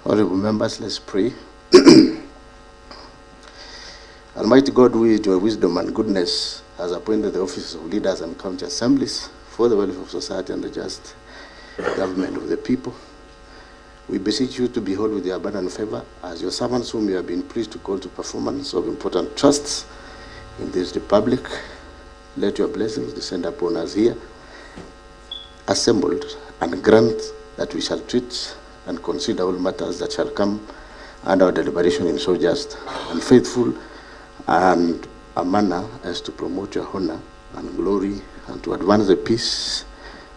Honorable members, let's pray. Almighty God, who in your wisdom and goodness has appointed the offices of leaders and county assemblies for the welfare of society and the just government of the people, we beseech you to behold with your abundant favor as your servants whom you have been pleased to call to performance of important trusts in this republic. Let your blessings descend upon us here, assembled, and grant that we shall treat and consider all matters that shall come under our deliberation in so just and faithful and a manner as to promote your honor and glory and to advance the peace,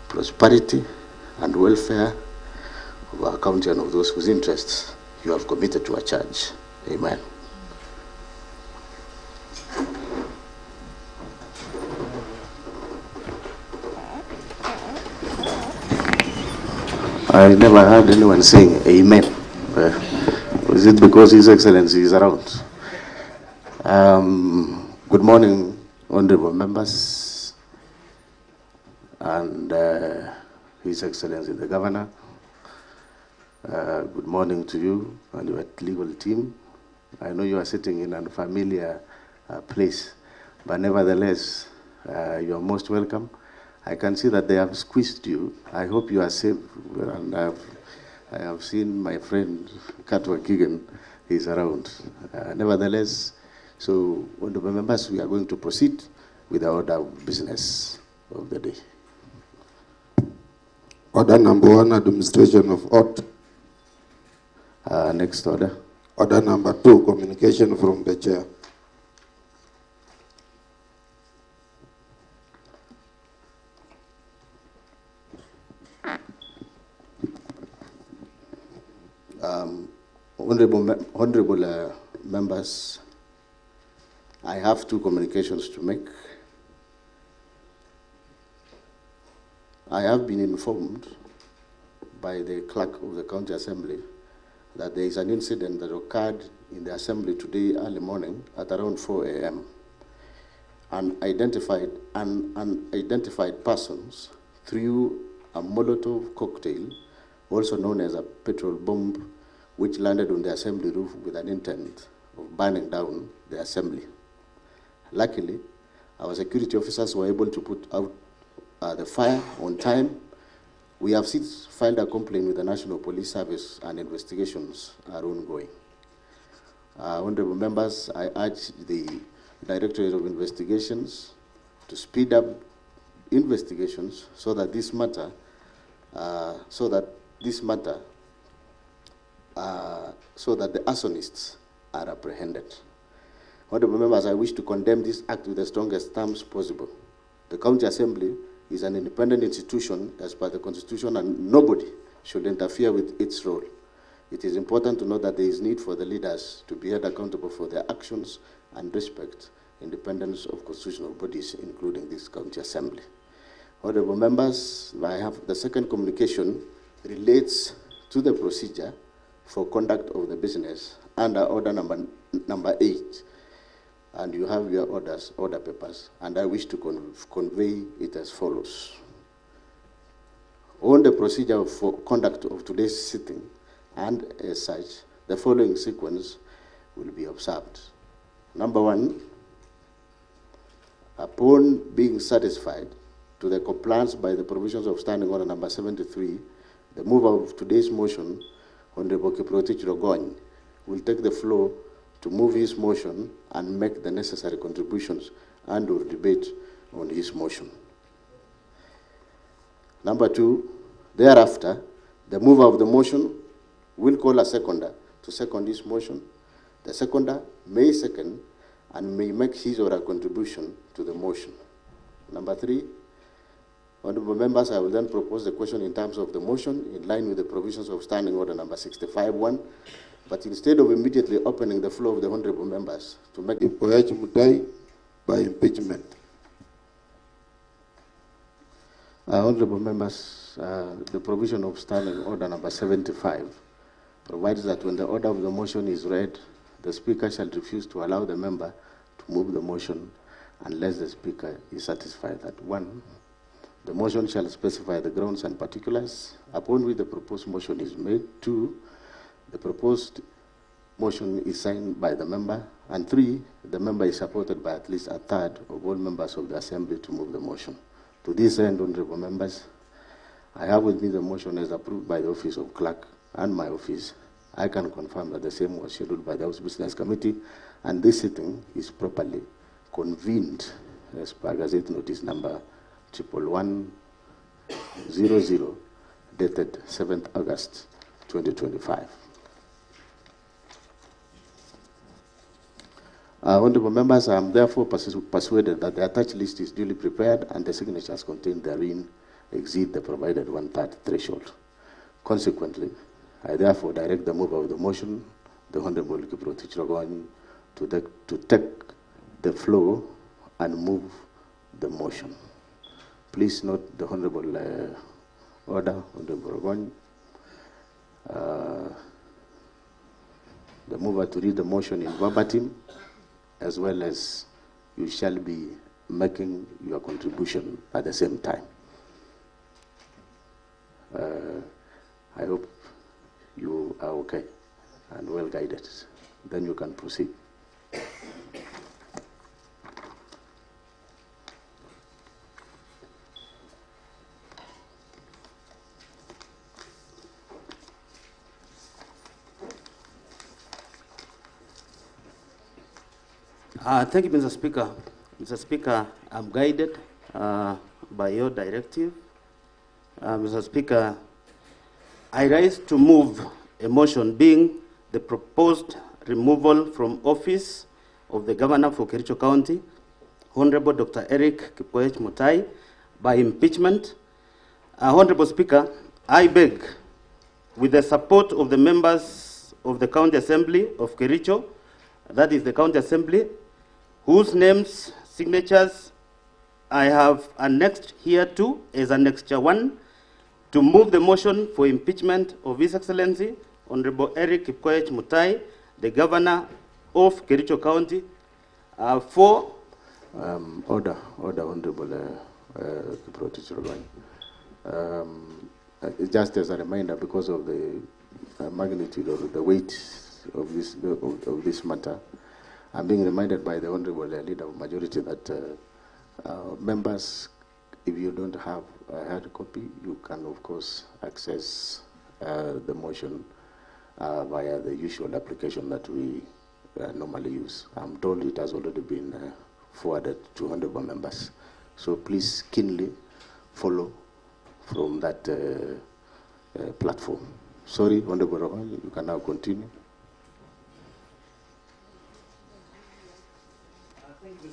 prosperity, and welfare of our county and of those whose interests you have committed to our charge. Amen. I never heard anyone saying amen. Is it because His Excellency is around? Good morning, honorable members, and His Excellency the Governor. Good morning to you and your legal team. I know you are sitting in a unfamiliar place, but nevertheless, you are most welcome. I can see that they have squeezed you. I hope you are safe. And I have seen my friend Katwa Kigen, he's around. Nevertheless, so honorable members, we are going to proceed with the order of business of the day. Order number 1, administration of oath. Next order. Order number 2, communication from the chair. Honorable members, I have 2 communications to make. I have been informed by the clerk of the county assembly that there is an incident that occurred in the assembly today early morning at around 4 a.m. Unidentified persons threw a Molotov cocktail, also known as a petrol bomb, which landed on the assembly roof with an intent of burning down the assembly. Luckily, our security officers were able to put out the fire on time. We have since filed a complaint with the National Police Service and investigations are ongoing. Honorable members, I urge the Directorate of Investigations to speed up investigations so that the arsonists are apprehended. Honorable members, I wish to condemn this act with the strongest terms possible. The County Assembly is an independent institution as per the Constitution, and nobody should interfere with its role. It is important to note that there is need for the leaders to be held accountable for their actions and respect independence of constitutional bodies, including this County Assembly. Honorable members, I have the second communication relates to the procedure for conduct of the business under order number 8. And you have your order papers, and I wish to convey it as follows. On the procedure for conduct of today's sitting, and as such, the following sequence will be observed. Number 1, upon being satisfied to the compliance by the provisions of Standing Order number 73, the mover of today's motion, Honorable Kiprotich Rogony, will take the floor to move his motion and make the necessary contributions and or debate on his motion. Number 2, thereafter, the mover of the motion will call a seconder to second his motion. The seconder may second and may make his or her contribution to the motion. Number 3, honorable members, I will then propose the question in terms of the motion in line with the provisions of Standing Order number 65-1. But instead of immediately opening the floor of the honorable members to make MUTAI by impeachment. Honorable members, the provision of Standing Order number 75 provides that when the order of the motion is read, the Speaker shall refuse to allow the member to move the motion unless the Speaker is satisfied that 1, the motion shall specify the grounds and particulars upon which the proposed motion is made. 2, the proposed motion is signed by the member, and 3, the member is supported by at least a third of all members of the assembly to move the motion. To this end, honorable members, I have with me the motion as approved by the office of clerk and my office. I can confirm that the same was scheduled by the House Business Committee, and this sitting is properly convened as per Gazette Notice number 11100, dated 7th August 2025. Honorable members, I am therefore persuaded that the attached list is duly prepared and the signatures contained therein exceed the provided 1/3 threshold. Consequently, I therefore direct the mover of the motion, the Honorable Kiprotich Rogoni, to take the floor and move the motion. Please note the Honorable order, Honorable Rogoni. The mover to read the motion in verbatim, as well as you shall be making your contribution at the same time. I hope you are okay and well guided. Then you can proceed. Thank you, Mr. Speaker. Mr. Speaker, I'm guided by your directive. Mr. Speaker, I rise to move a motion being the proposed removal from office of the Governor for Kericho County, Honorable Dr. ERICK MUTAI, by impeachment. Honorable Speaker, I beg, with the support of the members of the County Assembly of Kericho, that is the County Assembly, whose names, signatures I have annexed hereto as Annexure 1, to move the motion for impeachment of His Excellency Honorable ERICK MUTAI, the Governor of Kericho County, for... Order, Honorable Kiprotich Rogoni. Just as a reminder, because of the magnitude or the weight of this matter, I'm being reminded by the Honorable Leader of Majority that members, if you don't have a hard copy, you can, of course, access the motion via the usual application that we normally use. I'm told it has already been forwarded to honorable members. So please keenly follow from that platform. Sorry, Honorable Rohan, you can now continue.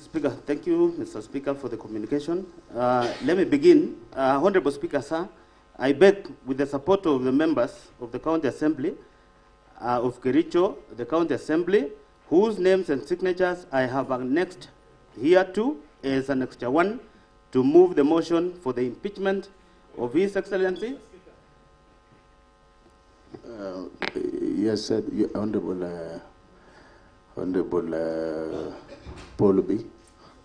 Speaker, thank you, Mr. Speaker, for the communication. Let me begin. Honorable Speaker, sir, I beg, with the support of the members of the County Assembly of Kericho, the County Assembly, whose names and signatures I have annexed hereto as Annexure 1, to move the motion for the impeachment of His Excellency. Yes, sir, Honorable Paul B.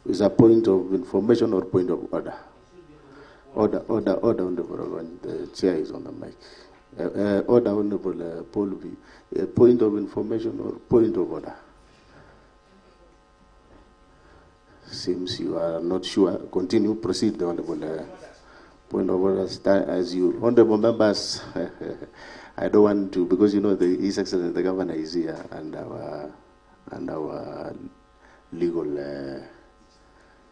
Is a point of information or point of order? Order, Honorable Rogan. The chair is on the mic. Order, Honorable Paul B. A point of information or point of order? Seems you are not sure. Continue, proceed, the Honorable point of order. As you, Honorable members, I don't want to, because you know His Excellency the Governor is here, and our legal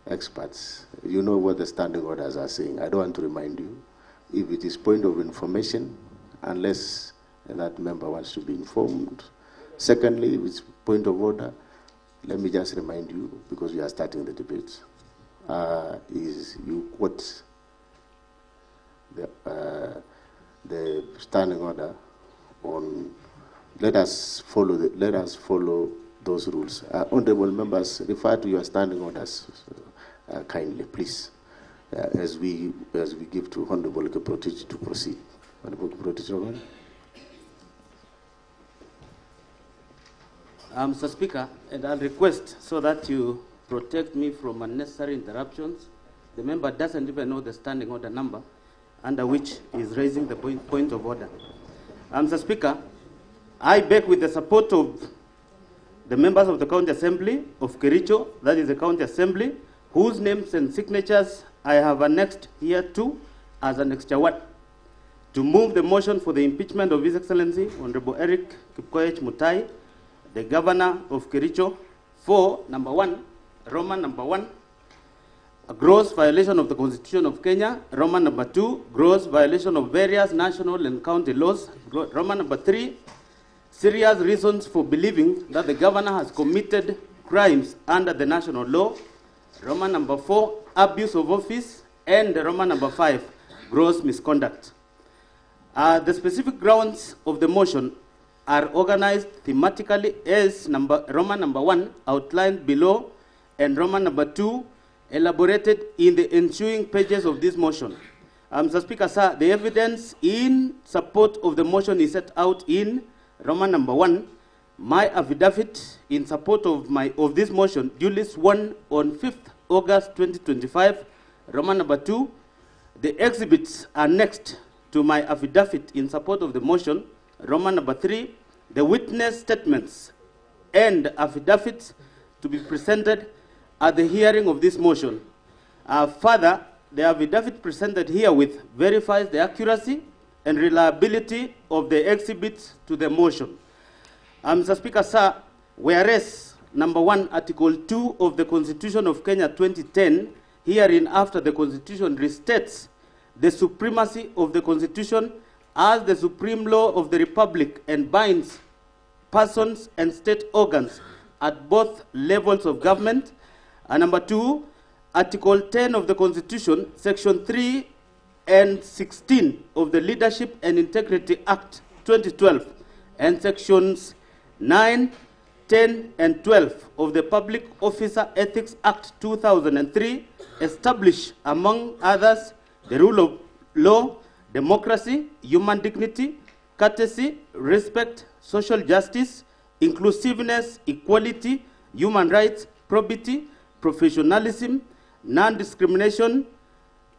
experts. You know what the standing orders are saying. I don't want to remind you. If it is point of information, unless that member wants to be informed. Secondly, if it's point of order, let me just remind you, because we are starting the debate, is you quote the standing order on. Let us follow those rules. Honorable members, refer to your standing orders kindly, please, as we give to Honorable Kiprotich to proceed. Honorable Kiprotich. Mr. Speaker, and I'll request, so that you protect me from unnecessary interruptions, the member doesn't even know the standing order number under which he is raising the point of order. Mr. Speaker, I beg with the support of the members of the County Assembly of Kericho, that is the County Assembly, whose names and signatures I have annexed here too as Annexure 1, to move the motion for the impeachment of His Excellency Honorable ERICK MUTAI, the Governor of Kericho, for number 1, Roman number 1, a gross violation of the Constitution of Kenya. Roman number 2, gross violation of various national and county laws. Roman number 3, serious reasons for believing that the governor has committed crimes under the national law. Roman number 4, abuse of office. And Roman number 5, gross misconduct. The specific grounds of the motion are organized thematically as Roman number 1 outlined below, and Roman number 2 elaborated in the ensuing pages of this motion. Mr. Speaker, sir, the evidence in support of the motion is set out in Roman number 1, my affidavit in support of this motion duly sworn on 5th August 2025. Roman number 2, the exhibits annexed to my affidavit in support of the motion. Roman number 3, the witness statements and affidavits to be presented at the hearing of this motion. Further, the affidavit presented herewith verifies the accuracy and reliability of the exhibits to the motion. Mr. Speaker, sir, whereas number 1, Article 2 of the Constitution of Kenya 2010, herein after the Constitution restates the supremacy of the Constitution as the supreme law of the Republic and binds persons and state organs at both levels of government. And number 2, Article 10 of the Constitution, Section 3 and 16 of the Leadership and Integrity Act 2012, and Sections 9, 10, and 12 of the Public Officer Ethics Act 2003 establish, among others, the rule of law, democracy, human dignity, courtesy, respect, social justice, inclusiveness, equality, human rights, probity, professionalism, non-discrimination,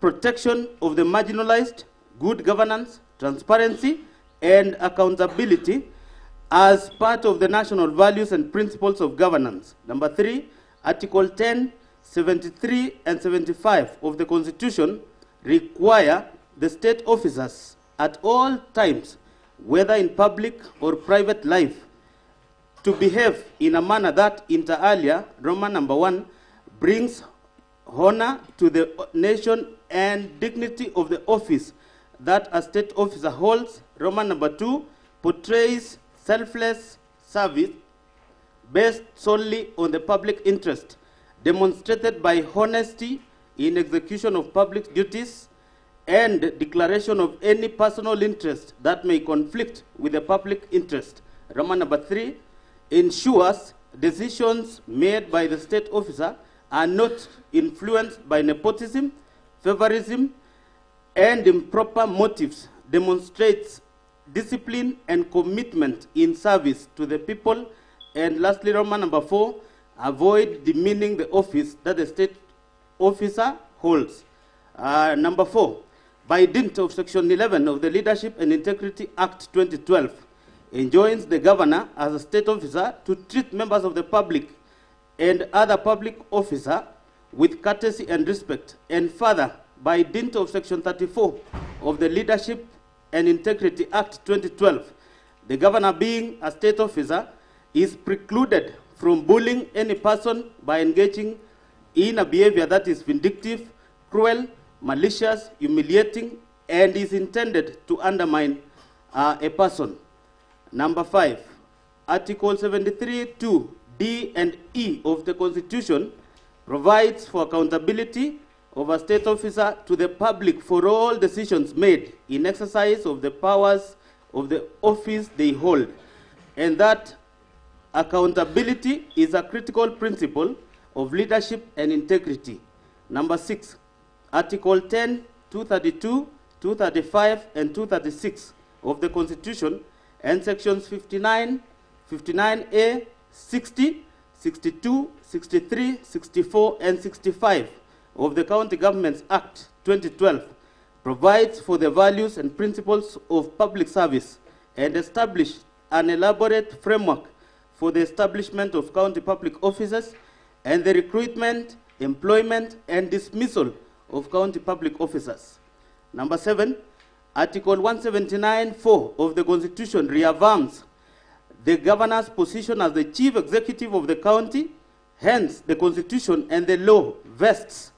protection of the marginalized, good governance, transparency, and accountability as part of the national values and principles of governance. Number 3, Article 10, 73, and 75 of the Constitution require the state officers at all times, whether in public or private life, to behave in a manner that, inter alia, Roman number 1, brings honor to the nation and dignity of the office that a state officer holds. Roman number 2, portrays selfless service based solely on the public interest, demonstrated by honesty in execution of public duties and declaration of any personal interest that may conflict with the public interest. Roman number 3, ensures decisions made by the state officer are not influenced by nepotism, favorism, and improper motives, demonstrates discipline and commitment in service to the people. And lastly, Roman number 4, avoid demeaning the office that the state officer holds. Number 4, by dint of Section 11 of the Leadership and Integrity Act 2012, enjoins the governor as a state officer to treat members of the public and other public officer with courtesy and respect. And further, by dint of Section 34 of the Leadership and Integrity Act 2012, the governor, being a state officer, is precluded from bullying any person by engaging in a behavior that is vindictive, cruel, malicious, humiliating, and is intended to undermine a person. Number 5, Article 73(2) D and E of the Constitution provides for accountability of a state officer to the public for all decisions made in exercise of the powers of the office they hold, and that accountability is a critical principle of leadership and integrity. Number 6, Article 10, 232, 235, and 236 of the Constitution, and Sections 59, 59A, 60, 62, 63, 64, and 65 of the County Governments Act 2012 provides for the values and principles of public service and establish an elaborate framework for the establishment of county public officers and the recruitment, employment, and dismissal of county public officers. Number 7, Article 179(4) of the Constitution reaffirms the governor's position as the chief executive of the county. Hence, the Constitution and the law vests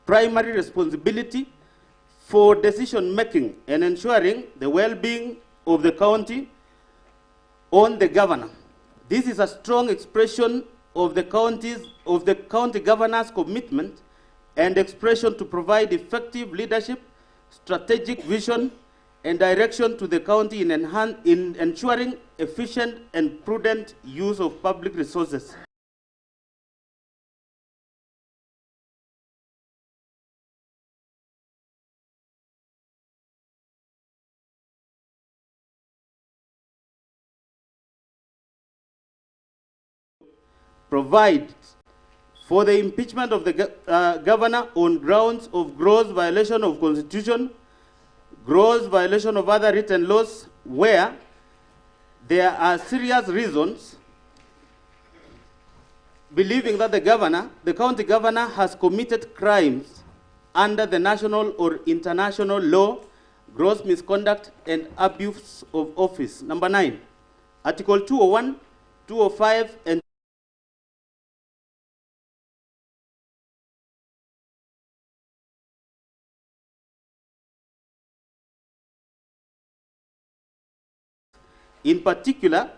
primary responsibility for decision-making and ensuring the well-being of the county on the governor. This is a strong expression of the county governor's commitment and expression to provide effective leadership, strategic vision, and direction to the county in ensuring efficient and prudent use of public resources. Provides for the impeachment of the governor on grounds of gross violation of Constitution, gross violation of other written laws, where there are serious reasons believing that the county governor has committed crimes under the national or international law, gross misconduct, and abuse of office. Number 9, Article 201, 205, and in particular,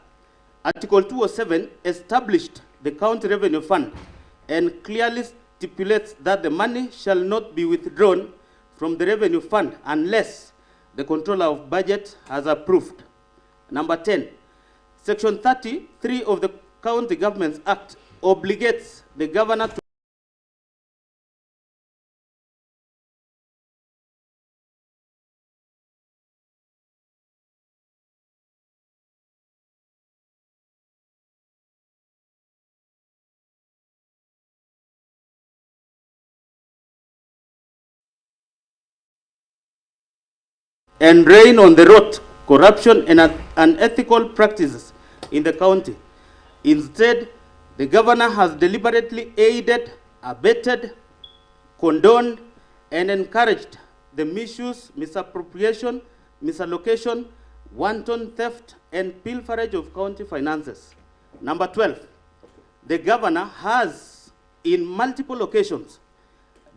Article 207 established the County Revenue Fund and clearly stipulates that the money shall not be withdrawn from the Revenue Fund unless the Controller of Budget has approved. Number 10, Section 33 of the County Governments Act obligates the governor to and rein on the rot, corruption, and unethical practices in the county. Instead, the governor has deliberately aided, abetted, condoned, and encouraged the misuse, misappropriation, misallocation, wanton theft, and pilferage of county finances. Number 12, the governor has, in multiple occasions,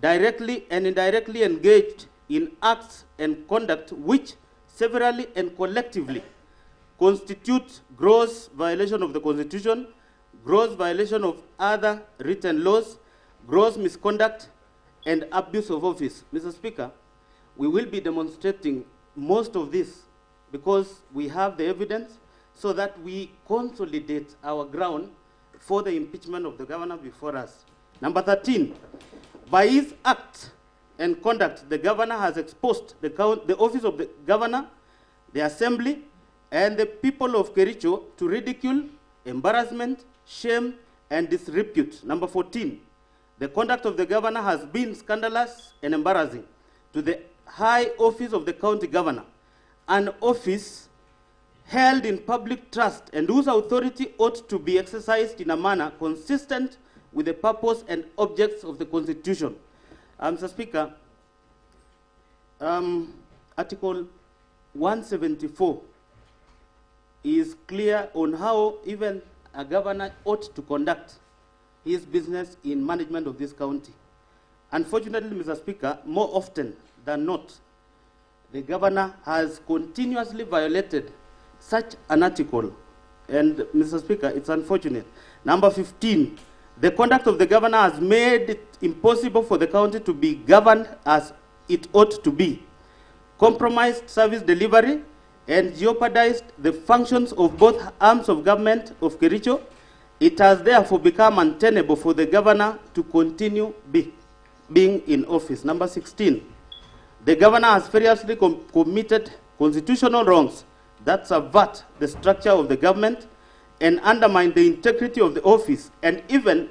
directly and indirectly engaged in acts and conduct which severally and collectively constitute gross violation of the Constitution, gross violation of other written laws, gross misconduct, and abuse of office. Mr. Speaker, we will be demonstrating most of this because we have the evidence so that we consolidate our ground for the impeachment of the governor before us. Number 13, by his act and conduct, the governor has exposed the office of the governor, the assembly, and the people of Kericho to ridicule, embarrassment, shame, and disrepute. Number 14, the conduct of the governor has been scandalous and embarrassing to the high office of the county governor, an office held in public trust and whose authority ought to be exercised in a manner consistent with the purpose and objects of the Constitution. Mr. Speaker, Article 174 is clear on how even a governor ought to conduct his business in management of this county. Unfortunately, Mr. Speaker, more often than not, the governor has continuously violated such an article. And, Mr. Speaker, it's unfortunate. Number 15, the conduct of the governor has made it impossible for the county to be governed as it ought to be, compromised service delivery, and jeopardized the functions of both arms of government of Kericho. It has therefore become untenable for the governor to continue being in office. Number 16, the governor has seriously committed constitutional wrongs that subvert the structure of the government and undermine the integrity of the office and even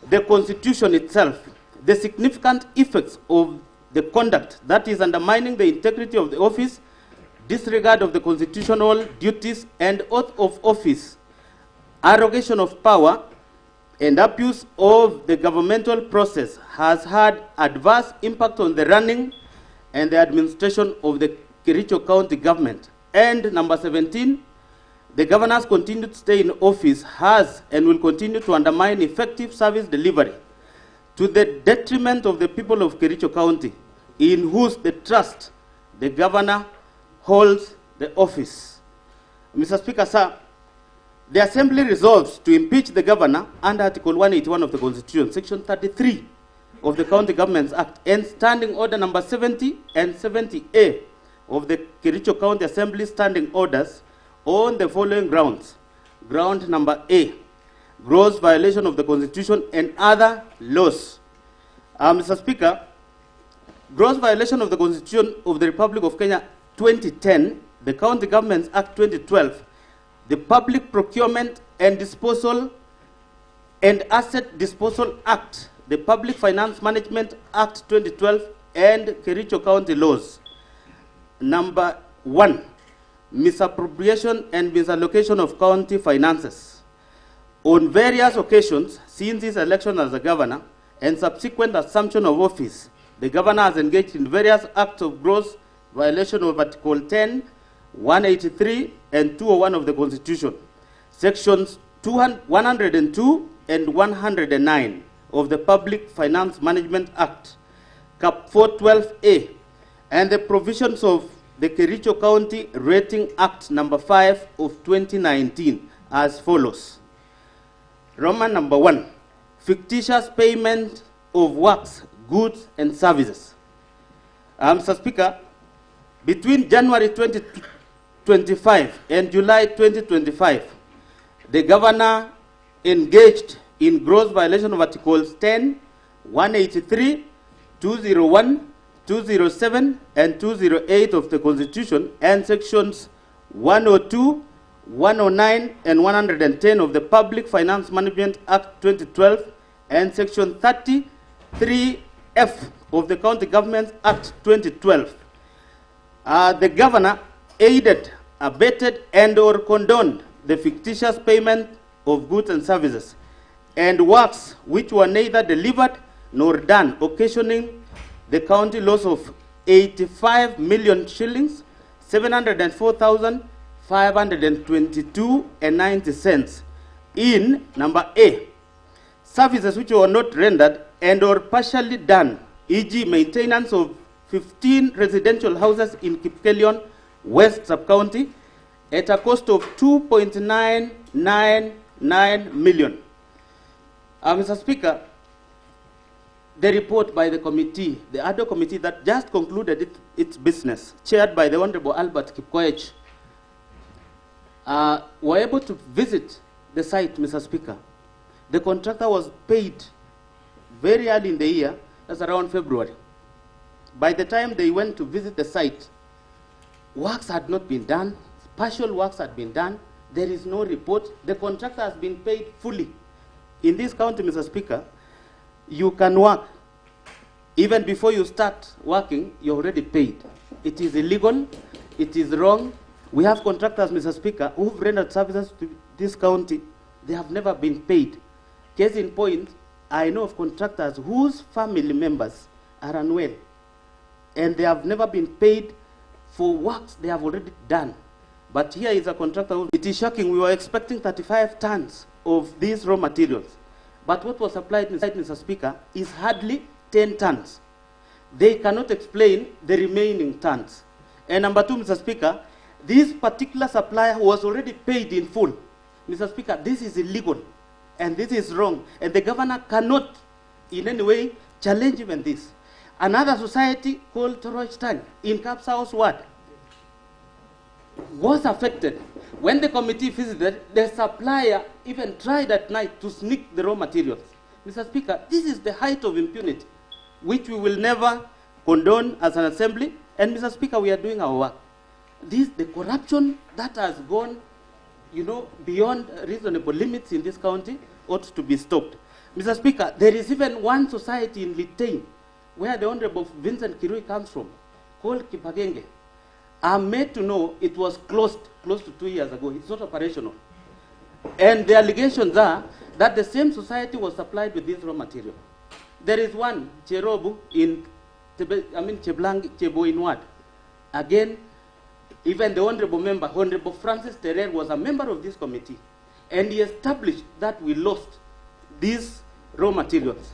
the Constitution itself. The significant effects of the conduct that is undermining the integrity of the office disregard of the constitutional duties and oath of office, arrogation of power, and abuse of the governmental process has had adverse impact on the running and the administration of the Kericho County government. And number 17, the governor's continued stay in office has and will continue to undermine effective service delivery to the detriment of the people of Kericho County, in whose the trust the governor holds the office. Mr. Speaker, sir, the Assembly resolves to impeach the governor under Article 181 of the Constitution, Section 33 of the County Governments Act, and Standing Order number 70 and 70A of the Kericho County Assembly Standing Orders on the following grounds. Ground number A, gross violation of the Constitution and other laws. Mr. Speaker, gross violation of the Constitution of the Republic of Kenya 2010, the County Governments Act 2012, the Public Procurement and Disposal and Asset Disposal Act, the Public Finance Management Act 2012, and Kericho County laws. Number 1, misappropriation and misallocation of county finances. On various occasions, since his election as a governor and subsequent assumption of office, the governor has engaged in various acts of gross violation of Article 10, 183, and 201 of the Constitution, Sections 102 and 109 of the Public Finance Management Act, Cap 412A, and the provisions of the Kericho County Rating Act number 5 of 2019 as follows. Roman number 1, fictitious payment of works, goods, and services. Mr. Speaker, between January 2025 and July 2025, the governor engaged in gross violation of Articles 10, 183, 201, 207, and 208 of the Constitution, and Sections 102, 109, and 110 of the Public Finance Management Act 2012, and Section 33F of the County Governments Act 2012. The governor aided, abetted, and or condoned the fictitious payment of goods and services and works which were neither delivered nor done, occasioning the county loss of 85 million shillings, 704,522.90 in number A, services which were not rendered and or partially done, e.g. maintenance of 15 residential houses in Kipkelion West Sub-County at a cost of 2.999 million. Mr. Speaker, the report by the committee, the ad hoc committee that just concluded its business, chaired by the Honorable Albert Kipkoech, were able to visit the site, Mr. Speaker. The contractor was paid very early in the year, that's around February. By the time they went to visit the site, works had not been done, partial works had been done, there is no report, the contractor has been paid fully. In this county, Mr. Speaker, you can work. Even before you start working, you're already paid. It is illegal, it is wrong. We have contractors, Mr. Speaker, who've rendered services to this county, they have never been paid. Case in point, I know of contractors whose family members are unwell, and they have never been paid for works they have already done. But here is a contractor. It is shocking. We were expecting 35 tons of these raw materials. But what was supplied inside, Mr. Speaker, is hardly 10 tons. They cannot explain the remaining tons. And number 2, Mr. Speaker, this particular supplier was already paid in full. Mr. Speaker, this is illegal, and this is wrong, and the governor cannot in any way challenge even this. Another society called Torochtan in Kapsaos Ward was affected. When the committee visited, the supplier even tried at night to sneak the raw materials. Mr. Speaker, this is the height of impunity, which we will never condone as an assembly. And Mr. Speaker, we are doing our work. The corruption that has gone, beyond reasonable limits in this county ought to be stopped. Mr. Speaker, there is even one society in Litein, where the Honorable Vincent Kirui comes from, called Kipagenge. I'm made to know it was closed close to 2 years ago. It's not operational. And the allegations are that the same society was supplied with this raw material. There is one, Cherobu, in Chebo in what? Again, even the Honorable Member, Honorable Francis Terrer, was a member of this committee. And he established that we lost these raw materials.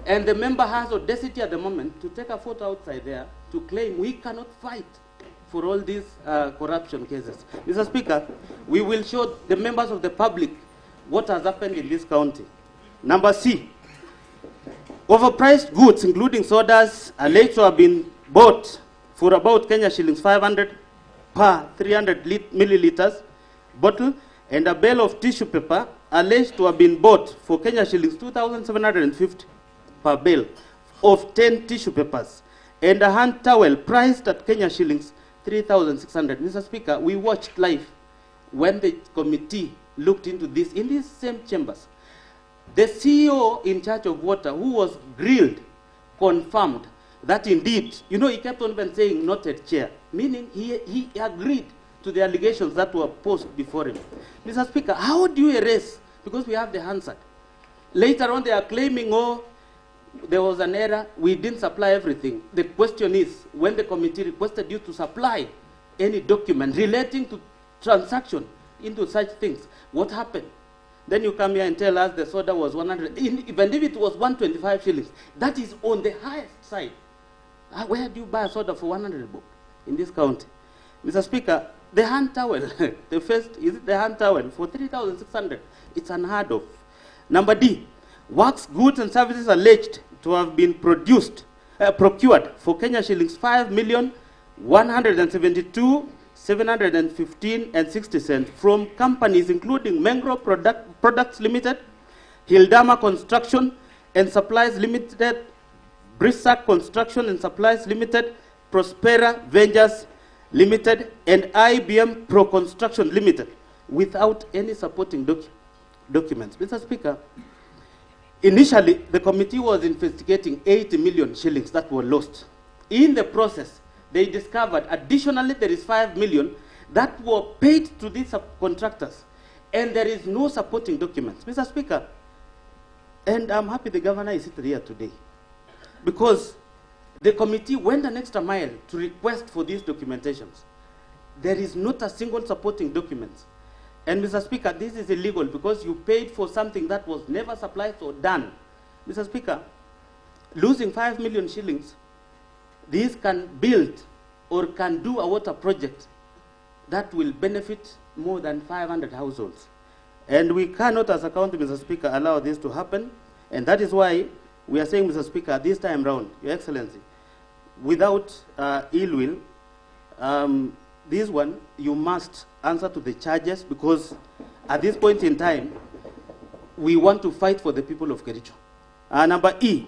And the member has audacity at the moment to take a photo outside there to claim we cannot fight for all these corruption cases. Mr. Speaker, we will show the members of the public what has happened in this county. Number C, overpriced goods, including sodas, alleged to have been bought for about Kenya shillings 500 per 300 milliliters bottle, and a bale of tissue paper alleged to have been bought for Kenya shillings 2,750 per bale of 10 tissue papers, and a hand towel priced at Kenya shillings 3,600. Mr. Speaker, we watched live when the committee looked into this in these same chambers. The CEO in charge of water, who was grilled, confirmed that indeed, you know, he kept on even saying noted chair, meaning he agreed to the allegations that were posed before him. Mr. Speaker, how do you erase? Because we have the answer. Later on, they are claiming, oh, there was an error, we didn't supply everything. The question is, when the committee requested you to supply any document relating to transaction into such things, what happened? Then you come here and tell us the soda was 100, even if it was 125 shillings. That is on the highest side. Where do you buy a soda for 100 bob in this county? Mr. Speaker, the hand towel, the first, is it the hand towel for 3,600? It's unheard of. Number D, wax goods and services alleged to have been procured for Kenya shillings 5,172,715.60 from companies including Mengro Products Limited, Hildama Construction and Supplies Limited, Brissac Construction and Supplies Limited, Prospera Ventures Limited, and IBM Pro Construction Limited, without any supporting documents. Mr. Speaker, initially, the committee was investigating 80 million shillings that were lost. In the process, they discovered additionally there is 5 million that were paid to these subcontractors, and there is no supporting documents. Mr. Speaker, and I'm happy the governor is here today, because the committee went an extra mile to request for these documentations. There is not a single supporting document. And Mr. Speaker, this is illegal because you paid for something that was never supplied or done. Mr. Speaker, losing 5 million shillings, these can build or can do a water project that will benefit more than 500 households. And we cannot, as a county, Mr. Speaker, allow this to happen. And that is why we are saying, Mr. Speaker, this time round, Your Excellency, without ill will, this one, you must answer to the charges, because at this point in time, we want to fight for the people of Kericho. Number E,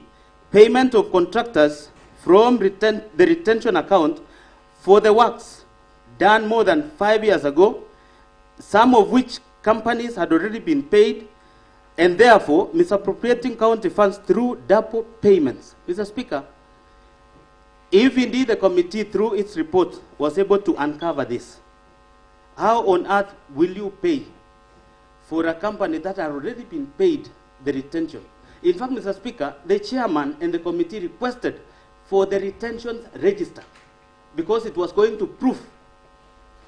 payment of contractors from the retention account for the works done more than 5 years ago, some of which companies had already been paid, and therefore misappropriating county funds through double payments. Mr. Speaker, if indeed the committee, through its report, was able to uncover this, how on earth will you pay for a company that had already been paid the retention? In fact, Mr. Speaker, the chairman and the committee requested for the retention register because it was going to prove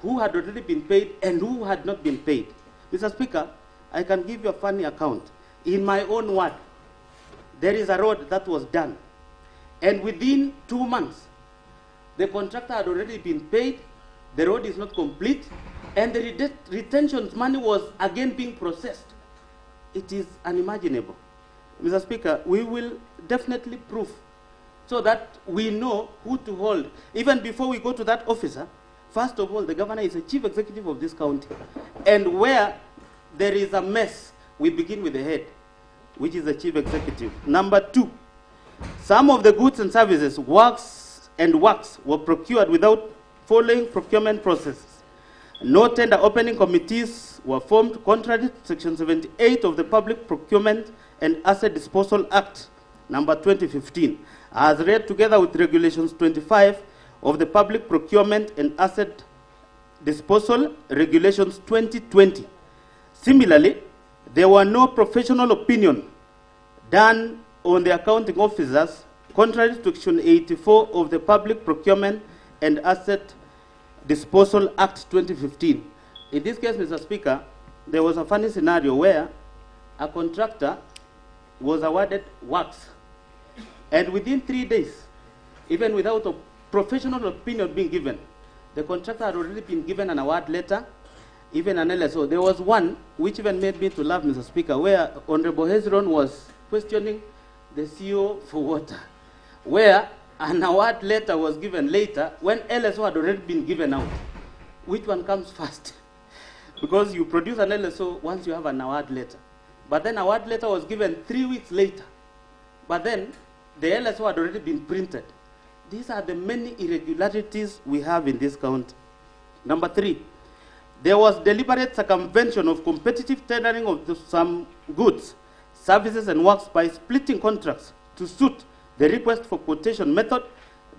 who had already been paid and who had not been paid. Mr. Speaker, I can give you a funny account. In my own ward, there is a road that was done. And within 2 months, the contractor had already been paid, the road is not complete, and the retention money was again being processed. It is unimaginable. Mr. Speaker, we will definitely prove so that we know who to hold. Even before we go to that officer, first of all, the governor is the chief executive of this county. And where there is a mess, we begin with the head, which is the chief executive. Number 2, some of the goods and services, works were procured without following procurement processes. No tender opening committees were formed contrary to Section 78 of the Public Procurement and Asset Disposal Act, number 2015, as read together with Regulations 25 of the Public Procurement and Asset Disposal Regulations 2020. Similarly, there were no professional opinion done on the accounting officers contrary to Section 84 of the Public Procurement and Asset Disposal Act 2015. In this case, Mr. Speaker, there was a funny scenario where a contractor was awarded works, and within 3 days, even without a professional opinion being given, the contractor had already been given an award letter, even an LSO. There was one which even made me to laugh, Mr. Speaker, where Honorable Hezron was questioning the CEO for water, where an award letter was given later when LSO had already been given out. Which one comes first? Because you produce an LSO once you have an award letter. But then award letter was given 3 weeks later. But then the LSO had already been printed. These are the many irregularities we have in this county. Number 3, there was deliberate circumvention of competitive tendering of some goods, services, and works by splitting contracts to suit the request for quotation method,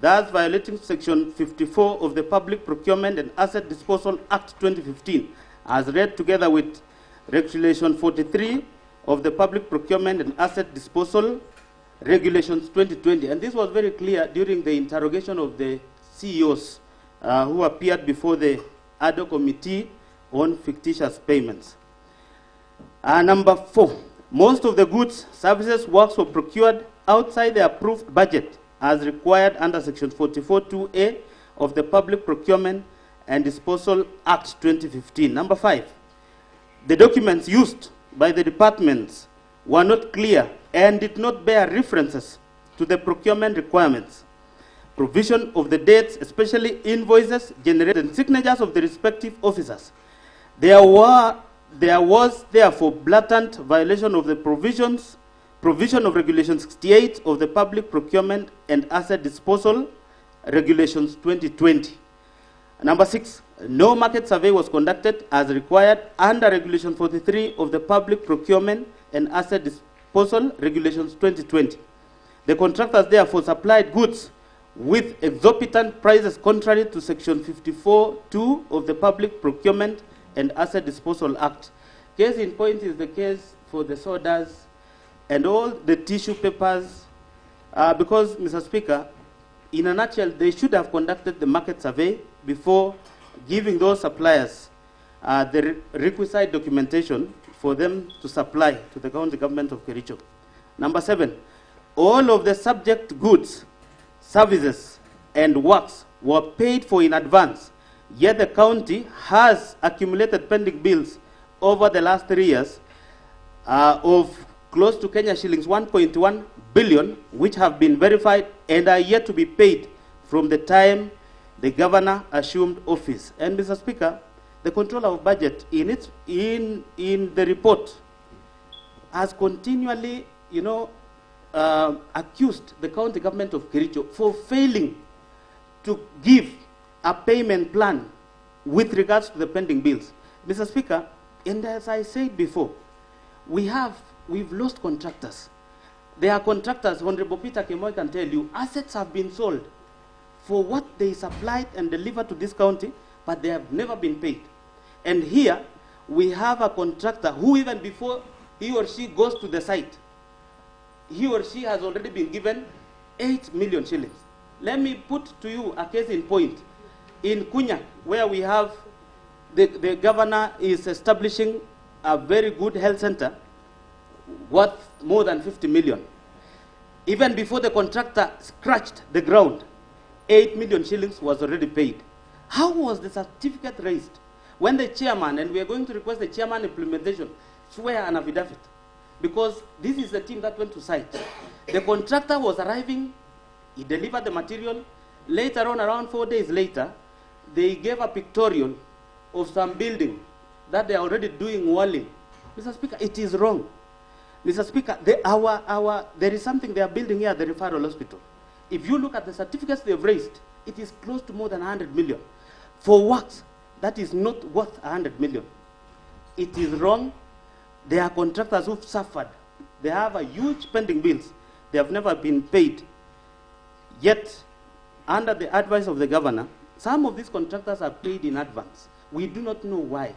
thus violating Section 54 of the Public Procurement and Asset Disposal Act 2015, as read together with Regulation 43 of the Public Procurement and Asset Disposal Regulations 2020. And this was very clear during the interrogation of the CEOs who appeared before the ad hoc committee on fictitious payments. Number 4, most of the goods, services, works were procured outside the approved budget as required under Section 44(2)(a) of the Public Procurement and Disposal Act 2015. Number 5, the documents used by the departments were not clear and did not bear references to the procurement requirements. Provision of the dates, especially invoices generated and signatures of the respective officers. There was therefore blatant violation of the provision of Regulation 68 of the Public Procurement and Asset Disposal Regulations 2020. Number 6, no market survey was conducted as required under Regulation 43 of the Public Procurement and Asset Disposal Regulations 2020. The contractors therefore supplied goods with exorbitant prices contrary to Section 54(2) of the Public Procurement and Asset Disposal Act. Case in point is the case for the sodas and all the tissue papers, because, Mr. Speaker, in a nutshell, they should have conducted the market survey before giving those suppliers the requisite documentation for them to supply to the county government of Kericho. Number 7, all of the subject goods, services, and works were paid for in advance, yet the county has accumulated pending bills over the last 3 years of close to Kenya shillings 1.1 billion, which have been verified and are yet to be paid from the time the governor assumed office. And, Mr. Speaker, the Controller of Budget in the report has continually, accused the county government of Kericho for failing to give a payment plan with regards to the pending bills. Mr. Speaker, and as I said before, we've lost contractors. There are contractors, Honorable Peter Kemoy can tell you, assets have been sold for what they supplied and delivered to this county, but they have never been paid. And here, we have a contractor who even before he or she goes to the site, he or she has already been given 8 million shillings. Let me put to you a case in point. In Kunya, where we have the governor is establishing a very good health center worth more than 50 million. Even before the contractor scratched the ground, 8 million shillings was already paid. How was the certificate raised? When the chairman, and we are going to request the chairman implementation, swear an affidavit, because this is the team that went to site. The contractor was arriving, he delivered the material. Later on, around 4 days later, they gave a pictorial of some building that they are already doing walling. Mr. Speaker, it is wrong. Mr. Speaker, there is something they are building here at the referral hospital. If you look at the certificates they've raised, it is close to more than 100 million. For works that is not worth 100 million. It is wrong. There are contractors who've suffered. They have a huge pending bills. They have never been paid. Yet, under the advice of the governor, some of these contractors are paid in advance. We do not know why.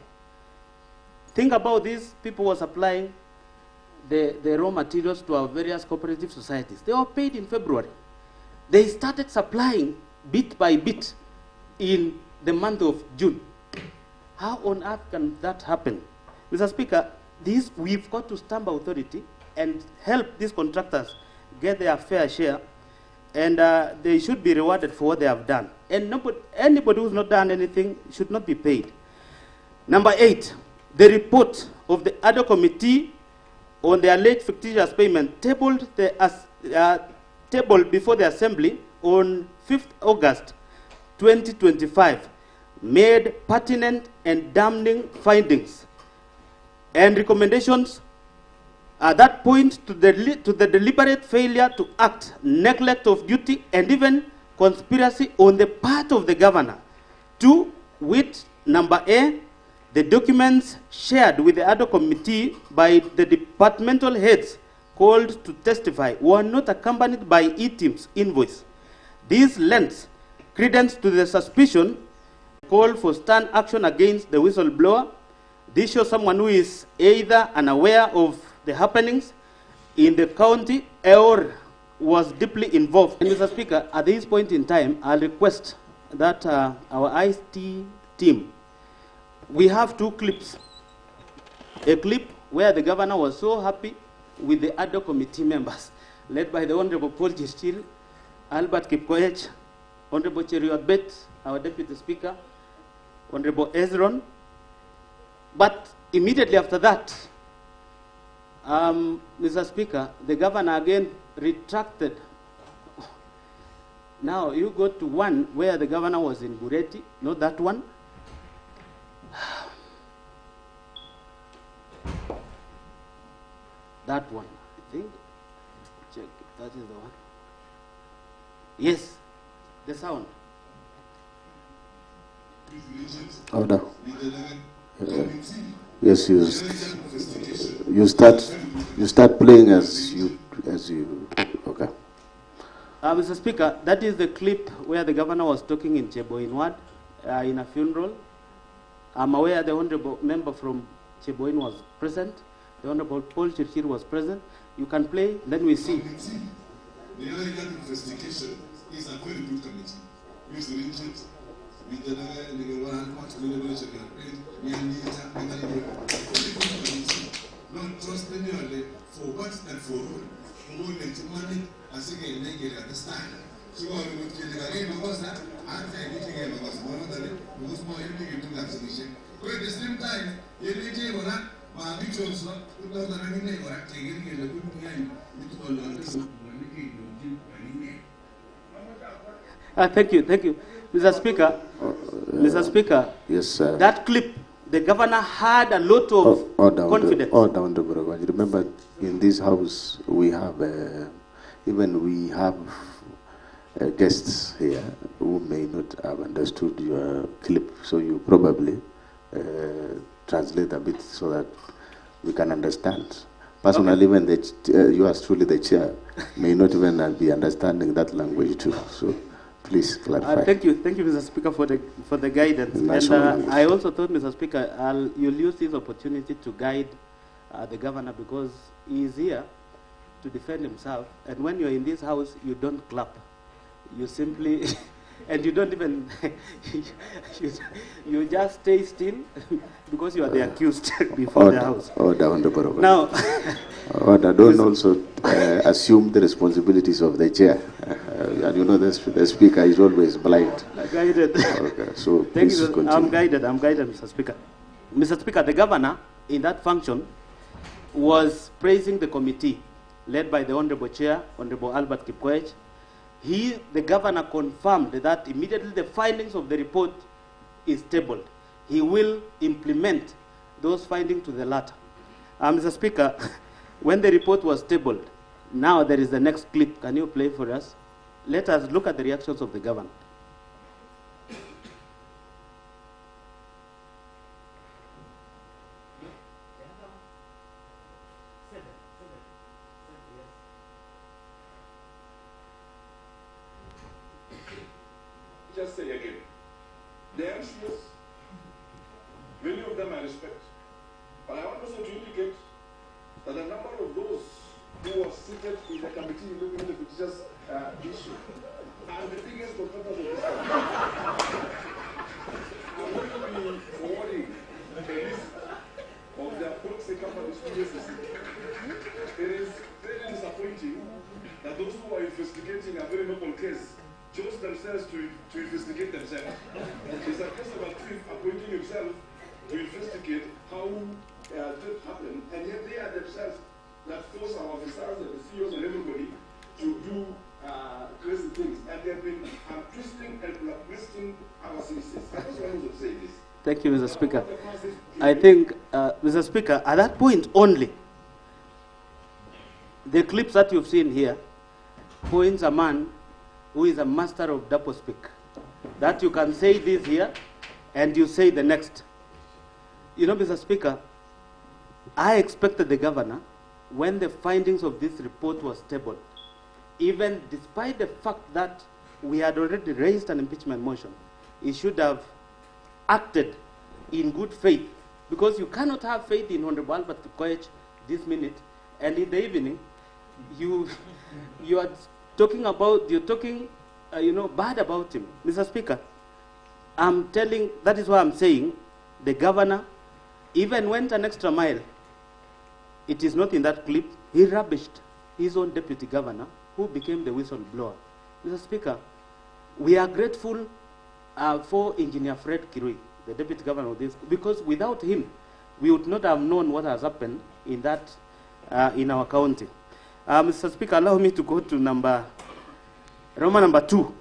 Think about this, people were supplying the raw materials to our various cooperative societies. They were paid in February. They started supplying bit by bit in the month of June. How on earth can that happen? Mr. Speaker, we've got to stamp authority and help these contractors get their fair share, and they should be rewarded for what they have done. And anybody who's not done anything should not be paid. Number 8, the report of the other committee on the alleged fictitious payment tabled before the Assembly on 5th August 2025 made pertinent and damning findings and recommendations that point to the deliberate failure to act, neglect of duty, and even conspiracy on the part of the governor to, with number A, the documents shared with the other committee by the departmental heads called to testify were not accompanied by E-Team's invoice. This lends credence to the suspicion call for stern action against the whistleblower. This shows someone who is either unaware of the happenings in the county or was deeply involved. And Mr. Speaker, at this point in time, I'll request that our IT team, we have 2 clips. A clip where the governor was so happy with the other committee members, led by the Honorable Paul Gistil, Albert Kipkoech, Honorable Cheriot Bet, our Deputy Speaker, Honorable Ezron. But immediately after that, Mr. Speaker, the governor again retracted. Now you go to one where the governor was in Bureti, not that one. That one, I think. Check if that is the one. Yes, the sound. Order. Yes, you start playing as you okay. Mr. Speaker, that is the clip where the governor was talking in Cheboinwad in a funeral. I'm aware the honorable member from Cheboin was present. The Honorable Paul Chirchir was present. You can play, then we see. The ERICK investigation is a very good committee. Use the regions. Not trust anyone for what and for all. Money as again they at the stand. So I would get again because that I'm saying because one of the most more everything to vaccination. But at the same time, you need to work. My pictures not the running or acting in the good game. Thank you. Mr. Speaker, Mr. Speaker, yes, sir. That clip, the governor had a lot of confidence. You remember, in this house, we have, we have guests here who may not have understood your clip, so you probably translate a bit so that we can understand. Personally, when you are truly the chair, may not even be understanding that language too. So please clarify. Thank you, Mr. Speaker, for the guidance. And I also thought, Mr. Speaker, you'll use this opportunity to guide the governor because he is here to defend himself. And when you're in this house, you don't clap. You simply, and you don't even, you just stay still because you are the accused before the house. Now, don't also assume the responsibilities of the chair. And you know the speaker is always blind. Guided. Okay, so please continue. I'm guided, Mr. Speaker. Mr. Speaker, the governor in that function was praising the committee led by the Honorable Chair, Honorable Albert Kipkoech. The governor confirmed that immediately the findings of the report is tabled, he will implement those findings to the latter. Mr. Speaker, when the report was tabled, now there is the next clip. Can you play for us? Let us look at the reactions of the governor. just say again, they are anxious. Many of them I respect. But I want also to indicate that a number of those who were seated in the committee looking at the teachers' issue are the biggest contractors of this country. I'm going to be forwarding a list of their proxy companies to SSC. It is very disappointing that those who are investigating a very noble case chose themselves to investigate themselves. It's a case of a chief appointing himself to investigate how that happened, and yet they are themselves that force our officers and the CEOs and everybody to do crazy things, and they've been twisting and twisting our citizens. I just want to say this. Thank you, Mr. Speaker. I think, Mr. Speaker, at that point only, the clips that you've seen here points a man who is a master of doublespeak. That you can say this here, and you say the next. You know, Mr. Speaker, I expected the governor, when the findings of this report was tabled, even despite the fact that we had already raised an impeachment motion, he should have acted in good faith, because you cannot have faith in Honorable Albert Koech this minute, and in the evening, you are talking about, bad about him. Mr. Speaker, I'm telling, that is why I'm saying the governor even went an extra mile. It is not in that clip. He rubbished his own deputy governor, who became the whistleblower. Mr. Speaker, we are grateful for Engineer Fred Kirui, the deputy governor of this, because without him, we would not have known what has happened in that, in our county. Mr. Speaker, allow me to go to Roman number 2.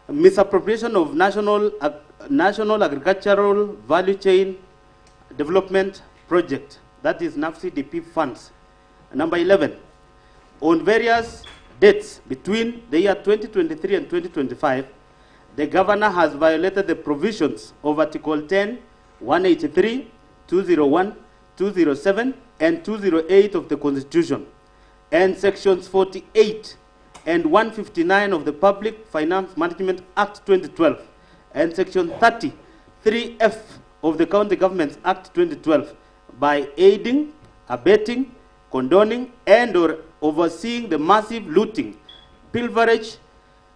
Misappropriation of national agricultural value chain development project, that is NAFCDP funds. Number 11, on various dates between the year 2023 and 2025, the governor has violated the provisions of Article 10, 183, 201, 207, and 208 of the Constitution, and Sections 48 and 159 of the Public Finance Management Act 2012, and Section 30, 3F of the County Governments Act 2012, by aiding, abetting, condoning, and or overseeing the massive looting, pilferage,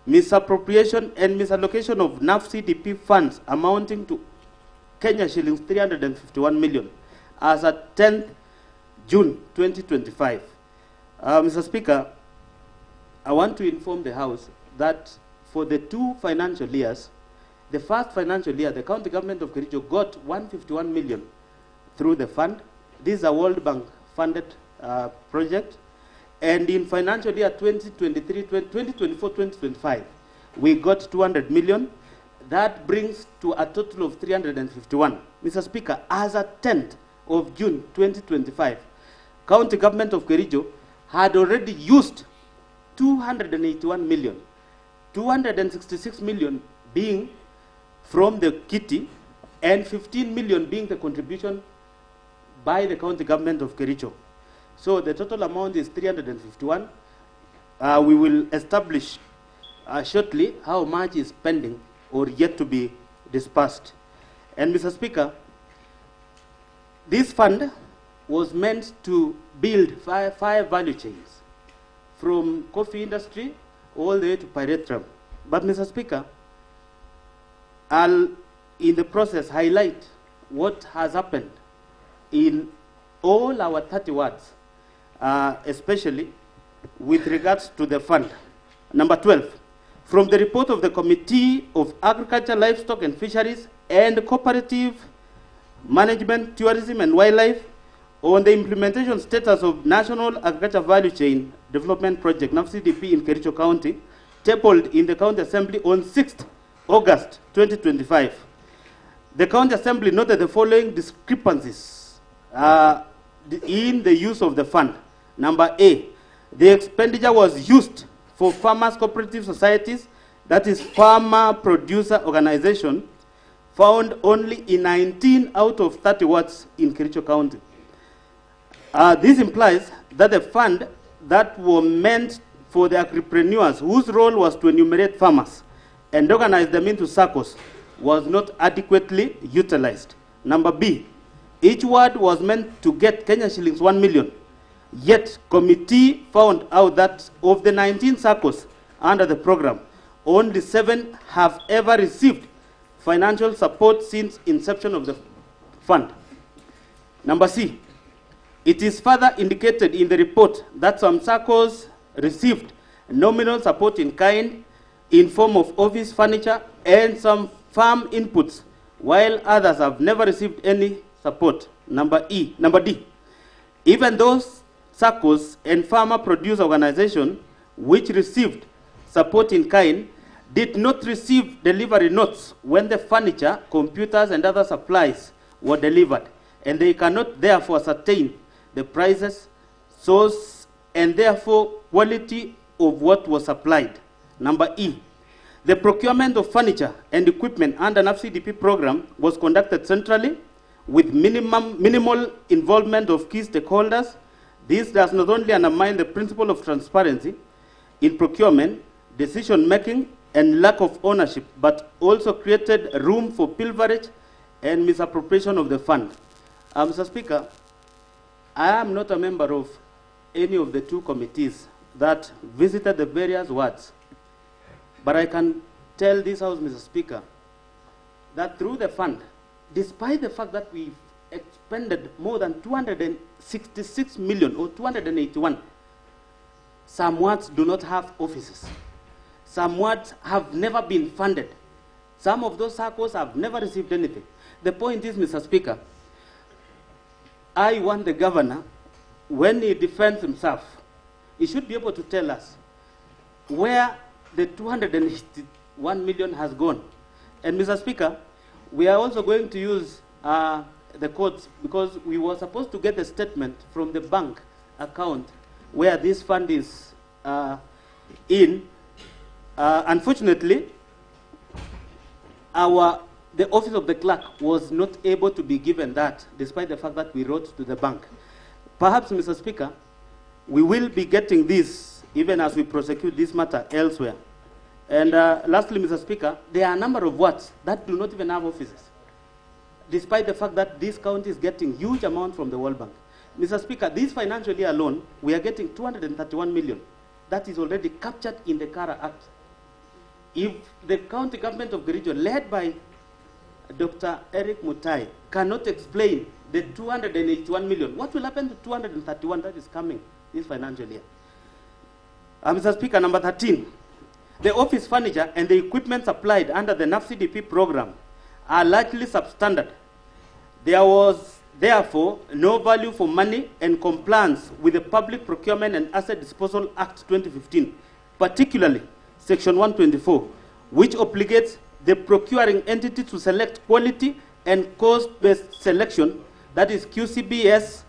misappropriation, and misallocation of NAFCDP funds amounting to Kenya shillings 351 million as at 10th June 2025. Mr. Speaker, I want to inform the House that for the 2 financial years, the first financial year, the county government of Kericho got 151 million through the fund. This is a World Bank funded project. And in financial year 2023, 2024, 2025, we got 200 million. That brings to a total of 351. Mr. Speaker, as at 10th of June 2025, county government of Kericho had already used 281 million, 266 million being from the kitty, and 15 million being the contribution by the county government of Kericho. So the total amount is 351. We will establish shortly how much is pending or yet to be dispersed. And Mr. Speaker, this fund was meant to build five value chains, from coffee industry all the way to pyrethrum. But Mr. Speaker, I'll in the process highlight what has happened in all our 30 wards, especially with regards to the fund. Number 12, from the report of the Committee of Agriculture, Livestock and Fisheries and Cooperative Management, Tourism and Wildlife on the implementation status of National Agriculture Value Chain Development Project, NAFCDP, in Kericho County, tabled in the County Assembly on 6th August 2025. The County Assembly noted the following discrepancies in the use of the fund. Number A, the expenditure was used for farmers' cooperative societies, that is farmer producer organization, found only in 19 out of 30 wards in Kericho County. This implies that the fund that were meant for the agripreneurs, whose role was to enumerate farmers, and organize them into SACCOs was not adequately utilized. Number B, each ward was meant to get Kenya shillings 1 million. Yet, committee found out that of the 19 SACCOs under the program, only 7 have ever received financial support since inception of the fund. Number C, it is further indicated in the report that some SACCOs received nominal support in kind in form of office furniture and some farm inputs, while others have never received any support. Number D, even those SACCOs and farmer produce organizations which received support in kind did not receive delivery notes when the furniture, computers, and other supplies were delivered, and they cannot therefore ascertain the prices, source, and therefore quality of what was supplied. Number E, the procurement of furniture and equipment under NAFCDP program was conducted centrally with minimal involvement of key stakeholders. This does not only undermine the principle of transparency in procurement, decision-making, and lack of ownership, but also created room for pilferage and misappropriation of the fund. Mr. Speaker, I am not a member of any of the 2 committees that visited the various wards, but I can tell this House, Mr. Speaker, that through the fund, despite the fact that we've expended more than 266 million or 281, some wards do not have offices. Some wards have never been funded. Some of those SACCOs have never received anything. The point is, Mr. Speaker, I want the governor, when he defends himself, he should be able to tell us where the 281 million has gone. And Mr. Speaker, we are also going to use the courts because we were supposed to get a statement from the bank account where this fund is in. Unfortunately, the office of the clerk was not able to be given that, despite the fact that we wrote to the bank. Perhaps, Mr. Speaker, we will be getting this even as we prosecute this matter elsewhere. And lastly, Mr. Speaker, there are a number of wards that do not even have offices, despite the fact that this county is getting huge amount from the World Bank. Mr. Speaker, this financial year alone, we are getting 231 million. That is already captured in the CARA Act. If the county government of Kericho, led by Dr. ERICK MUTAI, cannot explain the 281 million, what will happen to 231 that is coming this financial year? Mr. Speaker, number 13, the office furniture and the equipment supplied under the NAFCDP program are largely substandard. There was, therefore, no value for money and compliance with the Public Procurement and Asset Disposal Act 2015, particularly Section 124, which obligates the procuring entity to select quality and cost-based selection, that is QCBS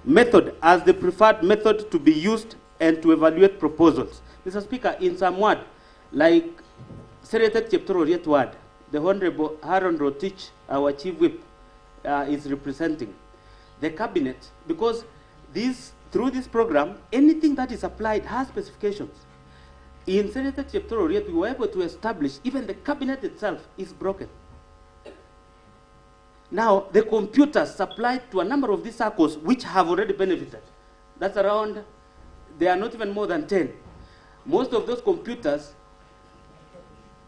method, as the preferred method to be used and to evaluate proposals. Mr. Speaker, in some word, like Senator Cheptororiet ward, the Honorable Haron Rotich, our Chief Whip, is representing the cabinet, because through this program, anything that is applied has specifications. In Senator Cheptororiet, we were able to establish even the cabinet itself is broken. Now, the computers supplied to a number of these SACCOs, which have already benefited, that's around, they are not even more than 10. Most of those computers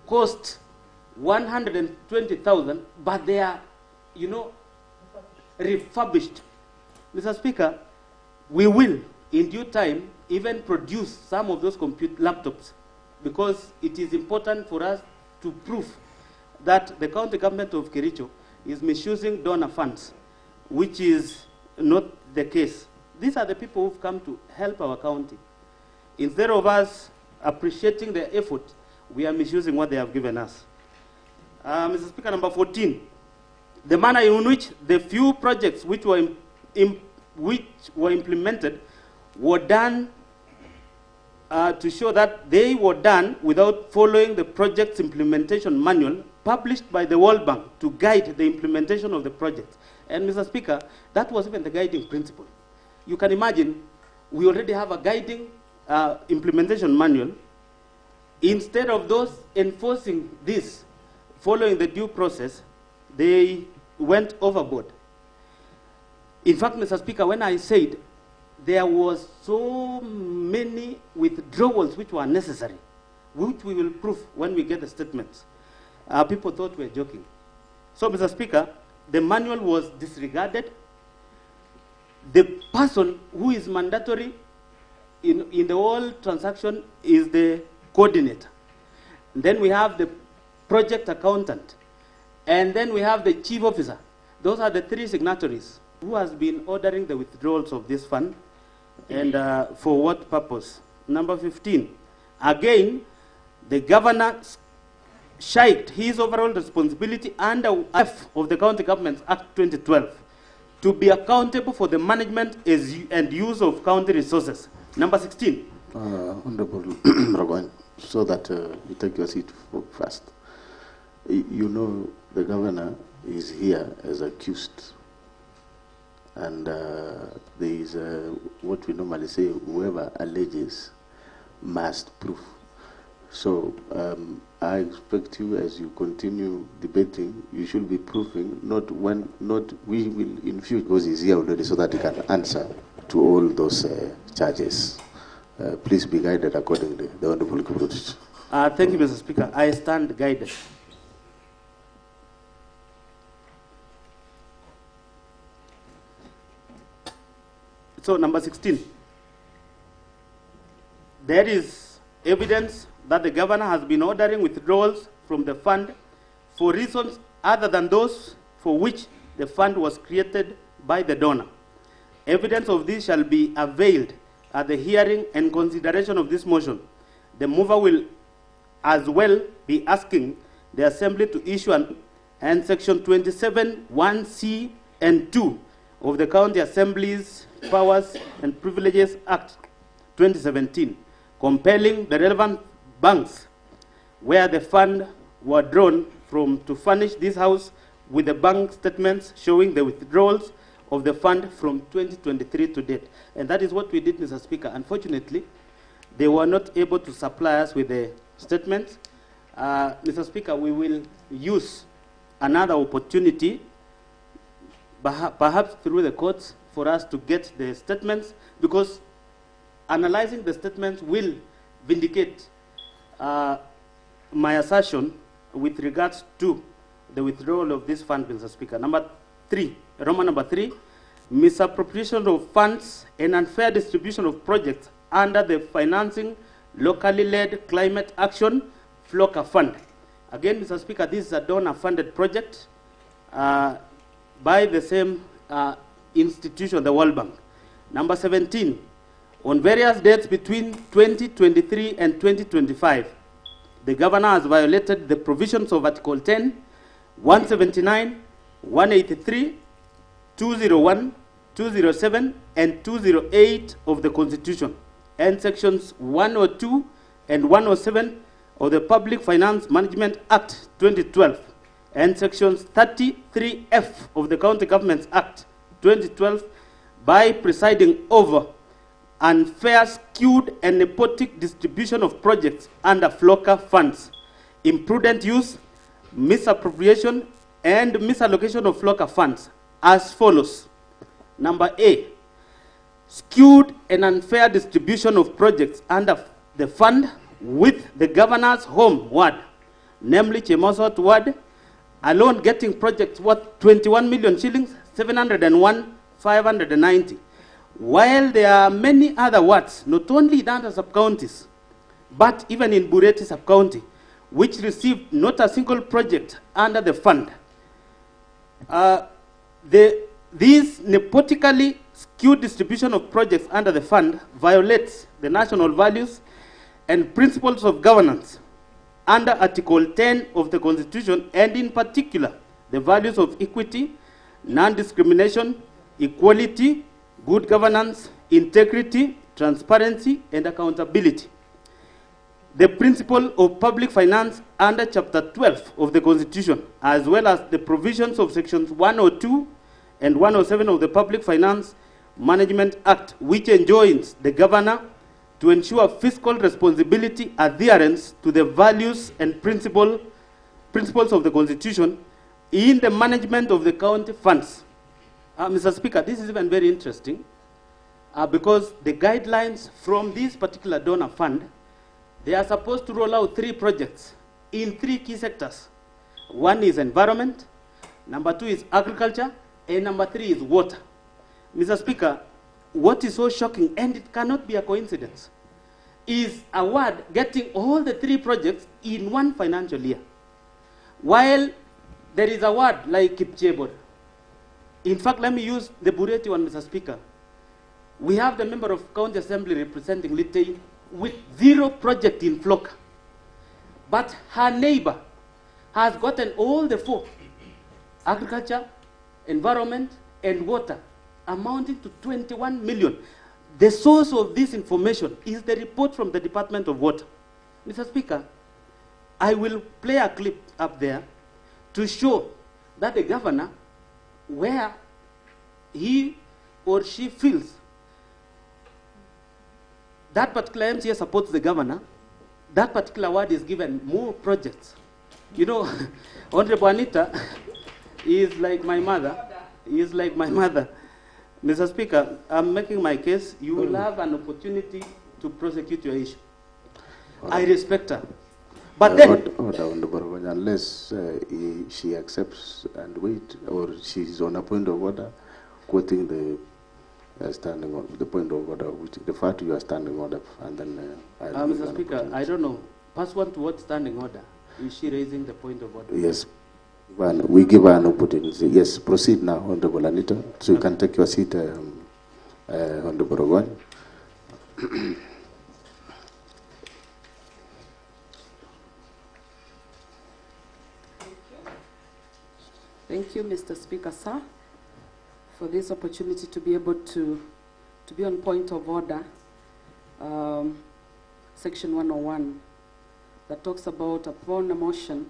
cost 120,000, but they are, refurbished. Mr. Speaker, we will, in due time, even produce some of those laptops, because it is important for us to prove that the county government of Kericho is misusing donor funds, which is not the case. These are the people who've come to help our county. Instead of us appreciating their effort, we are misusing what they have given us. Mr. Speaker, number 14, the manner in which the few projects which were implemented were done to show that they were done without following the project's implementation manual published by the World Bank to guide the implementation of the project. And Mr. Speaker, that was even the guiding principle. You can imagine, we already have a guiding implementation manual, Instead of those enforcing this, following the due process, they went overboard. In fact, Mr. Speaker, when I said there was so many withdrawals which were necessary, which we will prove when we get the statements, people thought we were joking. So, Mr. Speaker, the manual was disregarded. The person who is mandatory in the whole transaction is the coordinator. Then we have the project accountant. And then we have the chief officer. Those are the three signatories who has been ordering the withdrawals of this fund, and for what purpose. Number 15, again, the governor shirked his overall responsibility under F of the County Governments Act 2012 to be accountable for the management and use of county resources. Number 16. Honorable Ragoin, so that you take your seat first. You know, the governor is here as accused. And there is what we normally say, whoever alleges must prove. So I expect you, as you continue debating, you should be proving, not we will in future, because he's here already, so that he can answer to all those charges. Please be guided accordingly. The Honorable Kiprotich. Thank you, Mr. Speaker. I stand guided. So, number 16. There is evidence that the governor has been ordering withdrawals from the fund for reasons other than those for which the fund was created by the donor. Evidence of this shall be availed at the hearing and consideration of this motion. The mover will as well be asking the Assembly to issue and Section 27, 1C and 2 of the County Assembly's Powers and Privileges Act 2017, compelling the relevant banks where the fund were drawn from to furnish this House with the bank statements showing the withdrawals of the fund from 2023 to date. And that is what we did, Mr. Speaker. Unfortunately, they were not able to supply us with the statements. Mr. Speaker, we will use another opportunity, perhaps through the courts, for us to get the statements, because analyzing the statements will vindicate my assertion with regards to the withdrawal of this fund, Mr. Speaker. Number 3, Roman number 3, misappropriation of funds and unfair distribution of projects under the Financing Locally Led Climate Action FLOCA Fund. Again, Mr. Speaker, this is a donor-funded project by the same institution, the World Bank. Number 17, on various dates between 2023 and 2025, the governor has violated the provisions of Article 10, 179, 183, 201, 207, and 208 of the Constitution, and Sections 102 and 107 of the Public Finance Management Act 2012, and Sections 33F of the County Governments Act 2012, by presiding over unfair, skewed, and nepotic distribution of projects under FLOCA funds, imprudent use, misappropriation, and misallocation of FLOCA funds as follows. Number A, skewed and unfair distribution of projects under the fund with the governor's home ward, namely Chemosot ward, alone getting projects worth 21 million shillings, 701,590. While there are many other wards, not only in other sub-counties, but even in Bureti sub-county, which received not a single project under the fund. This nepotically skewed distribution of projects under the fund violates the national values and principles of governance under Article 10 of the Constitution, and in particular, the values of equity, non-discrimination, equality, good governance, integrity, transparency, and accountability. The principle of public finance under Chapter 12 of the Constitution, as well as the provisions of Sections 102 and 107 of the Public Finance Management Act, which enjoins the governor to ensure fiscal responsibility, adherence to the values and principles of the Constitution in the management of the county funds. Mr. Speaker, this is even very interesting because the guidelines from this particular donor fund, they are supposed to roll out 3 projects in 3 key sectors. 1 is environment, number 2 is agriculture, and number 3 is water. Mr. Speaker, what is so shocking, and it cannot be a coincidence, is award getting all the 3 projects in 1 financial year. While there is a word like Kipchebor. In fact, let me use the Bureti one, Mr. Speaker. We have the member of County Assembly representing Litei with 0 project in Floka. But her neighbor has gotten all the 4, agriculture, environment, and water, amounting to 21 million. The source of this information is the report from the Department of Water. Mr. Speaker, I will play a clip up there to show that the governor, where he or she feels that particular MCA supports the governor, that particular ward is given more projects. You know, Honorable Anita is like my mother. Is like my mother. Mr. Speaker, I'm making my case. You will have an opportunity to prosecute your issue. I respect her. But then, unless she accepts and wait, or she's on a point of order, quoting the standing order, the point of order, which refer to your standing order, and then Mr. Speaker, I don't know. Pursuant to what standing order is she raising the point of order? Yes, well, we give her an opportunity. Yes, proceed now, Honorable Anita, so you can take your seat, Honorable Rogwan. Thank you, Mr. Speaker, sir, for this opportunity to be able to be on point of order. Section 101 that talks about upon a motion,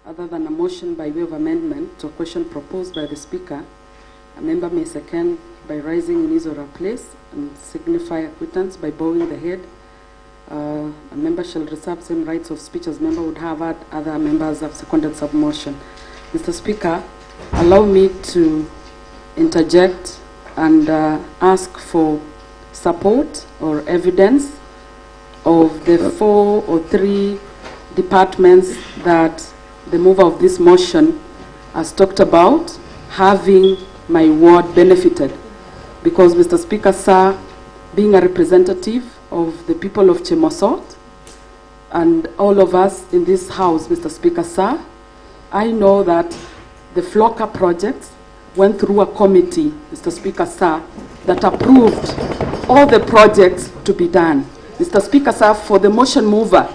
other than a motion by way of amendment to a question proposed by the Speaker, a member may second by rising in his or her place and signify acquittance by bowing the head. A member shall reserve same rights of speech as member would have had other members have seconded submotion. Mr. Speaker, allow me to interject and ask for support or evidence of the 4 or 3 departments that the mover of this motion has talked about having my ward benefited. Because, Mr. Speaker, sir, being a representative of the people of Chemosot and all of us in this house, Mr. Speaker, sir, I know that the Floka project went through a committee, Mr. Speaker, sir, that approved all the projects to be done. Mr. Speaker, sir, for the motion mover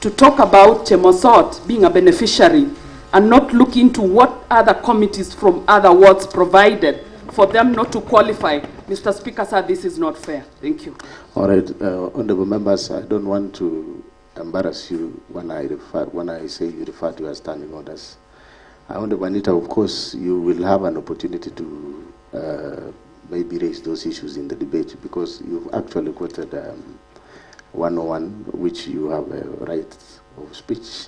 to talk about Chemosot being a beneficiary and not look into what other committees from other wards provided for them not to qualify, Mr. Speaker, sir, this is not fair. Thank you. All right, honorable members, I don't want to embarrass you when I say you refer to your standing orders. Honorable Anita, of course, you will have an opportunity to maybe raise those issues in the debate, because you've actually quoted 101, which you have a right of speech.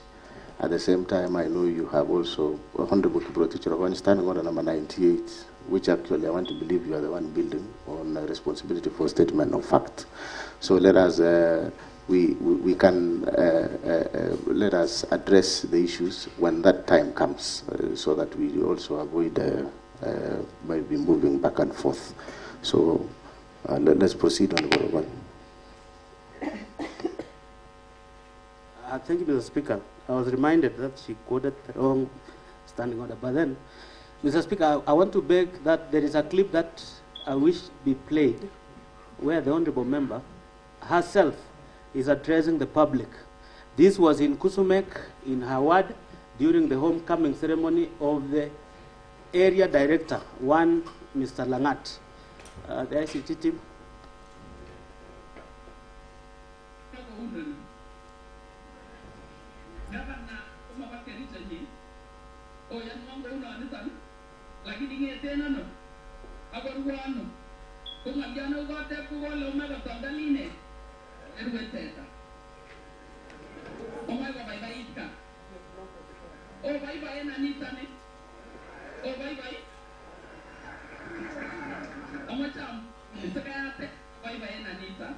At the same time, I know you have also Honorable Kibroti standing order number 98, which actually I want to believe you are the one building on responsibility for statement of fact. So let us we can let us address the issues when that time comes, so that we also avoid maybe moving back and forth. So let's proceed on the one. Thank you, Mr. Speaker. I was reminded that she quoted the wrong standing order. But then, Mr. Speaker, I want to beg that there is a clip that I wish be played where the honorable member herself is addressing the public. This was in Kusumek, in her ward, during the homecoming ceremony of the area director, one Mr. Langat. The ICT team. Erweteta. Oh my God, Itka. Oh, bye and Anita. Oh, bye. Oh, my chum. Mr. Gayate, bye and Anita.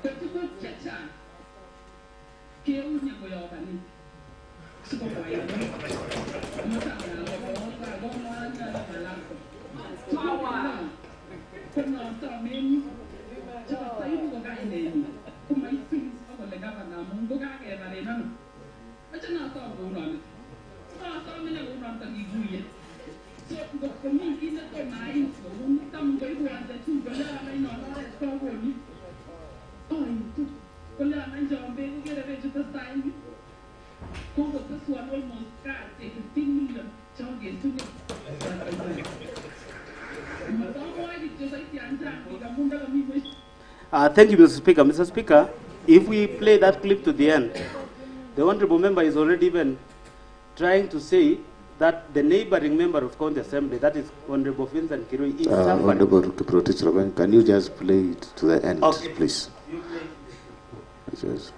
But to go Chacha. Kill you with your money. So, thank you, Mr. Speaker. Mr. Speaker, if we play that clip to the end, the honourable member is already even trying to say that the neighbouring member of County Assembly, that is Honourable Vincent Kirui, is somebody. Honourable, can you just play it to the end, okay, please? Yes.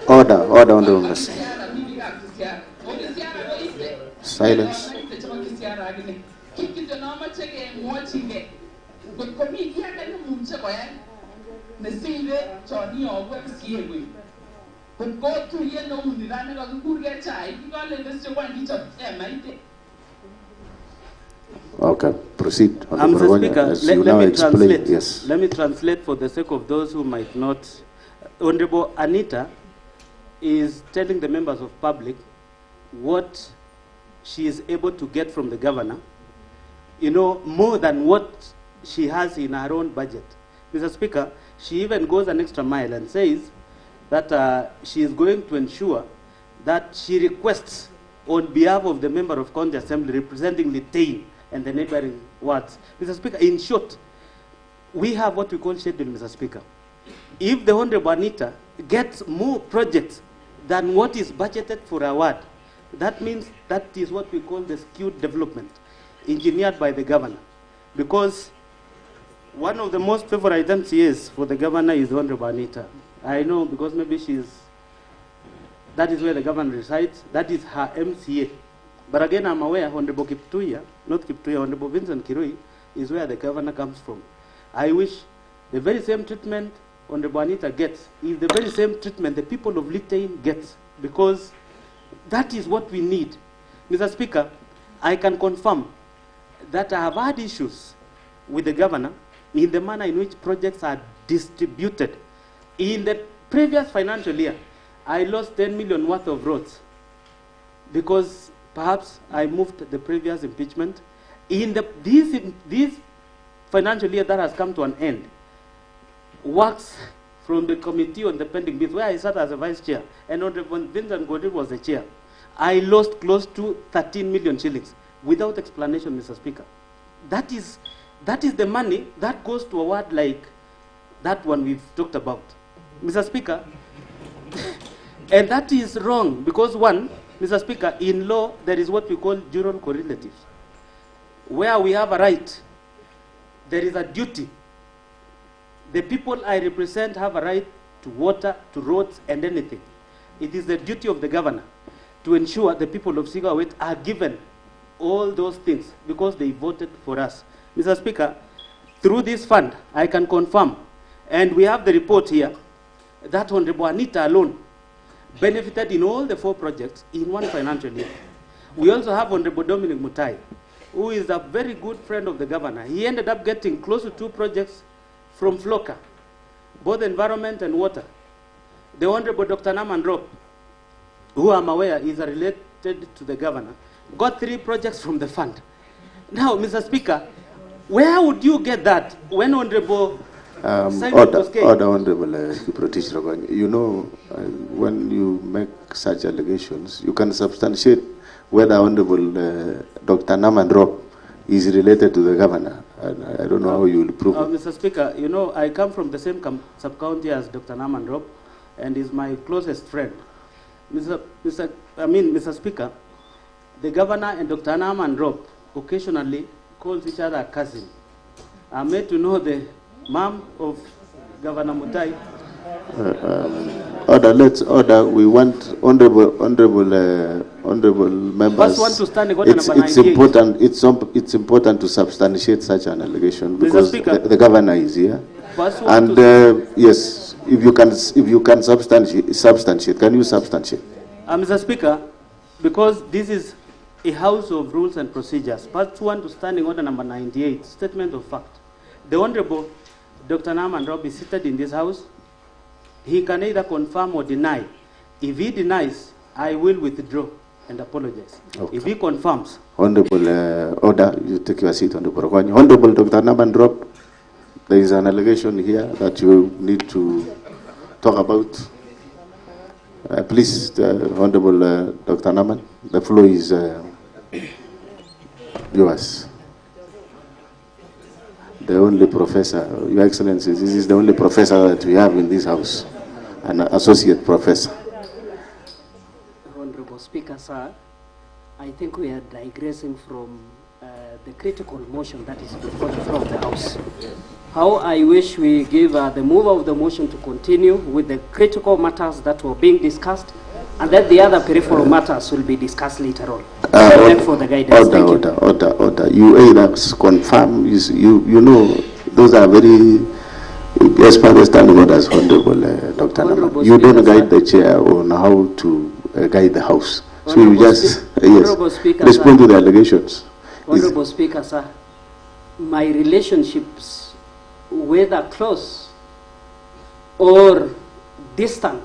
Order on the room. Silence. Okay, proceed. Mr. Speaker, Yes. Let me translate for the sake of those who might not. Honorable Anita is telling the members of public what she is able to get from the governor, you know, more than what she has in her own budget. Mr. Speaker, she even goes an extra mile and says that she is going to ensure that she requests on behalf of the member of County Assembly representing Litein and the neighboring wards. Mr. Speaker, in short, we have what we call schedule, Mr. Speaker. If the Honorable Anita gets more projects than what is budgeted for a ward, that means that is what we call the skewed development, engineered by the governor. Because one of the most favored identities for the governor is the Honorable Anita. I know because maybe that is where the governor resides, that is her MCA. But again, I'm aware Honorable Kiptuya, not Kiptuya, Honorable Vincent Kirui is where the governor comes from. I wish the very same treatment Honorable Anita gets is the very same treatment the people of Litein gets, because that is what we need. Mr. Speaker, I can confirm that I have had issues with the governor in the manner in which projects are distributed. In the previous financial year, I lost 10 million worth of roads because perhaps I moved the previous impeachment. In this financial year that has come to an end, works from the committee on the pending bills, where I sat as a vice chair, and Honorable Vincent Godin was the chair, I lost close to 13 million shillings without explanation, Mr. Speaker. That is the money that goes to a ward like that one we've talked about, Mr. Speaker. And that is wrong because, one, Mr. Speaker, in law there is what we call jural correlatives. Where we have a right, there is a duty. The people I represent have a right to water, to roads, and anything. It is the duty of the governor to ensure the people of Sigawet are given all those things because they voted for us. Mr. Speaker, through this fund, I can confirm, and we have the report here, that Honorable Anita alone benefited in all the 4 projects in 1 financial year. We also have Honorable Dominic MUTAI, who is a very good friend of the governor. He ended up getting close to 2 projects from FLOCA, both environment and water. The Honorable Dr. Naman Rop, who I'm aware is related to the governor, got 3 projects from the fund. Now, Mr. Speaker, where would you get that when Honorable Order, Honorable Kiprotich, you know, when you make such allegations, you can substantiate whether Honorable Dr. Naman Rop is related to the governor. I don't know how you will prove it. Mr. Speaker, you know, I come from the same sub-county as Dr. Naman Rop, and is my closest friend. Mr. Speaker, the governor and Dr. Naman Rop occasionally calls each other a cousin. I'm made to know the mom of Governor MUTAI. Order. We want honorable members. First one to stand It's important to substantiate such an allegation because the governor is here. And yes, if you can substantiate, can you substantiate? Mr. Speaker, because this is a house of rules and procedures, part 1 to standing order number 98, statement of fact. The Honorable Dr. Naman Rop is seated in this house. He can either confirm or deny. If he denies, I will withdraw and apologize. Okay. If he confirms. Honorable, order, you take your seat, Honorable. Honorable Dr. Naman Rop, there is an allegation here that you need to talk about. Please, Honorable Dr. Naman, the floor is yours. The only professor, Your Excellency, this is the only professor that we have in this house, an associate professor. Honorable Speaker, sir, I think we are digressing from the critical motion that is before the floor of the House. How I wish we give the mover of the motion to continue with the critical matters that were being discussed, and then the other peripheral matters will be discussed later on. For the guidance. Order. You either confirm, you know, those are very, as per the standing orders, Honorable Dr. Naman. You don't guide the chair on how to guide the House. So you just, respond to the allegations. Honorable Speaker, sir, my relationships, whether close or distant,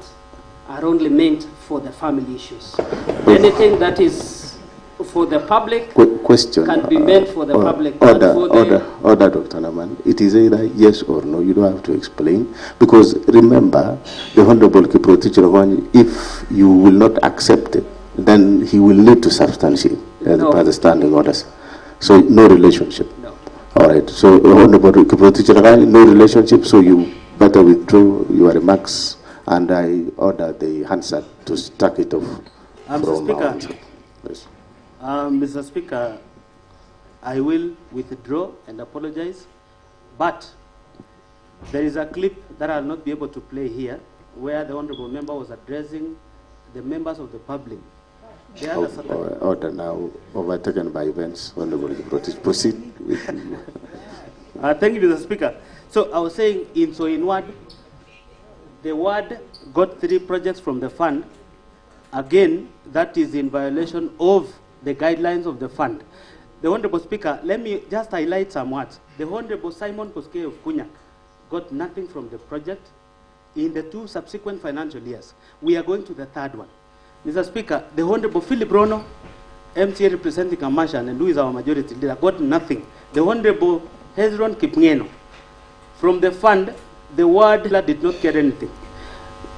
are only meant for the family issues. Anything that is for the public can be meant for the public. Order, Dr. Naman. It is either yes or no. You don't have to explain. Because remember, the Honorable Kiprotich, if you will not accept it, then he will need to substantiate by the standing orders. So no relationship. No. All right. So Honorable Kiprotich, no relationship. So you better withdraw your remarks, and I order the Hansard to stack it off. Mr. Speaker, yes. Mr. Speaker, I will withdraw and apologize, but there is a clip that I'll not be able to play here where the Honorable Member was addressing the members of the public. Order now, overtaken by events. Honorable Kiprotich, proceed with thank you, Mr. Speaker. So I was saying, in word, the ward got 3 projects from the fund. Again, that is in violation of the guidelines of the fund. The Honorable Speaker, let me just highlight some words. The Honorable Simon Koske of Kunyak got nothing from the project in the 2 subsequent financial years. We are going to the 3rd one. Mr. Speaker, the Honorable Philip Rono, MCA representing Kamashan, and who is our majority leader, got nothing. The Honorable Hezron Kipngeno, from the fund, the ward did not get anything.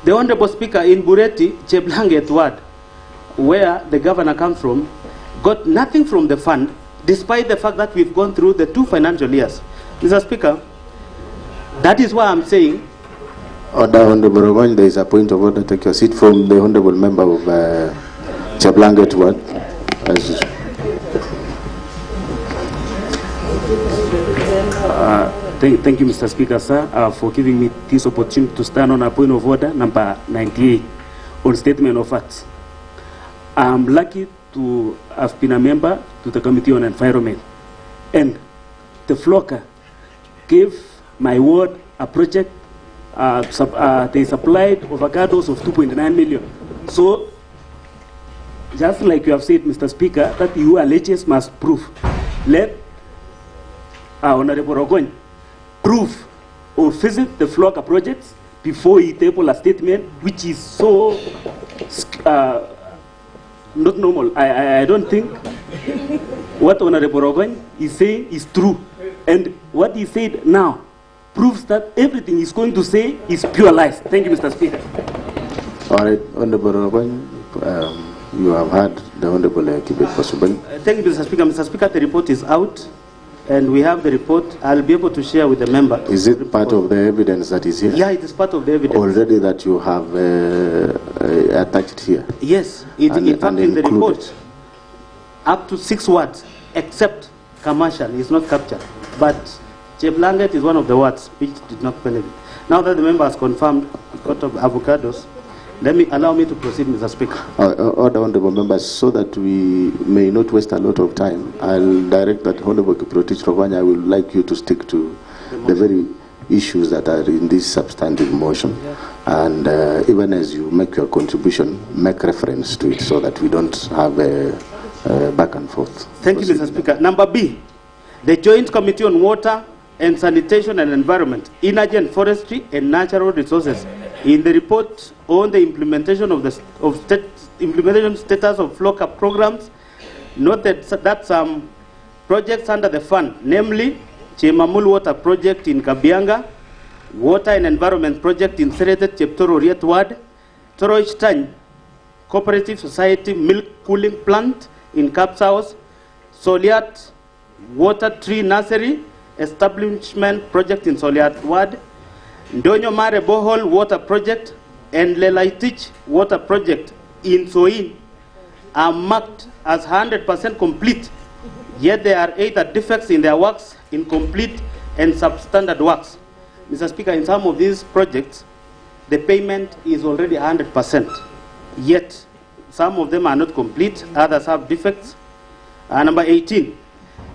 The Honorable Speaker, in Bureti, Cheblanget ward, where the governor comes from, got nothing from the fund, despite the fact that we've gone through the 2 financial years. Mr. Speaker, that is why I'm saying. Order, Honorable Rowan, there is a point of order. Take your seat from the Honorable Member of Cheblanget ward. Thank you, Mr. Speaker, sir, for giving me this opportunity to stand on a point of order, number 98, on statement of facts. I'm lucky to have been a member to the Committee on Environment. And the flocker gave my ward a project. They supplied avocados of 2.9 million. So, just like you have said, Mr. Speaker, that you alleges must prove. Let Honorable Ogony prove or visit the flocker projects before he table a statement which is so not normal. I don't think what Honorable Ogony is saying is true. And what he said now proves that everything he's going to say is pure lies. Thank you, Mr. Speaker. All right, Honorable Ogony, you have heard the Honorable Kibet Possible. Thank you, Mr. Speaker. Mr. Speaker, the report is out, and we have the report. I'll be able to share with the member. Is it part of the evidence that is here? Yeah, it is part of the evidence. Already that you have attached here? Yes, in fact, in the report, up to 6 words, except commercial, is not captured. But Cheblanget is one of the words which did not benefit. Now that the member has confirmed the court of avocados, allow me to proceed, Mr. Speaker. Order, honorable members, so that we may not waste a lot of time, I'll direct that Honorable Kiprotich Rovanya, I would like you to stick to the very issues that are in this substantive motion. Yeah. And even as you make your contribution, make reference to it so that we don't have a back and forth. Thank you, Mr. Speaker. Number B, the Joint Committee on Water and Sanitation and Environment, Energy and Forestry and Natural Resources, in the report on the implementation of implementation status of flocker programs, noted that some projects under the fund, namely Chemamul Water Project in Kabianga, Water and Environment Project in Serete Cheptoro Riet Ward, Toroichtany Cooperative Society Milk Cooling Plant in Kapsaos, Soliat Water Tree Nursery Establishment Project in Soliat Ward, Ndonyo Mare Bohol Water Project and Lelaitich Water Project in Soin are marked as 100% complete, yet there are either defects in their works, incomplete and substandard works. Mr. Speaker, in some of these projects, the payment is already 100%, yet some of them are not complete, others have defects. Number 18,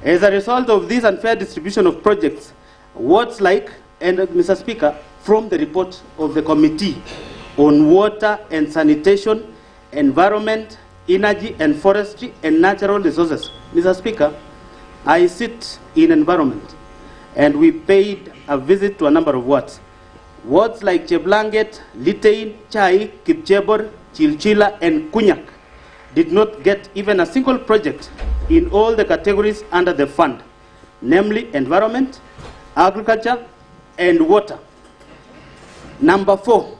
as a result of this unfair distribution of projects, wards like, and Mr. Speaker, from the report of the Committee on Water and Sanitation, Environment, Energy and Forestry and Natural Resources. Mr. Speaker, I sit in Environment, and we paid a visit to a number of wards. Wards like Cheblanget, Litein, Chai, Kipchebor, Chilchila, and Kunyak did not get even a single project in all the categories under the fund, namely Environment, Agriculture, and Water. Number 4,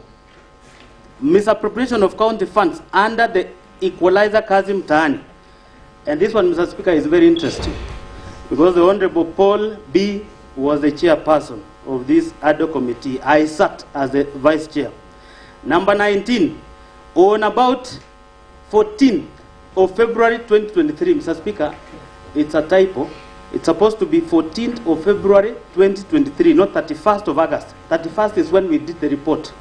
misappropriation of county funds under the equalizer Kazim Tahani. And this one, Mr. Speaker, is very interesting because the Honorable Paul B. was the chairperson of this ad hoc committee. I sat as the vice chair. Number 19, on about 14th of February 2023, Mr. Speaker, it's a typo. It's supposed to be 14th of February 2023, not 31st of August. 31st is when we did the report.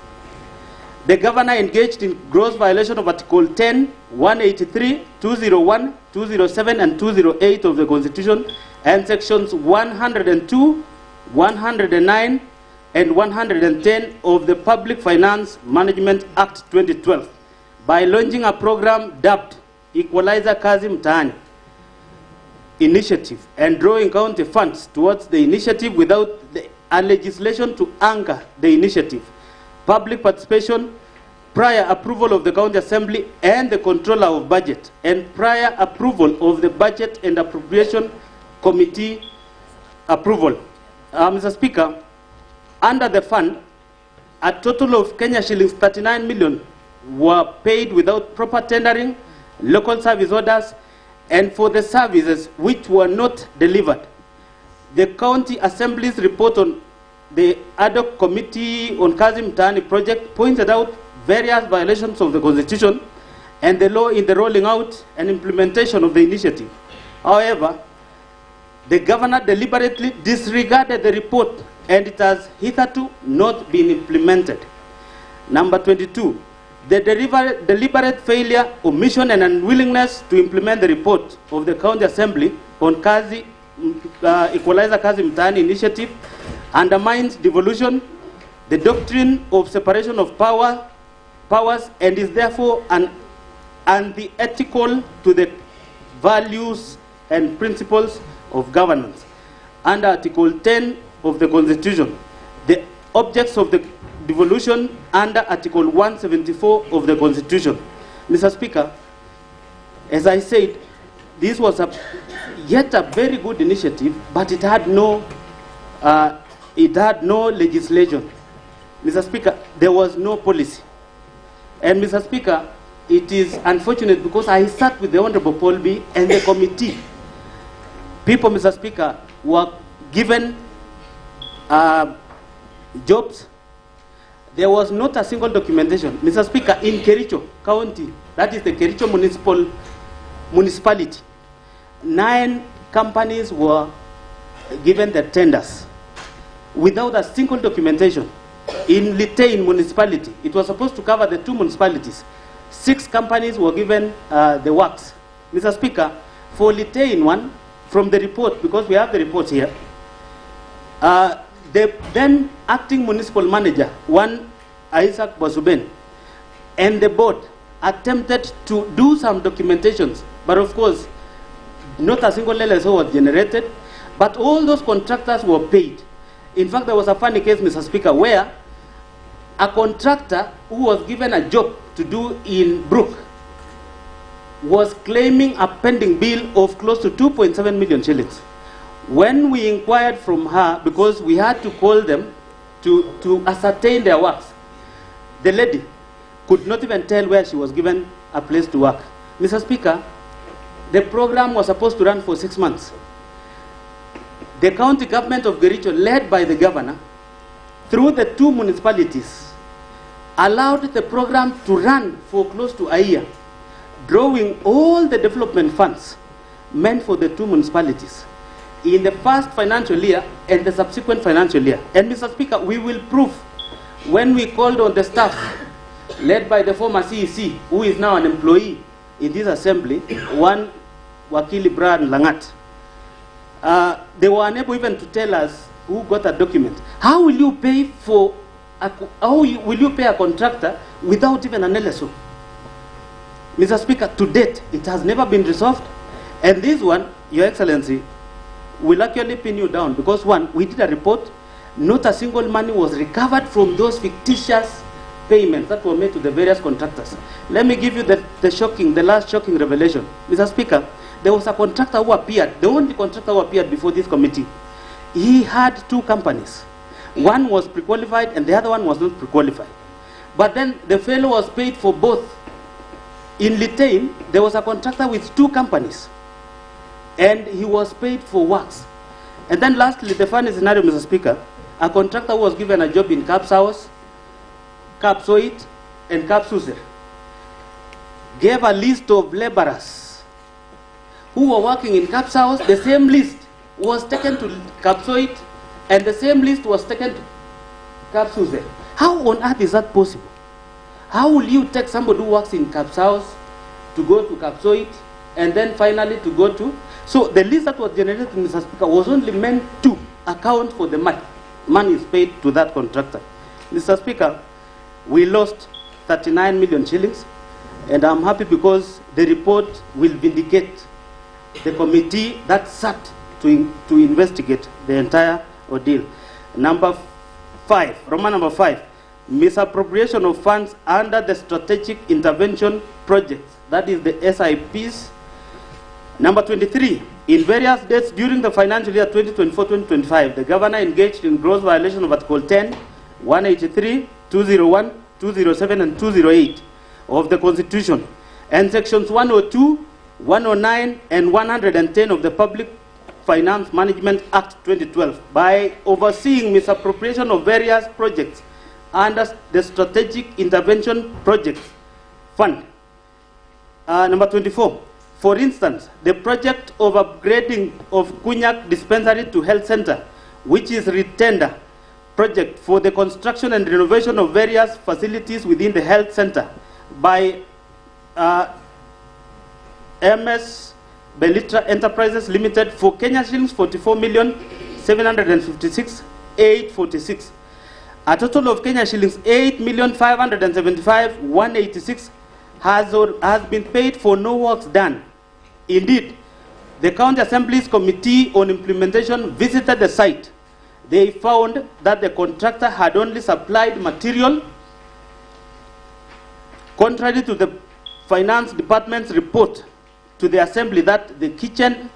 The governor engaged in gross violation of Article 10, 183, 201, 207, and 208 of the Constitution, and Sections 102, 109, and 110 of the Public Finance Management Act 2012 by launching a program dubbed Equalizer Kazim Tahani Initiative and drawing county funds towards the initiative without a legislation to anchor the initiative, public participation, prior approval of the county assembly and the controller of budget, and prior approval of the budget and appropriation committee approval. Mr. Speaker, under the fund, a total of Kenya shillings 39 million were paid without proper tendering, local service orders, and for the services which were not delivered. The county assembly's report on the ad hoc committee on Kazim Tahani project pointed out various violations of the Constitution and the law in the rolling out and implementation of the initiative. However, the governor deliberately disregarded the report and it has hitherto not been implemented. Number 22, The deliberate failure, omission, and unwillingness to implement the report of the County Assembly on Kazi, Equalizer Kazi Mtaani initiative undermines devolution, the doctrine of separation of powers, and is therefore antithetical to the values and principles of governance. Under Article 10 of the Constitution, the objects of the devolution under Article 174 of the Constitution. Mr. Speaker, as I said, this was yet a very good initiative, but it had no legislation. Mr. Speaker, there was no policy. And Mr. Speaker, it is unfortunate because I sat with the Honorable Paul B and the committee. People, Mr. Speaker, were given jobs. There was not a single documentation. Mr. Speaker, in Kericho County, that is the Kericho municipality, 9 companies were given the tenders without a single documentation. In Litein municipality, it was supposed to cover the 2 municipalities. 6 companies were given the works. Mr. Speaker, for Litein one, from the report, because we have the reports here, the then acting municipal manager, one Isaac Basuben, and the board attempted to do some documentations, but of course, not a single LSO was generated, but all those contractors were paid. In fact, there was a funny case, Mr. Speaker, where a contractor who was given a job to do in Brook was claiming a pending bill of close to 2.7 million shillings. When we inquired from her, because we had to call them to ascertain their works, the lady could not even tell where she was given a place to work. Mr. Speaker, the program was supposed to run for 6 months. The county government of Kericho, led by the governor, through the 2 municipalities, allowed the program to run for close to a year, drawing all the development funds meant for the 2 municipalities in the first financial year and the subsequent financial year. And Mr. Speaker, we will prove when we called on the staff led by the former CEC, who is now an employee in this assembly, one Wakili Brian Langat. They were unable even to tell us who got a document. How will you pay for will you pay a contractor without even an LSO? Mr. Speaker, to date, it has never been resolved. And this one, Your Excellency, will actually pin you down because, one, we did a report, not a single money was recovered from those fictitious payments that were made to the various contractors. Let me give you the last shocking revelation. Mr. Speaker, there was a contractor who appeared, the only contractor who appeared before this committee. He had 2 companies. One was pre-qualified and the other one was not pre-qualified. But then the fellow was paid for both. In Litein, there was a contractor with 2 companies and he was paid for works. And then lastly, the funny scenario, Mr. Speaker, a contractor who was given a job in Kapsaos, Kapsoit, and Kapsuser gave a list of laborers who were working in Kapsaos. The same list was taken to Kapsoit and the same list was taken to Kapsuser. How on earth is that possible? How will you take somebody who works in Kapsaos to go to Kapsoit and then finally to go to... So the list that was generated, Mr. Speaker, was only meant to account for the money is paid to that contractor. Mr. Speaker, we lost 39 million shillings, and I'm happy because the report will vindicate the committee that sat to investigate the entire ordeal. Number 5, Roman number 5, misappropriation of funds under the strategic intervention projects, that is the SIPs. Number 23, in various dates during the financial year 2024-2025, the governor engaged in gross violation of Article 10, 183, 201, 207, and 208 of the Constitution, and Sections 102, 109, and 110 of the Public Finance Management Act 2012 by overseeing misappropriation of various projects under the Strategic Intervention Project Fund. Number 24, for instance, the project of upgrading of Kunyak Dispensary to Health Center, which is retender project for the construction and renovation of various facilities within the health center, by MS Belitra Enterprises Limited for Kenya shillings 44,756,846. A total of Kenya shillings 8,575,186 has been paid for no works done. Indeed, the County Assembly's Committee on Implementation visited the site. They found that the contractor had only supplied material, contrary to the Finance Department's report to the Assembly that the kitchen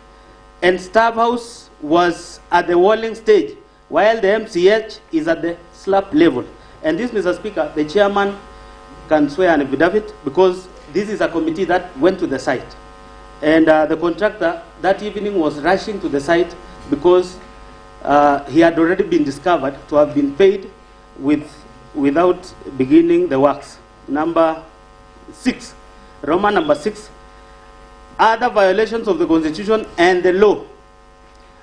and staff house was at the walling stage, while the MCH is at the slab level. And this, Mr. Speaker, the chairman can swear an affidavit because this is a committee that went to the site. And the contractor that evening was rushing to the site because he had already been discovered to have been paid without beginning the works. Number 6, Roman number 6, other violations of the Constitution and the law.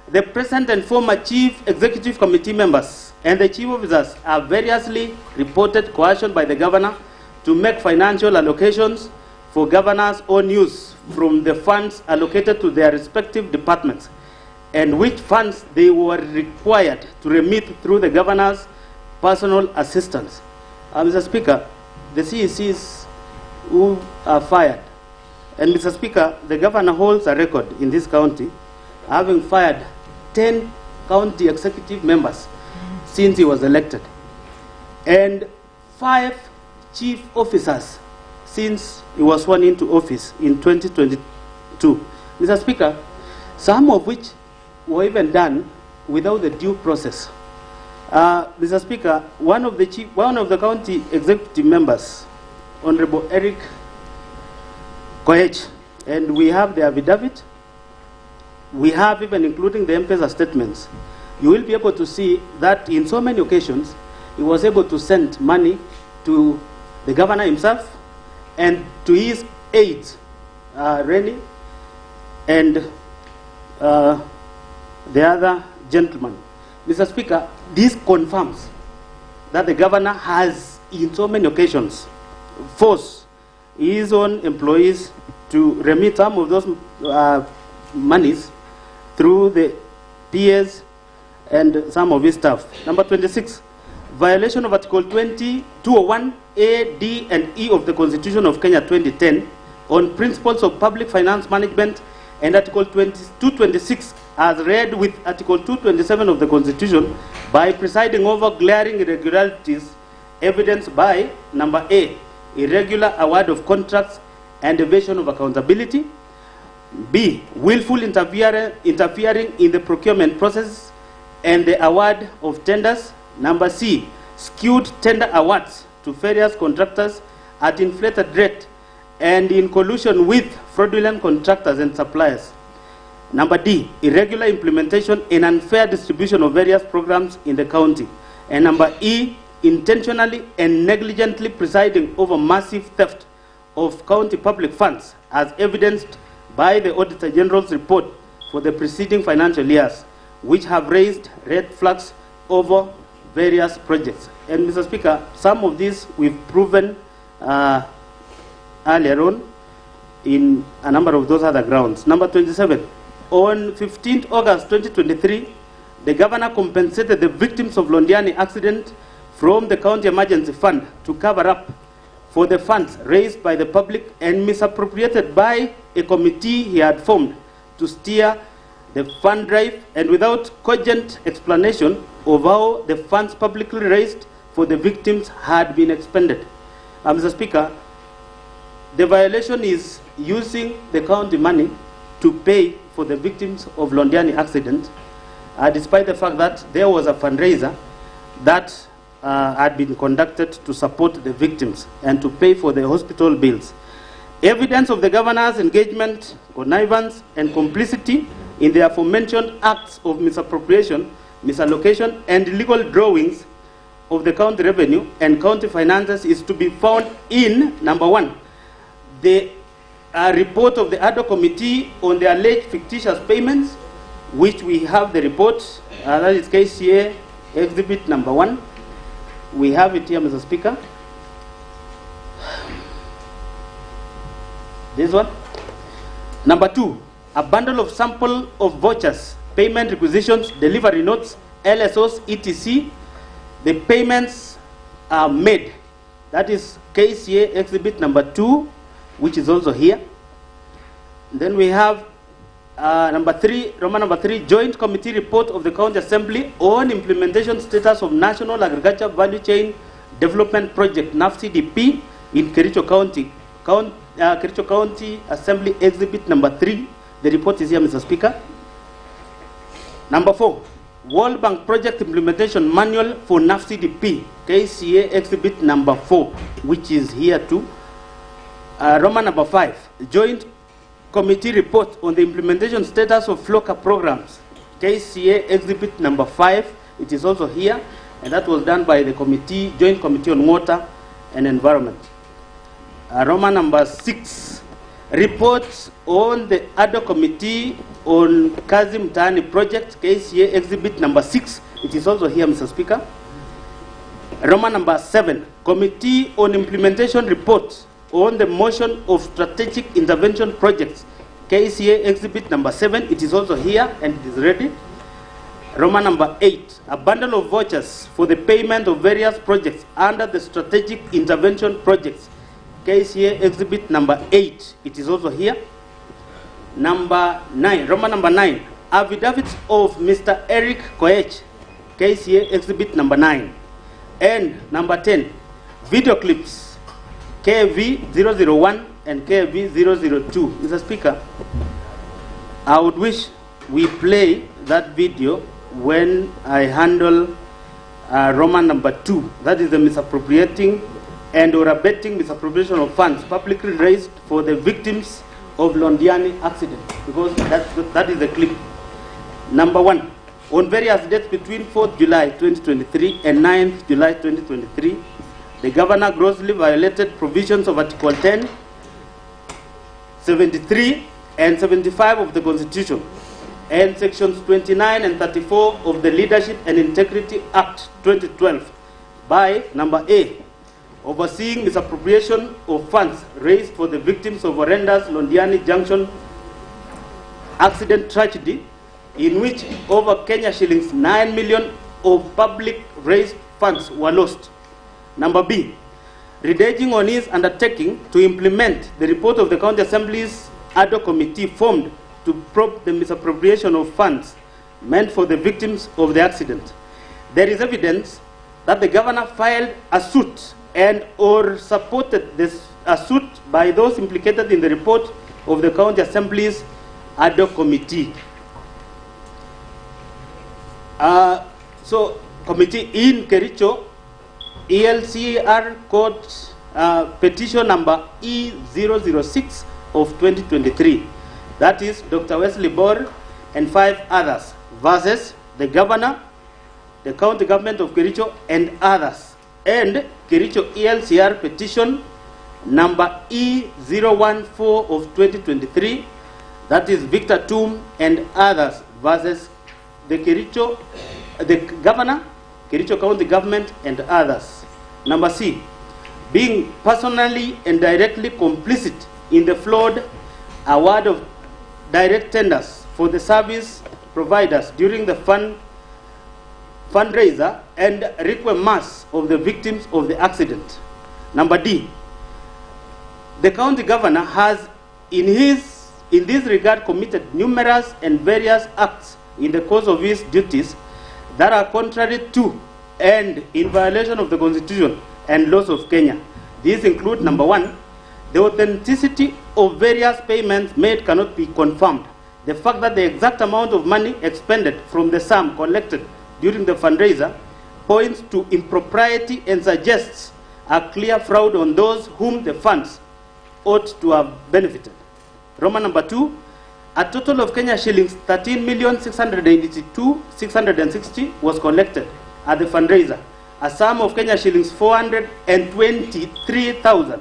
The present and former Chief Executive Committee members and the Chief Officers are variously reported coercion by the Governor to make financial allocations for Governor's own use from the funds allocated to their respective departments, and which funds they were required to remit through the Governor's personal assistance. Mr. Speaker, the CECs who are fired, and Mr. Speaker, the Governor holds a record in this county, having fired 10 county executive members since he was elected, and 5 chief officers since he was sworn into office in 2022. Mr. Speaker, some of which were even done without the due process. Mr. Speaker, one of the county executive members, Honorable ERICK, and we have the affidavit. We have even including the M-Pesa statements. You will be able to see that in so many occasions, he was able to send money to the Governor himself and to his aides, Rennie and the other gentleman. Mr. Speaker, this confirms that the Governor has, in so many occasions, forced his own employees to remit some of those monies through the PAs and some of his staff. Number 26, violation of Article 201 A, D, and E of the Constitution of Kenya 2010 on principles of public finance management, and Article 226 as read with Article 227 of the Constitution by presiding over glaring irregularities evidenced by number A, irregular award of contracts and evasion of accountability; B, willful interfering in the procurement process and the award of tenders; number C, skewed tender awards to various contractors at inflated rate and in collusion with fraudulent contractors and suppliers; number D, irregular implementation and unfair distribution of various programs in the county; and number E, intentionally and negligently presiding over massive theft of county public funds as evidenced by the Auditor General's report for the preceding financial years, which have raised red flags over various projects. And Mr. Speaker, some of these we've proven earlier on in a number of those other grounds. Number 27, on 15th August 2023, the Governor compensated the victims of Londiani accident from the County Emergency Fund to cover up for the funds raised by the public and misappropriated by a committee he had formed to steer the fund drive, and without cogent explanation of how the funds publicly raised for the victims had been expended. Mr. Speaker, the violation is using the county money to pay for the victims of Londiani accident, despite the fact that there was a fundraiser that had been conducted to support the victims and to pay for the hospital bills. Evidence of the Governor's engagement, connivance, and complicity in the aforementioned acts of misappropriation, misallocation, and illegal drawings of the county revenue and county finances is to be found in, number 1, the report of the ad hoc committee on the alleged fictitious payments, which we have the report, that is KCA exhibit number 1. We have it here, Mr. Speaker. This one. Number 2, a bundle of sample of vouchers, payment requisitions, delivery notes, LSOs, etc. The payments are made. That is KCA exhibit number 2, which is also here. Then we have number 3, Roman number 3, Joint Committee Report of the County Assembly on implementation status of National Agriculture Value Chain Development Project, NAFCDP, in Kericho County. Kericho County Assembly exhibit number 3. The report is here, Mr. Speaker. Number 4, World Bank Project Implementation Manual for NAFCDP, KCA exhibit number 4, which is here too. Roman number 5, Joint Committee Report on the implementation status of FLOCA programs, KCA exhibit number 5. It is also here, and that was done by the committee, Joint Committee on Water and Environment. Roman number 6, reports on the ADO Committee on Kazi Mtaani Project, KCA exhibit number 6. It is also here, Mr. Speaker. Roman number 7, Committee on Implementation Report on the motion of strategic intervention projects, KCA exhibit number 7. It is also here and it is ready. Roman number 8, a bundle of vouchers for the payment of various projects under the strategic intervention projects, KCA exhibit number 8. It is also here. Number 9, Roman number 9, affidavits of Mr. ERICK, KCA exhibit number 9. And number 10, video clips, KV001 and KV002. Mr. Speaker, I would wish we play that video when I handle Roman number 2. That is the misappropriating and or abetting misappropriation of funds publicly raised for the victims of Londiani accident, because that is the clip. Number 1, on various dates between 4th July 2023 and 9th July 2023, the governor grossly violated provisions of Article 10, 73 and 75 of the Constitution and sections 29 and 34 of the Leadership and Integrity Act 2012 by number A, overseeing misappropriation of funds raised for the victims of horrendous Londiani Junction accident tragedy, in which over Kenya shillings 9 million of public raised funds were lost. Number B, redating on his undertaking to implement the report of the County Assembly's ADO Committee formed to probe the misappropriation of funds meant for the victims of the accident. There is evidence that the governor filed a suit and or supported a suit by those implicated in the report of the County Assembly's ADO Committee. So, committee in Kericho, ELCR code petition number E006 of 2023. That is Dr. Wesley Bor and 5 others versus the governor, the county government of Kericho and others. And Kericho ELCR petition number E014 of 2023. That is Victor Tum and others versus the Kericho, the governor, Kericho County government and others. Number C, being personally and directly complicit in the flawed award of direct tenders for the service providers during the fundraiser and requiem mass of the victims of the accident. Number D, the county governor has in this regard committed numerous and various acts in the course of his duties that are contrary to and in violation of the Constitution and laws of Kenya. These include, number 1, the authenticity of various payments made cannot be confirmed. The fact that the exact amount of money expended from the sum collected during the fundraiser points to impropriety and suggests a clear fraud on those whom the funds ought to have benefited. Roman number 2, a total of Kenya shillings 13,682,660 was collected at the fundraiser. A sum of Kenya shillings 423,000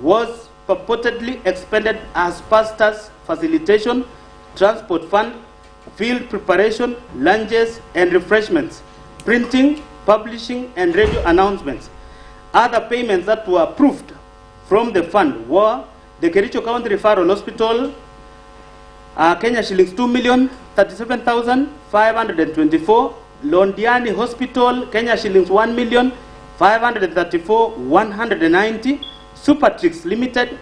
was purportedly expended as pastors' facilitation, transport fund, field preparation, lunches and refreshments, printing, publishing and radio announcements. Other payments that were approved from the fund were the Kericho County Referral Hospital, Kenya shillings 2,037,524. Londiani Hospital, Kenya shillings 1,534,190. Supertrix Limited,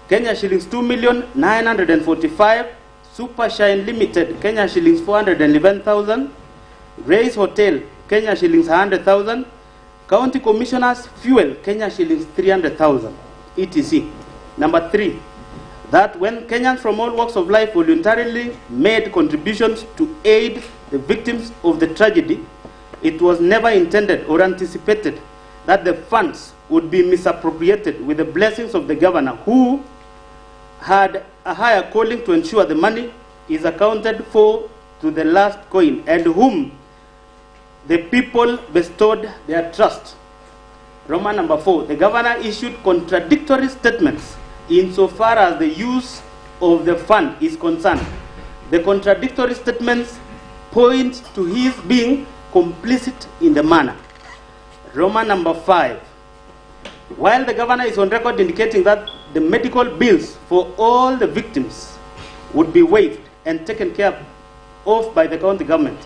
Kenya shillings 2,945,000. Supershine Limited, Kenya shillings 411,000. Race Hotel, Kenya shillings 100,000. County Commissioners Fuel, Kenya shillings 300,000, etc. Number 3, that when Kenyans from all walks of life voluntarily made contributions to aid the victims of the tragedy, it was never intended or anticipated that the funds would be misappropriated with the blessings of the governor, who had a higher calling to ensure the money is accounted for to the last coin, and whom the people bestowed their trust. Roman number 4, the governor issued contradictory statements insofar as the use of the fund is concerned. The contradictory statements point to his being complicit in the manner. Roman number 5, while the governor is on record indicating that the medical bills for all the victims would be waived and taken care of by the county government,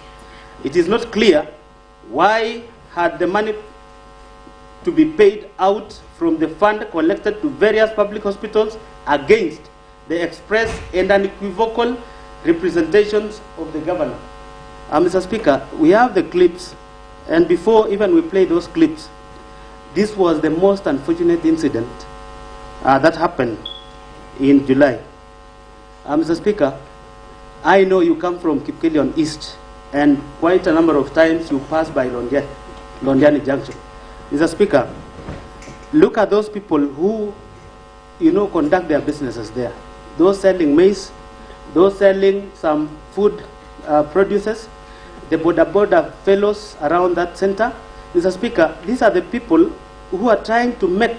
it is not clear why had the money to be paid out from the fund collected to various public hospitals against the express and unequivocal representations of the governor. Mr. Speaker, we have the clips, and before even we play those clips, this was the most unfortunate incident that happened in July. Mr. Speaker, I know you come from Kipkelion East, and quite a number of times you pass by Londiani Junction. Mr. Speaker, look at those people who, conduct their businesses there. Those selling maize, those selling some food produces, the border fellows around that center. Mr. Speaker, these are the people who are trying to make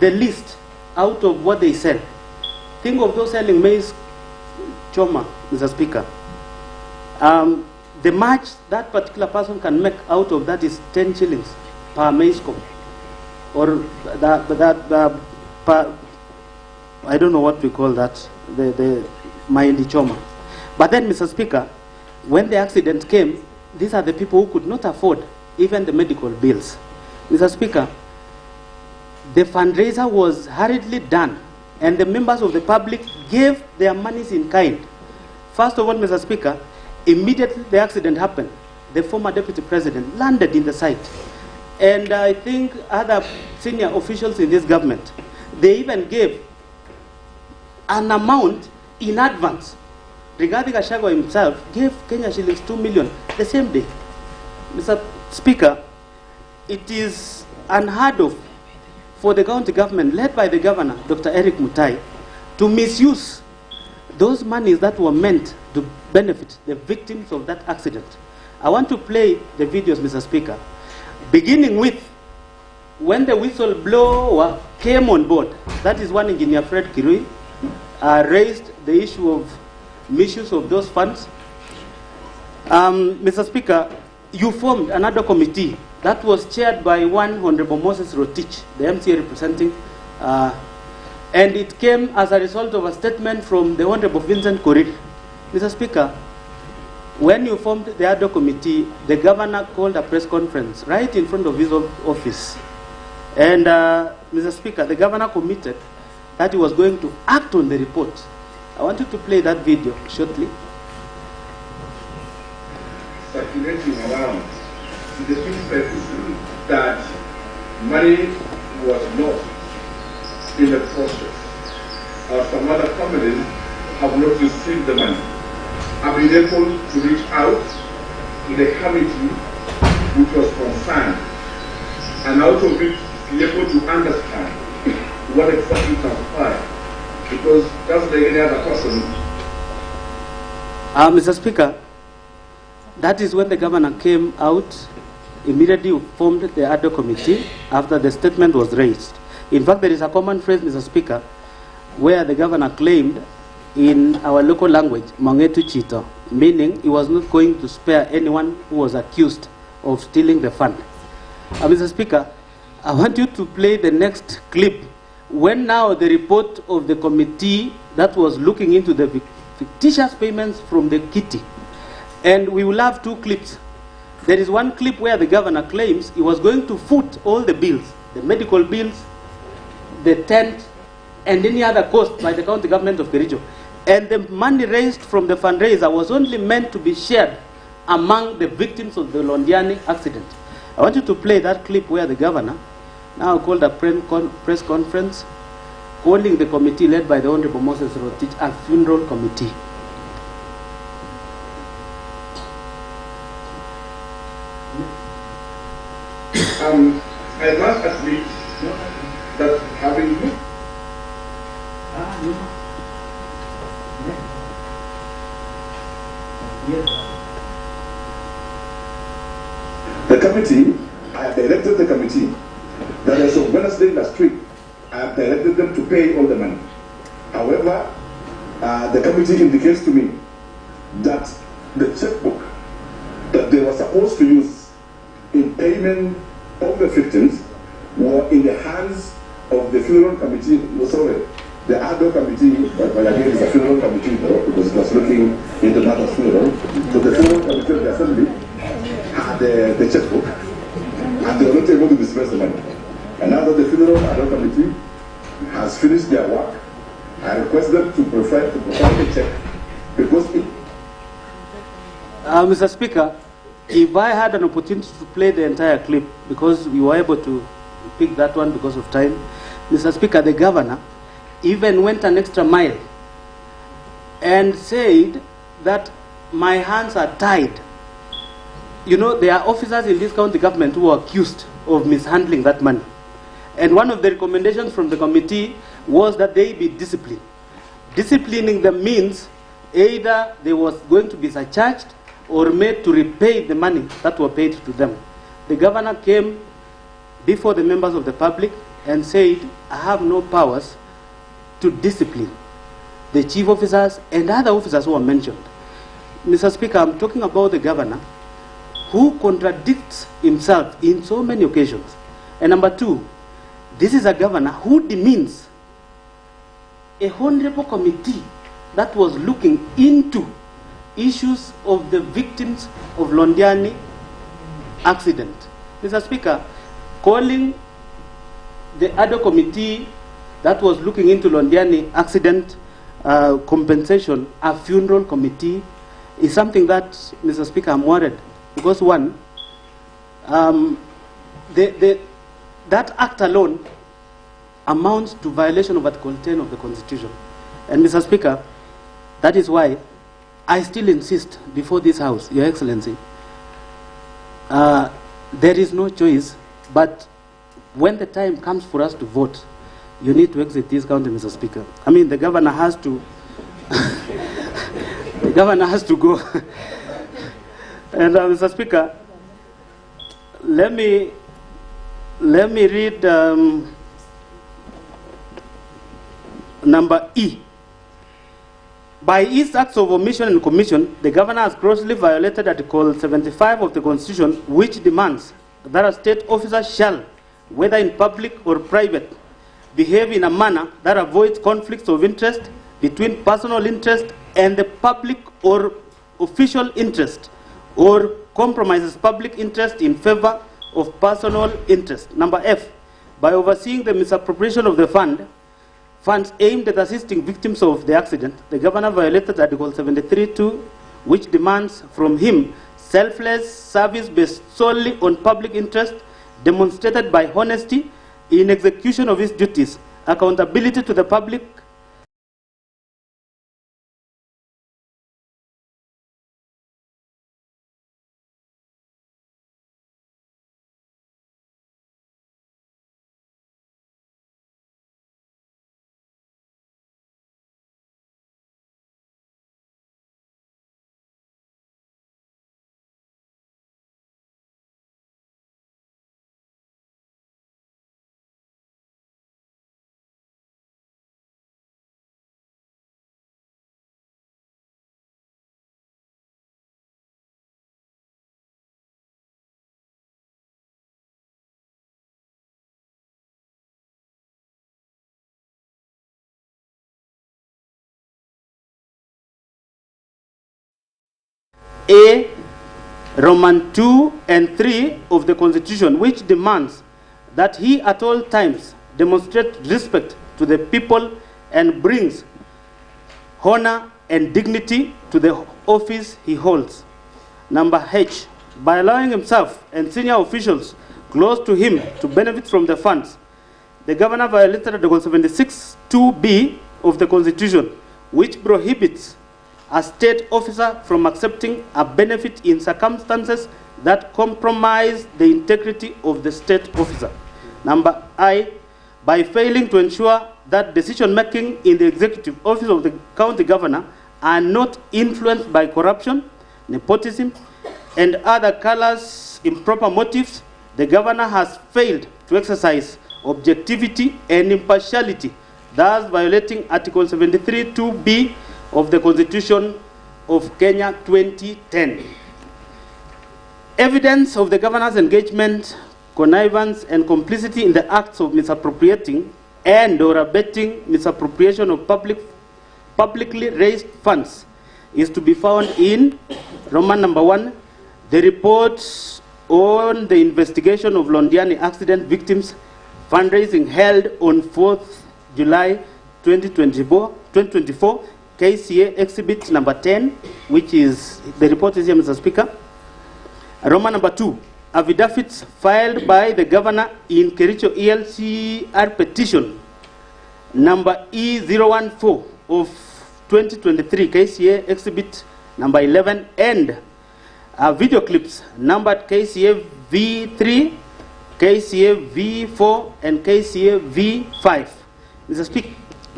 the least out of what they sell. Think of those selling maize, choma, Mr. Speaker. The much that particular person can make out of that is 10 shillings per maize cob, or I don't know what we call that, the Maindi choma. But then, Mr. Speaker, when the accident came, these are the people who could not afford even the medical bills. Mr. Speaker, the fundraiser was hurriedly done, and the members of the public gave their monies in kind. First of all, Mr. Speaker, immediately the accident happened, the former deputy president landed in the site. And I think other senior officials in this government, they even gave an amount in advance. Rigathi Gachagua himself gave Kenya shillings 2 million the same day. Mr. Speaker, it is unheard of for the county government, led by the governor, Dr. ERICK MUTAI, to misuse those monies that were meant to benefit the victims of that accident. I want to play the videos, Mr. Speaker, beginning with when the whistleblower came on board. That is when Engineer Fred Kirui raised the issue of misuse of those funds. Mr. Speaker, you formed another committee that was chaired by one Honorable Moses Rotich, the MCA representing, and it came as a result of a statement from the Honorable Vincent Korir. Mr. Speaker, when you formed the other committee, the governor called a press conference right in front of his office. And Mr. Speaker, the governor committed that he was going to act on the report. I want you to play that video shortly. Circulating around in the newspapers that money was lost in the process. Some other families have not received the money. I've been able to reach out to the committee which was concerned, and out of it be able to understand what exactly transpired, because just like any other person. Mr. Speaker, that is when the governor came out, immediately formed the other committee after the statement was raised. In fact, there is a common phrase, Mr. Speaker, where the governor claimed in our local language, Mangetu Chito, meaning he was not going to spare anyone who was accused of stealing the fund. Mr. Speaker, I want you to play the next clip when now the report of the committee that was looking into the fictitious payments from the kitty, and we will have two clips. There is one clip where the governor claims he was going to foot all the bills, the medical bills, the tent, and any other cost by the county government of Kericho. And the money raised from the fundraiser was only meant to be shared among the victims of the Londiani accident. I want you to play that clip where the governor now called a press conference holding the committee led by the Honorable Moses Rotich, a funeral committee. I must admit that having looked the committee, I have directed the committee that as of Wednesday last week, I have directed them to pay all the money. However, the committee indicates to me that the checkbook that they were supposed to use in payment of the victims were in the hands of the funeral committee. No, sorry, the ad hoc committee, but again it's a funeral committee though, because it was looking into mother's funeral. So the funeral committee of the assembly had the checkbook, and they were not able to disperse the money. And now that the funeral ad hoc committee has finished their work, I request them to provide the check, because it... Mr. Speaker, if I had an opportunity to play the entire clip, because we were able to pick that one because of time, Mr. Speaker, the governor even went an extra mile and said that my hands are tied. You know, there are officers in this county government who are accused of mishandling that money. And one of the recommendations from the committee was that they be disciplined. Disciplining them means either they was going to be surcharged or made to repay the money that were paid to them. The governor came before the members of the public and said, I have no powers to discipline the chief officers and other officers who are mentioned. Mr. Speaker, I'm talking about the governor who contradicts himself in so many occasions. And number two, this is a governor who demeans a honorable committee that was looking into issues of the victims of Londiani accident. Mr. Speaker, calling the other committee that was looking into Londiani accident compensation a funeral committee is something that, Mr. Speaker, I'm worried. Because one, that act alone amounts to violation of Article 10 of the Constitution. And Mr. Speaker, that is why I still insist before this House, Your Excellency, there is no choice, but when the time comes for us to vote, you need to exit this county, Mr. Speaker. I mean, the governor has to, the governor has to go. And Mr. Speaker, let me read number E. By his acts of omission and commission, the governor has grossly violated Article 75 of the Constitution, which demands that a state officer shall, whether in public or private, behave in a manner that avoids conflicts of interest between personal interest and the public or official interest, or compromises public interest in favor of personal interest. Number F, by overseeing the misappropriation of the funds aimed at assisting victims of the accident, the governor violated Article 73(2), which demands from him selfless service based solely on public interest, demonstrated by honesty in execution of his duties, accountability to the public, A, Roman 2 and 3 of the Constitution, which demands that he at all times demonstrate respect to the people and brings honor and dignity to the office he holds. Number H, by allowing himself and senior officials close to him to benefit from the funds, the governor violated Article 76(2)(b) of the Constitution, which prohibits a state officer from accepting a benefit in circumstances that compromise the integrity of the state officer. Number I, by failing to ensure that decision-making in the executive office of the county governor are not influenced by corruption, nepotism, and other callous improper motives, the governor has failed to exercise objectivity and impartiality, thus violating Article 73(2)(b) of the Constitution of Kenya 2010. Evidence of the governor's engagement, connivance, and complicity in the acts of misappropriating and or abetting misappropriation of publicly raised funds is to be found in Roman number 1, the report on the investigation of Londiani accident victims fundraising held on 4th July 2024, KCA exhibit number 10, which is, the report is here, Mr. Speaker. Roman number 2, affidavits filed by the governor in Kericho ELCR petition number E014 of 2023, KCA exhibit number 11, and video clips numbered KCA V3, KCA V4, and KCA V5. Mr. Speaker,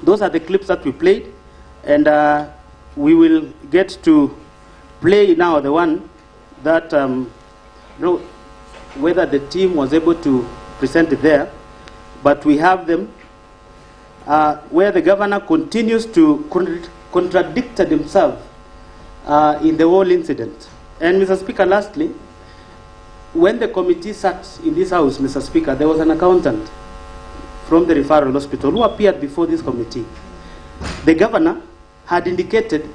those are the clips that we played, and we will get to play now the one that, whether the team was able to present it there, but we have them where the governor continues to contradict himself in the whole incident. And Mr. Speaker, lastly, when the committee sat in this house, Mr. Speaker, there was an accountant from the referral hospital who appeared before this committee. The governor had indicated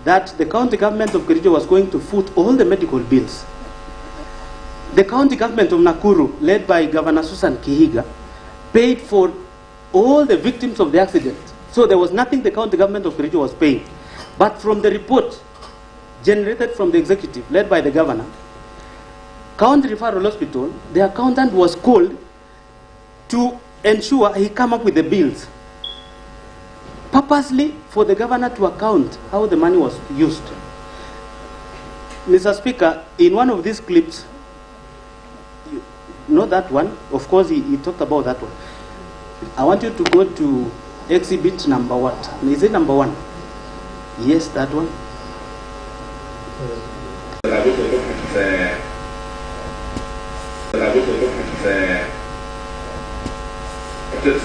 that the county government of Kericho was going to foot all the medical bills. The county government of Nakuru, led by Governor Susan Kihiga, paid for all the victims of the accident. So there was nothing the county government of Kericho was paying. But from the report generated from the executive, led by the governor, County Referral Hospital, the accountant was called to ensure he come up with the bills, purposely for the governor to account how the money was used. Mr. Speaker, in one of these clips, not that one, of course he talked about that one. I want you to go to exhibit number what? Is it number 1? Yes, that one. To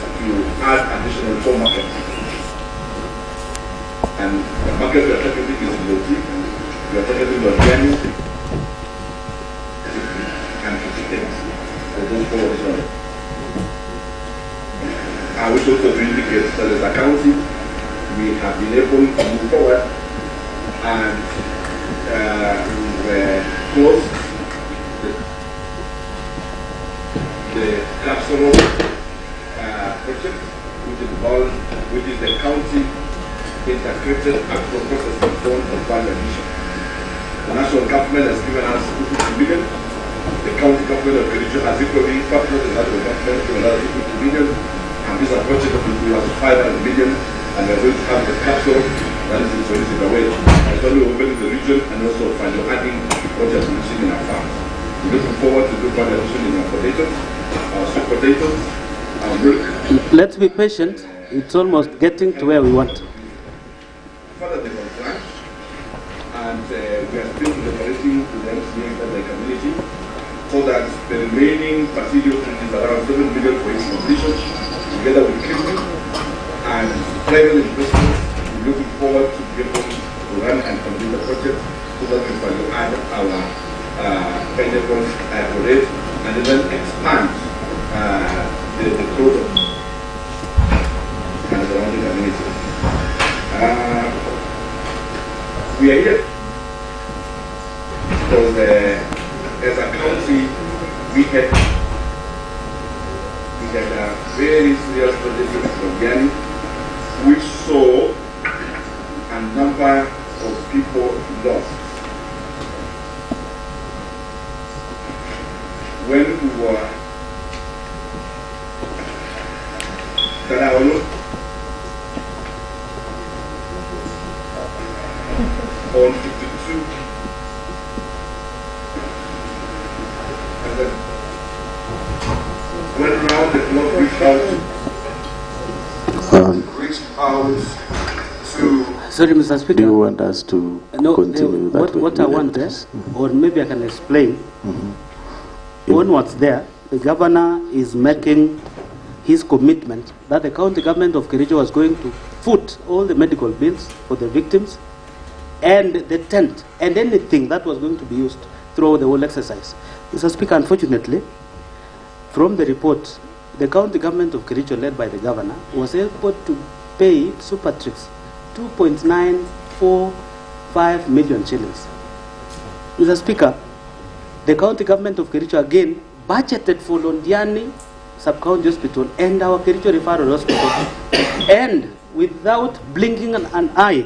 add additional 4 markets. And the market we are targeting is Loti, we are targeting Londiani, and 58 for those 4 additional. I wish also to indicate that as a county, we have been able to move forward and close the capsule project, which is the county integrated agro-processing fund of value addition. The national government has given us 50 million. The county government of Kericho has equally partnered with the national government to another 50 million. And this project will give us 500 million. And we are going to have the capsule that is introduced away. It's only open in the region and also value adding what has been seen in our farms. We're looking forward to do value addition in our potatoes, our sweet potatoes. Let's be patient. It's almost getting to where we want. Further development, and we are still collaborating with the MCA and the community so that the remaining facilities, which is around 7 million for its completion, together with Kericho and private investors, we're looking forward to be able to run and complete the project so that we can add our vegetables rate and then expand the total and the surrounding community. We are here as a country, we had a very serious tragedy from Gani, which saw a number of people lost. When we were on 52, and then went round the clock, reached out to. Sorry, Mr. Speaker. Do you want us to continue that way? What I want is, or maybe I can explain. On what's there, the governor is making his commitment that the county government of Kericho was going to foot all the medical bills for the victims and the tent and anything that was going to be used throughout the whole exercise. Mr. Speaker, unfortunately, from the report, the county government of Kericho, led by the governor, was able to pay Super Tricks 2.945 million shillings. Mr. Speaker, the county government of Kericho again budgeted for Londiani Sub-County Hospital and our Kericho Referral Hospital, and without blinking an eye,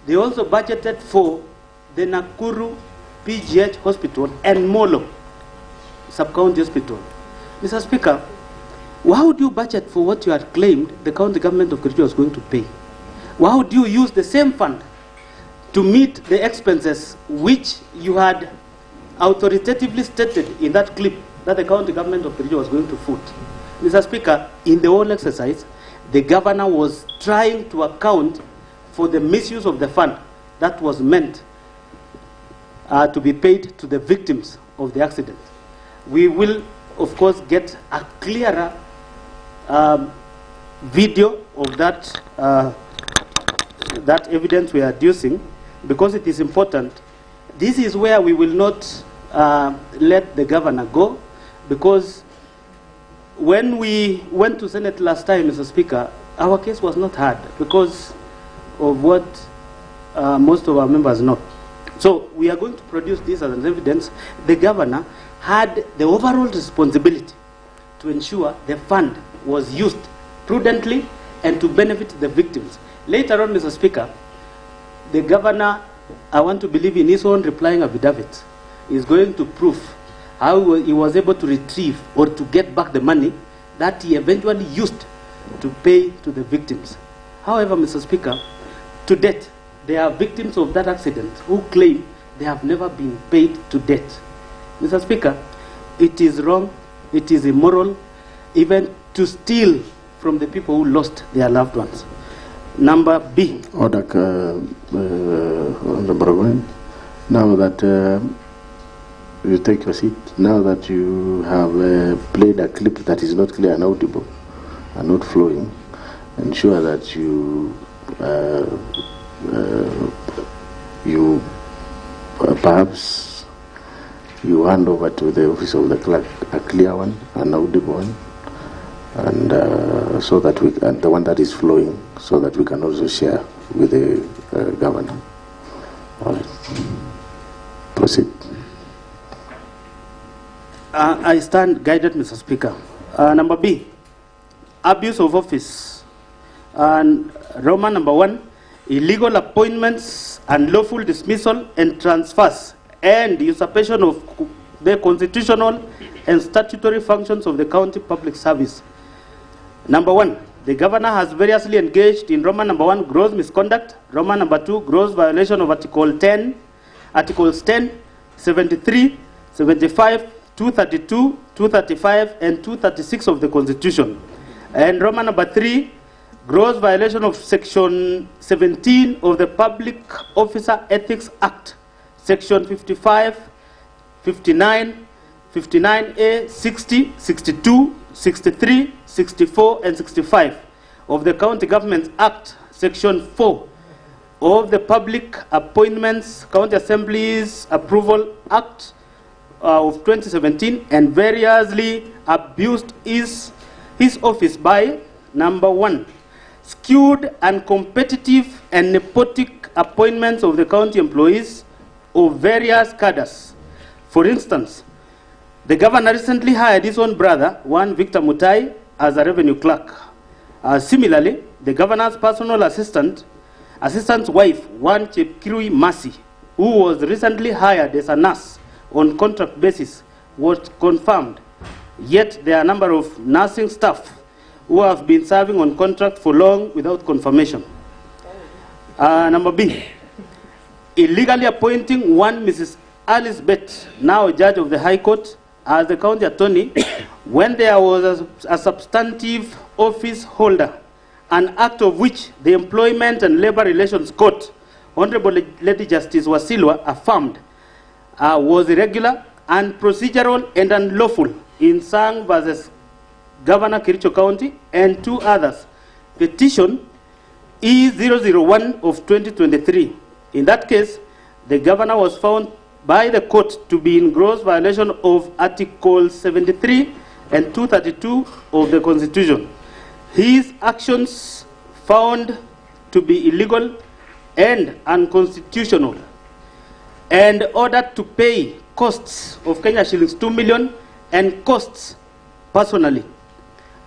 they also budgeted for the Nakuru PGH Hospital and Molo Sub-County Hospital. Mr. Speaker, how do you budget for what you had claimed the county government of Kericho was going to pay? How do you use the same fund to meet the expenses which you had authoritatively stated in that clip that the county government of Kericho was going to foot? Mr. Speaker, in the whole exercise, the governor was trying to account for the misuse of the fund that was meant to be paid to the victims of the accident. We will, of course, get a clearer video of that, that evidence we are adducing, because it is important. This is where we will not let the governor go, because when we went to Senate last time, Mr. Speaker, our case was not heard because of what most of our members know. So we are going to produce this as an evidence. The governor had the overall responsibility to ensure the fund was used prudently and to benefit the victims. Later on, Mr. Speaker, the governor, I want to believe in his own replying affidavit, is going to prove how he was able to retrieve or to get back the money that he eventually used to pay to the victims. However, Mr. Speaker, to date, there are victims of that accident who claim they have never been paid to date. Mr. Speaker, it is wrong, it is immoral, even to steal from the people who lost their loved ones. Number B. Order, Honorable Gwen. Now that you take your seat, now that you have played a clip that is not clear and audible and not flowing, ensure that you perhaps you hand over to the office of the clerk a clear one, an audible one, and so that we, and the one that is flowing, so that we can also share with the governor. All right. Proceed. I stand guided, Mr. Speaker. Number B, abuse of office. And Roman number 1, illegal appointments, unlawful dismissal and transfers, and usurpation of the constitutional and statutory functions of the county public service. Number 1, the governor has variously engaged in Roman number 1, gross misconduct, Roman number 2, gross violation of Articles 10, 73, 75, 232, 235, and 236 of the Constitution. And Roman number 3, gross violation of Section 17 of the Public Officer Ethics Act, Section 55, 59, 59A, 60, 62, 63, 64, and 65 of the County Government Act, Section 4 of the Public Appointments, County Assemblies Approval Act of 2017, and variously abused his office by, number 1, skewed uncompetitive and nepotic appointments of the county employees of various cadres, For instance, the governor recently hired his own brother, one Victor MUTAI, as a revenue clerk. Similarly, the governor's personal assistant's wife, one Chepkirui Masi, who was recently hired as a nurse on contract basis, was confirmed. Yet there are a number of nursing staff who have been serving on contract for long without confirmation. Number B, illegally appointing one Mrs. Alice Bett, now a judge of the High Court, as the county attorney when there was a substantive office holder, an act of which the Employment and Labor Relations Court, Honorable Lady Justice Wasilwa, affirmed was irregular and procedural and unlawful in Sang versus Governor Kericho County and two others. Petition E001 of 2023. In that case, the governor was found by the court to be in gross violation of Article 73 and 232 of the Constitution. His actions found to be illegal and unconstitutional, and ordered to pay costs of Kenya shillings 2 million and costs personally.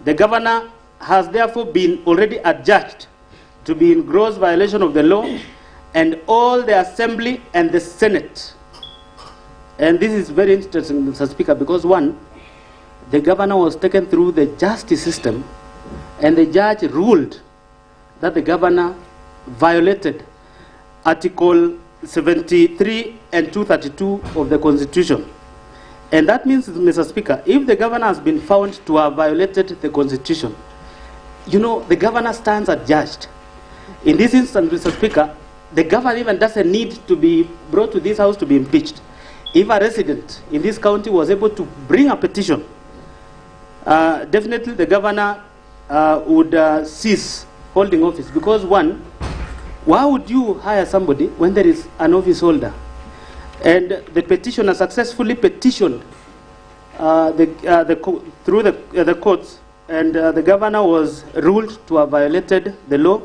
The governor has therefore been already adjudged to be in gross violation of the law, and all the Assembly and the Senate. And this is very interesting, Mr. Speaker, because one, the governor was taken through the justice system, and the judge ruled that the governor violated Article 73 and 232 of the Constitution. And that means, Mr. Speaker, if the governor has been found to have violated the Constitution, you know, the governor stands adjudged. In this instance, Mr. Speaker, the governor even doesn't need to be brought to this house to be impeached. If a resident in this county was able to bring a petition, definitely the governor would cease holding office. Because one, why would you hire somebody when there is an office holder? And the petitioner successfully petitioned through the courts, and the governor was ruled to have violated the law.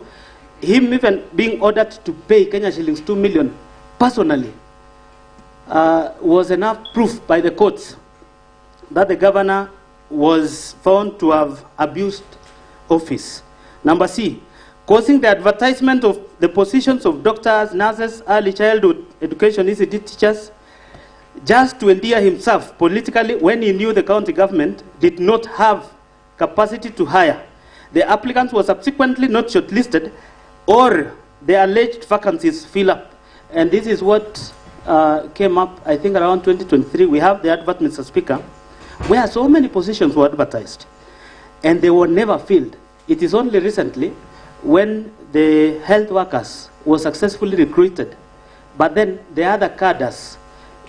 Him even being ordered to pay Kenya shillings 2 million personally was enough proof by the courts that the governor was found to have abused office. Number C, causing the advertisement of the positions of doctors, nurses, early childhood education ECD teachers, just to endear himself politically when he knew the county government did not have capacity to hire. The applicants were subsequently not shortlisted, or the alleged vacancies fill up. And this is what came up, I think, around 2023. We have the advert, Mr. Speaker, where so many positions were advertised, and they were never filled. It is only recently when the health workers were successfully recruited, but then the other cadres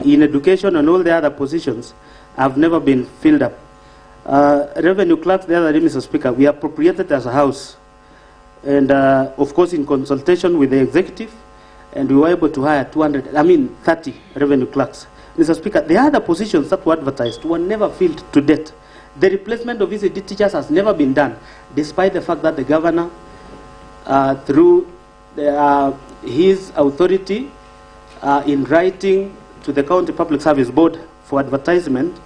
in education and all the other positions have never been filled up. Revenue clerks, the other day, Mr. Speaker, we appropriated as a house, and of course in consultation with the executive, and we were able to hire 30 revenue clerks. Mr. Speaker, the other positions that were advertised were never filled to date. The replacement of ECD teachers has never been done, despite the fact that the governor, through his authority in writing to the County Public Service Board for advertisement,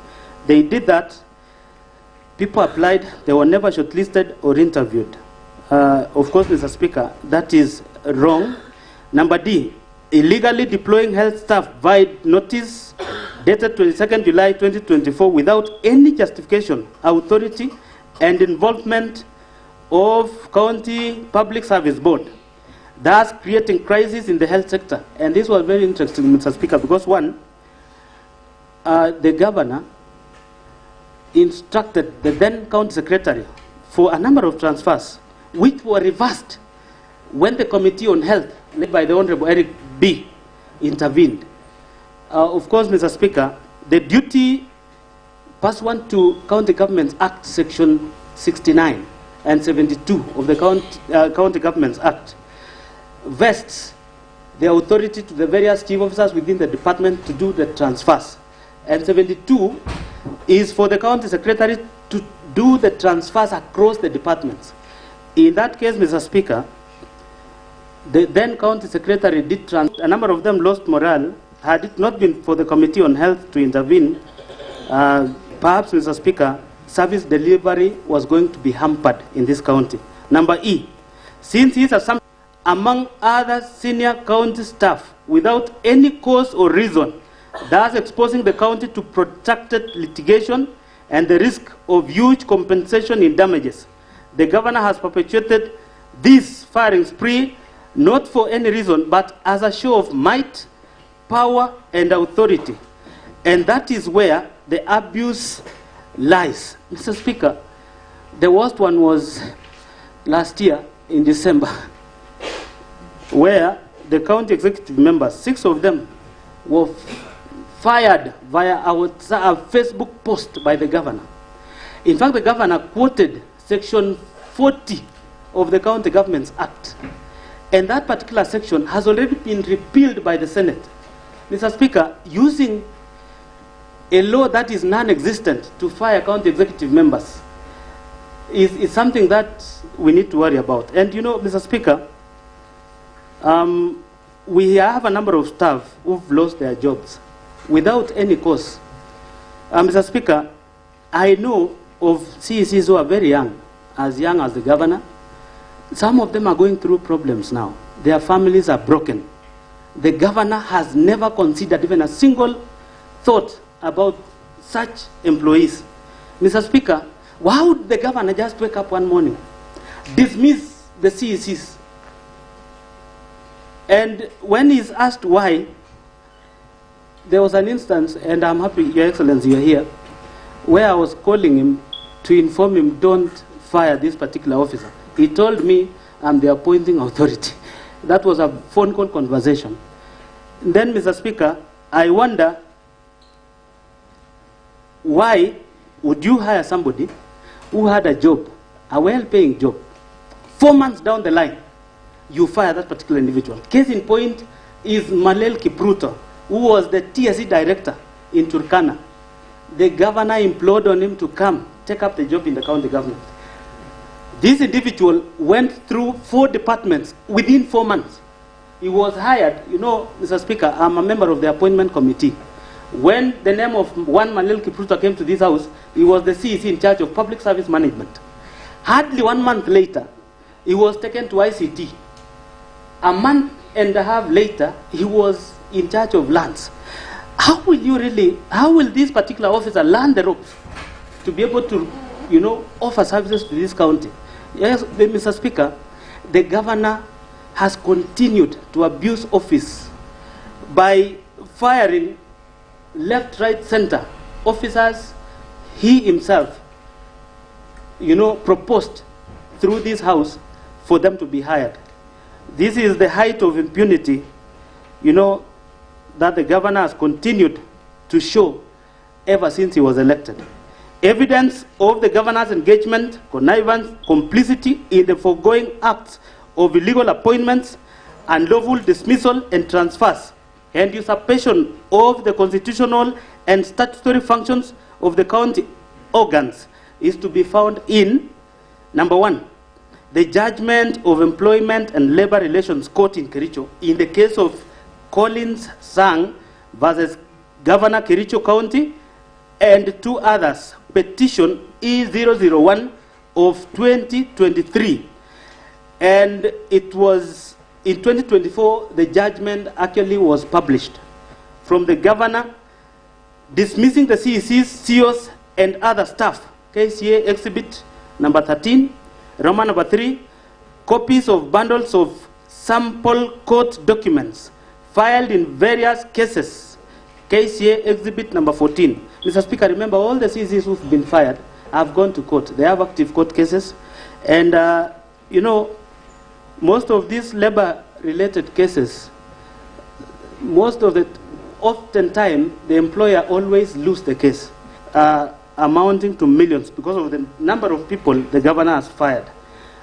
they did that. People applied, they were never shortlisted or interviewed. Of course, Mr. Speaker, that is wrong. Number D, illegally deploying health staff via notice dated 22nd July 2024 without any justification, authority, and involvement of County Public Service Board, thus creating crisis in the health sector. And this was very interesting, Mr. Speaker, because one, the governor instructed the then county secretary for a number of transfers, which were reversed when the Committee on Health, led by the Honorable ERICK B, intervened. Of course, Mr. Speaker, the duty pursuant to County Governments Act, Section 69 and 72 of the County Governments Act, vests the authority to the various chief officers within the department to do the transfers. And 72 is for the county secretary to do the transfers across the departments. In that case, Mr. Speaker, the then county secretary did a number of them lost morale had it not been for the Committee on Health to intervene, perhaps, Mr. Speaker, service delivery was going to be hampered in this county. Number E, since these are some among other senior county staff without any cause or reason, thus exposing the county to protracted litigation and the risk of huge compensation in damages. The governor has perpetuated this firing spree not for any reason but as a show of might, power and authority. And that is where the abuse lies. Mr. Speaker, the worst one was last year in December, where the county executive members, 6 of them, were fired via a Facebook post by the governor. In fact, the governor quoted Section 40 of the County Governments Act, and that particular section has already been repealed by the Senate. Mr. Speaker, using a law that is non-existent to fire county executive members is something that we need to worry about. And you know, Mr. Speaker, we have a number of staff who've lost their jobs without any cause. Mr. Speaker, I know of CECs who are very young as the governor. Some of them are going through problems now. Their families are broken. The governor has never considered even a single thought about such employees. Mr. Speaker, why would the governor just wake up one morning, dismiss the CECs? And when he's asked why, there was an instance, and I'm happy, Your Excellency, you're here, where I was calling him to inform him, don't fire this particular officer. He told me, I'm the appointing authority. That was a phone call conversation. Then, Mr. Speaker, I wonder, why would you hire somebody who had a job, a well-paying job, 4 months down the line, you fire that particular individual? Case in point is Malel Kipruto, who was the TSE director in Turkana. The governor implored on him to come take up the job in the county government. This individual went through 4 departments within 4 months. He was hired. You know, Mr. Speaker, I'm a member of the appointment committee. When the name of one Malel Kipruto came to this house, he was the CEC in charge of public service management. Hardly 1 month later, he was taken to ICT. A month and a half later, he was in charge of lands. How will this particular officer learn the ropes to be able to, you know, offer services to this county? Yes, Mr. Speaker, the governor has continued to abuse office by firing left, right, center officers he himself, you know, proposed through this house for them to be hired. This is the height of impunity, you know, that the governor has continued to show ever since he was elected. Evidence of the governor's engagement, connivance, complicity in the foregoing acts of illegal appointments, unlawful dismissal and transfers, and usurpation of the constitutional and statutory functions of the county organs is to be found in, number 1, the judgment of Employment and Labor Relations Court in Kericho in the case of Collins Sang versus Governor Kericho County, and 2 others, petition E001 of 2023. And it was in 2024, the judgment actually was published from the governor dismissing the CECs, CEOs, and other staff. KCA Exhibit number 13, Roman number 3, copies of bundles of sample court documents filed in various cases. KCA Exhibit number 14. Mr. Speaker, remember all the CECs who've been fired have gone to court. They have active court cases. And, you know, most of these labor-related cases, oftentimes, the employer always loses the case, amounting to millions because of the number of people the governor has fired.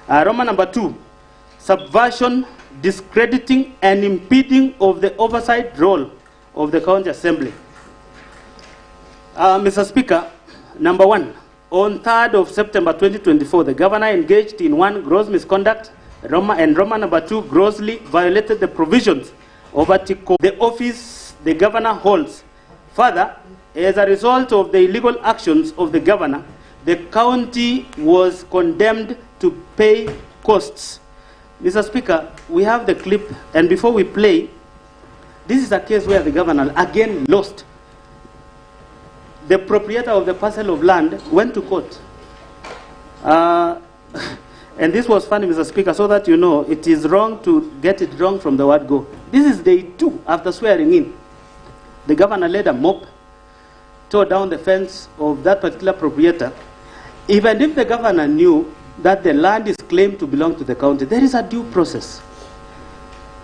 Roman number 2, subversion, discrediting, and impeding of the oversight role of the county assembly. Mr. Speaker, number 1, on 3rd of September 2024, the governor engaged in 1 gross misconduct, and Roman number 2 grossly violated the provisions of Article. The office the governor holds. Further, as a result of the illegal actions of the governor, the county was condemned to pay costs. Mr. Speaker, we have the clip, and before we play, this is a case where the governor again lost. The proprietor of the parcel of land went to court. And this was funny, Mr. Speaker, so that you know it is wrong to get it wrong from the word go. This is day 2 after swearing in. The governor led a mob, tore down the fence of that particular proprietor. Even if the governor knew that the land is claimed to belong to the county, there is a due process.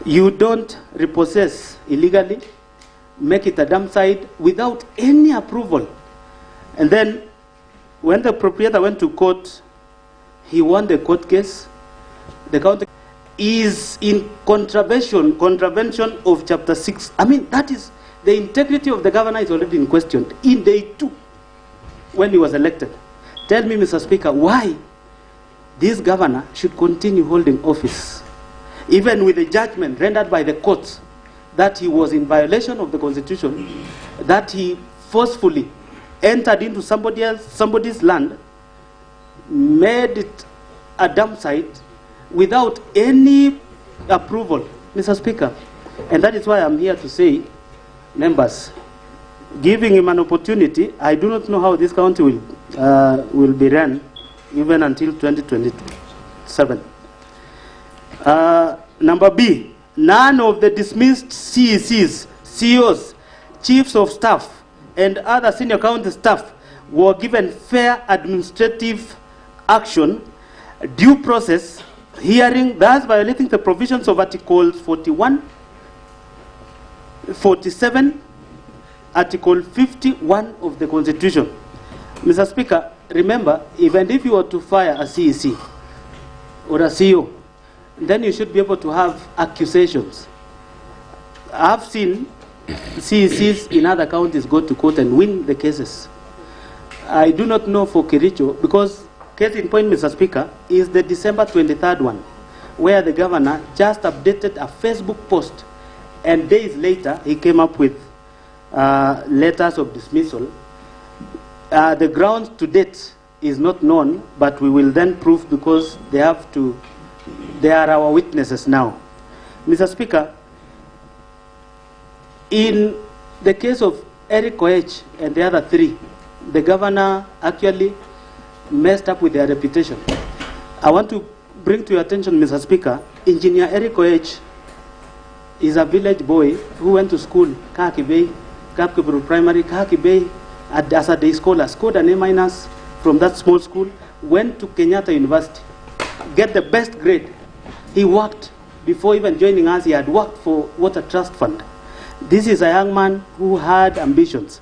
You don't repossess illegally, make it a dump site without any approval. And then when the proprietor went to court, he won the court case. The county is in contravention of Chapter 6. I mean, that is, the integrity of the governor is already in question in day 2 when he was elected. Tell me, Mr. Speaker, why this governor should continue holding office, even with the judgment rendered by the courts that he was in violation of the Constitution, that he forcefully entered into somebody's land, made it a dump site without any approval, Mr. Speaker. And that is why I'm here to say, members, giving him an opportunity, I do not know how this county will be run even until 2027. Number B, none of the dismissed CECs, CEOs, chiefs of staff, and other senior county staff were given fair administrative action, due process, hearing, thus violating the provisions of Articles 41, 47, Article 51 of the Constitution. Mr. Speaker, remember, even if you were to fire a CEC or a CEO, then you should be able to have accusations. I've seen CECs in other counties go to court and win the cases. I do not know for Kericho, because case in point, Mr. Speaker, is the December 23rd one, where the governor just updated a Facebook post, and days later he came up with letters of dismissal. The grounds to date is not known, but we will then prove, because they are our witnesses now. Mr. Speaker, in the case of ERICK and the other 3, the governor actually messed up with their reputation. I want to bring to your attention, Mr. Speaker, Engineer ERICK is a village boy who went to school, Kahaki Bay, Kapkeburu Primary, Kahaki Bay, as a day scholar, scored an A- from that small school, went to Kenyatta University, get the best grade. He worked, before even joining us, he had worked for Water Trust Fund. This is a young man who had ambitions.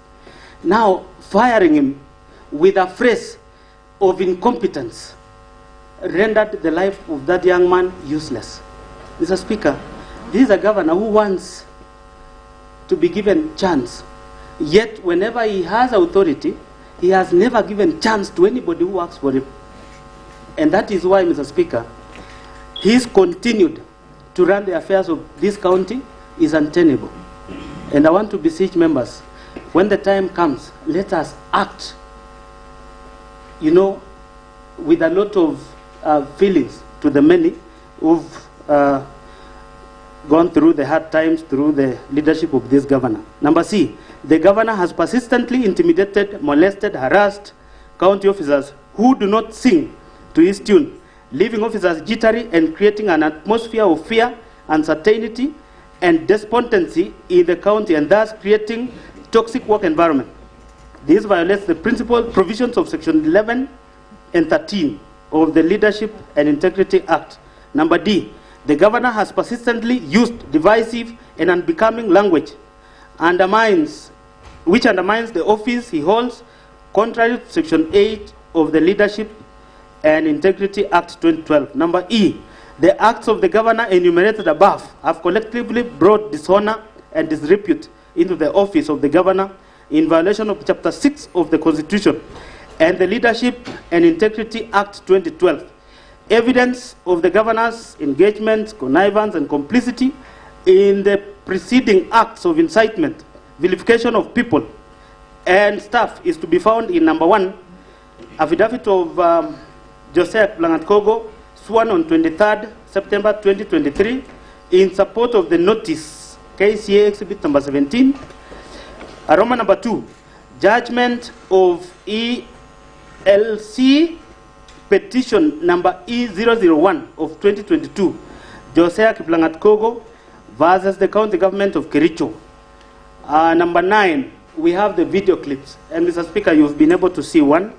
Now, firing him with a phrase of incompetence rendered the life of that young man useless. Mr. Speaker, this is a governor who wants to be given chance. Yet, whenever he has authority, he has never given chance to anybody who works for him. And that is why, Mr. Speaker, his continued to run the affairs of this county is untenable. And I want to beseech members, when the time comes, let us act, you know, with a lot of feelings to the many who've gone through the hard times through the leadership of this governor. Number C, the governor has persistently intimidated, molested, harassed county officers who do not sing to his tune, leaving officers jittery and creating an atmosphere of fear, uncertainty, and despondency in the county, and thus creating toxic work environment. This violates the principal provisions of Section 11 and 13 of the Leadership and Integrity Act. Number D, the governor has persistently used divisive and unbecoming language, which undermines the office he holds, contrary to Section 8 of the Leadership and Integrity Act 2012. Number E, the acts of the governor enumerated above have collectively brought dishonor and disrepute into the office of the governor in violation of Chapter 6 of the Constitution and the Leadership and Integrity Act 2012. Evidence of the governor's engagement, connivance, and complicity in the preceding acts of incitement vilification of people and staff is to be found in number 1, affidavit of Joseph Langatkogo, sworn on 23rd September 2023, in support of the notice, KCA exhibit number 17. Roman number 2, judgment of ELC petition number E001 of 2022, Josea Kiplangat-Kogo versus the county government of Kericho. Number 9, we have the video clips. And Mr. Speaker, you've been able to see one.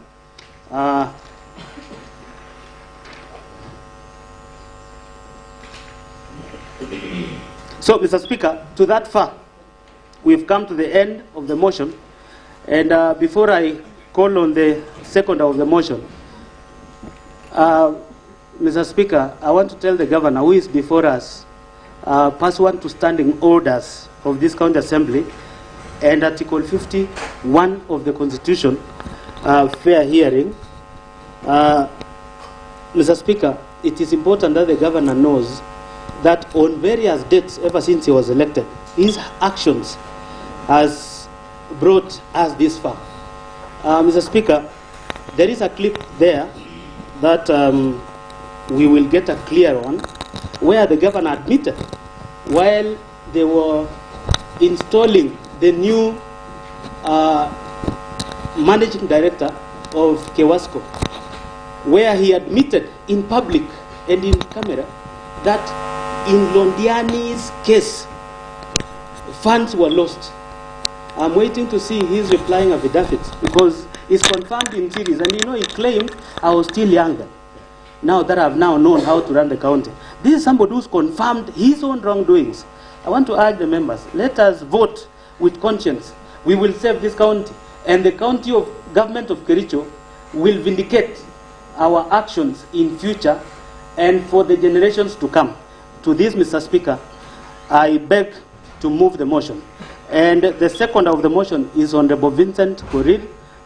So, Mr. Speaker, to that far, we've come to the end of the motion. And before I call on the seconder of the motion, Mr. Speaker, I want to tell the governor who is before us, pursuant to standing orders of this county assembly and Article 51 of the Constitution, fair hearing. Mr. Speaker, it is important that the governor knows that on various dates ever since he was elected, his actions has brought us this far. Mr. Speaker, there is a clip there that we will get a clear one, where the governor admitted while they were installing the new managing director of Kewasco, where he admitted in public and in camera that in Londiani's case, funds were lost. I'm waiting to see his replying affidavit because it's confirmed in series. And you know, he claimed I was still younger. Now that I've now known how to run the county. This is somebody who's confirmed his own wrongdoings. I want to urge the members, let us vote with conscience. We will save this county. And the county of government of Kericho will vindicate our actions in future and for the generations to come. To this, Mr. Speaker, I beg to move the motion. And the second of the motion is Honorable Vincent Korir,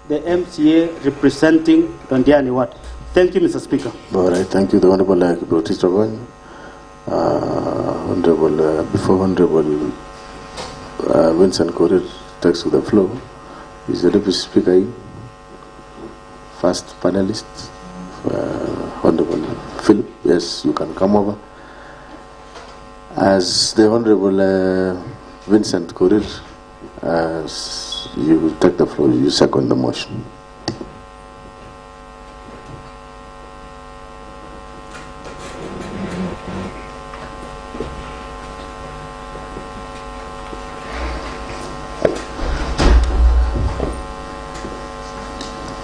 the MCA representing Londiani Ward. Thank you, Mr. Speaker. All right, thank you, the Honorable Bautista Goin. Before Honorable Vincent Korir takes to the floor, is the Deputy Speaker, first panelist, Honorable Philip. Yes, you can come over. As the Honorable Vincent Korir, you will take the floor, you second the motion.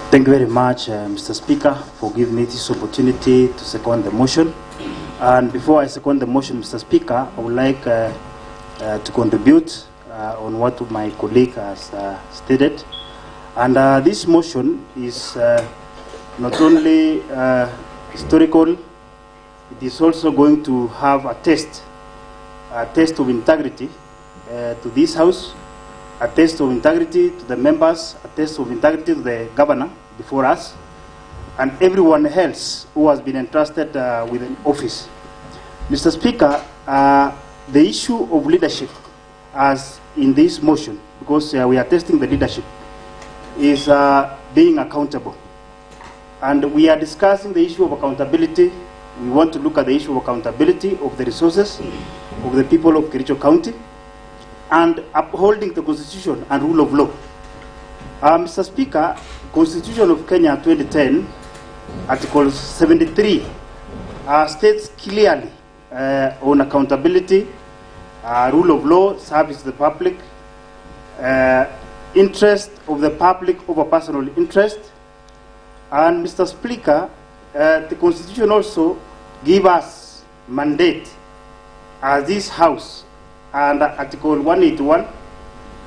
Thank you very much, Mr. Speaker, for giving me this opportunity to second the motion. And before I second the motion, Mr. Speaker, I would like to contribute on what my colleague has stated. And this motion is not only historical, it is also going to have a test of integrity to this House, a test of integrity to the members, a test of integrity to the governor before us, and everyone else who has been entrusted with an office. Mr. Speaker, the issue of leadership, as in this motion, because we are testing the leadership, is being accountable. And we are discussing the issue of accountability. We want to look at the issue of accountability of the resources of the people of Kericho County and upholding the Constitution and rule of law. Mr. Speaker, Constitution of Kenya 2010, Article 73, states clearly on accountability, rule of law, service to the public, interest of the public over personal interest. And Mr. Speaker, the Constitution also gives us mandate as this House, and Article 181,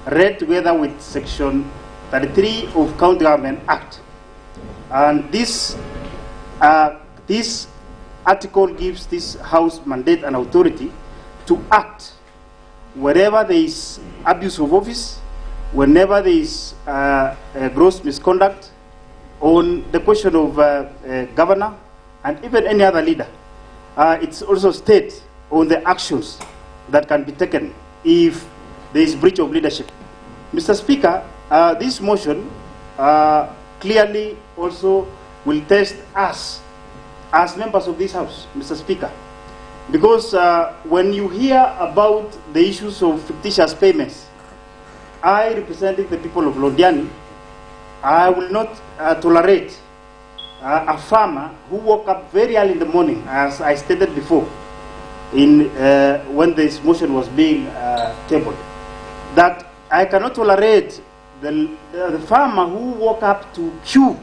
read together with Section 33 of County Government Act. And this article gives this House mandate and authority to act wherever there is abuse of office, whenever there is gross misconduct on the question of governor and even any other leader. It's also states on the actions that can be taken if there is breach of leadership. Mr. Speaker, this motion clearly also will test us as members of this House, Mr. Speaker. Because when you hear about the issues of fictitious payments, I, representing the people of Londiani, I will not tolerate a farmer who woke up very early in the morning, as I stated before, when this motion was being tabled, that I cannot tolerate the farmer who woke up to queue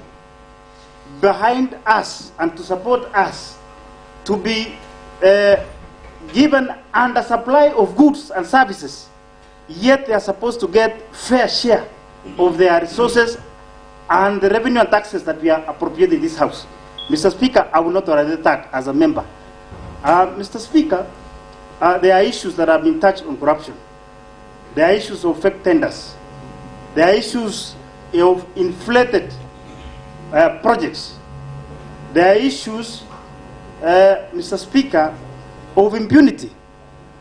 behind us and to support us to be given under supply of goods and services, yet they are supposed to get fair share of their resources and the revenue and taxes that we are appropriating in this House. Mr. Speaker, I will not tolerate that as a member. Mr. Speaker, there are issues that have been touched on corruption. There are issues of fake tenders. There are issues of inflated projects. There are issues, Mr. Speaker, of impunity.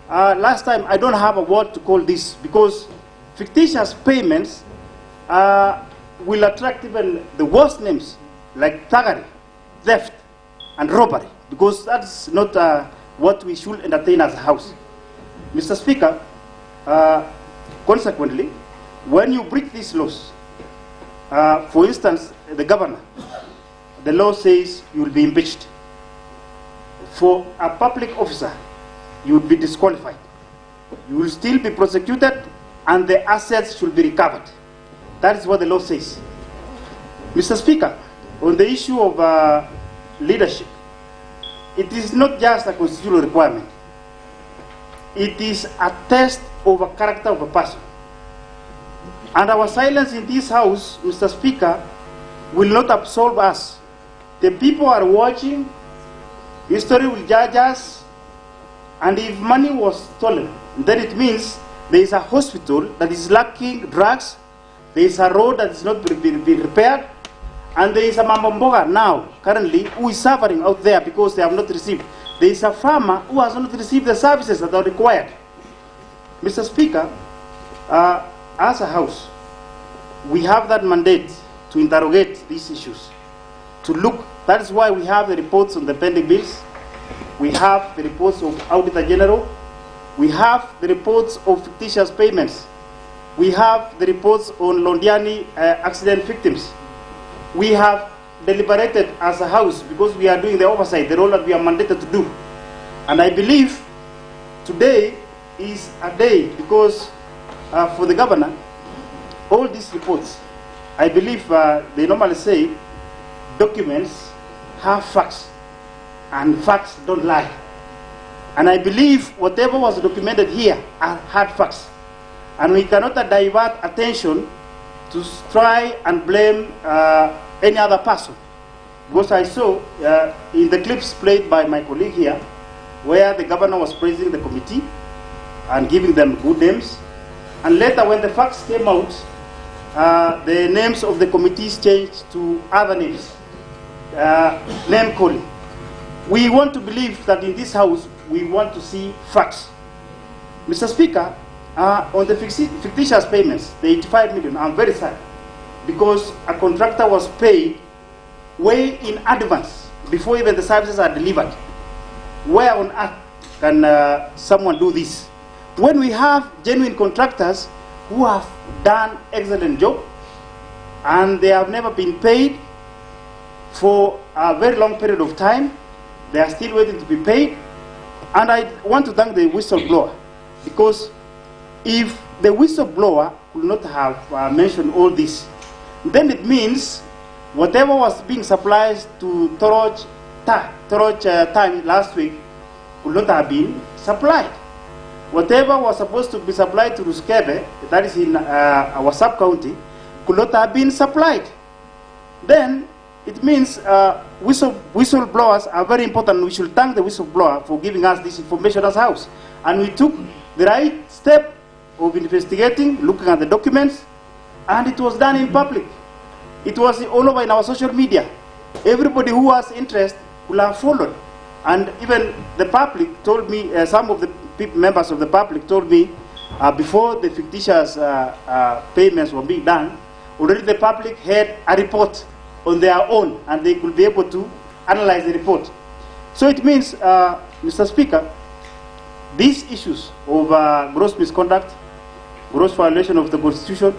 Last time, I don't have a word to call this because fictitious payments will attract even the worst names like thuggery, theft, and robbery, because that's not what we should entertain as a House. Mr. Speaker, consequently, when you break these laws, for instance, the governor, the law says you will be impeached. For a public officer, you will be disqualified. You will still be prosecuted and the assets should be recovered. That is what the law says. Mr. Speaker, on the issue of leadership, it is not just a constitutional requirement. It is a test of a character of a person. And our silence in this House, Mr. Speaker, will not absolve us. The people are watching. History will judge us. And if money was stolen, then it means there is a hospital that is lacking drugs, there is a road that is not being repaired, and there is a Mambomboga now, currently, who is suffering out there because they have not received. There is a farmer who has not received the services that are required. Mr. Speaker, as a House, we have that mandate to interrogate these issues, to look. That is why we have the reports on the pending bills. We have the reports of Auditor General. We have the reports of fictitious payments. We have the reports on Londiani accident victims. We have deliberated as a House because we are doing the oversight, the role that we are mandated to do. And I believe today is a day because for the governor, all these reports, I believe they normally say documents have facts and facts don't lie. And I believe whatever was documented here had facts. And we cannot divert attention to try and blame any other person. Because I saw in the clips played by my colleague here, where the governor was praising the committee and giving them good names. And later when the facts came out, the names of the committees changed to other names, name calling. We want to believe that in this House, we want to see facts. Mr. Speaker, on the fictitious payments, the 85 million, I'm very sad because a contractor was paid way in advance before even the services are delivered. Where on earth can someone do this? When we have genuine contractors who have done excellent job and they have never been paid for a very long period of time, they are still waiting to be paid. And I want to thank the whistleblower because if the whistleblower could not have mentioned all this, then it means whatever was being supplied to Toroch time last week could not have been supplied. Whatever was supposed to be supplied to Ruskebe, that is in our sub-county, could not have been supplied. Then it means whistleblowers are very important. We should thank the whistleblower for giving us this information as a House. And we took the right step of investigating, looking at the documents, and it was done in public. It was all over in our social media. Everybody who has interest will have followed. And even the public told me, some of the members of the public told me before the fictitious payments were being done, already the public had a report on their own, and they could be able to analyze the report. So it means, Mr. Speaker, these issues of gross misconduct, gross violation of the Constitution,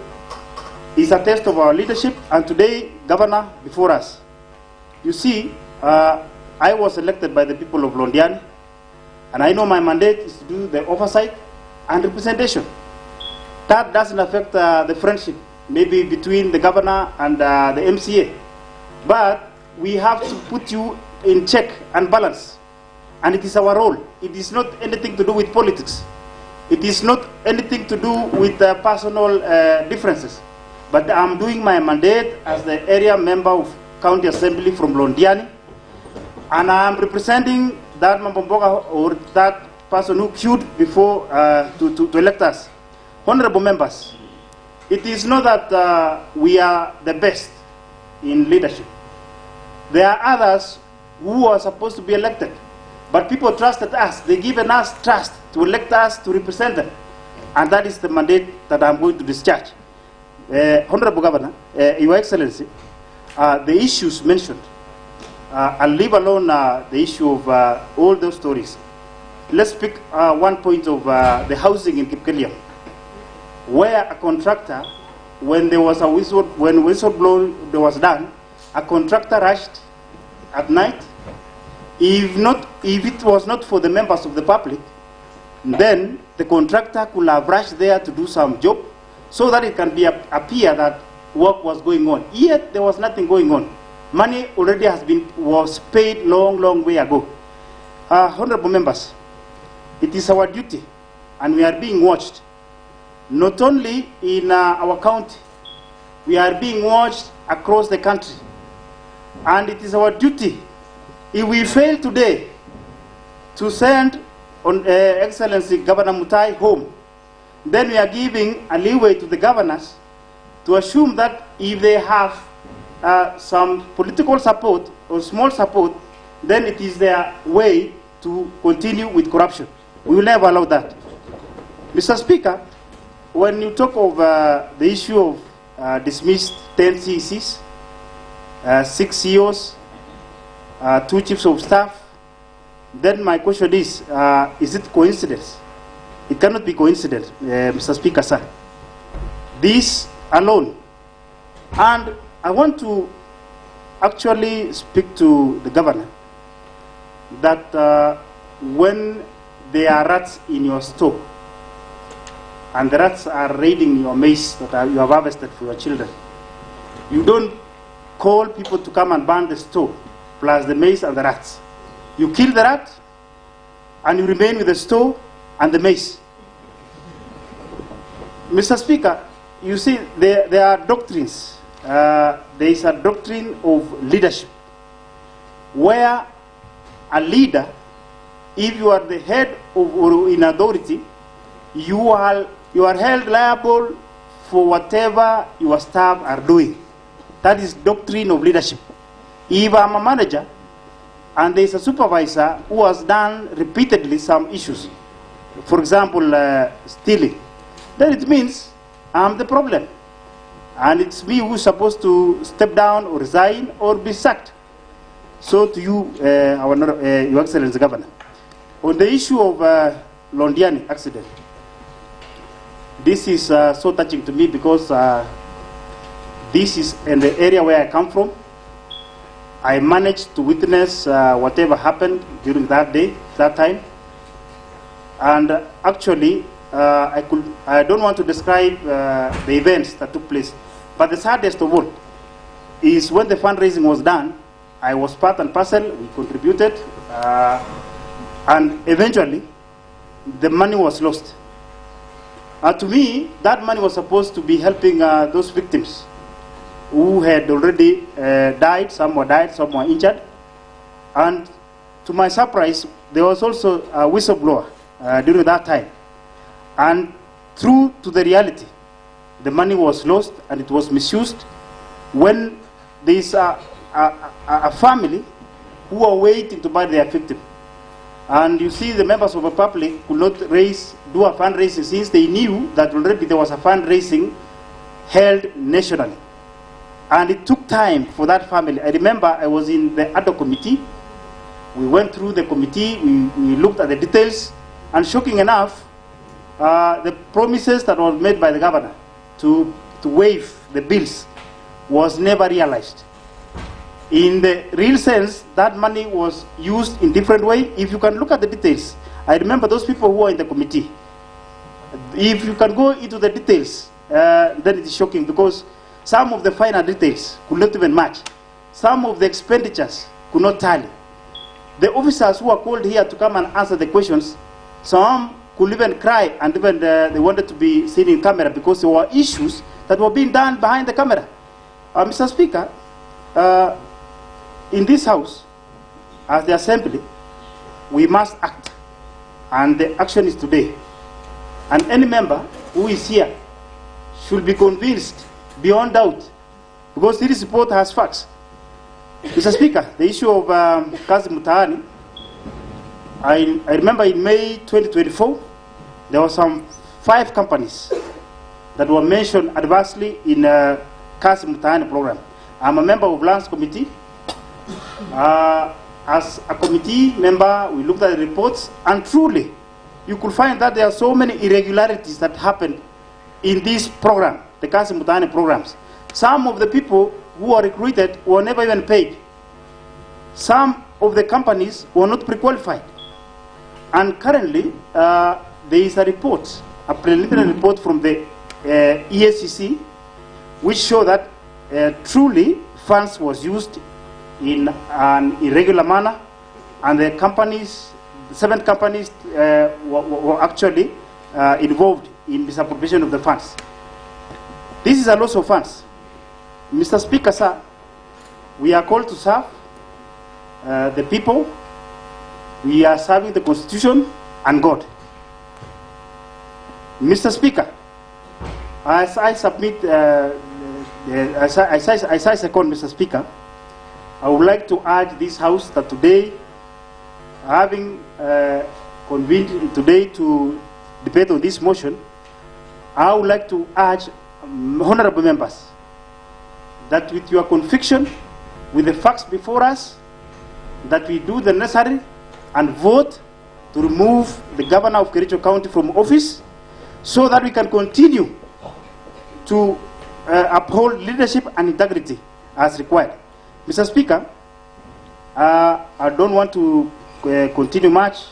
is a test of our leadership, and today, Governor, before us. You see, I was elected by the people of Londiani, and I know my mandate is to do the oversight and representation. That doesn't affect the friendship, maybe between the governor and the MCA. But we have to put you in check and balance. And it is our role. It is not anything to do with politics. It is not anything to do with personal differences. But I'm doing my mandate as the area member of County Assembly from Londiani. And I'm representing that Mambomboga, or that person who queued before to elect us. Honorable members, it is not that we are the best in leadership. There are others who are supposed to be elected, but people trusted us. They've given us trust to elect us to represent them, and that is the mandate that I'm going to discharge. Honorable Governor, Your Excellency, the issues mentioned, I'll leave alone the issue of all those stories. Let's pick one point of the housing in Kericho, where a contractor, when there was a whistleblower was done, a contractor rushed at night. If it was not for the members of the public, then the contractor could have rushed there to do some job, so that it can appear that work was going on. Yet there was nothing going on. Money already was paid long way ago. Honorable members, it is our duty, and we are being watched. Not only in our county, we are being watched across the country. And it is our duty, if we fail today to send Excellency Governor MUTAI home, then we are giving a leeway to the governors to assume that if they have some political support or small support, then it is their way to continue with corruption. We will never allow that. Mr. Speaker, when you talk of the issue of dismissed 10 CECs, 6 CEOs, 2 chiefs of staff, then my question is it coincidence? It cannot be coincidence, Mr. Speaker, sir. This alone. And I want to actually speak to the governor that when there are rats in your store, and the rats are raiding your maize that you have harvested for your children, you don't call people to come and burn the store, plus the maize and the rats. You kill the rat, and you remain with the store and the maize. Mr. Speaker, you see, there are doctrines. There is a doctrine of leadership, where a leader, if you are the head of, or in authority, you are held liable for whatever your staff are doing. That is doctrine of leadership. If I'm a manager and there is a supervisor who has done repeatedly some issues, for example, stealing, then it means I'm the problem. And it's me who's supposed to step down or resign or be sacked. So to you, Your Excellency Governor, on the issue of Londiani accident, this is so touching to me because this is in the area where I come from. I managed to witness whatever happened during that day, that time. And actually, I don't want to describe the events that took place, but the saddest of all is when the fundraising was done, I was part and parcel, we contributed, and eventually the money was lost. To me, that money was supposed to be helping those victims who had already died, some were injured. And to my surprise, there was also a whistleblower during that time. And true to the reality, the money was lost and it was misused when there is a family who are waiting to buy their victim. And you see the members of the public could not raise do a fundraising since they knew that already there was a fundraising held nationally. And it took time for that family. I remember I was in the ad hoc committee. We went through the committee, we looked at the details, and shocking enough, the promises that were made by the governor to waive the bills was never realized. In the real sense, that money was used in different way. If you can look at the details, I remember those people who were in the committee. If you can go into the details, then it is shocking, because some of the final details could not even match. Some of the expenditures could not tally. The officers who were called here to come and answer the questions, some could even cry, and even they wanted to be seen in camera because there were issues that were being done behind the camera. Mr. Speaker, in this House, as the Assembly, we must act, and the action is today. And any member who is here should be convinced beyond doubt, because this report has facts. Mr. Speaker, the issue of Kazi MUTAI, I remember in May 2024, there were some 5 companies that were mentioned adversely in Kazi MUTAI program. I'm a member of Lands Committee. As a committee member, we looked at the reports, and truly, you could find that there are so many irregularities that happened in this program, the Kazi MUTAI programs. Some of the people who were recruited were never even paid. Some of the companies were not pre-qualified. And currently, there is a report, a preliminary report from the ESCC, which show that truly funds was used in an irregular manner, and the companies, 7 companies were actually involved in misappropriation of the funds. This is a loss of funds. Mr. Speaker, sir, we are called to serve the people. We are serving the Constitution and God. Mr. Speaker, as I submit, as I second, Mr. Speaker, I would like to urge this House that today, having convened today to debate on this motion, I would like to urge honorable members that with your conviction, with the facts before us, that we do the necessary and vote to remove the governor of Kericho County from office, so that we can continue to uphold leadership and integrity as required. Mr. Speaker, I don't want to continue much,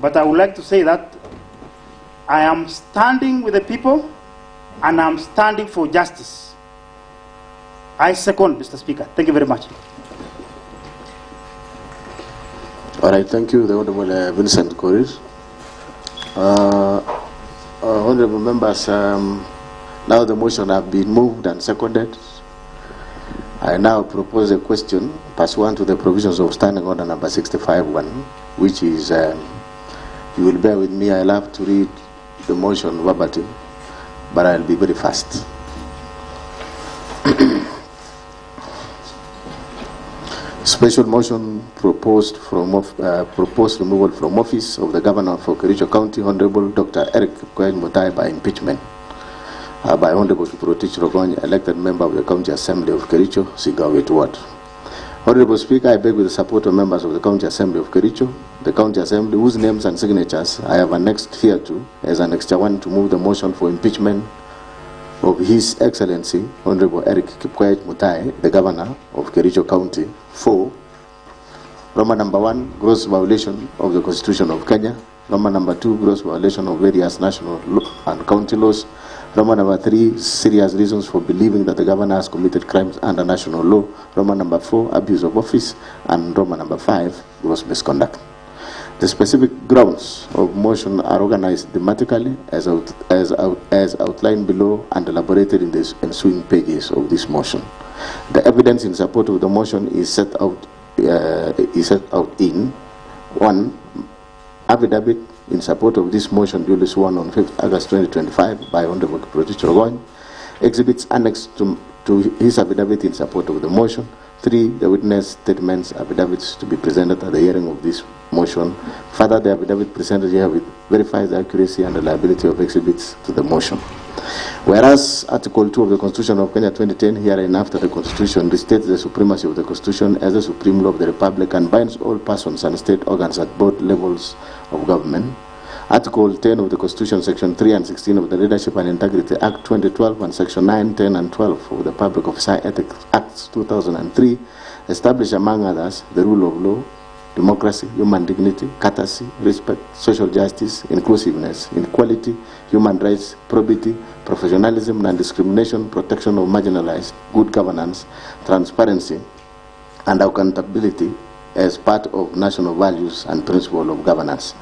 but I would like to say that I am standing with the people, and I'm standing for justice. I second, Mr. Speaker. Thank you very much. All right, thank you, the Honorable Vincent Korir. Honorable members, now the motion have been moved and seconded. I now propose a question pursuant to the provisions of Standing Order number 65-1, which is, you will bear with me, I'll have to read the motion verbatim, but I'll be very fast. Special motion proposed removal from office of the Governor for Kericho County, Honorable Dr. ERICK MUTAI by impeachment. By Honorable Kiprotich Rogony, elected member of the County Assembly of Kericho, Sigawet Ward. Honorable Speaker, I beg with the support of members of the County Assembly of Kericho, the County Assembly, whose names and signatures I have annexed here to, as an extra one, to move the motion for impeachment of His Excellency, Honorable ERICK MUTAI, the Governor of Kericho County, for Roman number 1, gross violation of the Constitution of Kenya. Roman number 2, gross violation of various national and county laws. Roman number 3, serious reasons for believing that the governor has committed crimes under national law. Roman number 4, abuse of office. And Roman number 5, gross misconduct. The specific grounds of motion are organized thematically as outlined below and elaborated in the ensuing pages of this motion. The evidence in support of the motion is set out in 1. Affidavit in support of this motion duly sworn on 5th August 2025 by Honorable Kiprotich Rogony, Exhibits annexed to his affidavit in support of the motion. 3, the witness statements affidavits to be presented at the hearing of this motion. Further, the affidavit presented here verifies the accuracy and reliability of exhibits to the motion. Whereas Article 2 of the Constitution of Kenya 2010, hereinafter the Constitution, restates the supremacy of the Constitution as the supreme law of the Republic and binds all persons and state organs at both levels of government. Article 10 of the Constitution, Section 3 and 16 of the Leadership and Integrity Act 2012 and Section 9, 10 and 12 of the Public Officer Ethics Acts 2003 establish, among others, the rule of law, democracy, human dignity, courtesy, respect, social justice, inclusiveness, equality, human rights, probity, professionalism, non-discrimination, protection of marginalized, good governance, transparency, and accountability as part of national values and principle of governance.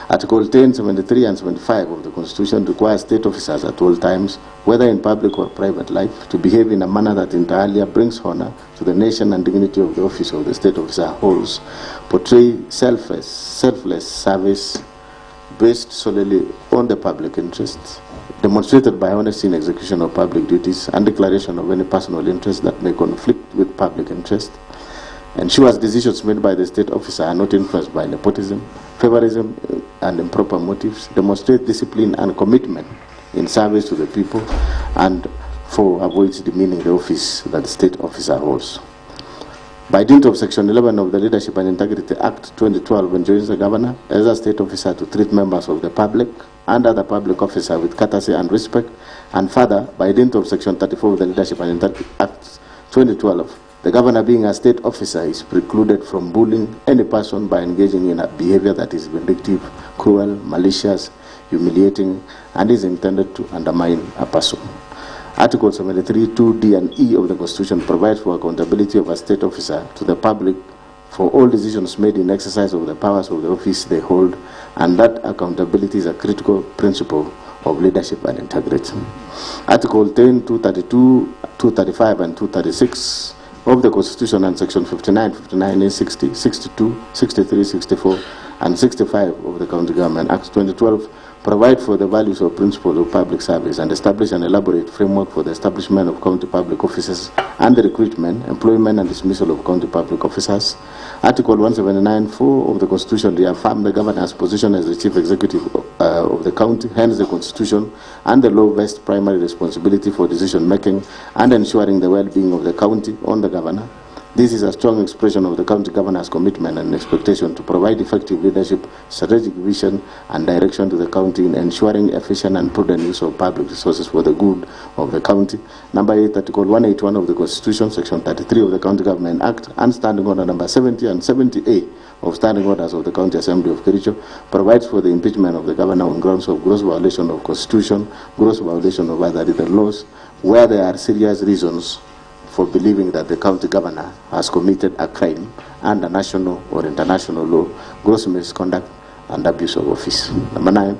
Article 10, 73 and 75 of the Constitution requires state officers at all times, whether in public or private life, to behave in a manner that inter alia brings honor to the nation and dignity of the office of the state officer holds, portray selfless service based solely on the public interests, demonstrated by honesty in execution of public duties and declaration of any personal interest that may conflict with public interest, ensures decisions made by the state officer are not influenced by nepotism, favorism, and improper motives, demonstrate discipline and commitment in service to the people, and 4, avoids demeaning the office that the state officer holds. By dint of Section 11 of the Leadership and Integrity Act 2012, enjoins the governor as a state officer to treat members of the public and other public officers with courtesy and respect, and further, by dint of Section 34 of the Leadership and Integrity Act 2012, the governor, being a state officer, is precluded from bullying any person by engaging in a behavior that is vindictive, cruel, malicious, humiliating, and is intended to undermine a person. Article 73, 2, D, and E of the Constitution provides for accountability of a state officer to the public for all decisions made in exercise of the powers of the office they hold, and that accountability is a critical principle of leadership and integrity. Article 10, 232, 235, and 236 of the Constitution and Section 59, 59A, 60, 62, 63, 64, and 65 of the County Government Act 2012 provide for the values or principles of public service and establish an elaborate framework for the establishment of county public officers and the recruitment, employment, and dismissal of county public officers. Article 179(4) of the Constitution reaffirms the governor's position as the chief executive of the county. Hence, the Constitution and the law vest primary responsibility for decision making and ensuring the well-being of the county on the governor. This is a strong expression of the county governor's commitment and expectation to provide effective leadership, strategic vision, and direction to the county in ensuring efficient and prudent use of public resources for the good of the county. Number 8, Article 181 of the Constitution, Section 33 of the County Government Act, and Standing Order Number 70 and 70A of Standing Orders of the County Assembly of Kericho provides for the impeachment of the governor on grounds of gross violation of Constitution, gross violation of other written laws, where there are serious reasons for believing that the county governor has committed a crime under national or international law, gross misconduct, and abuse of office. Number 9,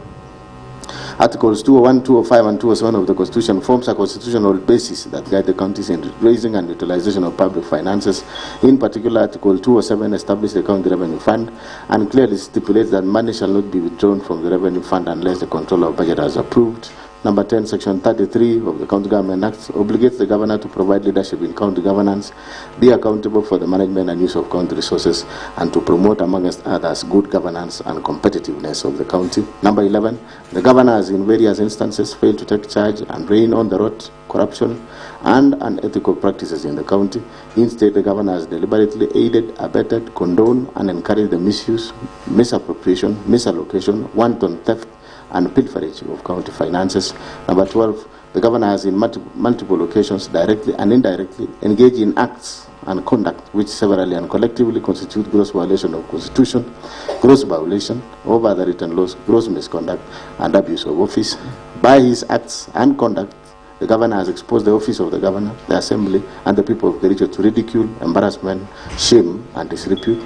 Articles 201, 205, and 207 of the Constitution forms a constitutional basis that guide the counties in raising and utilization of public finances. In particular, Article 207 establishes the County Revenue Fund and clearly stipulates that money shall not be withdrawn from the Revenue Fund unless the Controller of Budget has approved. Number 10, Section 33 of the County Government Act obligates the governor to provide leadership in county governance, be accountable for the management and use of county resources, and to promote, amongst others, good governance and competitiveness of the county. Number 11, the governor has in various instances failed to take charge and rein on the rot, corruption, and unethical practices in the county. Instead, the governor has deliberately aided, abetted, condoned, and encouraged the misuse, misappropriation, misallocation, wanton theft, and pilferage of county finances. Number 12, the governor has in multiple occasions directly and indirectly engaged in acts and conduct which severally and collectively constitute gross violation of Constitution, gross violation of other written laws, gross misconduct, and abuse of office. By his acts and conduct, the governor has exposed the office of the governor, the assembly, and the people of Kericho to ridicule, embarrassment, shame, and disrepute.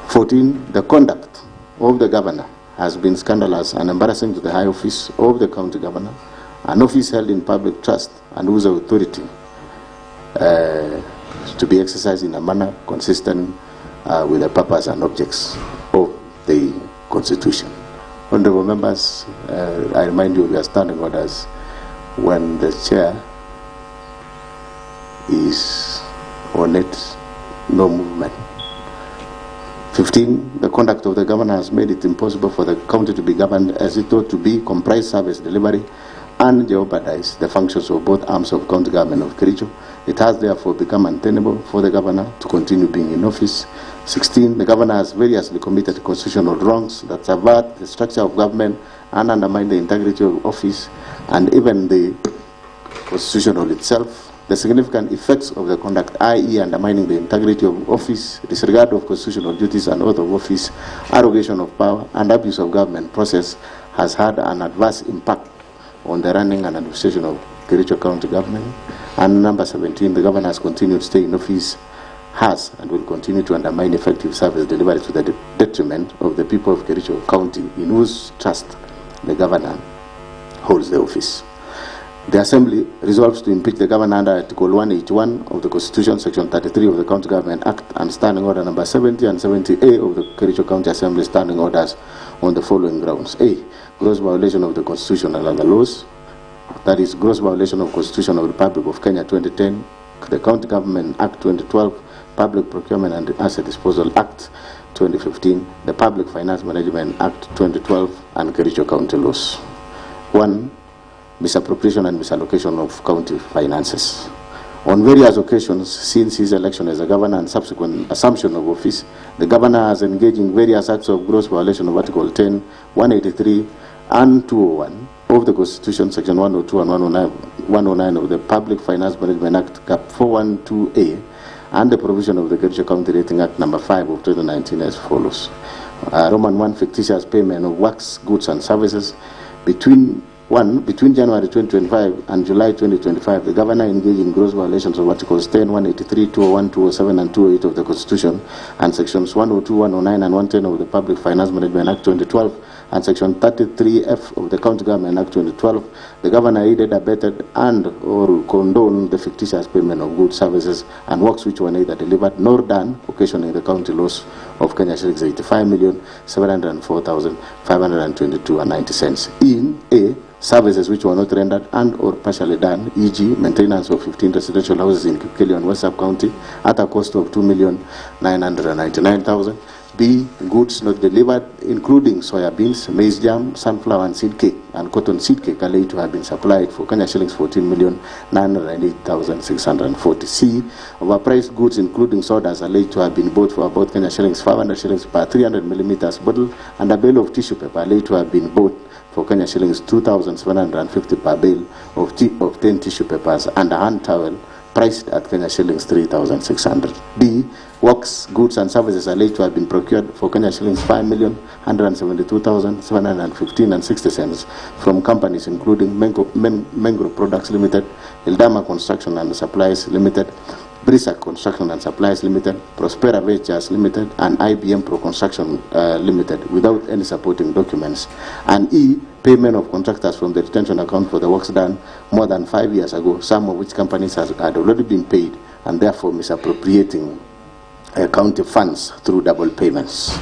14, the conduct of the governor has been scandalous and embarrassing to the high office of the county governor, an office held in public trust and whose authority to be exercised in a manner consistent with the purpose and objects of the Constitution. Honorable members, I remind you of your standing orders when the chair is on it, no movement. 15, the conduct of the governor has made it impossible for the county to be governed as it ought to be, comprise service delivery, and jeopardize the functions of both arms of county government of Kericho. It has therefore become untenable for the governor to continue being in office. 16, the governor has variously committed constitutional wrongs that subvert the structure of government and undermine the integrity of office and even the constitutional itself. The significant effects of the conduct, i.e. undermining the integrity of office, disregard of constitutional duties and oath of office, arrogation of power, and abuse of government process, has had an adverse impact on the running and administration of Kericho County government. And number 17, the governor has continued to stay in office, has and will continue to undermine effective service delivery to the detriment of the people of Kericho County, in whose trust the governor holds the office. The Assembly resolves to impeach the governor under Article 181 of the Constitution, Section 33 of the County Government Act, and Standing Order number 70 and 70A of the Kericho County Assembly Standing Orders on the following grounds. A, gross violation of the Constitution and other laws. That is, gross violation of Constitution of the Republic of Kenya 2010, the County Government Act 2012, Public Procurement and Asset Disposal Act 2015, the Public Finance Management Act 2012, and Kericho County laws. 1, misappropriation and misallocation of county finances. On various occasions since his election as a governor and subsequent assumption of office, the governor has engaged in various acts of gross violation of Article 10, 183, and 201 of the Constitution, Section 102 and 109 of the Public Finance Management Act, Cap 412A, and the provision of the Kericho County Rating Act number 5 of 2019 as follows. Roman 1, fictitious payment of works, goods, and services. Between January 2025 and July 2025, the governor engaged in gross violations of Articles 10, 183, 201, 207, and 208 of the Constitution, and Sections 102, 109, and 110 of the Public Finance Management Act 2012, and Section 33F of the County Government Act 2012. The governor aided, abetted, and or condoned the fictitious payment of goods, services, and works which were neither delivered nor done, occasioning the county loss of Kenya shillings 85,704,522.90. In A, services which were not rendered and or partially done, e.g. maintenance of 15 residential houses in Kericho and West Sub-County at a cost of 2,999,000. B, goods not delivered, including soya beans, maize jam, sunflower and seed cake, and cotton seed cake, alleged to have been supplied for Kenya shillings 14,908,640. C, overpriced goods, including sodas, alleged to have been bought for about Kenya shillings 500 shillings per 300 millimeters bottle, and a bale of tissue paper alleged to have been bought for Kenya shillings 2,750 per bale of 10 tissue papers, and a hand towel priced at Kenya shillings 3,600. D, works, goods, and services alleged to have been procured for Kenya shillings 5,172,715.60 from companies including Mengro Products Limited, Ildama Construction and Supplies Limited, Brisa Construction and Supplies Limited, Prospera Ventures Limited, and IBM Pro Construction Limited, without any supporting documents. And E, payment of contractors from the retention account for the works done more than 5 years ago, some of which companies had already been paid, and therefore misappropriating county funds through double payments.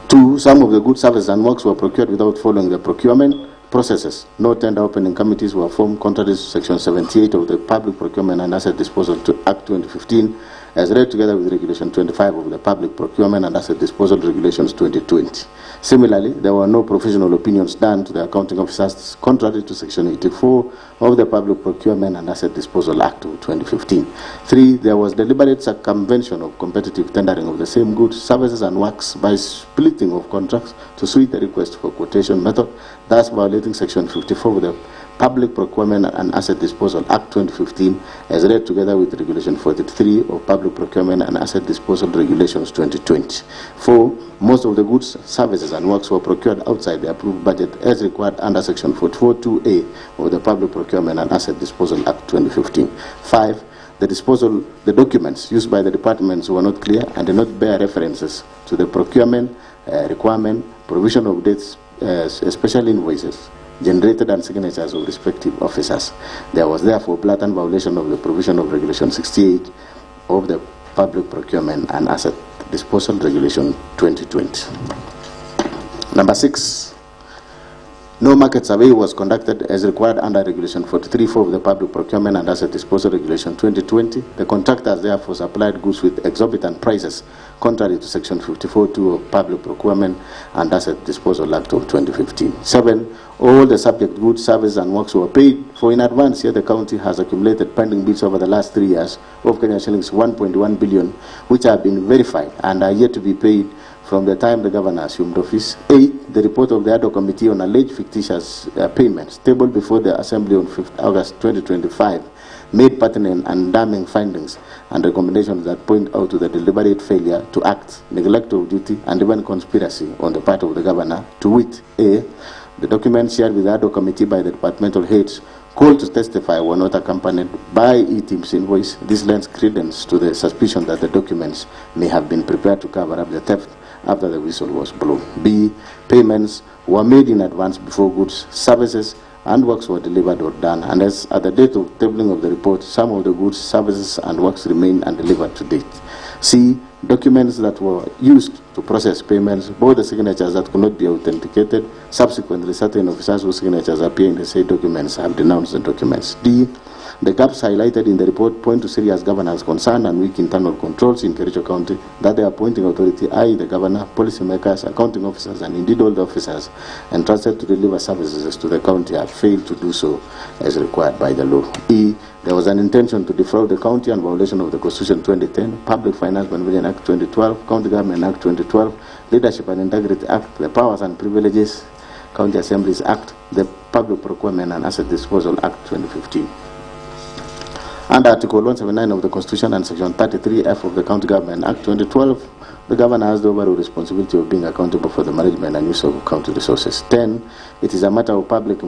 2, some of the goods, services, and works were procured without following the procurement processes. No tender opening committees were formed, contrary to Section 78 of the Public Procurement and Asset Disposal Act 2015, as read together with Regulation 25 of the Public Procurement and Asset Disposal Regulations 2020. Similarly, there were no professional opinions done to the accounting officers, contrary to Section 84 of the Public Procurement and Asset Disposal Act of 2015. 3, there was deliberate circumvention of competitive tendering of the same goods, services, and works by splitting of contracts to suit the request for quotation method, thus violating Section 54 of the Public Procurement and Asset Disposal Act 2015, as read together with Regulation 43 of Public Procurement and Asset Disposal Regulations 2020. 4, most of the goods, services, and works were procured outside the approved budget as required under Section 44(2)(a) of the Public Procurement and Asset Disposal Act 2015. 5, the documents used by the departments were not clear and did not bear references to the procurement requirement, provision of dates, especially invoices, generated and signatures of respective officers. There was therefore blatant violation of the provision of Regulation 68 of the Public Procurement and Asset Disposal Regulation 2020. Number 6, No market survey was conducted as required under Regulation 43.4 of the Public Procurement and Asset Disposal Regulation 2020. The contractors therefore supplied goods with exorbitant prices, contrary to Section 54.2 of Public Procurement and Asset Disposal Act of 2015. 7. All the subject goods, services, and works were paid for in advance, yet the county has accumulated pending bills over the last 3 years of Kenya shillings 1.1 billion, which have been verified and are yet to be paid from the time the governor assumed office. 8. The report of the ad hoc committee on alleged fictitious payments, tabled before the Assembly on 5th August 2025, made pertinent and damning findings and recommendations that point out to the deliberate failure to act, neglect of duty, and even conspiracy on the part of the governor, to wit: A. The documents shared with the ad hoc committee by the departmental heads called to testify were not accompanied by E-Team's invoice. This lends credence to the suspicion that the documents may have been prepared to cover up the theft after the whistle was blown. B. Payments were made in advance before goods, services, and works were delivered or done, and as at the date of tabling of the report, some of the goods, services, and works remain undelivered to date. C. Documents that were used to process payments bore the signatures that could not be authenticated. Subsequently, certain officers whose signatures appear in the said documents have denounced the documents. D. The gaps highlighted in the report point to serious governance concern and weak internal controls in Kericho County that the appointing authority, i.e. the governor, policymakers, accounting officers, and indeed all the officers entrusted to deliver services to the county have failed to do so as required by the law. E. There was an intention to defraud the county and violation of the Constitution 2010, Public Finance Management Act 2012, County Government Act 2012, Leadership and Integrity Act, the Powers and Privileges County Assemblies Act, the Public Procurement and Asset Disposal Act 2015. Under Article 179 of the Constitution and Section 33F of the County Government Act 2012, the governor has the overall responsibility of being accountable for the management and use of county resources. 10. It is a matter of public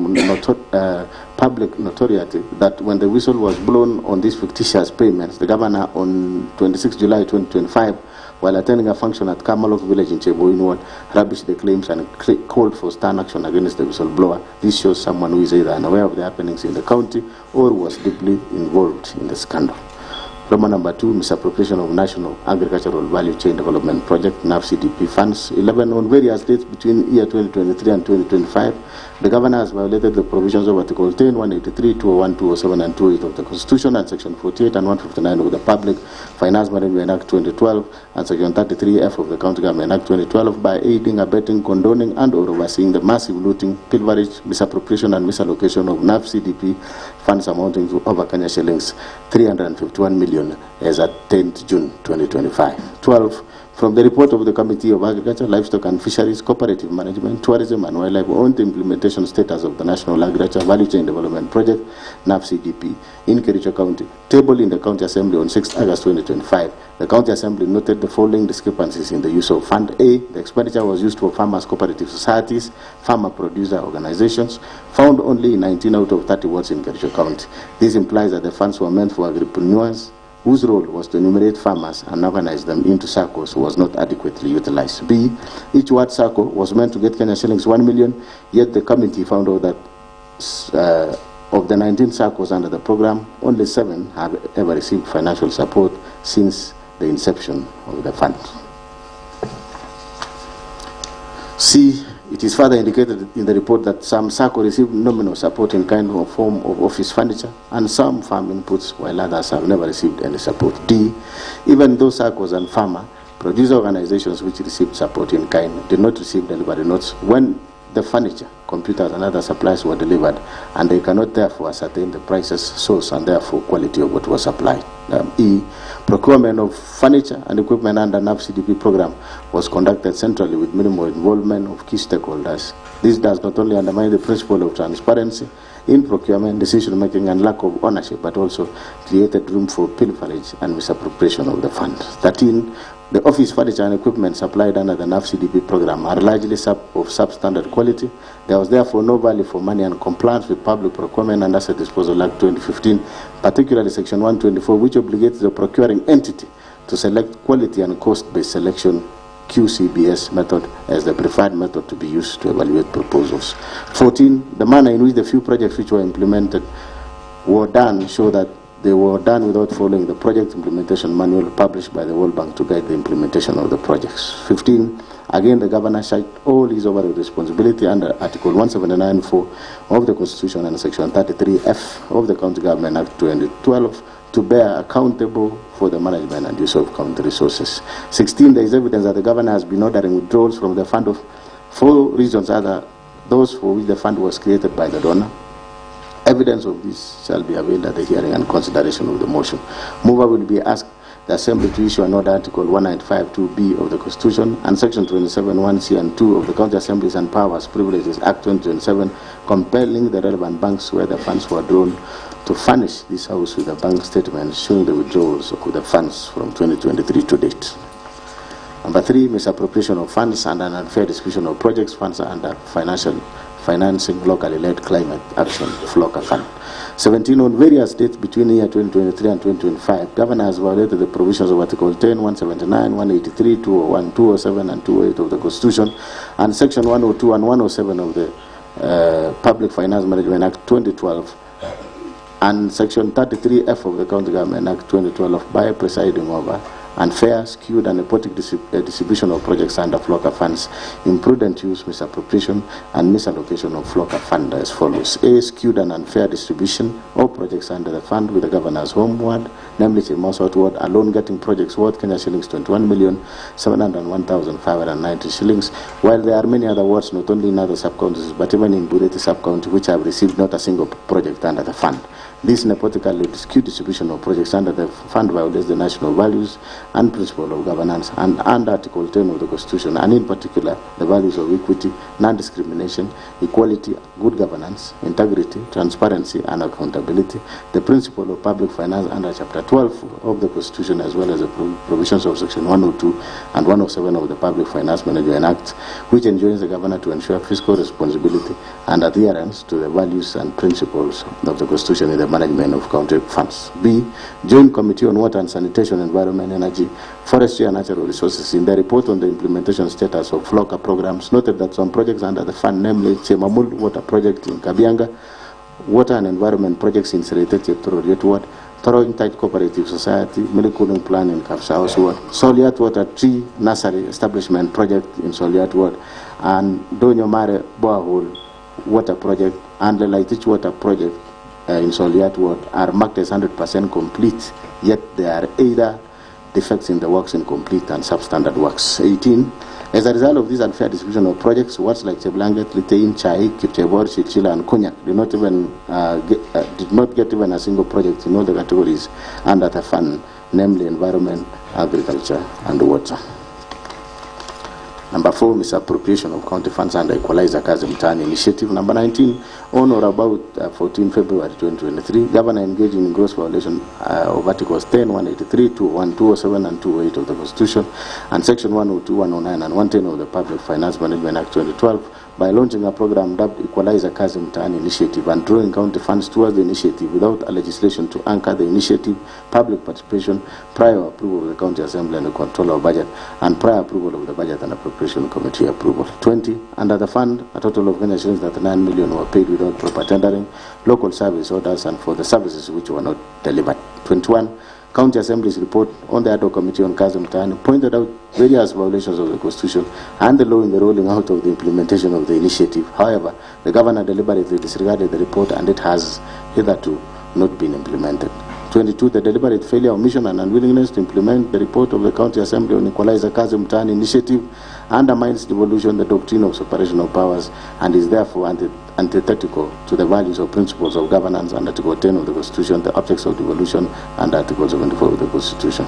notoriety that when the whistle was blown on these fictitious payments, the governor on 26 July 2025, while attending a function at Kamalok village in Cheboin Ward, rubbished the claims and called for stern action against the whistleblower. This shows someone who is either unaware of the happenings in the county or was deeply involved in the scandal. Roman number 2, misappropriation of National Agricultural Value Chain Development Project, NAV-CDP funds. 11, on various dates between year 2023 and 2025, the governor has violated the provisions of Article 10, 183, 201, 207, and 208 of the Constitution, and Section 48 and 159 of the Public Finance Management Act 2012, and Section 33F of the County Government Act 2012 by aiding, abetting, condoning, and or overseeing the massive looting, pilferage, misappropriation, and misallocation of NAV-CDP funds amounting to over Kenya shillings 351 million as at 10th June 2025. 12. From the report of the Committee of Agriculture, Livestock and Fisheries, Cooperative Management, Tourism and Wildlife on the implementation status of the National Agriculture Value Chain Development Project, NAV-CDP, in Kericho County, tabled in the County Assembly on 6 August 2025, the County Assembly noted the following discrepancies in the use of Fund A. The expenditure was used for farmers' cooperative societies, farmer producer organizations, found only in 19 out of 30 wards in Kericho County. This implies that the funds were meant for agripreneurs, whose role was to enumerate farmers and organize them into circles, was not adequately utilized. B. Each ward circle was meant to get Kenya shillings 1 million, yet the committee found out that of the 19 circles under the program, only 7 have ever received financial support since the inception of the fund. C. It is further indicated in the report that some circles received nominal support in kind or form of office furniture and some farm inputs, while others have never received any support. D. Even those circles and farmer producer organizations which received support in kind did not receive delivery notes when the furniture, computers, and other supplies were delivered, and they cannot therefore ascertain the prices, source, and therefore quality of what was supplied. E. Procurement of furniture and equipment under NAV-CDP program was conducted centrally with minimal involvement of key stakeholders. This does not only undermine the principle of transparency in procurement, decision-making, and lack of ownership, but also created room for pilferage and misappropriation of the funds. 13. The office furniture and equipment supplied under the NAV-CDP program are largely of substandard quality. There was therefore no value for money and compliance with Public Procurement and Asset Disposal Act 2015, particularly Section 124, which obligates the procuring entity to select quality and cost-based selection QCBS method as the preferred method to be used to evaluate proposals. 14. The manner in which the few projects which were implemented were done show that they were done without following the project implementation manual published by the World Bank to guide the implementation of the projects. 15, again, the governor shirked all his overall responsibility under Article 179(4) of the Constitution and Section 33F of the County Government Act 2012 to bear accountable for the management and use of county resources. 16, there is evidence that the governor has been ordering withdrawals from the fund for reasons other those for which the fund was created by the donor. Evidence of this shall be availed at the hearing and consideration of the motion. Mover will be asked the Assembly to issue an order, Article 195(2)(b) of the Constitution and Section 27(1)(c) and 2 of the County Assemblies and Powers Privileges Act 2027, compelling the relevant banks where the funds were drawn to furnish this House with a bank statement showing the withdrawals of the funds from 2023 to date. Number 3, misappropriation of funds and an unfair distribution of projects funds under financing locally led climate action FLOCA fund. 17, on various dates between the year 2023 and 2025, Governor has violated the provisions of Article 10, 179, 183, 201, 207, and 208 of the Constitution and Section 102 and 107 of the Public Finance Management Act 2012 and Section 33F of the County Government Act 2012 by presiding over unfair, skewed, and nepotic distribution of projects under FLOCA funds, imprudent use, misappropriation, and misallocation of FLOCA fund as follows. A, skewed and unfair distribution of projects under the fund with the governor's home ward, namely Chilmau South ward, alone getting projects worth Kenya shillings 21,701,590 shillings, while there are many other wards, not only in other sub-counties, but even in Bureti sub-county, which have received not a single project under the fund. This nepotically skewed distribution of projects under the fund violates the national values and principle of governance and under Article 10 of the Constitution, and in particular the values of equity, non-discrimination, equality, good governance, integrity, transparency, and accountability, the principle of public finance under Chapter 12 of the Constitution, as well as the provisions of Section 102 and 107 of the Public Finance Management Act, which enjoins the governor to ensure fiscal responsibility and adherence to the values and principles of the Constitution in the management of county funds. B, Joint Committee on Water and Sanitation, Environment, Energy, Forestry and Natural Resources, in the report on the implementation status of FLOCA programs, noted that some projects under the fund, namely Chemamul Water Project in Kabianga, Water and Environment Projects in Seretete Tororiet Ward, Thorough Tight Cooperative Society, Milk Cooling Plan in Kapsaos Ward, Soliat Water Tree Nursery Establishment Project in Soliat Ward, and Donyomare Borehole Water Project and the Laitich Water Project in Soliat Ward are marked as 100% complete, yet there are either defects in the works, incomplete and substandard works. 18. As a result of this unfair distribution of projects, words like Cheblanget, Litein, Chai, Kipchebor, Chilchila, and Konyak did not get even a single project in all the categories under the fund, namely environment, agriculture, and water. Number 4, misappropriation of county funds under Equalizer Kazi Mtaani Initiative. Number 19, on or about 14 February 2023, Governor engaged in gross violation of Articles 10, 183, 201, 207, and 208 of the Constitution, and Section 102, 109, and 110 of the Public Finance Management Act 2012 by launching a program dubbed Equalizer Kazi Mtaani Initiative and drawing county funds towards the initiative without a legislation to anchor the initiative, public participation, prior approval of the County Assembly and the Controller of Budget, and prior approval of the Budget and Appropriation Committee approval. 20. Under the fund, a total of Kenya shillings 39 million were paid without proper tendering, local service orders, and for the services which were not delivered. 21. County Assembly's report on the ad hoc committee on Kazi Mtaani pointed out various violations of the Constitution and the law in the rolling out of the implementation of the initiative. However, the governor deliberately disregarded the report and it has hitherto not been implemented. 22. The deliberate failure, omission, and unwillingness to implement the report of the County Assembly on Equalizer Kazi Mtaani Initiative undermines devolution, the doctrine of separation of powers, and is therefore antithetical to the values or principles of governance under Article 10 of the Constitution, the objects of devolution, and Article 74 of the Constitution.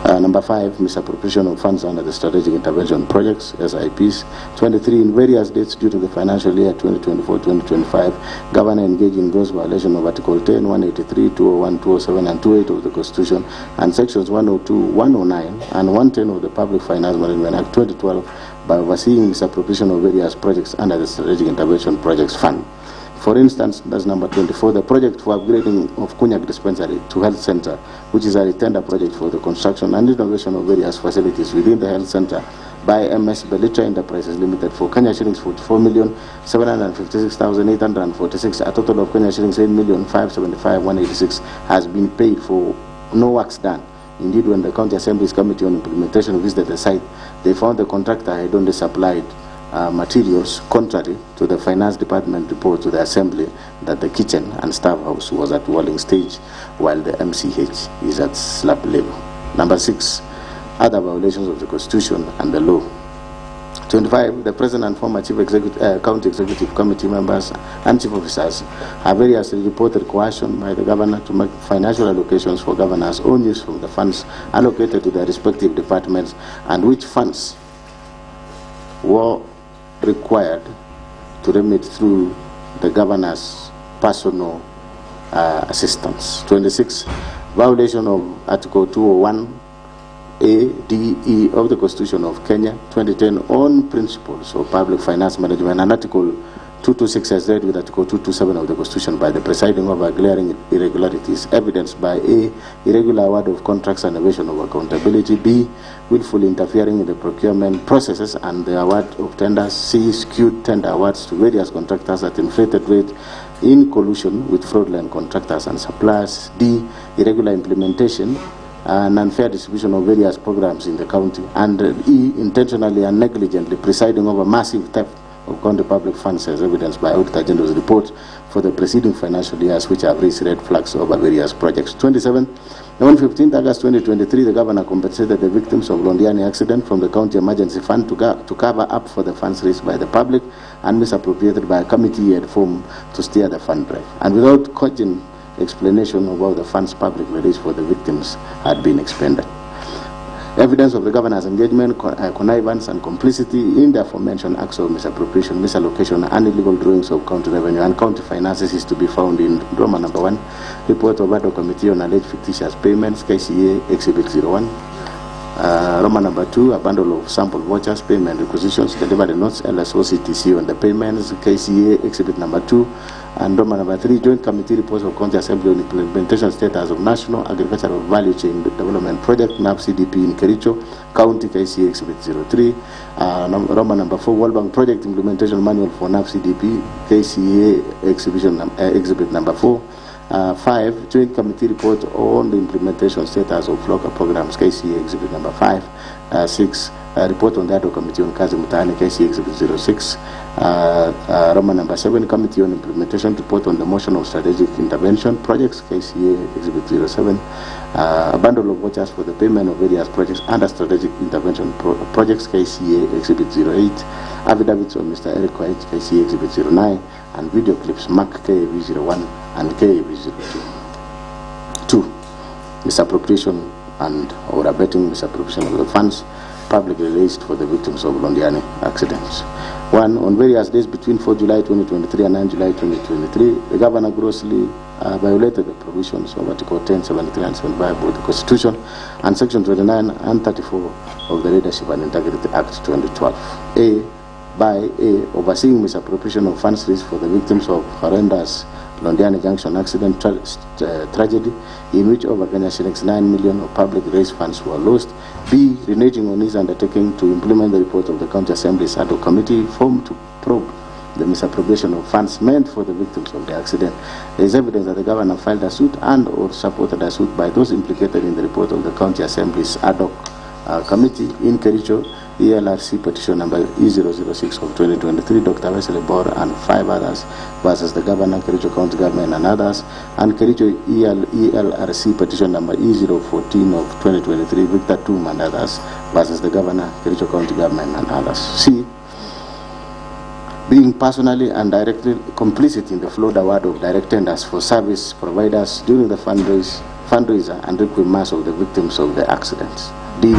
Number 5, misappropriation of funds under the Strategic Intervention Projects, SIPs. 23, in various dates during the financial year 2024-2025, Governor engaged in gross violation of Article 10, 183, 201, 207, and 28 of the Constitution, and Sections 102, 109, and 110 of the Public Finance Management Act 2012 by overseeing misappropriation of various projects under the Strategic Intervention Projects Fund. For instance, that's number 24, the project for upgrading of Konyak Dispensary to Health Center, which is a tender project for the construction and renovation of various facilities within the health center, by MS Belitra Enterprises Limited for Kenya shillings 44,756,846. A total of Kenya shillings 8,575,186 has been paid for no works done. Indeed, when the County Assembly's Committee on Implementation visited the site, they found the contractor had only supplied materials, contrary to the Finance Department report to the Assembly that the kitchen and staff house was at walling stage while the MCH is at slab level. Number 6, other violations of the Constitution and the law. 25, the President and former Chief County Executive Committee members and Chief Officers have variously reported coercion by the Governor to make financial allocations for Governor's own use from the funds allocated to their respective departments, and which funds were required to remit through the Governor's personal assistance. 26, violation of Article 201 A, D, E of the Constitution of Kenya 2010 on principles of public finance management, and Article 226 as read with Article 227 of the Constitution by the presiding over glaring irregularities evidenced by A, irregular award of contracts and evasion of accountability, B, willfully interfering in the procurement processes and the award of tenders, C, skewed tender awards to various contractors at inflated rate in collusion with fraudulent contractors and suppliers, D, irregular implementation and unfair distribution of various programs in the county, and E, intentionally and negligently presiding over massive theft of county public funds as evidenced by Auditor General's report for the preceding financial years, which have raised red flags over various projects. 27, on 15th August 2023, the Governor compensated the victims of Londiani accident from the County Emergency Fund to cover up for the funds raised by the public and misappropriated by a committee he had formed to steer the fund drive, and without cogent explanation of how the funds publicly raised for the victims had been expended. Evidence of the Governor's engagement, connivance and complicity in the aforementioned acts of misappropriation, misallocation and illegal drawings of county revenue and county finances is to be found in Roma number 1, report of Ad hoc Committee on Alleged Fictitious Payments, KCA Exhibit 01. Roma number 2, a bundle of sample vouchers, payment requisitions, delivery notes, LSOCTC on the payments, KCA Exhibit number 2. And Roma number 3, Joint Committee reports of County Assembly on implementation status of National Agricultural Value Chain Development Project, NAP-CDP in Kericho, County, KCA Exhibit 03. Roma number 4, World Bank Project Implementation Manual for NAP-CDP, KCA Exhibit number 4. 5, Joint Committee report on the implementation status of FLOCA programs, KCA Exhibit number 5. 6, report on the Ad hoc Committee on Kazi Mutani, KCA Exhibit 06. Roma number 7, Committee on Implementation report on the motion of strategic intervention projects, KCA Exhibit 07. A bundle of vouchers for the payment of various projects under strategic intervention projects, KCA Exhibit 08. Affidavits of Mr. ERICK, KCA Exhibit 09, and video clips mark KAV 01 and KAV 02. 2, misappropriation and or abetting misappropriation of the funds publicly raised for the victims of Londiani accidents. 1, on various days between 4 July 2023 and 9 July 2023, the Governor grossly violated the provisions of Article 10, 73 and 75 of the Constitution and Section 29 and 34 of the Leadership and Integrity Act 2012. A, by A, overseeing misappropriation of funds raised for the victims of horrendous Londiani Junction accident tragedy, in which over Kenya shillings 9 million of public raised funds were lost. B, reneging on his undertaking to implement the report of the County Assembly's Ad hoc Committee formed to probe the misappropriation of funds meant for the victims of the accident. There is evidence that the Governor filed a suit and or supported a suit by those implicated in the report of the County Assembly's Ad hoc Committee in Kericho, ELRC petition number E006 of 2023, Dr. Wesley Bor and 5 others, versus the Governor, Kericho County Government and others, and Kericho ELRC petition number E014 of 2023, Victor Toom and others, versus the Governor, Kericho County Government and others. C, being personally and directly complicit in the flawed award of direct tenders for service providers during the fundraiser and requiem mass of the victims of the accidents. D,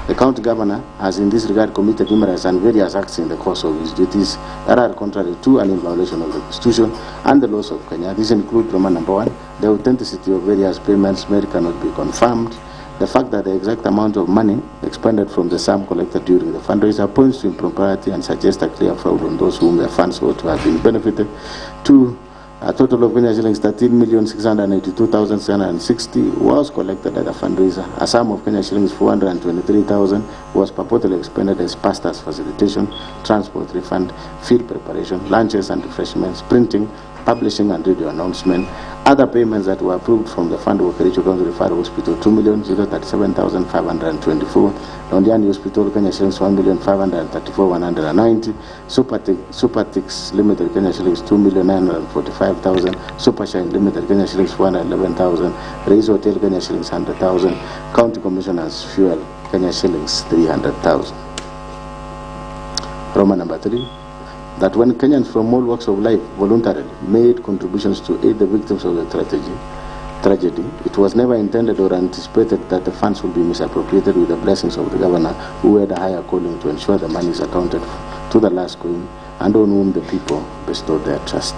the County Governor has in this regard committed numerous and various acts in the course of his duties that are contrary to and in violation of the Constitution and the laws of Kenya. These include Roman number 1, the authenticity of various payments made cannot be confirmed. The fact that the exact amount of money expended from the sum collected during the fundraiser points to impropriety and suggests a clear fraud on those whom the funds ought to have been benefited. 2, A total of Kenya shillings 13,682,760 was collected at the fundraiser. A sum of Kenya shillings 423,000 was purportedly expended as pastors facilitation, transport refund, field preparation, lunches and refreshments, printing, publishing and radio announcement. Other payments that were approved from the fund were Kericho County Referral Hospital 2,037,524, Londiani Hospital Kenya shillings 1,534,190, Supertix Limited Kenya shillings 2,945,000, Supershine Limited Kenya shillings 411,000, Race Hotel Kenya shillings 100,000, County Commissioners Fuel Kenya shillings 300,000. Roman number 3. That when Kenyans from all walks of life voluntarily made contributions to aid the victims of the tragedy, it was never intended or anticipated that the funds would be misappropriated with the blessings of the governor, who had a higher calling to ensure the money is accounted to the last coin and on whom the people bestowed their trust.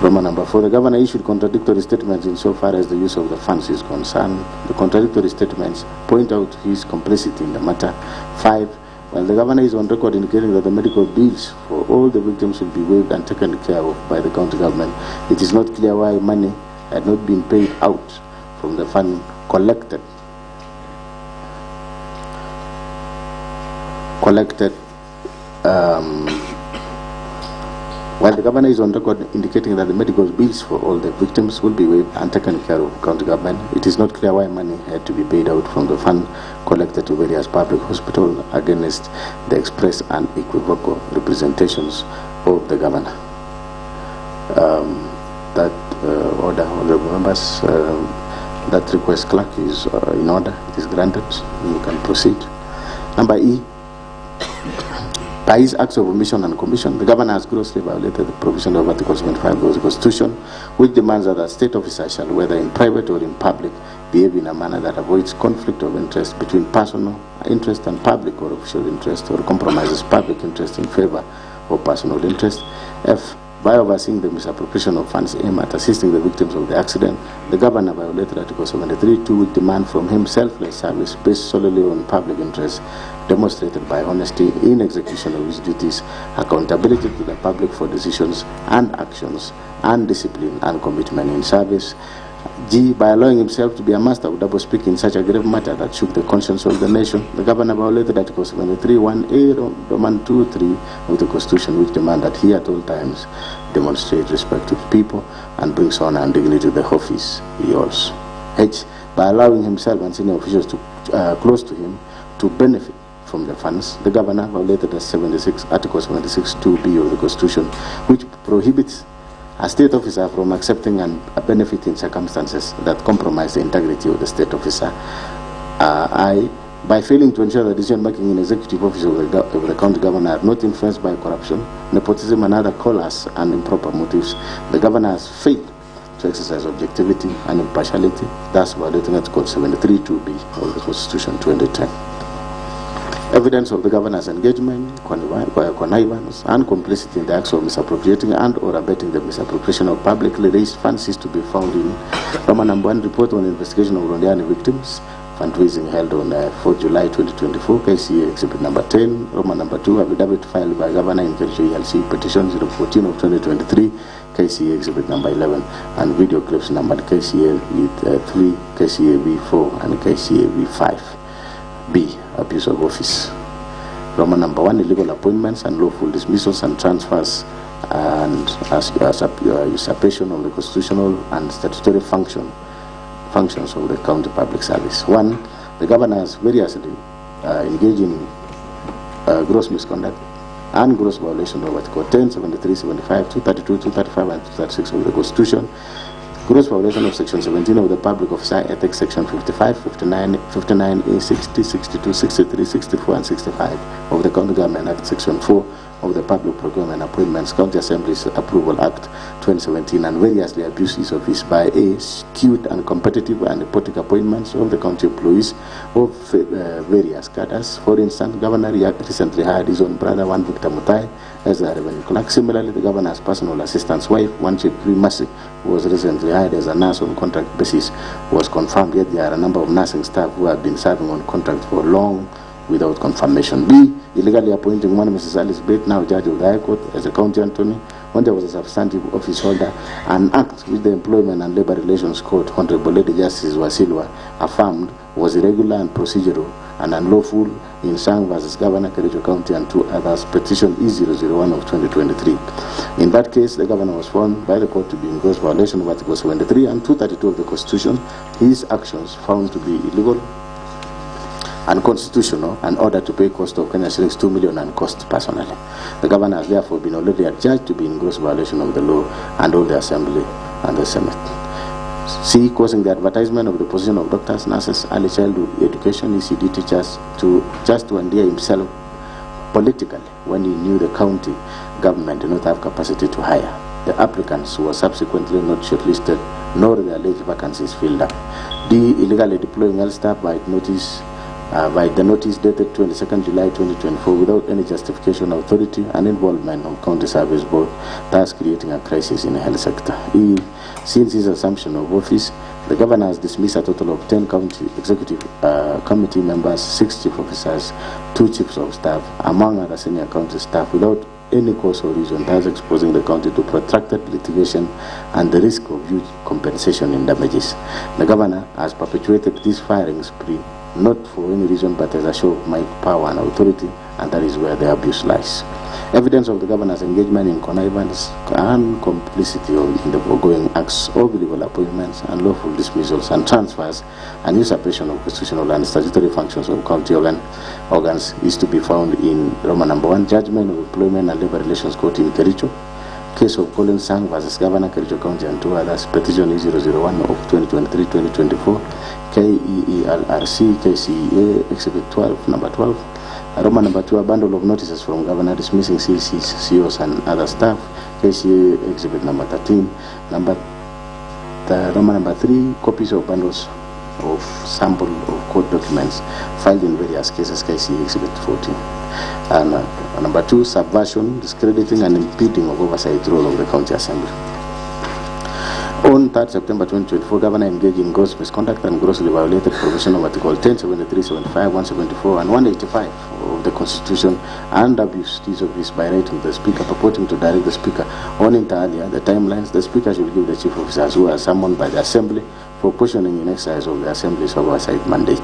Roman number 4. The governor issued contradictory statements insofar as the use of the funds is concerned. The contradictory statements point out his complicity in the matter. 5. While the governor is on record indicating that the medical bills for all the victims will be waived and taken care of by the county government, it is not clear why money had not been paid out from the fund collected while the governor is on record indicating that the medical bills for all the victims will be waived and taken care of by county government, it is not clear why money had to be paid out from the fund collected to various public hospitals against the express and equivocal representations of the governor. Order, honorable members, that request, clerk, is in order. It is granted. You can proceed. Number E. By his acts of omission and commission, the governor has grossly violated the provision of Article 75 of the Constitution, which demands that a state officer shall, whether in private or in public, behave in a manner that avoids conflict of interest between personal interest and public or official interest, or compromises public interest in favor of personal interest. F. By overseeing the misappropriation of funds aimed at assisting the victims of the accident, the governor violated Article 73, which demand from him selfless service based solely on public interest, demonstrated by honesty in execution of his duties, accountability to the public for decisions and actions, and discipline and commitment in service. G. By allowing himself to be a master of double-speak in such a grave matter that shook the conscience of the nation, the governor violated Article 73, 1A, Roman 2, 3 of the Constitution, which demand that he at all times demonstrate respect to the people and brings honor and dignity to the office he holds. H. By allowing himself and senior officials to close to him to benefit from the funds, the governor violated Article 76, 2B of the Constitution, which prohibits a state officer from accepting a benefit in circumstances that compromise the integrity of the state officer. I. By failing to ensure the decision-making in executive office of the county governor are not influenced by corruption, nepotism, and other callous and improper motives, the governor has failed to exercise objectivity and impartiality, thus violating Article 73, 2B of the Constitution 2010. Evidence of the governor's engagement, connivance, and complicity in the acts of misappropriating and or abetting the misappropriation of publicly raised funds is to be found in Roman number 1, report on investigation of Londiani victims, fundraising held on 4 July 2024, KCA exhibit number 10, Roman number 2, affidavit filed by governor in Kericho ELC petition 014 of 2023, KCA exhibit number 11, and video clips numbered KCA V3, KCA V4, and KCA V5. B. Abuse of office. Roman number 1, illegal appointments and lawful dismissals and transfers and usurpation of the constitutional and statutory functions of the county public service. 1. The governor has variously engaged in gross misconduct and gross violation of Article 10, 73, 75, 232, 235, and 236 of the Constitution. Gross violation of Section 17 of the Public Officer Ethics, Section 55, 59, 59A, 60, 62, 63, 64, and 65 of the County Government Act, Section 4 of the Public Procurement Appointments, County Assembly's Approval Act 2017, and variously abuses of his by A, skewed and competitive and nepotic appointments of the county employees of various cadres. For instance, Governor recently hired his own brother, one Victor MUTAI, as the revenue clerk. Similarly, the governor's personal assistant's wife, one Chief Mercy, who was recently hired as a nurse on contract basis, was confirmed, yet there are a number of nursing staff who have been serving on contract for long without confirmation. B. Illegally appointing one Mrs. Alice Bate, now judge of the High Court, as a county attorney when there was a substantive office holder, an act which the Employment and Labor Relations Court, Honorable Lady Justice Wasilwa, affirmed was irregular and procedural and unlawful in Sang versus Governor, Kericho County, and 2 others, petition E001 of 2023. In that case, the governor was found by the court to be in gross violation of Article 73 and 232 of the Constitution. His actions found to be illegal, unconstitutional, and ordered to pay cost of Kenya shillings 2 million and cost personally. The governor has therefore been already adjudged to be in gross violation of the law and all the Assembly and the Senate. C, causing the advertisement of the position of doctors, nurses, early childhood education, ECD teachers to endear himself politically when he knew the county government did not have capacity to hire. The applicants were subsequently not shortlisted, nor the alleged vacancies filled up. D, illegally deploying health staff by the notice dated 22nd July 2024 without any justification, authority, and involvement of County Service Board, thus creating a crisis in the health sector. E, since his assumption of office, the governor has dismissed a total of 10 county executive committee members, 6 chief officers, 2 chiefs of staff, among other senior county staff, without any cause or reason, thus exposing the county to protracted litigation and the risk of huge compensation in damages. The governor has perpetuated this firing spree not for any reason but as a show of might, power, and authority, and that is where the abuse lies. Evidence of the governor's engagement in connivance and complicity in the foregoing acts of illegal appointments, unlawful dismissals and transfers, and usurpation of constitutional and statutory functions of county organs is to be found in Roman number 1, Judgment of Employment and Labor Relations Court in Kericho, case of Colin Sang versus Governor, Kericho County, and 2 others, petition E001 of 2023-2024, KEELRC, KCEA, Exhibit 12, number 12, Roman number 2, a bundle of notices from Governor dismissing CCs, CEOs, and other staff, KCA, Exhibit number 13, Roman number 3, copies of bundles of sample of court documents filed in various cases, KCA, Exhibit 14. And number 2, subversion, discrediting, and impeding of oversight role of the County Assembly. On 3rd September 2024, Governor engaged in gross misconduct and grossly violated provision of Article 10, 73, 75, 174, and 185 of the Constitution, and abused his office by writing to the Speaker, purporting to direct the Speaker on inter alia the timelines the Speaker should give the chief officers who are summoned by the Assembly for questioning in exercise of the Assembly's oversight mandate.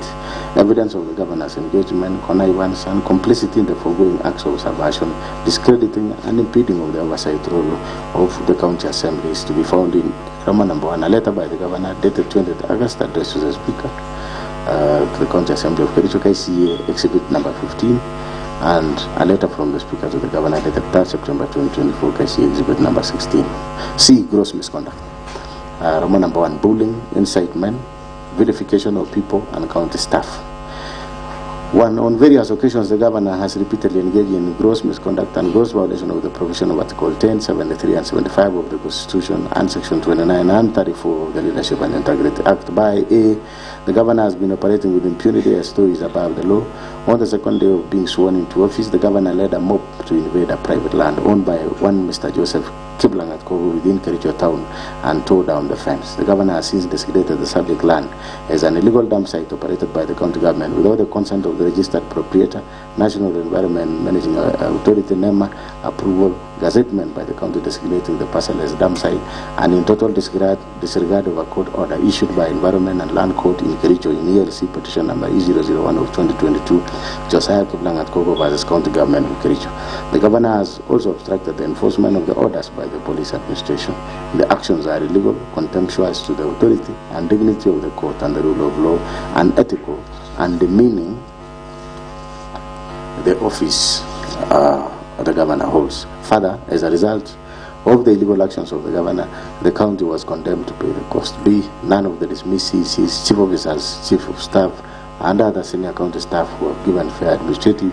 Evidence of the Governor's engagement, connivance, and complicity in the foregoing acts of subversion, discrediting, and impeding of the oversight role of the County Assembly is to be found in Roman number 1, a letter by the Governor dated 20th August addressed to the Speaker, to the County Assembly of Kericho, KCA, Exhibit number 15, and a letter from the Speaker to the Governor dated 3rd September 2024, KCA, Exhibit number 16. C, gross misconduct. Roman number 1, bullying, incitement, vilification of people and county staff. 1, on various occasions, the Governor has repeatedly engaged in gross misconduct and gross violation of the provision of Article 10, 73, and 75 of the Constitution, and Section 29 and 34 of the Leadership and Integrity Act. By A, the Governor has been operating with impunity as though he is above the law. On the second day of being sworn into office, the Governor led a mob to invade a private land owned by one Mr. Joseph Kiblangat Kogo within Kericho town and tore down the fence. The Governor has since designated the subject land as an illegal dump site operated by the county government without the consent of the registered proprietor, National Environment Managing Authority, NEMA, approval, gazettement by the county designating the parcel as dump site, and in total disregard of a court order issued by Environment and Land Court in Kericho in ERICK petition number E001 of 2022, Josiah Kiblangat Kogo versus County Government of Kericho. The Governor has also obstructed the enforcement of the orders by the police administration. The actions are illegal, contemptuous to the authority and dignity of the court and the rule of law, and ethical and demeaning the office the Governor holds. Further, as a result of the illegal actions of the Governor, the county was condemned to pay the cost. B, none of the dismissed CCs, chief officers, chief of staff, and other senior county staff were given fair administrative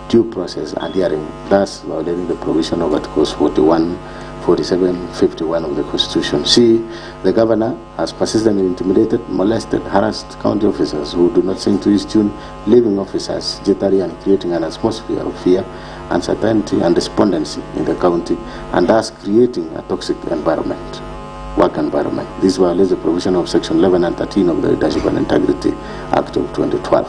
due process and hearing, thus violating the provision of Articles 41, 47, 51 of the Constitution. C, the Governor has persistently intimidated, molested, harassed county officers who do not sing to his tune, leaving officers jittery and creating an atmosphere of fear, uncertainty, and despondency in the county, and thus creating a toxic environment, work environment. This violates the provision of Section 11 and 13 of the Leadership and Integrity Act of 2012.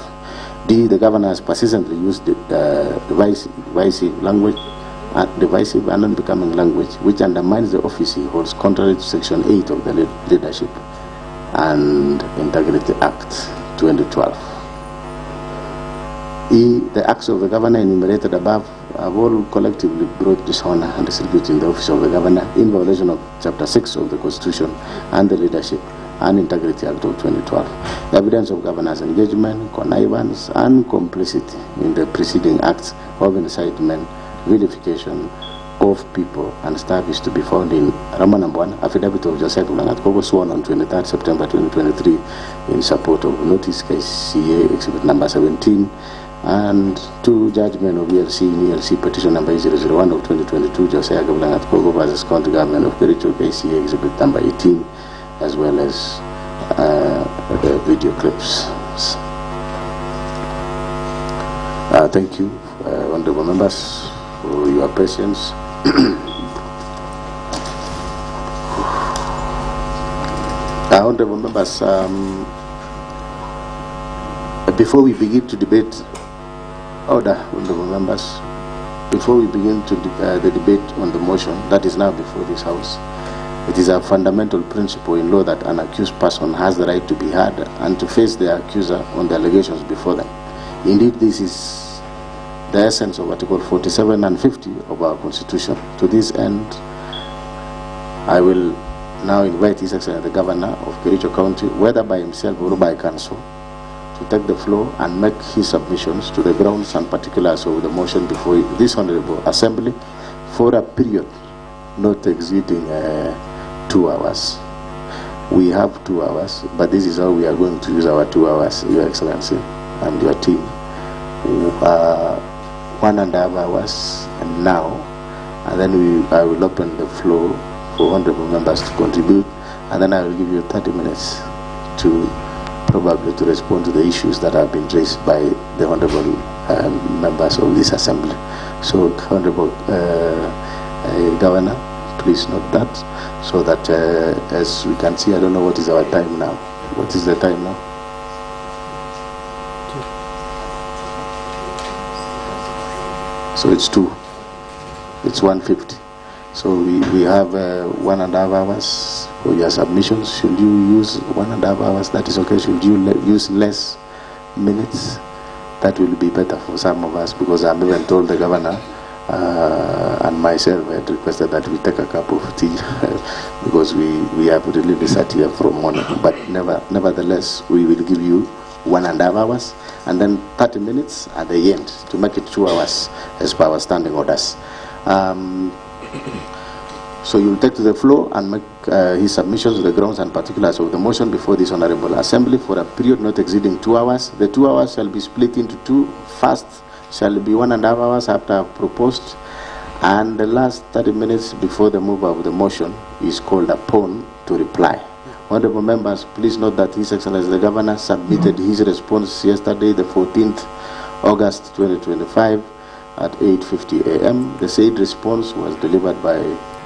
D, the Governor has persistently used divisive language, divisive and unbecoming language which undermines the office he holds contrary to Section 8 of the Leadership and Integrity Act 2012. The acts of the governor enumerated above have all collectively brought dishonor and disrepute in the office of the governor in violation of Chapter 6 of the Constitution and the Leadership and Integrity Act of 2012. Evidence of governor's engagement, connivance, and complicity in the preceding acts of incitement, vilification of people and staff is to be found in Ramanambuan, affidavit of Joseph Langatkogo, sworn on 23rd September 2023 in support of notice KCA exhibit number 17, and to judgment of ELC in ELC petition number 001 of 2022, Josiah Langatkogo versus County Government of Kericho, KCA exhibit number 18, as well as video clips. Thank you, honorable members, for your patience. Honorable members, before we begin to debate, honorable members, before we begin to the debate on the motion that is now before this House, it is a fundamental principle in law that an accused person has the right to be heard and to face the accuser on the allegations before them. Indeed, this is the essence of Article 47 and 50 of our Constitution. To this end, I will now invite His Excellency the Governor of Kericho County, whether by himself or by council, to take the floor and make his submissions to the grounds and particulars of the motion before this Honorable Assembly for a period not exceeding 2 hours. We have 2 hours, but this is how we are going to use our 2 hours, Your Excellency and your team. 1.5 hours and now, and then I will open the floor for honorable members to contribute, and then I will give you 30 minutes to probably to respond to the issues that have been raised by the honorable members of this assembly. So, Honorable Governor, please note that, so that as we can see, I don't know what is our time now. What is the time now? So it's 1:50. So we have 1.5 hours for your submissions. Should you use 1.5 hours, that is okay. Should you use less minutes, that will be better for some of us, because I'm even told the governor and myself had requested that we take a cup of tea because we have really sat here from morning. But nevertheless, we will give you 1.5 hours and then 30 minutes at the end to make it 2 hours as per our standing orders. So you will take to the floor and make his submissions to the grounds and particulars of the motion before this Honorable Assembly for a period not exceeding 2 hours. The 2 hours shall be split into two. First shall be 1.5 hours after I've proposed, and the last 30 minutes before the move of the motion is called upon to reply. Honorable members, please note that His Excellency the Governor submitted his response yesterday, the 14th August 2025 at 8:50 a.m. The said response was delivered by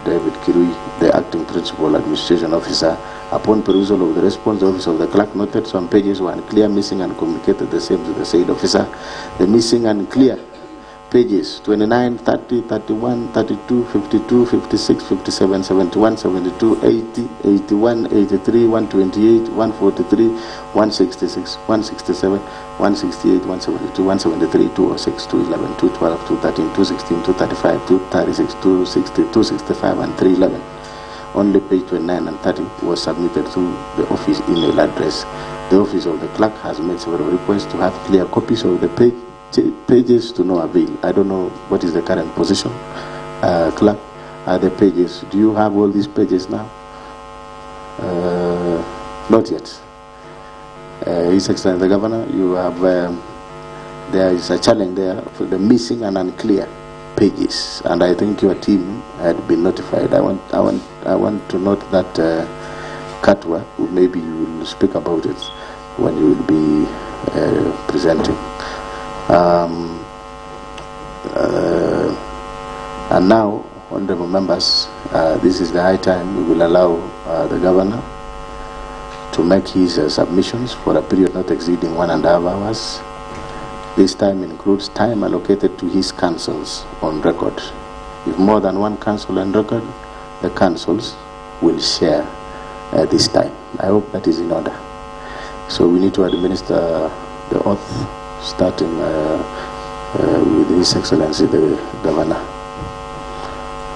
David Kirui, the Acting Principal Administration Officer. Upon perusal of the response, the Office of the Clerk noted some pages were unclear, missing, and communicated the same to the said officer. The missing and clear pages 29, 30, 31, 32, 52, 56, 57, 71, 72, 80, 81, 83, 128, 143, 166, 167, 168, 172, 173, 206, 211, 212, 213, 216, 235, 236, 260, 265, and 311. Only page 29 and 30 was submitted through the office email address. The Office of the Clerk has made several requests to have clear copies of the pages to no avail. I don't know what is the current position. Clerk, are the pages, do you have all these pages now? Not yet. His Excellency the Governor, you have there is a challenge there for the missing and unclear pages, and I think your team had been notified. I want to note that Katwa, maybe you will speak about it when you will be presenting. And now, honorable members, this is the high time we will allow the Governor to make his submissions for a period not exceeding 1.5 hours. This time includes time allocated to his counsels on record If more than one council on record, the councils will share this time. I hope that is in order. So we need to administer the oath, starting with His Excellency the Governor.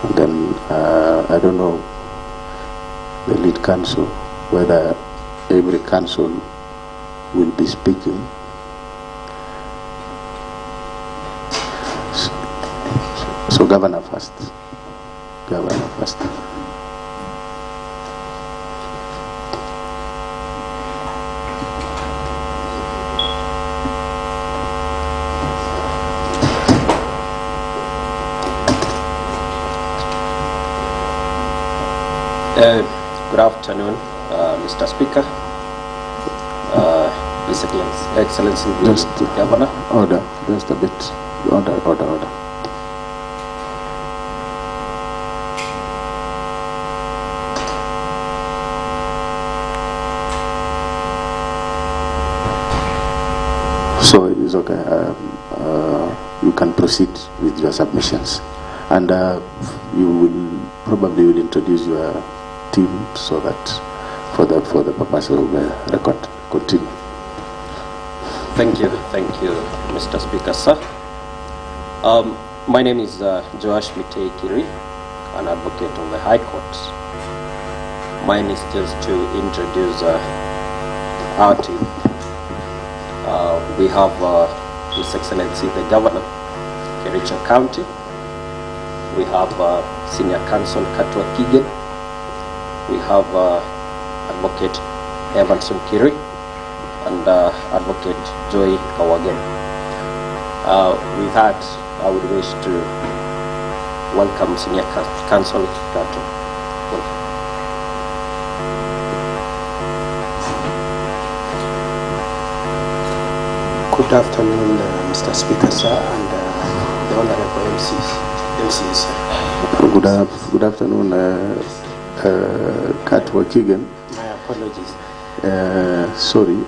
And then I don't know the lead council, whether every council will be speaking. So Governor first. Governor first. Good afternoon, Mr. Speaker, His Excellency the Governor. Order, just a bit. Order. So it's okay. You can proceed with your submissions, and you will probably introduce your team so that for the purpose of the record. Continue. Thank you, Mr. Speaker, sir. My name is Joash MUTAI Kiri, an advocate of the High Court. Mine is just to introduce our team. We have His Excellency the Governor, Kericho County. We have Senior Counsel Katwa Kigen. We have Advocate Evanson Kiri and Advocate Joy Kawagen. With that, I would wish to welcome Senior Counsel Katwa. Good afternoon, Mr. Speaker, sir, and the Honorable MCs. Good afternoon, Katwa Kigen. My apologies. Sorry,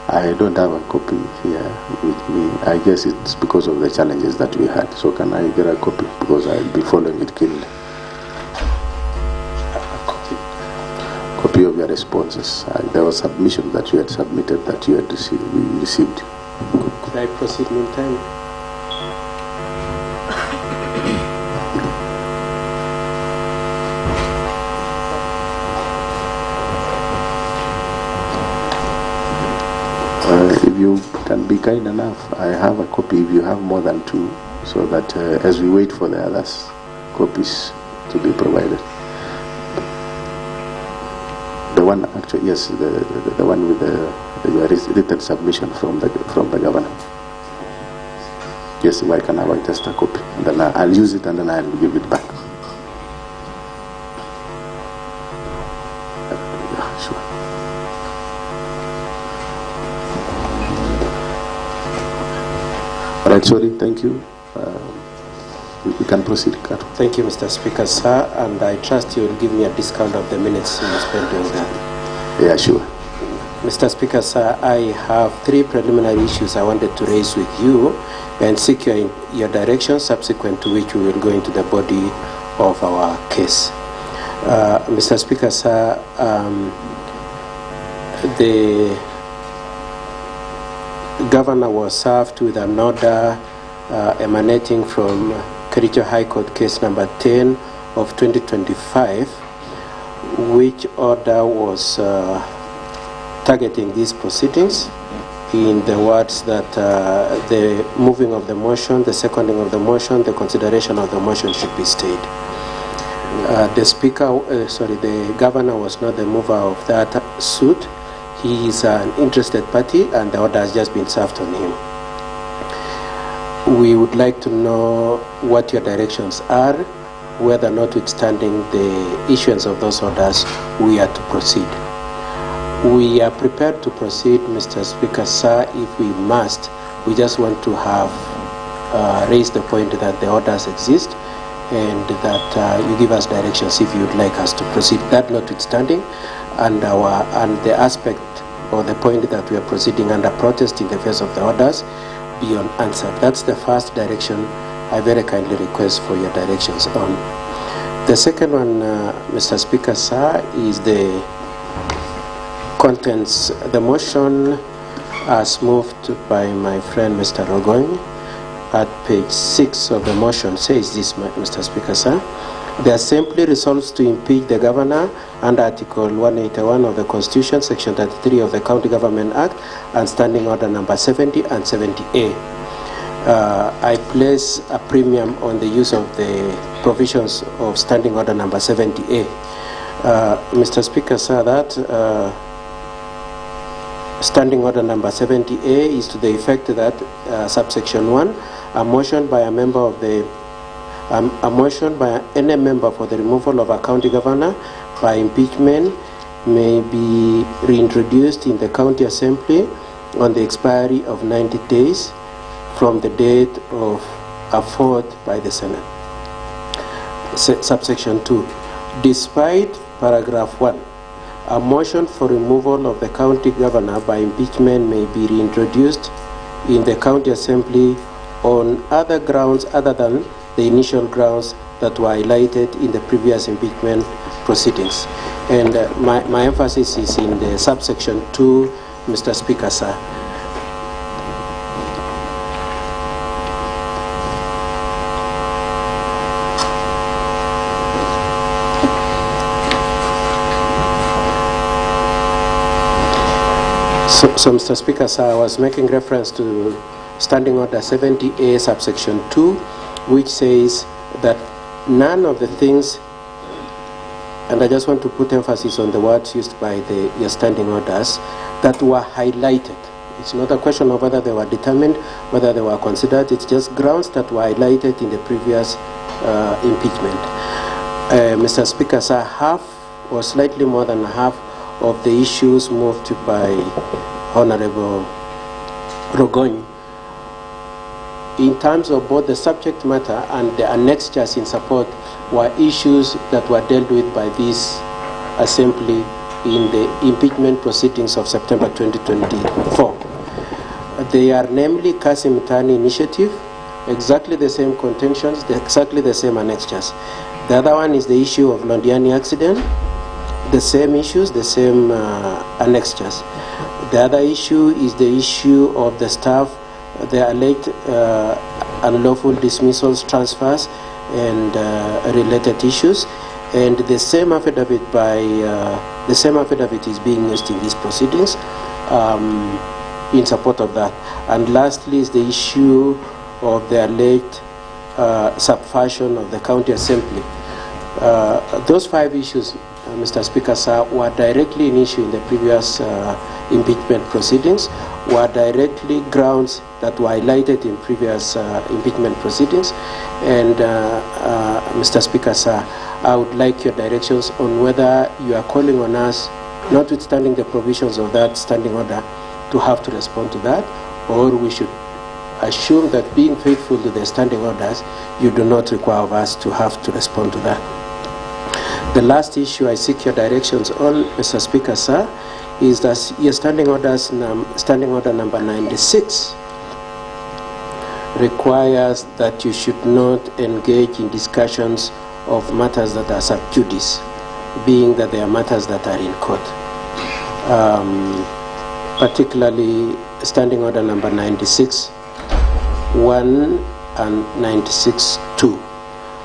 I don't have a copy here with me. I guess it's because of the challenges that we had. So can I get a copy? Because I'll be following it keenly. Copy of your responses. There was submission that you had submitted that you had received. Could I proceed meantime? If you can be kind enough, I have a copy if you have more than two, so that as we wait for the others, copies to be provided. The one actually, yes, the one with the written submission from the Governor. Yes, if I can have just a copy, and then I'll use it and then I'll give it back. Yeah, sure. All right, sorry, thank you. We can proceed, Kato. Thank you, Mr. Speaker, sir, and I trust you will give me a discount of the minutes you spent doing that. Yeah, sure. Mr. Speaker, sir, I have three preliminary issues I wanted to raise with you and seek your direction, subsequent to which we will go into the body of our case. Mr. Speaker, sir, the Governor was served with an order emanating from Kericho High Court case number 10 of 2025, which order was targeting these proceedings in the words that the moving of the motion, the seconding of the motion, the consideration of the motion should be stayed. The Governor was not the mover of that suit. He is an interested party and the order has just been served on him. We would like to know what your directions are, whether notwithstanding the issuance of those orders, we are to proceed. We are prepared to proceed, Mr. Speaker, sir, if we must. We just want to have raised the point that the orders exist and that you give us directions if you would like us to proceed. That notwithstanding, and the aspect or the point that we are proceeding under protest in the face of the orders be unanswered. That's the first direction I very kindly request for your directions on. The second one, Mr. Speaker, sir, is the contents. The motion as moved by my friend Mr. Rogoin at page 6 of the motion says this, Mr. Speaker, sir. The Assembly resolves to impeach the Governor under Article 181 of the Constitution, Section 33 of the County Government Act, and Standing Order number 70 and 70A. I place a premium on the use of the provisions of Standing Order number 70A. Mr. Speaker, sir, that Standing Order number 70A is to the effect that subsection 1, a motion by a member of the a motion by any member for the removal of a county governor by impeachment may be reintroduced in the county assembly on the expiry of 90 days from the date of afford by the Senate. Subsection 2. Despite paragraph 1, a motion for removal of the county governor by impeachment may be reintroduced in the county assembly on other grounds other than the initial grounds that were highlighted in the previous impeachment proceedings. And my emphasis is in the subsection 2, Mr. Speaker, sir. So, Mr. Speaker, sir, I was making reference to Standing Order 70A, subsection 2, which says that none of the things, and I just want to put emphasis on the words used by your standing orders, that were highlighted. It's not a question of whether they were determined, whether they were considered. It's just grounds that were highlighted in the previous impeachment. Mr. Speaker, sir, half or slightly more than half of the issues moved by Honorable Rogoin, in terms of both the subject matter and the annexures in support, were issues that were dealt with by this assembly in the impeachment proceedings of September 2024. They are namely Kasim Tani initiative, exactly the same contentions, exactly the same annexures. The other one is the issue of Londiani accident, the same issues, the same annexures. The other issue is the issue of the staff, the alleged unlawful dismissals, transfers, and related issues. And the same affidavit is being used in these proceedings in support of that. And lastly is the issue of the alleged subversion of the county assembly. Those 5 issues, Mr. Speaker, sir, were directly in issue in the previous impeachment proceedings, were directly grounds that were highlighted in previous impeachment proceedings. And Mr. Speaker, sir, I would like your directions on whether you are calling on us, notwithstanding the provisions of that standing order, to have to respond to that, or we should assume that being faithful to the standing orders, you do not require of us to have to respond to that. The last issue I seek your directions on, Mr. Speaker, sir, is that your standing order number 96 requires that you should not engage in discussions of matters that are sub judice, being that they are matters that are in court. Particularly standing order number 96(1) and 96(2),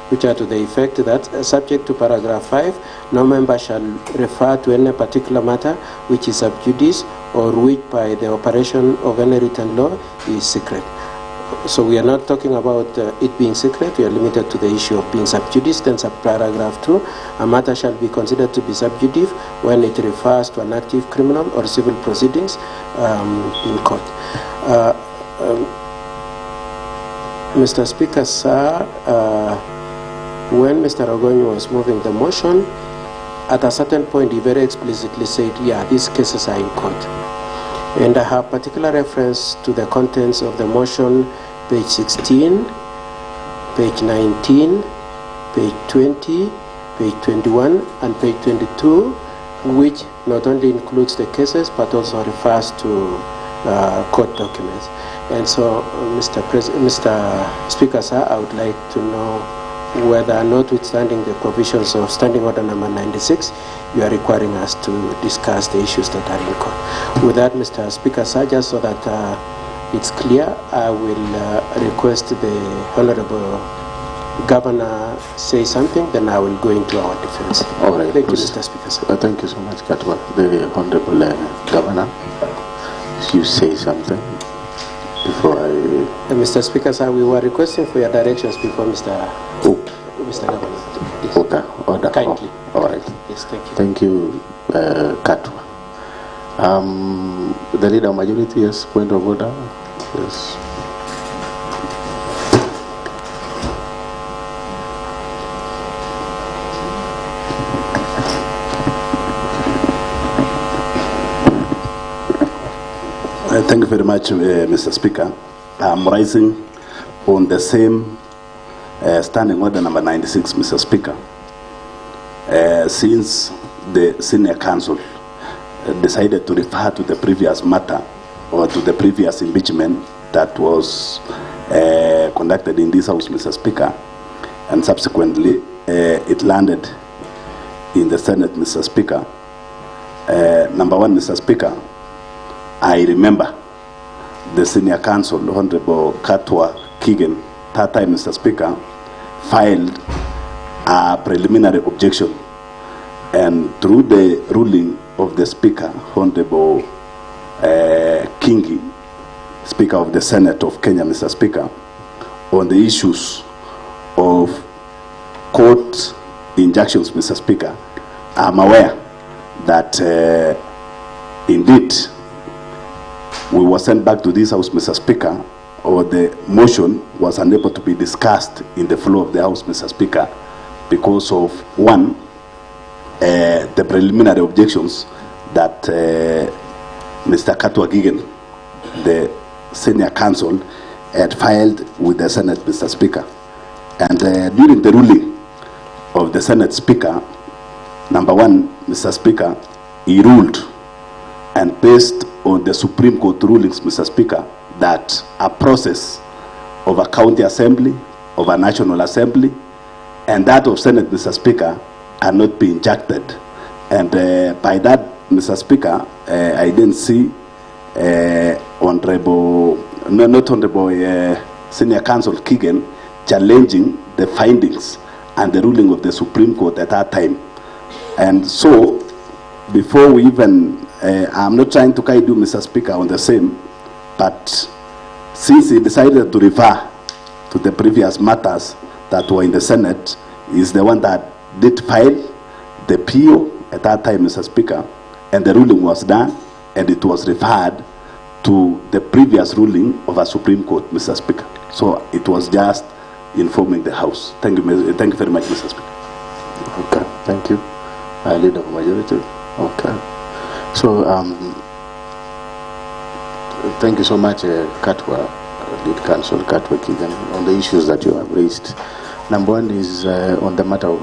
which are to the effect that, subject to paragraph 5, no member shall refer to any particular matter which is sub judice or which by the operation of any written law is secret. So we are not talking about it being secret, we are limited to the issue of being sub judice. Then paragraph 2, a matter shall be considered to be sub judice when it refers to an active criminal or civil proceedings in court. Mr. Speaker, sir, when Mr. Ogonyo was moving the motion, at a certain point he very explicitly said, yeah, these cases are in court. And I have particular reference to the contents of the motion, page 16, page 19, page 20, page 21, and page 22, which not only includes the cases but also refers to court documents. And so, Mr. Speaker, sir, I would like to know whether, notwithstanding the provisions of Standing Order number 96, you are requiring us to discuss the issues that are in court. With that, Mr. Speaker, sir, just so that it's clear, I will request the Honorable Governor say something, then I will go into our defense. All right. Thank you, Mr. Speaker, sir. Thank you so much, Katwa. The Honorable Governor, you say something before I... Mr. Speaker, sir, we were requesting for your directions before Mr. Governor. Yes. Okay. Order. Kindly. All right. Yes, thank you. Thank you, Katwa. The leader majority, yes, point of order. Yes. Thank you very much, Mr. Speaker. I'm rising on the same Standing Order number 96, Mr. Speaker. Since the Senior Council decided to refer to the previous matter or to the previous impeachment that was conducted in this House, Mr. Speaker, and subsequently it landed in the Senate, Mr. Speaker. Number one, Mr. Speaker, I remember the Senior Counsel, Honorable Katwa Keegan, that time, Mr. Speaker, filed a preliminary objection, and through the ruling of the Speaker, Honorable Kingi, Speaker of the Senate of Kenya, Mr. Speaker, on the issues of court injunctions, Mr. Speaker, I'm aware that indeed we were sent back to this House, Mr. Speaker, or the motion was unable to be discussed in the floor of the House, Mr. Speaker, because of, one, the preliminary objections that Mr. Katwa Gigen, the Senior Counsel, had filed with the Senate, Mr. Speaker. And during the ruling of the Senate Speaker, number one, Mr. Speaker, he ruled, and based on the Supreme Court rulings, Mr. Speaker, that a process of a county assembly, of a national assembly, and that of Senate, Mr. Speaker, are not being injected. And by that, Mr. Speaker, I didn't see Senior Counsel Keegan challenging the findings and the ruling of the Supreme Court at that time. And so, before we even, I'm not trying to guide you, Mr. Speaker, on the same, but since he decided to refer to the previous matters that were in the Senate, is the one that did file the PO at that time, Mr. Speaker, and the ruling was done, and it was referred to the previous ruling of a Supreme Court, Mr. Speaker. So it was just informing the House. Thank you very much, Mr. Speaker. Okay, thank you. Leader of Majority. Okay. So, thank you so much, Katwa, Lead Counsel Katwa Keegan, on the issues that you have raised. Number one is on the matter of,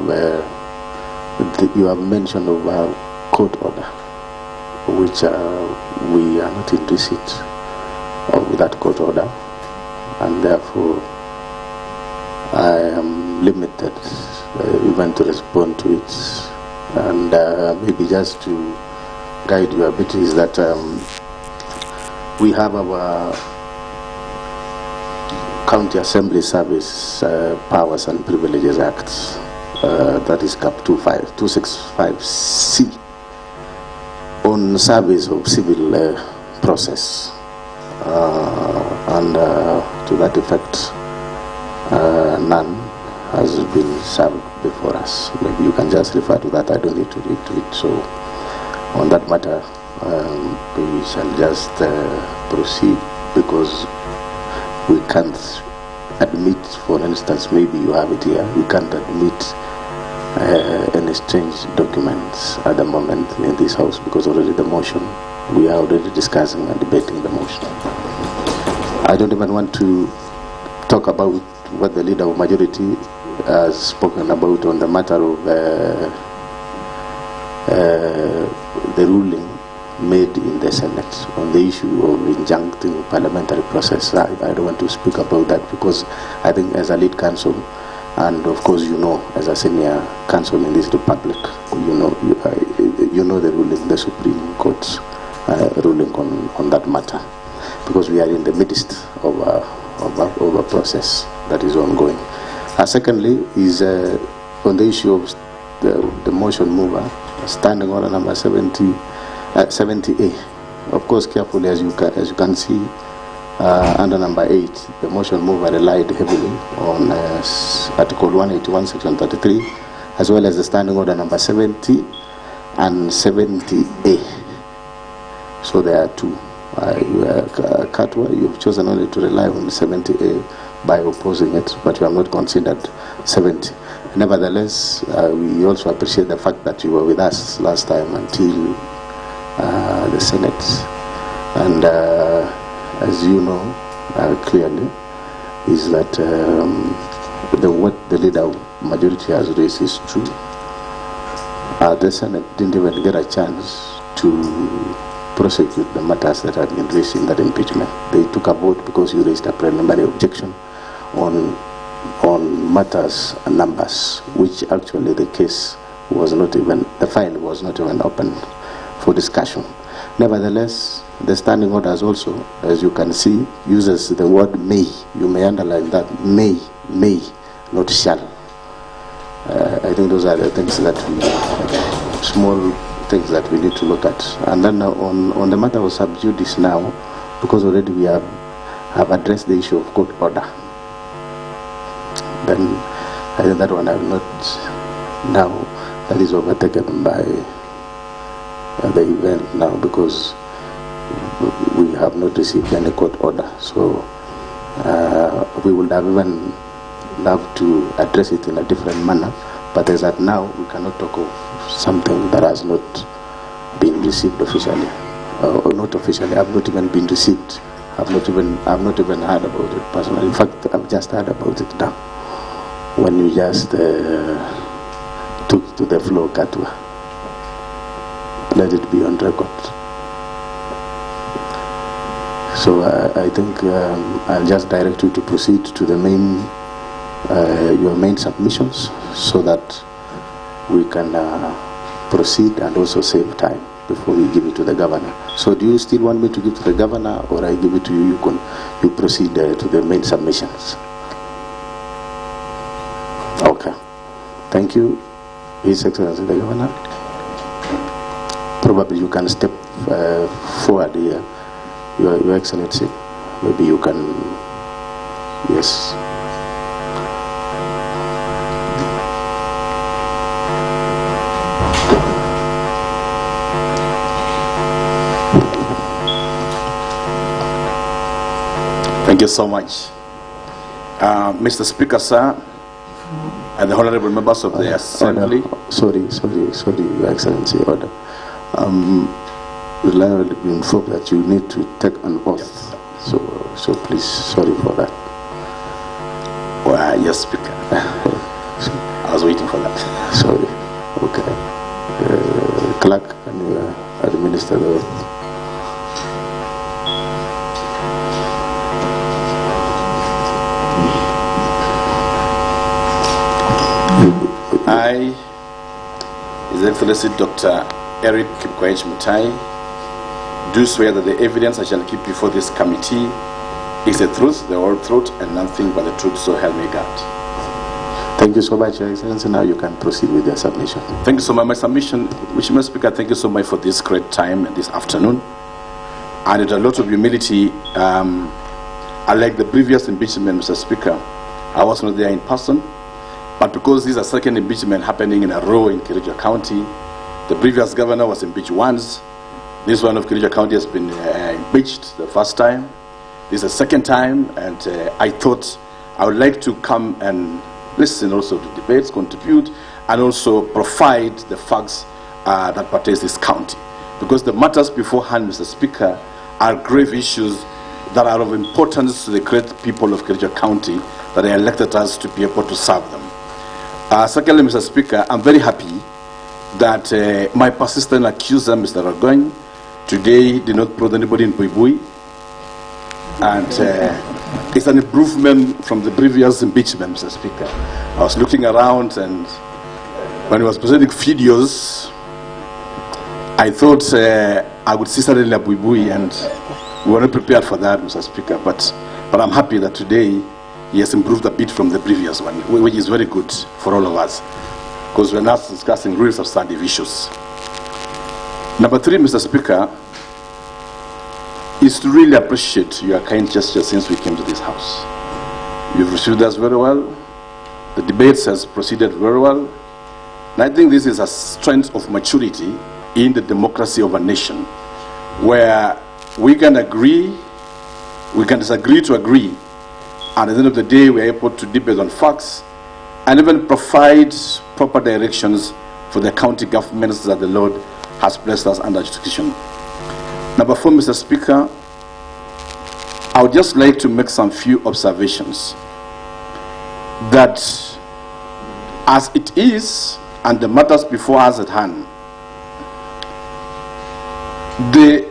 you have mentioned of court order, which we are not in receipt of that court order, and therefore I am limited even to respond to it. And maybe just to guide you a bit is that we have our County Assembly Service Powers and Privileges Act, that is CAP 265C, on service of civil process, and to that effect, none has been served before us. Maybe you can just refer to that. I don't need to read to it. So on that matter, we shall just proceed, because we can't admit, for instance, maybe you have it here, we can't admit any strange documents at the moment in this House, because already the motion, we are already discussing and debating the motion. I don't even want to talk about what the Leader of Majority has spoken about on the matter of the ruling made in the Senate on the issue of injuncting parliamentary process. I don't want to speak about that because I think as a lead counsel, and of course you know as a senior counsel in this republic, you know the ruling, the Supreme Court's ruling on that matter, because we are in the midst of a process that is ongoing. Secondly is on the issue of the motion mover, standing order number 70A. Of course, carefully as you can see, under number 8, the motion mover relied heavily on Article 181, Section 33, as well as the standing order number 70 and 70A. So there are two. Katwa, you've chosen only to rely on 70A by opposing it, but you have not considered 70. Nevertheless, we also appreciate the fact that you were with us last time until the Senate. And as you know clearly, is that what the leader of majority has raised is true. The Senate didn't even get a chance to prosecute the matters that had been raised in that impeachment. They took a vote because you raised a preliminary objection on matters and numbers, which actually the case was not even, the file was not even open for discussion. Nevertheless, the standing orders also, as you can see, uses the word may. You may underline that, may, not shall. I think those are the things that small things that we need to look at. And then on the matter of sub judice now, because already we have addressed the issue of court order, then I think that one I will not now, that is overtaken by the event now, because we have not received any court order. So we would have even loved to address it in a different manner, but as at now we cannot talk of something that has not been received officially, or not officially. I've not even been received. I've not even heard about it personally. In fact, I've just heard about it now, when you just took to the floor, Katwa. Let it be on record. So I think I'll just direct you to proceed to the main, your main submissions, so that we can proceed and also save time before we give it to the governor. So do you still want me to give to the governor, or I give it to you? You proceed to the main submissions. Okay. Thank you, His Excellency the Governor. Probably you can step forward here, Your Excellency. Maybe you can, yes. Thank you so much. Mr. Speaker, sir, and the honorable members of the Assembly. Sorry, Your Excellency, order. We'll be informed that you need to take an oath. So please, sorry for that. Well, yes, Speaker. I was waiting for that. Sorry. Okay. Clerk, can you administer the oath? I, His Excellency Dr. ERICK MUTAI, do swear that the evidence I shall keep before this committee is the truth, the whole truth, and nothing but the truth, so help me God. Thank you so much, Your Excellency. Now you can proceed with your submission. Thank you so much. My submission, Mr. Speaker, thank you so much for this great time this afternoon. And with a lot of humility, unlike the previous impeachment, Mr. Speaker, I was not there in person. But because this is a second impeachment happening in a row in Kericho County, the previous governor was impeached once. This one of Kericho County has been impeached the first time. This is the second time, and I thought I would like to come and listen also to debates, contribute, and also provide the facts that pertain to this county. Because the matters beforehand, Mr. Speaker, are grave issues that are of importance to the great people of Kericho County that they elected us to be able to serve them. Secondly, Mr. Speaker, I'm very happy that my persistent accuser, Mr. Ragoin, today did not prod anybody in Buibui, and it's an improvement from the previous impeachment, Mr. Speaker. I was looking around, and when he was presenting videos, I thought I would see suddenly a Buibui, and we were not prepared for that, Mr. Speaker. But I'm happy that today he has improved a bit from the previous one, which is very good for all of us, because we're now discussing real substantive issues. Number 3, Mr. Speaker, is to really appreciate your kind gesture since we came to this House. You've received us very well. The debates has proceeded very well. And I think this is a strength of maturity in the democracy of a nation, where we can agree, we can disagree to agree, and at the end of the day we are able to debate on facts and even provide proper directions for the county governments that the Lord has blessed us under jurisdiction. Number 4, Mr. Speaker, I would just like to make some few observations that as it is and the matters before us at hand, the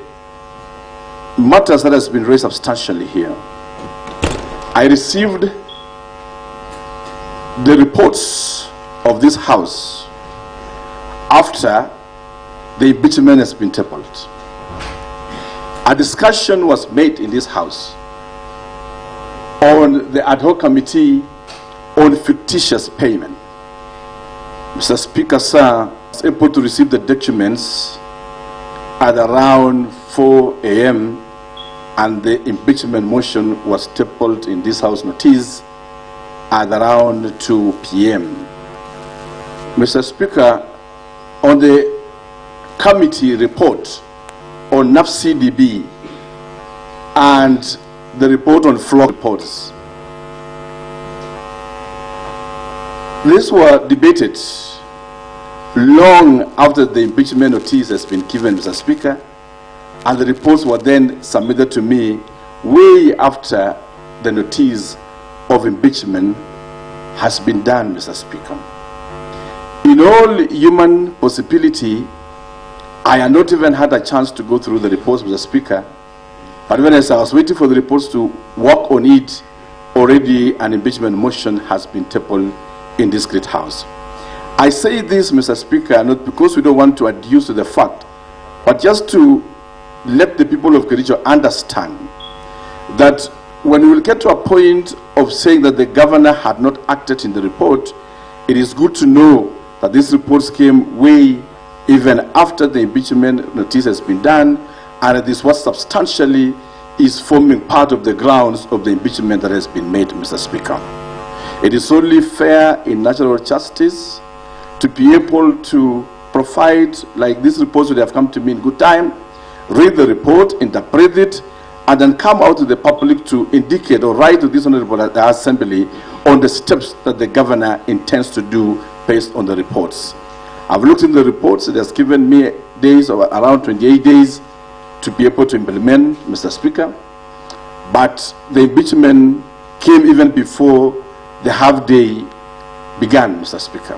matters that has been raised substantially here, I received the reports of this House after the impeachment has been tabled. A discussion was made in this House on the ad hoc committee on fictitious payment. Mr. Speaker, sir, was able to receive the documents at around 4 a.m. and the impeachment motion was tabled in this House notice at around 2 p.m. Mr. Speaker, on the committee report on NAFCDB and the report on floor reports, these were debated long after the impeachment notice has been given, Mr. Speaker, and the reports were then submitted to me way after the notice of impeachment has been done, Mr. Speaker. In all human possibility, I had not even had a chance to go through the reports, Mr. Speaker, but when I was waiting for the reports to work on it, already an impeachment motion has been tabled in this great House. I say this, Mr. Speaker, not because we don't want to adduce to the fact, but just to let the people of Kericho understand that when we will get to a point of saying that the governor had not acted in the report, it is good to know that these reports came way even after the impeachment notice has been done, and it is what substantially is forming part of the grounds of the impeachment that has been made, Mr. Speaker. It is only fair in natural justice to be able to provide, like these reports would have come to me in good time, read the report, interpret it, and then come out to the public to indicate or write to this honorable assembly on the steps that the governor intends to do based on the reports. I've looked in the reports. It has given me days of around 28 days to be able to implement, Mr. Speaker, but the impeachment came even before the half day began, Mr. Speaker.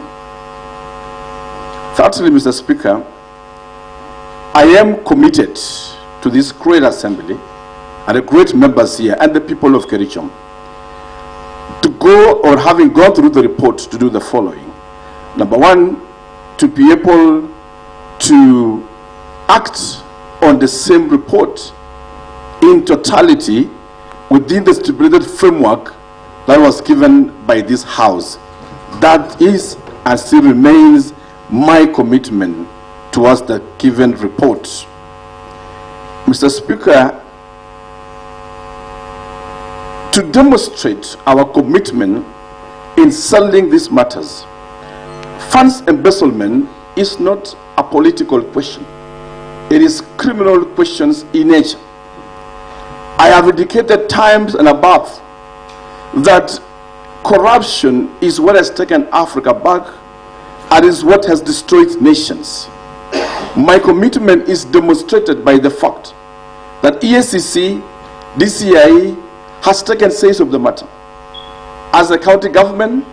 Thirdly, Mr. Speaker, I am committed to this great assembly and the great members here and the people of Kericho to go, or having gone through the report, to do the following. Number 1, to be able to act on the same report in totality within the stipulated framework that was given by this House. That is and still remains my commitment towards the given report. Mr. Speaker, to demonstrate our commitment in settling these matters, funds embezzlement is not a political question. It is criminal questions in nature. I have indicated times and above that corruption is what has taken Africa back and is what has destroyed nations. My commitment is demonstrated by the fact that EACC, DCI has taken say of the matter. As a county government,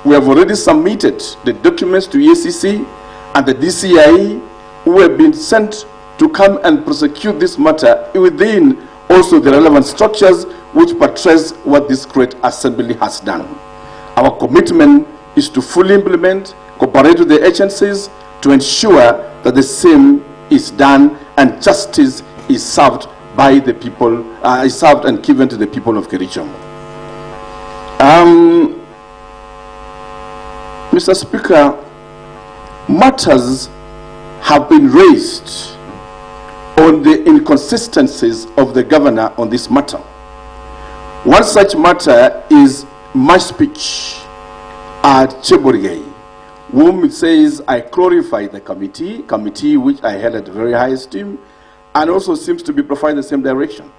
we have already submitted the documents to EACC and the DCI, who have been sent to come and prosecute this matter within also the relevant structures which portrays what this great assembly has done. Our commitment is to fully implement, cooperate with the agencies to ensure that the same is done and justice is served by the people, is served and given to the people of Kericho. Mr. Speaker, matters have been raised on the inconsistencies of the governor on this matter. One such matter is my speech at Cheborigei, whom it says I glorify the committee which I held at very high esteem, and also seems to be providing the same direction.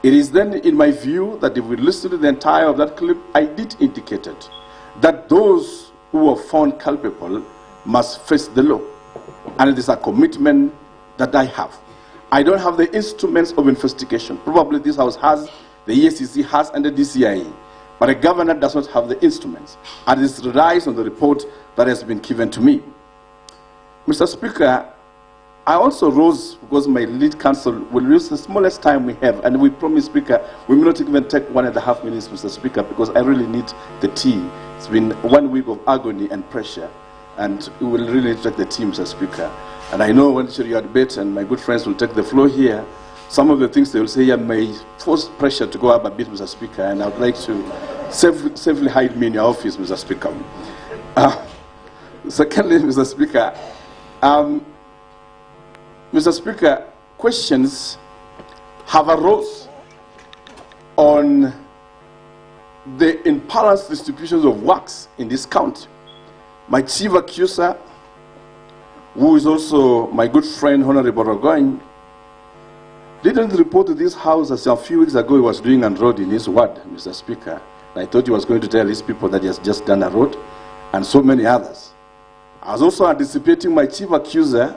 It is then in my view that if we listen to the entire of that clip, I did indicate it, that those who are found culpable must face the law. And it is a commitment that I have. I don't have the instruments of investigation. Probably this House has, the EACC has, and the DCIE. But a governor does not have the instruments. And this relies on the report that has been given to me. Mr. Speaker, I also rose because my lead counsel will use the smallest time we have, and we promise, Speaker, we may not even take 1.5 minutes, Mr. Speaker, because I really need the tea. It's been 1 week of agony and pressure, and we will really take the tea, Mr. Speaker. And I know when you are debate and my good friends will take the floor here, some of the things they will say here may force pressure to go up a bit, Mr. Speaker, and I would like to safely hide me in your office, Mr. Speaker. Secondly, Mr. Speaker, Mr. Speaker, questions have arose on the imbalanced distributions of works in this county. My chief accuser, who is also my good friend, Honorable Rogoin, didn't report to this House as a few weeks ago he was doing a road in his ward, Mr. Speaker. I thought he was going to tell his people that he has just done a road, and so many others. I was also anticipating my chief accuser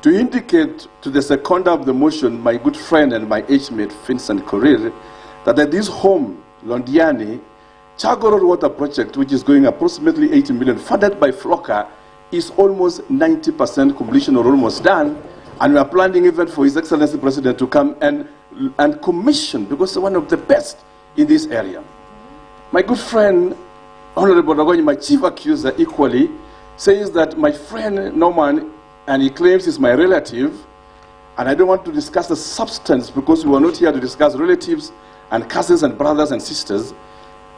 to indicate to the seconder of the motion, my good friend and my age-mate, Vincent Korir, that at this home, Londiani, Chagorod Water Project, which is going approximately 80 million, funded by Flocker, is almost 90% completion or almost done, and we are planning even for His Excellency President to come and commission, because he's one of the best in this area. My good friend, Honorable Ragoy, my chief accuser equally, says that my friend Norman, and he claims he's my relative, and I don't want to discuss the substance because we are not here to discuss relatives and cousins and brothers and sisters,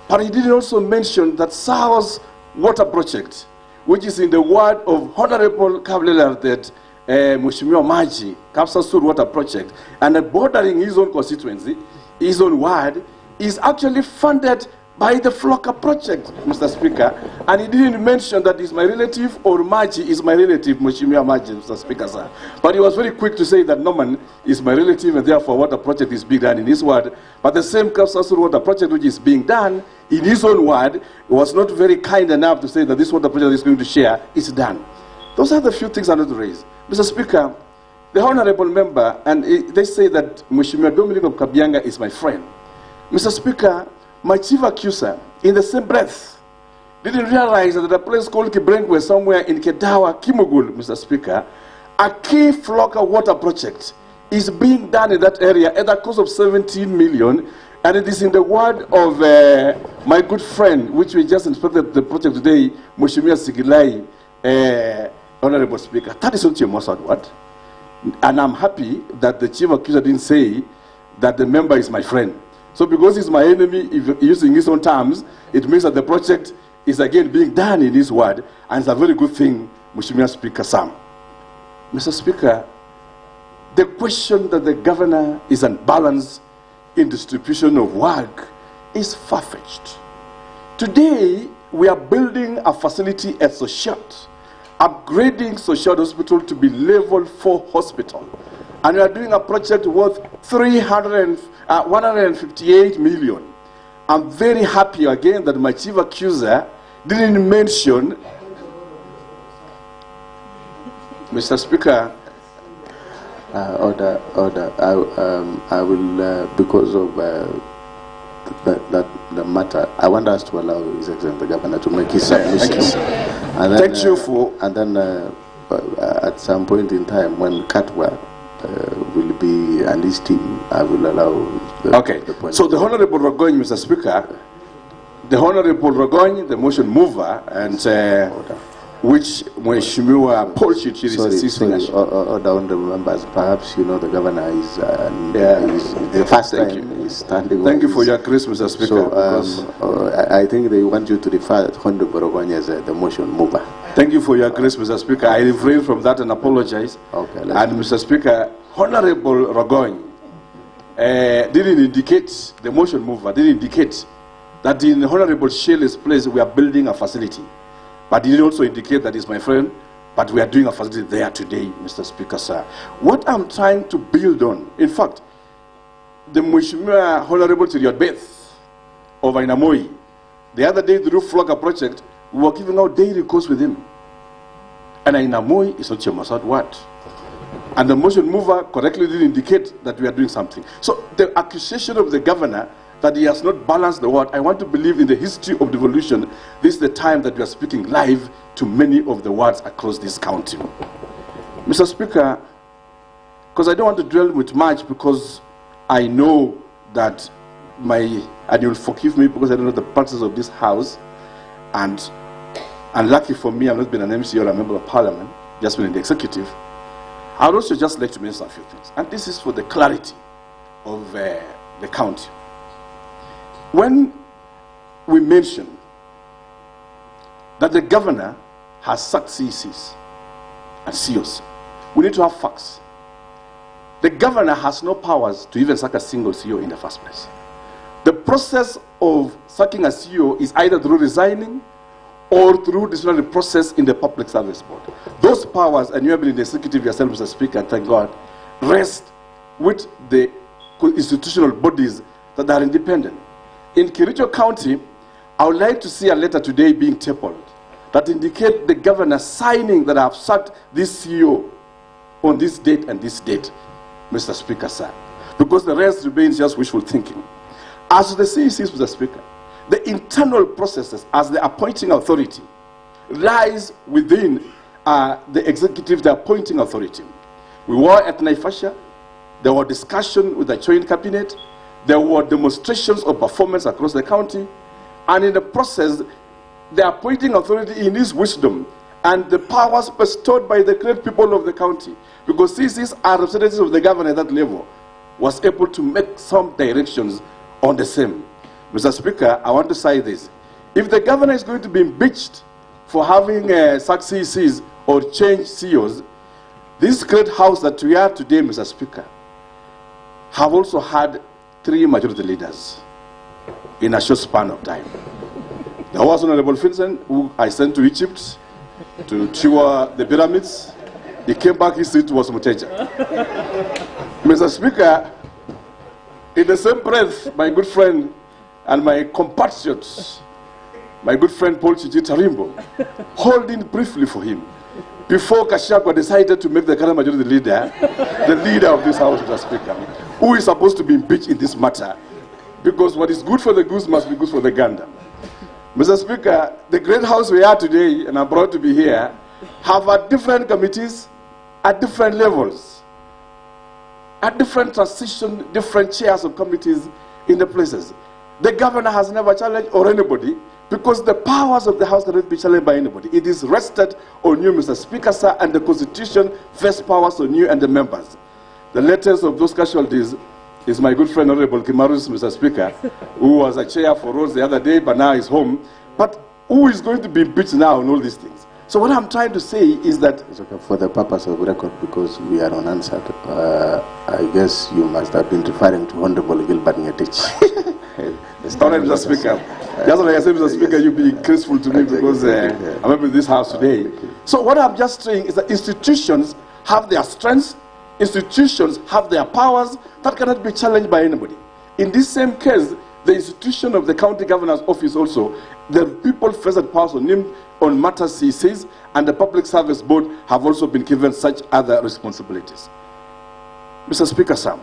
but he did also mention that SAWA's water project, which is in the ward of Honorable Kavlela, that Mheshimiwa Maji, Kapsa Sur Water Project, and bordering his own constituency, his own ward, is actually funded by the Flocker project, Mr. Speaker. And he didn't mention that he's my relative or Maji is my relative, Mheshimiwa Maji, Mr. Speaker, sir. But he was very quick to say that Norman is my relative and therefore water project is being done in his ward. But the same Kapsa Sur Water Project which is being done in his own ward was not very kind enough to say that this water project is going to share is done. Those are the few things I want to raise. Mr. Speaker, the honorable member, and they say that Mheshimiwa Dominic of Kabianga is my friend. Mr. Speaker, my chief accuser, in the same breath, didn't realize that at a place called Kibrenkwe, somewhere in Kedawa, Kimugul, Mr. Speaker, a key Flocker water project is being done in that area at a cost of 17 million, and it is in the ward of my good friend, which we just inspected the project today, Mheshimiwa Sigilai, Honorable Speaker. That is not your Mossad word. And I'm happy that the chief accuser didn't say that the member is my friend. So because he's my enemy, if using his own terms, it means that the project is again being done in his ward, and it's a very good thing, Mheshimiwa Speaker Sam. Mr. Speaker, the question that the governor is unbalanced in distribution of work is far-fetched. Today, we are building a facility at Soshat, upgrading Soshat Hospital to be level 4 hospital. And we are doing a project worth 158 million. I'm very happy again that my chief accuser didn't mention, Mr. Speaker, order. I will, because of the matter, I want us to allow His Excellency the Governor to make his submissions. Thank you for. And then at some point in time when Katwa will be and his team, I will allow the point. So the Honorable Rogoñ, Mr. Speaker, the Honorable Rogoñ, the motion mover, and which Mheshimiwa Paul Chichiri is assisting us. Honorable members, perhaps you know the governor is the first time he's standing. Thank you for your grace, Mr. Speaker. So I think they want you to refer to Honorable Rogoñ as the motion mover. Thank you for your grace, Mr. Speaker. I refrain from that and apologize. Okay. And Mr. Speaker, Honorable Rogoñ didn't indicate, the motion mover didn't indicate that in Honorable Shelley's place we are building a facility. But he did also indicate that he's my friend, but we are doing a facility there today, Mr. Speaker, sir. What I'm trying to build on, in fact, the Mheshimiwa Honorable Tiriot Beth of Ainamoi, the other day, the roof flogger project, we were giving out daily course with him. And Ainamoi is not Chemasad word. And the motion mover correctly did indicate that we are doing something. So the accusation of the governor that he has not balanced the word, I want to believe in the history of devolution, this is the time that we are speaking live to many of the wards across this county. Mr. Speaker, because I don't want to dwell with much, because I know that and you'll forgive me because I don't know the practices of this house, and lucky for me, I've not been an MC or a member of parliament, just been in the executive. I would also just like to mention a few things, and this is for the clarity of the county. When we mention that the governor has sacked CECs and CEOs, we need to have facts. The governor has no powers to even sack a single CEO in the first place. The process of sacking a CEO is either through resigning or through disciplinary process in the Public Service Board. Those powers, and you have been in the executive yourself, Mr. Speaker, thank God, rest with the institutional bodies that are independent. In Kericho County, I would like to see a letter today being tabled that indicate the governor signing that I have sacked this CEO on this date and this date, Mr. Speaker, sir. Because the rest remains just wishful thinking. As to the CECs, Mr. Speaker, the internal processes as the appointing authority lies within the executive, the appointing authority. We were at Naivasha, there were discussions with the joint cabinet, there were demonstrations of performance across the county, and in the process, the appointing authority in his wisdom and the powers bestowed by the great people of the county, because CCs are representatives of the governor at that level, was able to make some directions on the same. Mr. Speaker, I want to say this. If the governor is going to be impeached for having sacked CCs or changed CEOs, this great house that we are today, Mr. Speaker, have also had 3 majority leaders in a short span of time. There was Honorable Vincent, who I sent to Egypt to tour the pyramids. He came back, his seat was MUTAI. Mr. Speaker, in the same breath, my good friend and my compatriots, my good friend Paul Tarimbo, holding briefly for him before Kashagwa decided to make the current majority leader the leader of this house, Mr. Speaker, who is supposed to be impeached in this matter, because what is good for the goose must be good for the gander. Mr. Speaker, the great house we are today, and I'm proud to be here, have had different committees at different levels, at different transition, different chairs of committees in the places. The governor has never challenged or anybody, because the powers of the house cannot be challenged by anybody. It is rested on you, Mr. Speaker, sir, and the Constitution vests powers on you and the members. The latest of those casualties is my good friend, Honorable Kimarus, Mr. Speaker, who was a chair for Rhodes the other day, but now is home. But who is going to be impeached now on all these things? So what I'm trying to say is that... It's okay, for the purpose of record, because we are unanswered, I guess you must have been referring to Honorable Gilbert Ngetich. All right, Mr. Speaker. Just like I said, Mr. Speaker, you be graceful to me because I'm in this house today. So what I'm just saying is that institutions have their strengths, institutions have their powers that cannot be challenged by anybody. In this same case, the institution of the county governor's office also, the people vested powers on him on matters he says, and the Public Service Board have also been given such other responsibilities. Mr. Speaker, sir,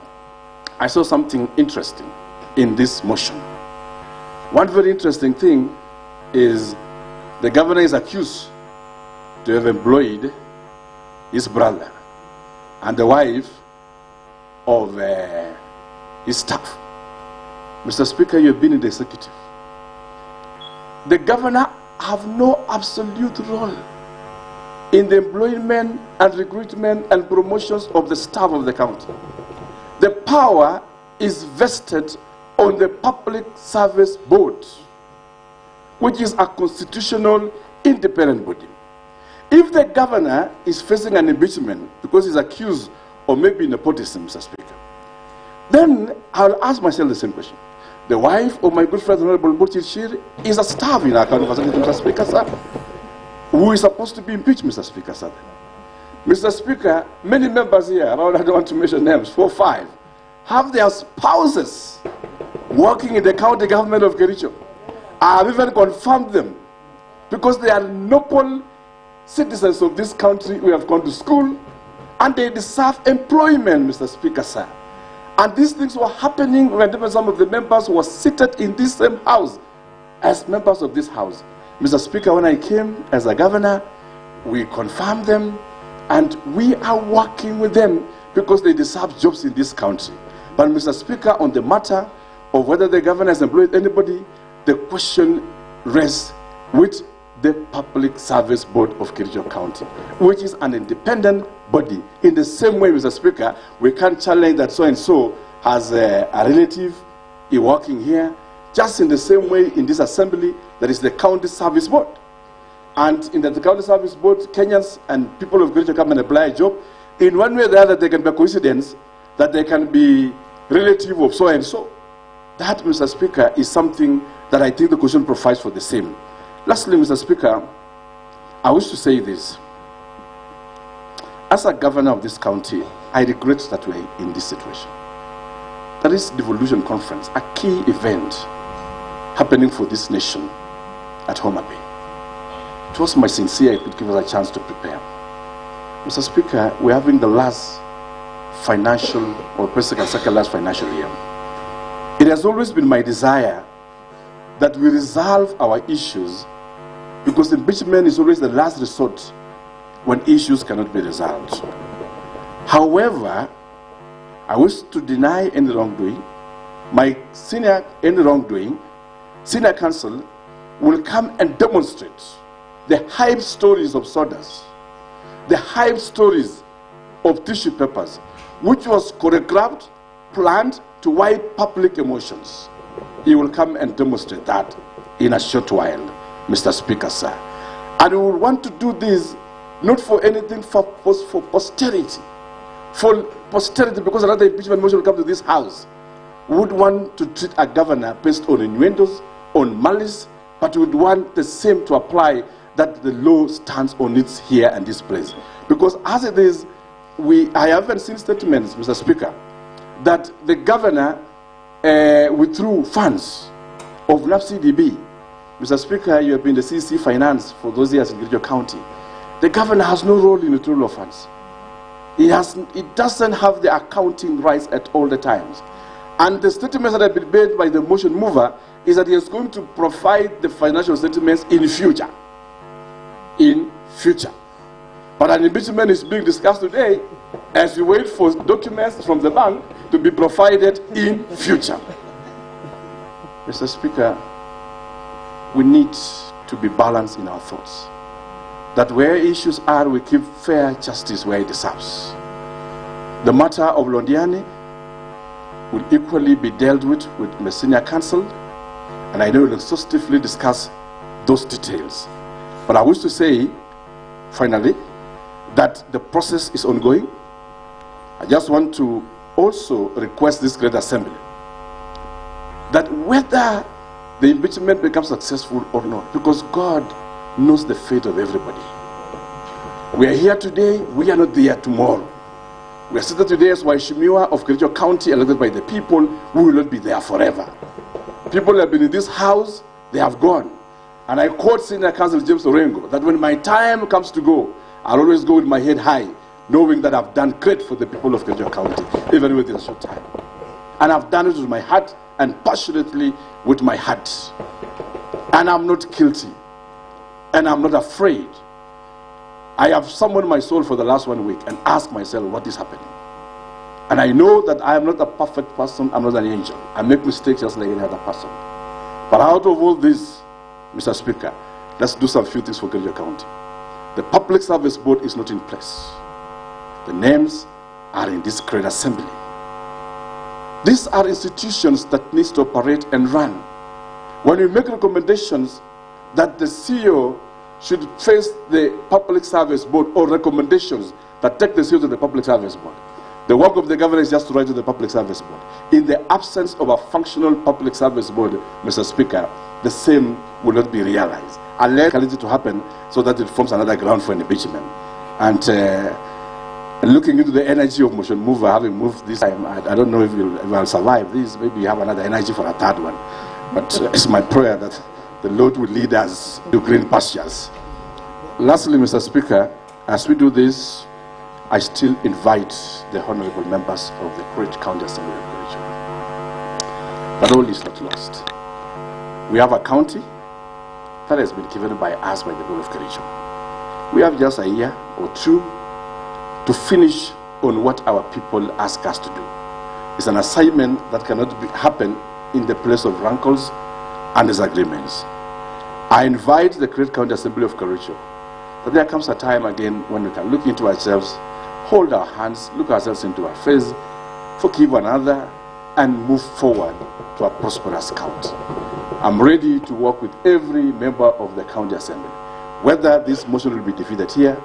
I saw something interesting in this motion. One very interesting thing is the governor is accused to have employed his brother, and the wife of his staff. Mr. Speaker, you have been in the executive. The governor have no absolute role in the employment and recruitment and promotions of the staff of the county. The power is vested on the Public Service Board, which is a constitutional independent body. If the governor is facing an impeachment because he's accused of maybe nepotism, Mr. Speaker, then I'll ask myself the same question. The wife of my good friend, Honorable Burchid Shiri, is a staff in our county, Mr. Speaker, sir, who is supposed to be impeached, Mr. Speaker, sir. Mr. Speaker, many members here, around, I don't want to mention names, 4 or 5, have their spouses working in the county government of Kericho. I have even confirmed them because they are noble citizens of this country who have gone to school and they deserve employment, Mr. Speaker, sir. And these things were happening when some of the members were seated in this same house as members of this house. Mr. Speaker, when I came as a governor, we confirmed them and we are working with them because they deserve jobs in this country. But Mr. Speaker, on the matter of whether the governor has employed anybody, the question rests with the Public Service Board of Kericho County, which is an independent body. In the same way, Mr. Speaker, we can't challenge that so-and-so has a relative working here. Just in the same way, in this assembly, there is the County Service Board. And in the County Service Board, Kenyans and people of Kericho come and apply a job. In one way or the other, there can be a coincidence that they can be relative of so-and-so. That, Mr. Speaker, is something that I think the question provides for the same. Lastly, Mr. Speaker, I wish to say this. As a governor of this county, I regret that we're in this situation. That is devolution conference, a key event happening for this nation at Homa Bay. It was my sincere it could give us a chance to prepare. Mr. Speaker, we're having the last financial, or basically second last financial year. It has always been my desire that we resolve our issues because impeachment is always the last resort when issues cannot be resolved. However, I wish to deny any wrongdoing. My senior counsel will come and demonstrate the hype stories of sodas, the hype stories of tissue papers, which was choreographed, planned to wipe public emotions. He will come and demonstrate that in a short while, Mr. Speaker, sir. And we will want to do this not for anything, for posterity. For posterity, because another impeachment motion will come to this house. We would want to treat a governor based on innuendos, on malice, but we would want the same to apply, that the law stands on its here and this place. Because as it is, I haven't seen statements, Mr. Speaker, that the governor withdrew funds of NAFCDB. Mr. Speaker, you have been the CC Finance for those years in Kericho County. The governor has no role in withdrawal of funds. It doesn't have the accounting rights at all the times. And the statements that have been made by the motion mover is that he is going to provide the financial statements in future. In future. But an impeachment is being discussed today as we wait for documents from the bank to be provided in future. Mr. Speaker, we need to be balanced in our thoughts. That where issues are, we keep fair justice where it deserves. The matter of Londiani will equally be dealt with my senior counsel, and I know we'll exhaustively discuss those details. But I wish to say, finally, that the process is ongoing. I just want to also request this great assembly that whether the impeachment becomes successful or not, because God knows the fate of everybody. We are here today, we are not there tomorrow. We are seated today as Waishimiwa of Kericho County, elected by the people. We will not be there forever. People have been in this house, they have gone. And I quote Senior Counsel James Orengo, that when my time comes to go, I'll always go with my head high, knowing that I've done great for the people of Kericho County, even within a short time. And I've done it with my heart and passionately with my heart. And I'm not guilty. And I'm not afraid. I have summoned my soul for the last 1 week and asked myself what is happening. And I know that I am not a perfect person, I'm not an angel. I make mistakes just like any other person. But out of all this, Mr. Speaker, let's do some few things for Kericho County. The Public Service Board is not in place. The names are in this great assembly. These are institutions that need to operate and run. When we make recommendations that the CEO should face the Public Service Board, or recommendations that take the CEO to the Public Service Board, the work of the governor is just to write to the Public Service Board. In the absence of a functional Public Service Board, Mr. Speaker, the same will not be realized. Allow it to happen so that it forms another ground for an impeachment. And looking into the energy of motion mover, having moved this time, I don't know if you'll survive this. Maybe you have another energy for a third one. But it's my prayer that the Lord will lead us to green pastures. Lastly, Mr. Speaker, as we do this, I still invite the honorable members of the great County Assembly of Kericho. But all is not lost. We have a county that has been given by us by the people of Kericho. We have just a year or two to finish on what our people ask us to do. It's an assignment that cannot happen in the place of rancors and disagreements. I invite the great County Assembly of Kericho that there comes a time again when we can look into ourselves, hold our hands, look ourselves into our face, forgive one another, and move forward to a prosperous county. I'm ready to work with every member of the County Assembly. Whether this motion will be defeated here,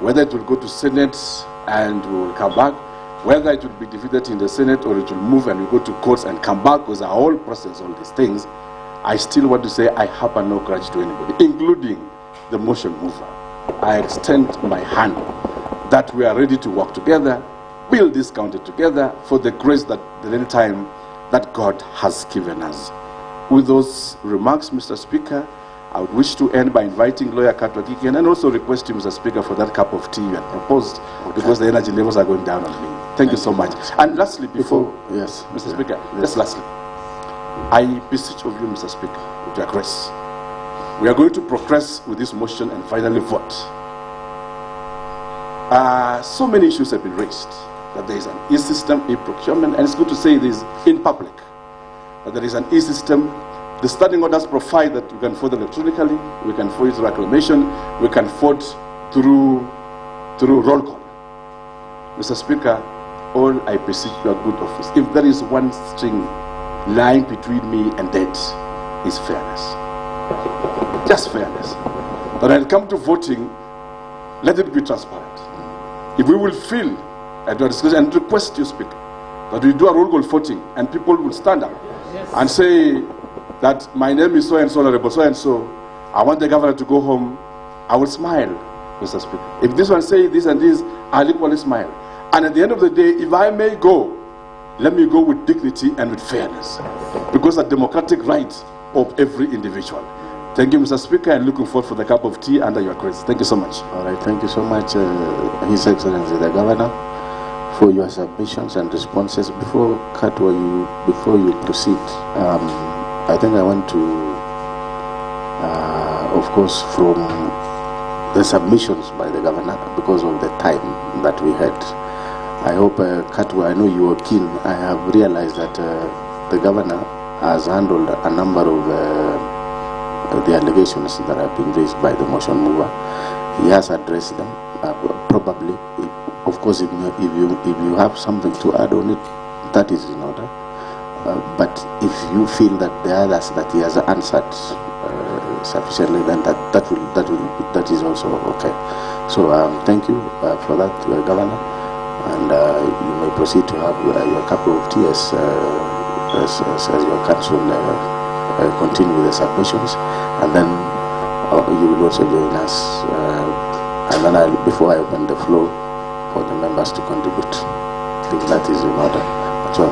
whether it will go to Senate and we will come back, whether it will be defeated in the Senate or it will move and we go to courts and come back, because the whole process, all these things, I still want to say I harbor no grudge to anybody, including the motion mover. I extend my hand that we are ready to work together, build this county together for the grace that the little time that God has given us. With those remarks, Mr. Speaker, I would wish to end by inviting Lawyer Katwa Kiken and also request you, Mr. Speaker, for that cup of tea you had proposed, because the energy levels are going down on me. Thank you so much. And lastly, before, yes, Mr. Speaker, just lastly, I beseech of you, Mr. Speaker, with your grace, we are going to progress with this motion and finally vote. So many issues have been raised, that there is an e-system, e-procurement, and it's good to say this in public, that there is an e-system. The standing orders provide that we can vote electronically, we can vote through acclamation, we can vote through roll call. Mr. Speaker, all I beseech your good office, if there is one string lying between me and death, is fairness. Just fairness. But when it comes to voting, let it be transparent. If we will feel at your discussion and request you, Speaker, that we do a roll call voting and people will stand up and say that my name is so and so, honorable so and so, I want the governor to go home, I will smile, Mr. Speaker. If this one say this and this, I'll equally smile. And at the end of the day, if I may go, let me go with dignity and with fairness, because a democratic right of every individual. Thank you, Mr. Speaker, and looking forward for the cup of tea under your grace. Thank you so much. All right, thank you so much, His Excellency the Governor, for your submissions and responses. Before you proceed, I think I want to, of course, from the submissions by the Governor, because of the time that we had, I hope, Katwa, I know you are keen. I have realized that the Governor has handled a number of the allegations that have been raised by the motion mover. He has addressed them. Probably, of course, if you have something to add on it, that is in order. But if you feel that the others that he has answered sufficiently, then that is also okay. So thank you for that, Governor, and you may proceed to have your cup of tea as your council continue with the submissions, and then you will also join us. And then before I open the floor for the members to contribute, I think that is in order. So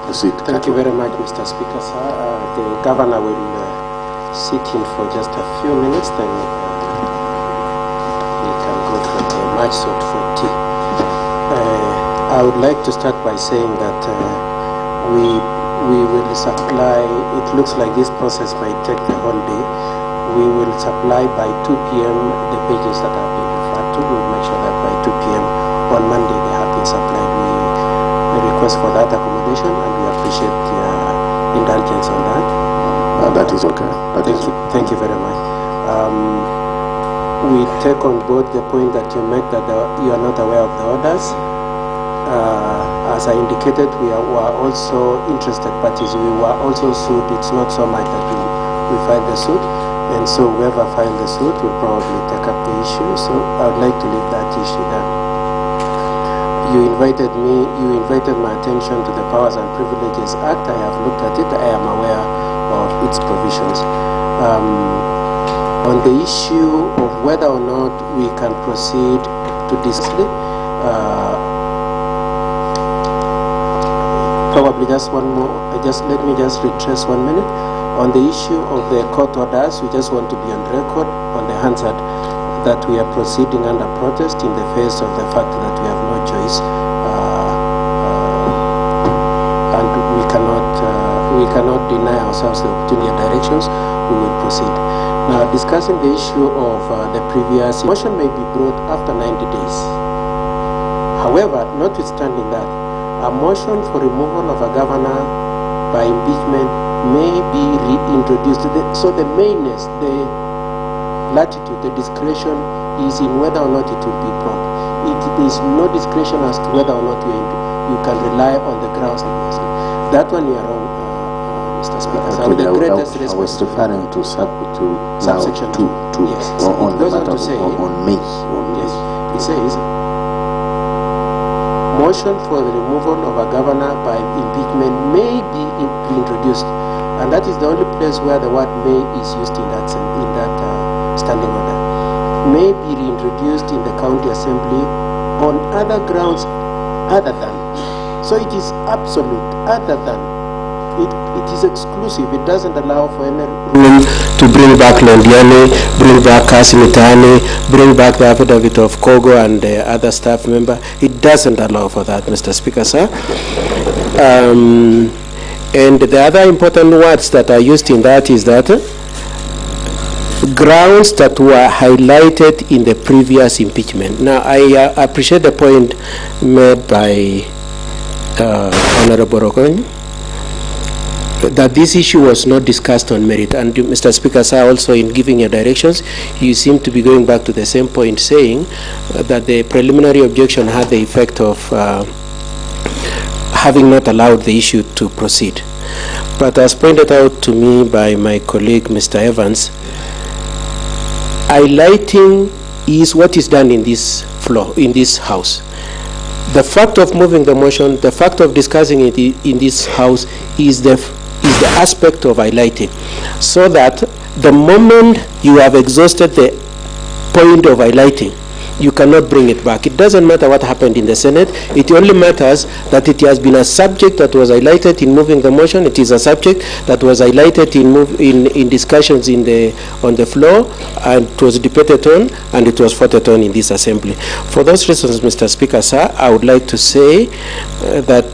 proceed. Thank you very much, Mr. Speaker, sir. The Governor will sit in for just a few minutes, then we can go to the much sought for tea. I would like to start by saying that we will supply, it looks like this process might take the whole day, we will supply by 2 p.m. the pages that have been referred to. We'll make sure that by 2 p.m. on Monday they have been supplied. We request for that accommodation, and we appreciate your indulgence on that. That is okay. Thank you very much. We take on board the point that you make that you are not aware of the orders. As I indicated, we were also interested parties. We were also sued. It's not so much that we filed the suit, and so whoever filed the suit will probably take up the issue. So I would like to leave that issue there. You invited my attention to the Powers and Privileges Act. I have looked at it. I am aware of its provisions. On the issue of whether or not we can proceed to display, probably just one more, let me just retrace 1 minute. On the issue of the court orders, we just want to be on record on the Hansard that we are proceeding under protest in the face of the fact that we have no choice, and we cannot deny ourselves the opportunity and directions. We will proceed. Now, discussing the issue of the previous motion may be brought after 90 days. However, notwithstanding that, a motion for removal of a governor by impeachment may be reintroduced. So the mainness, the latitude, the discretion is in whether or not it will be brought. There is no discretion as to whether or not you can rely on the grounds. That one you are wrong, Mr. Speaker. So with the greatest respect. I was referring to subsection 2. Yes. On the matter on May. Yes. It says, motion for the removal of a governor by impeachment may be reintroduced, and that is the only place where the word "may" is used in that standing order. May be reintroduced in the county assembly on other grounds other than. So it is absolute, other than. It is exclusive. It doesn't allow for any room to bring back Londiani, bring back Kasimitani, bring back the affidavit of Kogo and the other staff member. It doesn't allow for that, Mr. Speaker, sir. And the other important words that are used in that is that grounds that were highlighted in the previous impeachment. Now, I appreciate the point made by Honorable Okony, that this issue was not discussed on merit. And Mr. Speaker, sir, also in giving your directions, you seem to be going back to the same point, saying that the preliminary objection had the effect of having not allowed the issue to proceed. But as pointed out to me by my colleague, Mr. Evans, highlighting is what is done in this floor, in this house. The fact of moving the motion, the fact of discussing it in this house is the aspect of highlighting, so that the moment you have exhausted the point of highlighting, you cannot bring it back. It doesn't matter what happened in the Senate. It only matters that it has been a subject that was highlighted in moving the motion. It is a subject that was highlighted in discussions on the floor, and it was debated on, and it was voted on in this assembly. For those reasons, Mr. Speaker, sir, I would like to say that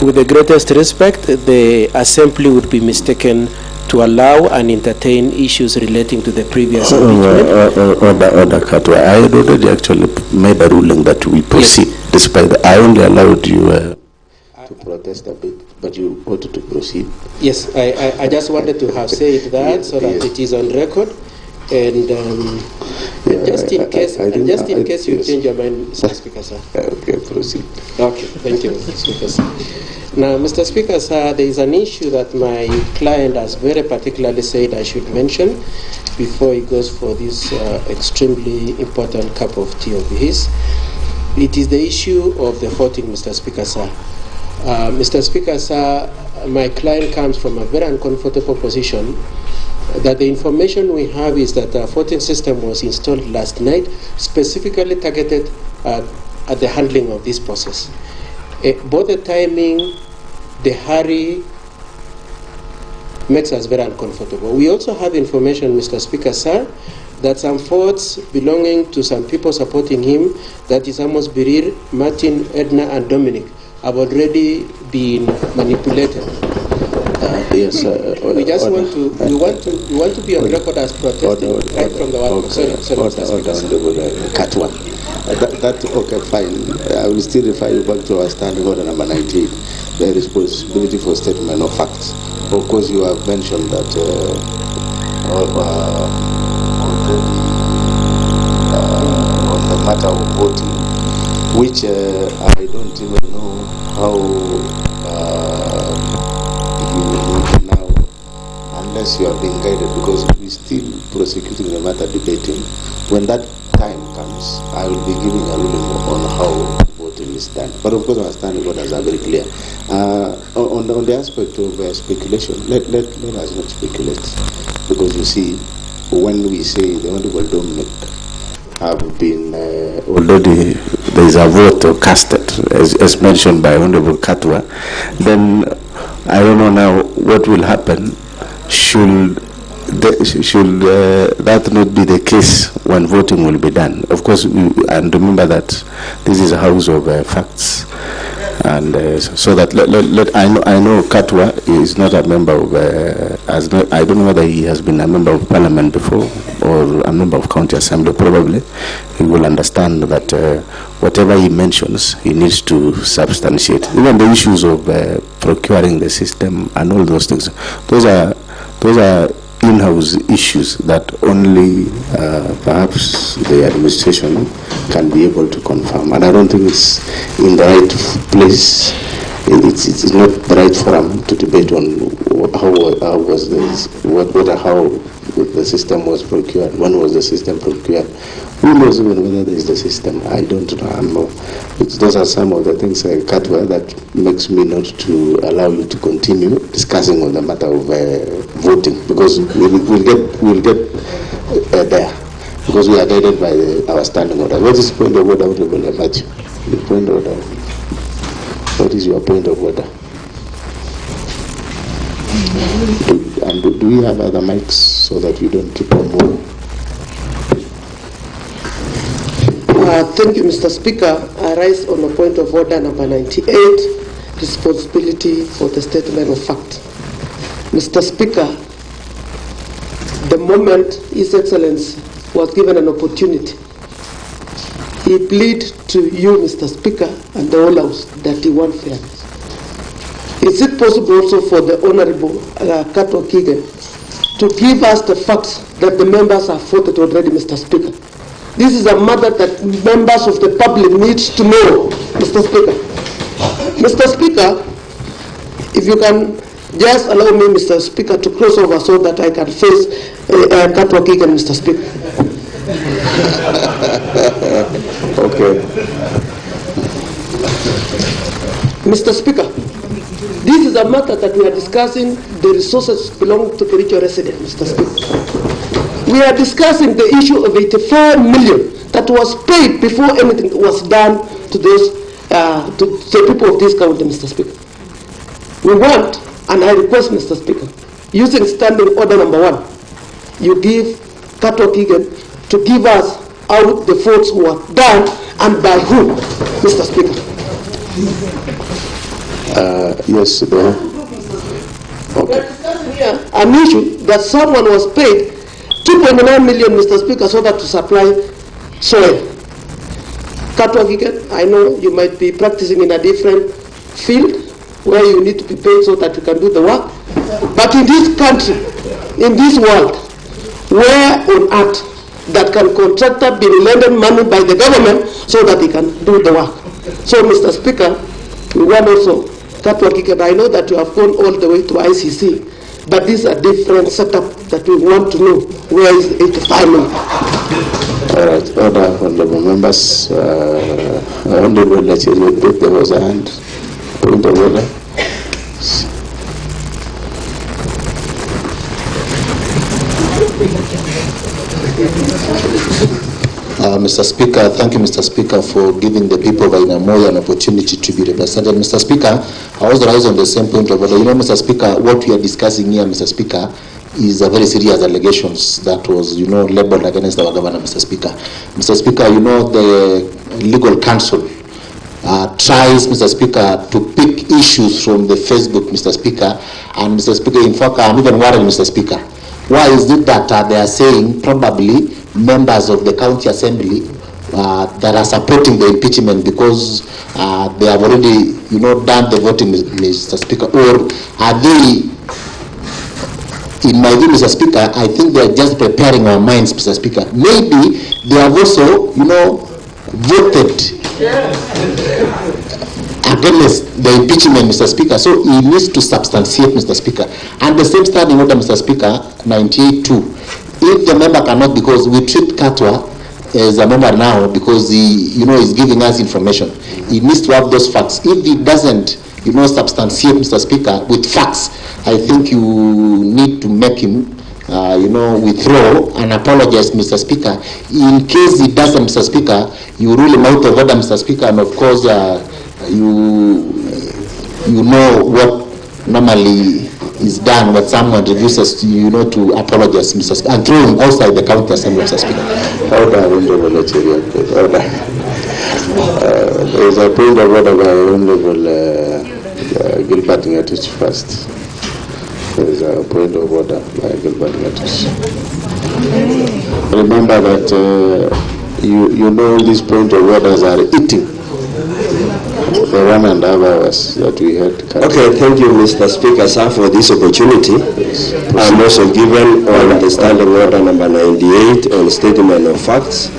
with the greatest respect, the assembly would be mistaken to allow and entertain issues relating to the previous impeachment. Order, Katwa. I had already actually made a ruling that we proceed, yes. Despite I only allowed you to protest a bit, but you wanted to proceed. Yes, I just wanted to have said that, yes, so that yes, it is on record. And just in case you change your mind, Mr. Speaker, sir. Okay, proceed. Okay, thank you, Mr. Speaker, sir. Now, Mr. Speaker, sir, there is an issue that my client has very particularly said I should mention before he goes for this extremely important cup of tea of his. It is the issue of the voting, Mr. Speaker, sir. Mr. Speaker, sir, my client comes from a very uncomfortable position that the information we have is that a voting system was installed last night, specifically targeted at the handling of this process. Both the timing, the hurry, makes us very uncomfortable. We also have information, Mr. Speaker, sir, that some votes belonging to some people supporting him, that is Amos Birir, Martin, Edna, and Dominic, have already been manipulated. Yes. We just want to be on record as protesting right from the one. Cut one. Okay, fine. I will still refer you back to our standing order number 98, the responsibility for statement of facts. Of course, you have mentioned that already on the matter of voting, which I don't even know how you now, unless you have been guided, because we're still prosecuting the matter, debating. When that time comes, I will be giving a ruling on how voting is done. But of course, our standing orders are very clear. On the aspect of speculation, let us not speculate, because you see, when we say the Honorable Dominic have been already, there is a vote casted, as mentioned by Honorable Katwa, then I don't know now what will happen. Should that not be the case when voting will be done? Of course, and remember that this is a house of facts, and so that I know Katwa is not a member of. I don't know whether he has been a member of Parliament before or a member of County Assembly. Probably he will understand that whatever he mentions, he needs to substantiate. Even the issues of procuring the system and all those things. Those are in-house issues that only perhaps the administration can be able to confirm, and I don't think it's in the right place. It's not the right forum to debate on how the system was procured. When was the system procured? Who knows even whether there is the system? I don't know. Those are some of the things, Katwa, that makes me not to allow you to continue discussing on the matter of voting, because we'll get there, because we are guided by our standing order. What is the point of order, Honorable Matthew? The point of order. What is your point of order? And do we have other mics so that you don't keep on moving? Thank you, Mr. Speaker. I rise on the point of order number 98, responsibility for the statement of fact. Mr. Speaker, the moment His Excellency was given an opportunity, he pleaded to you, Mr. Speaker, and the whole House that he wants fairness. Is it possible also for the Honorable Kato Kigen to give us the facts that the members have voted already, Mr. Speaker? This is a matter that members of the public need to know, Mr. Speaker. Mr. Speaker, if you can just allow me, Mr. Speaker, to cross over so that I can face Kato Kigen, Mr. Speaker. Okay. Mr. Speaker, this is a matter that we are discussing. The resources belong to Kericho residents, Mr. Speaker. We are discussing the issue of 85 million that was paid before anything was done to those to the people of this county, Mr. Speaker. We want, and I request, Mr. Speaker, using standing order number 1, you give Kato Kigen to give us out the votes who were done and by whom, Mr. Speaker. Yes, okay. We are discussing here an issue that someone was paid 2.9 million, Mr. Speaker, so that to supply soil. Kato Kigen, I know you might be practicing in a different field where you need to be paid so that you can do the work. But in this country, in this world, where on earth that can contractor be lended money by the government so that he can do the work? So, Mr. Speaker, we want also Kato Kigen, I know that you have gone all the way to ICC, but this is a different setup that we want to know. Where is 85 million? All right, honorable members, honorable legislative, there was a hand. Point of order. Mr. Speaker, thank you, Mr. Speaker, for giving the people of Ainamoya an opportunity to be represented. Mr. Speaker, I was raised on the same point of order. You know, Mr. Speaker, what we are discussing here, Mr. Speaker, is a very serious allegations that was, you know, labeled against our governor, Mr. Speaker. Mr. Speaker, you know, the legal counsel tries, Mr. Speaker, to pick issues from the Facebook, Mr. Speaker. And Mr. Speaker, in fact, I'm even worried, Mr. Speaker. Why is it that they are saying probably members of the county assembly that are supporting the impeachment because they have already, done the voting, Mr. Speaker? Or are they, in my view, Mr. Speaker, I think they are just preparing our minds, Mr. Speaker. Maybe they have also, voted against the impeachment, Mr. Speaker. So he needs to substantiate, Mr. Speaker. And the same standing order, Mr. Speaker, 98.2. If the member cannot, because we treat Katwa as a member now because he, is giving us information. He needs to have those facts. If he doesn't, substantiate, Mr. Speaker, with facts, I think you need to make him, withdraw and apologize, Mr. Speaker. In case he doesn't, Mr. Speaker, you rule him out of order, Mr. Speaker, and of course, you know what normally is done when someone refuses to, to apologize, Mr. Speaker, and throw him outside the county assembly, Mr. Speaker. Order, Honorable Order. There is a point of order by Honorable Gilbert Ngatich first. There is a point of order by Gilbert Ngatich. Remember that you know these point of orders are eating the 1.5 hours that we had. Okay, thank you, Mr. Speaker, sir, for this opportunity. Yes. I'm also given on the standing order number 98 on statement of facts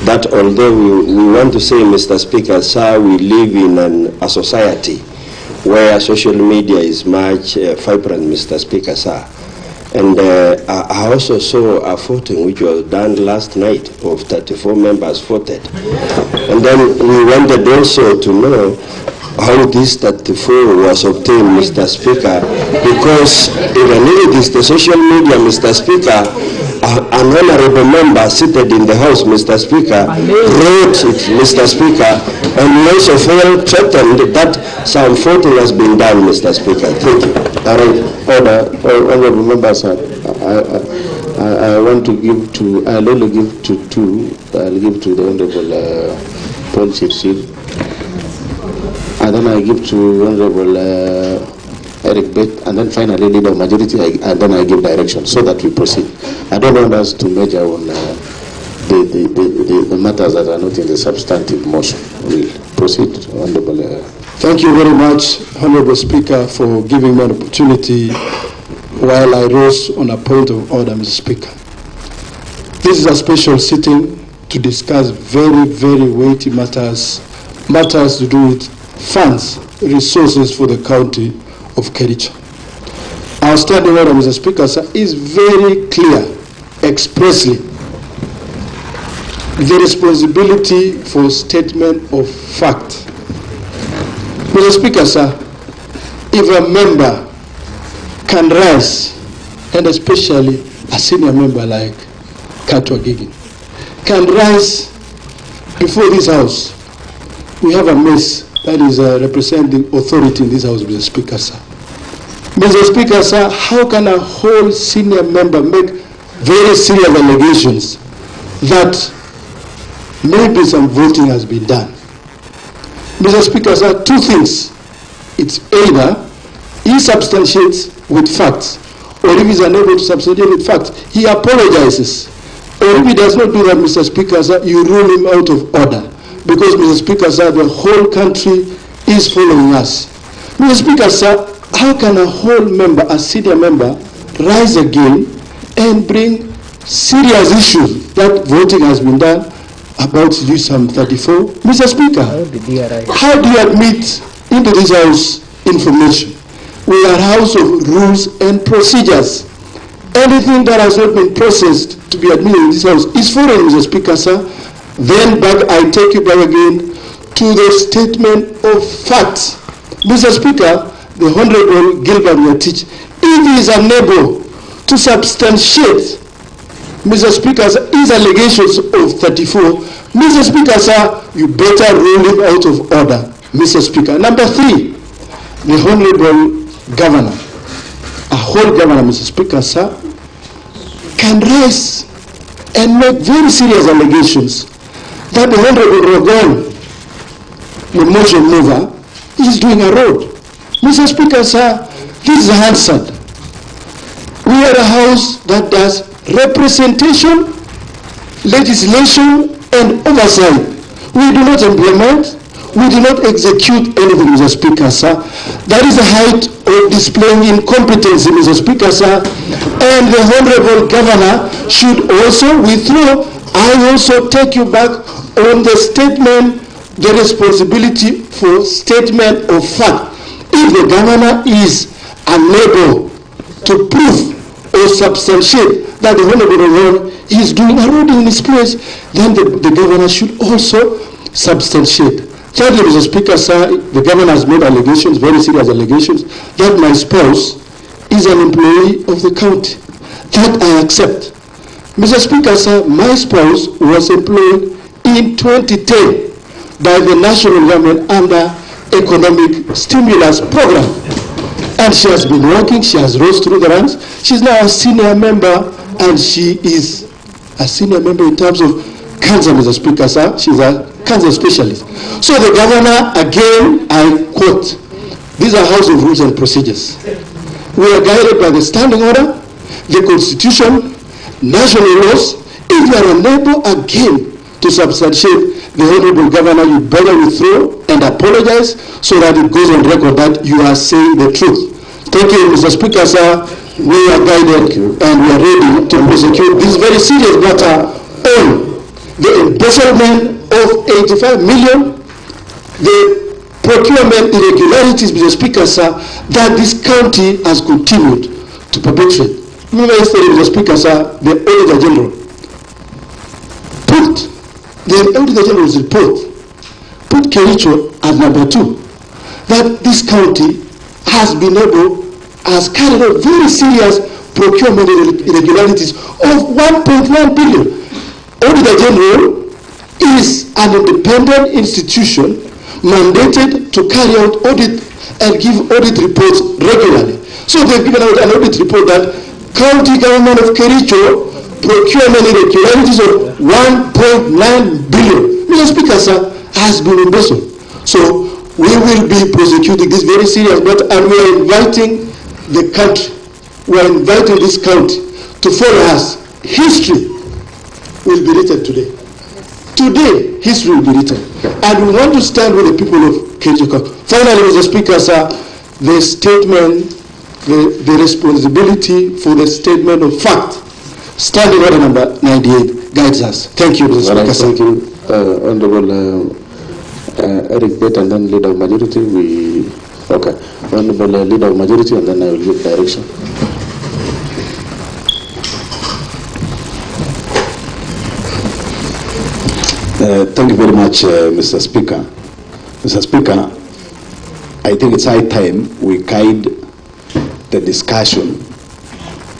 that although we want to say, Mr. Speaker, sir, we live in a society where social media is much vibrant, Mr. Speaker, sir. And I also saw a voting which was done last night of 34 members voted. And then we wanted also to know how this 34 was obtained, Mr. Speaker, because even if it is the social media, Mr. Speaker, an honorable member seated in the House, Mr. Speaker, wrote it, Mr. Speaker, and we also felt threatened that some voting has been done, Mr. Speaker. Thank you. Honorable members, I want to give to, I'll only give to two. I'll give to the Honorable Paul Chipsil, and then I give to Honorable ERICK, and then finally leader of majority, and then I give direction so that we proceed. I don't want us to measure on the matters that are not in the substantive motion. We'll proceed, Honorable. Thank you very much, Honorable Speaker, for giving me an opportunity while I rose on a point of order, Mr. Speaker. This is a special sitting to discuss very, very weighty matters to do with funds, resources for the county of Kericho. Our standing order, Mr. Speaker, sir, is very clear, expressly. The responsibility for statement of fact. Mr. Speaker, sir, if a member can rise, and especially a senior member like Katwa Gigi, can rise before this House, we have a mess that is representing authority in this House, Mr. Speaker, sir. Mr. Speaker, sir, how can a whole senior member make very serious allegations that maybe some voting has been done? Mr. Speaker, sir, two things. It's either he substantiates with facts, or if he's unable to substantiate with facts, he apologizes. Or if he does not do that, Mr. Speaker, sir, you rule him out of order. Because, Mr. Speaker, sir, the whole country is following us. Mr. Speaker, sir, how can a whole member, a senior member, rise again and bring serious issues that voting has been done about some 34? Mr. Speaker, how do you admit into this House information? We are a house of rules and procedures. Anything that has not been processed to be admitted in this House is foreign, Mr. Speaker, sir. Then back, I take you back again to the statement of facts. Mr. Speaker, the Honorable Gilbert Ngatich, if he is unable to substantiate, Mr. Speaker, sir, his allegations of 34, Mr. Speaker, sir, you better rule him out of order, Mr. Speaker. Number 3, the Honorable Governor, a whole governor, Mr. Speaker, sir, can rise and make very serious allegations that the Honorable Rogon the motion mover, is doing a road. Mr. Speaker, sir, this is Hansard. We are a house that does representation, legislation, and oversight. We do not implement, we do not execute anything, Mr. Speaker, sir. That is the height of displaying incompetency, Mr. Speaker, sir. And the Honorable Governor should also withdraw. I also take you back on the statement, the responsibility for statement of fact. If the Governor is unable to prove or substantiate that the Honorable is doing a road in his place, then the Governor should also substantiate. Thirdly, Mr. Speaker, sir, the Governor has made allegations, very serious allegations, that my spouse is an employee of the county. That I accept. Mr. Speaker, sir, my spouse was employed in 2010 by the national government under economic stimulus program. And she has been working, she has rose through the ranks. She's now a senior member, and she is a senior member in terms of cancer, Mr. Speaker, sir. She's a cancer specialist. So the Governor, again, I quote, these are House of Rules and Procedures. We are guided by the standing order, the Constitution, national laws. If you are unable again to substantiate the Honorable Governor, you better withdraw and apologize so that it goes on record that you are saying the truth. Thank you, Mr. Speaker, sir. We are guided and we are ready to prosecute this very serious matter on the embezzlement of 85 million, the procurement irregularities, Mr. Speaker, sir, that this county has continued to perpetrate. Remember yesterday, Mr. Speaker, sir, the Auditor General put the Auditor General's report, put Kericho at number 2, that this county has been able, has carried out very serious procurement irregularities of 1.1 billion. Auditor General is an independent institution mandated to carry out audit and give audit reports regularly. So they've given out an audit report that county government of Kericho procurement irregularities of 1.9 billion. Mr. Speaker, sir, has been embezzled. So we will be prosecuting this very serious matter, and we are inviting the country, we are inviting this county to follow us. History will be written today. Today, history will be written. And we want to stand with the people of Kericho. Finally, Mr. Speaker, sir, the statement, the responsibility for the statement of fact, standing order number 98, guides us. Thank you, Mr. Speaker, sir. Thank you, Honorable ERICK, and then Leader of Majority. Okay, Honorable Leader of Majority, and then I will give direction. Thank you very much, Mr. Speaker. Mr. Speaker, I think it's high time we guide the discussion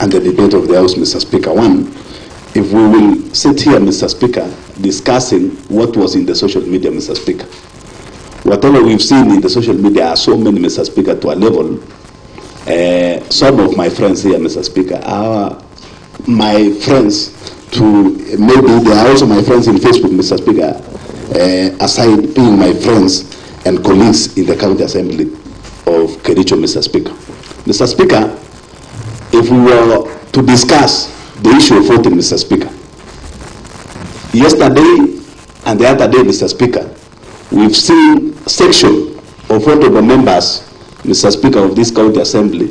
and the debate of the House, Mr. Speaker. One, if we will sit here, Mr. Speaker, discussing what was in the social media, Mr. Speaker. Whatever we've seen in the social media are so many, Mr. Speaker, to a level. Some of my friends here, Mr. Speaker, are my friends to, maybe they are also my friends in Facebook, Mr. Speaker, aside being my friends and colleagues in the County Assembly of Kericho, Mr. Speaker. Mr. Speaker, if we were to discuss the issue of voting, Mr. Speaker, yesterday and the other day, Mr. Speaker, we've seen section of honorable members, Mr. Speaker, of this County Assembly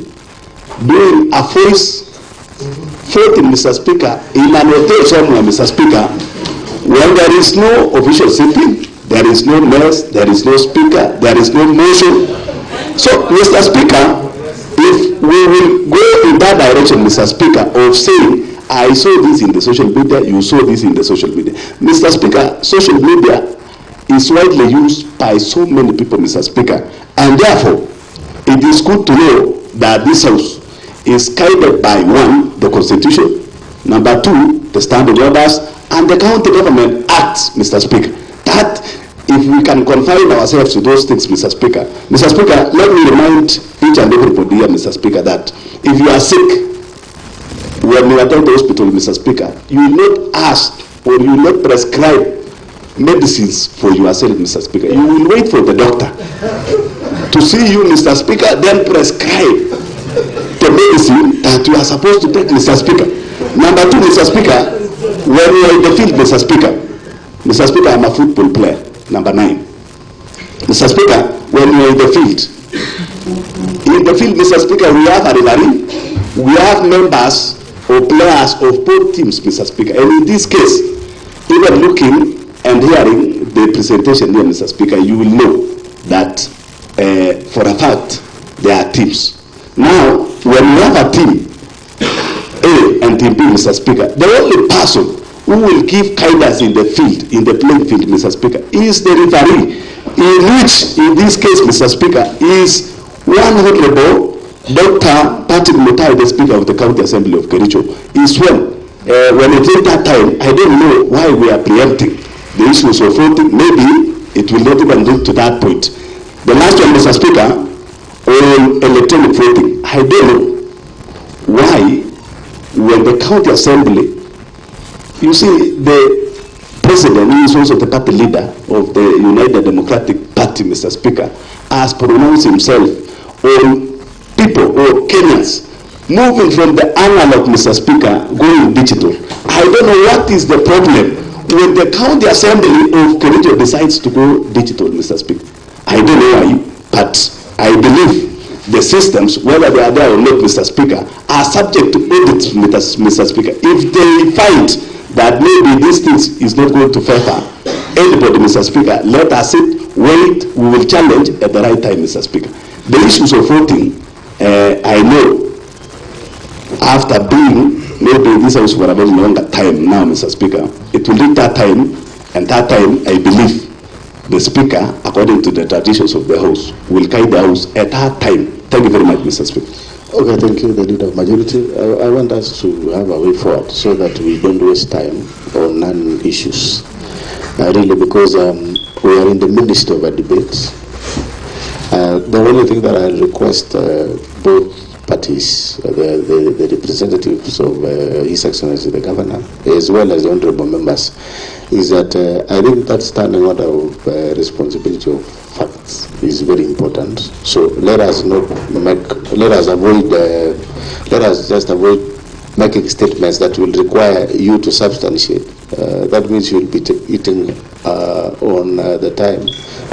doing a voice voting, Mr. Speaker, in an hotel somewhere, Mr. Speaker, when there is no official sitting, there is no nurse, there is no speaker, there is no motion. So, Mr. Speaker, if we will go in that direction, Mr. Speaker, of saying, I saw this in the social media, you saw this in the social media. Mr. Speaker, social media is widely used by so many people, Mr. Speaker, and therefore, it is good to know that this House is guided by, one, the Constitution, number two, the standing orders, and the County Government Acts, Mr. Speaker. That, if we can confine ourselves to those things, Mr. Speaker. Mr. Speaker, let me remind each and everybody here, Mr. Speaker, that if you are sick, when you attend the hospital, Mr. Speaker, you will not ask or you will not prescribe medicines for yourself, Mr. Speaker. You will wait for the doctor to see you, Mr. Speaker, then prescribe the medicine that you are supposed to take, Mr. Speaker. Number two, Mr. Speaker, when you are in the field, Mr. Speaker, I'm a football player. Number 9. Mr. Speaker, when you are in the field, Mr. Speaker, we have a referee, we have members or players of both teams, Mr. Speaker. And in this case, even looking and hearing the presentation here, Mr. Speaker, you will know that for a fact there are teams. Now, when you have a team A and team B, Mr. Speaker, the only person who will give guidance in the field, in the playing field, Mr. Speaker, is the referee, in which, in this case, Mr. Speaker, is one honorable Dr. Patrick MUTAI, the Speaker of the County Assembly of Kericho, is when it is that time, I don't know why we are preempting the issues of voting. Maybe it will not even get to that point. The last one, Mr. Speaker, on electronic voting, I don't know why when the County Assembly, you see, the President, who is also the party leader of the United Democratic Party, Mr. Speaker, has pronounced himself on people or Kenyans moving from the analog, Mr. Speaker, going digital. I don't know what is the problem when the County Assembly of Kericho decides to go digital, Mr. Speaker. I don't know why, but I believe the systems, whether they are there or not, Mr. Speaker, are subject to audit, Mr. Speaker. If they find that maybe this thing is not going to favor anybody, Mr. Speaker, let us sit, wait, we will challenge at the right time, Mr. Speaker. The issues of voting, I know, after being maybe this house for a very longer time now, Mr. Speaker, it will take that time, and that time, I believe, the Speaker, according to the traditions of the House, will guide the House at that time. Thank you very much, Mr. Speaker. Okay, thank you, the Leader of Majority. I want us to have a way forward so that we don't waste time on non-issues. Really, because we are in the midst of a debate. The only thing that I request both parties, the representatives of His Excellency the Governor, as well as the honorable members, is that I think that standing order of responsibility of facts is very important. So let us just avoid making statements that will require you to substantiate. That means you'll be eating on the time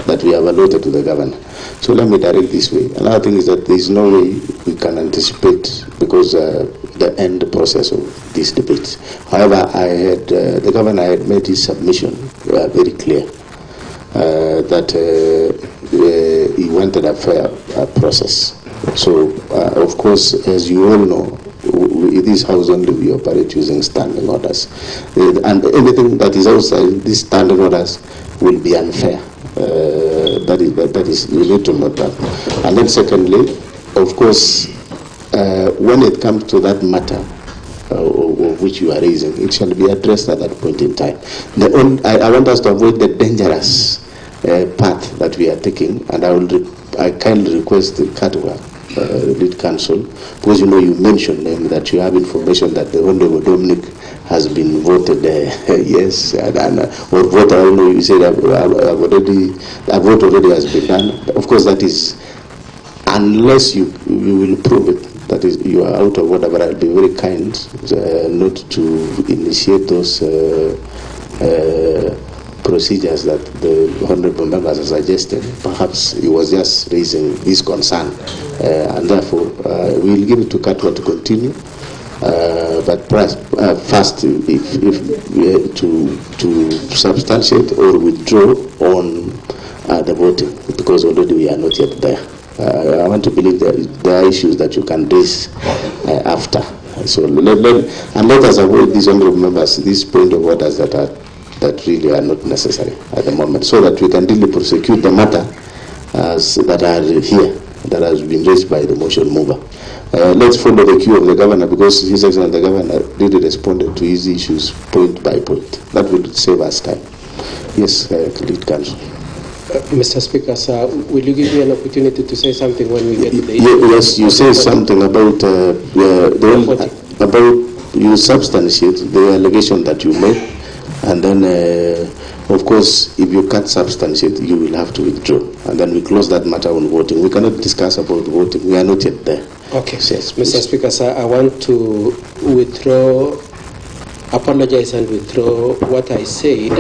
that we have allotted to the Governor. So let me direct this way. Another thing is that there is no way we can anticipate, because the end process of this debate. However, the Governor had made his submission very clear that he wanted a fair process. So, of course, as you all know, in this House only we operate using standing orders. And anything that is outside these standing orders will be unfair. That is, we need to note that. And then secondly, of course, when it comes to that matter of which you are raising, it shall be addressed at that point in time. I want us to avoid the dangerous path that we are taking, and I kindly request the Katwa lead counsel, because you mentioned that you have information that the Honorable Dominic has been voted yes, or vote, I don't know, you said a vote already has been done. Of course, that is, unless you will prove it, that is, you are out of whatever, I'll be very kind not to initiate those procedures that the honorable members have suggested. Perhaps he was just raising this concern, and therefore we will give it to Katwa to continue. But perhaps first, to substantiate or withdraw on the voting, because already we are not yet there. I want to believe that there are issues that you can raise after. So let us avoid these honorable members, these point of orders that really are not necessary at the moment, so that we can really prosecute the matter that are here, that has been raised by the motion mover. Let's follow the cue of the Governor, because His Excellency the Governor really responded to his issues point by point. That would save us time. Yes, lead counsel. Mr. Speaker, sir, will you give me an opportunity to say something when we get to the issue? Yes, you say something about you substantiate the allegation that you made, and then Of course, if you can't substantiate, you will have to withdraw. And then we close that matter on voting. We cannot discuss about voting. We are not yet there. Okay. Yes, Mr. Speaker, sir, I want to apologize and withdraw what I said.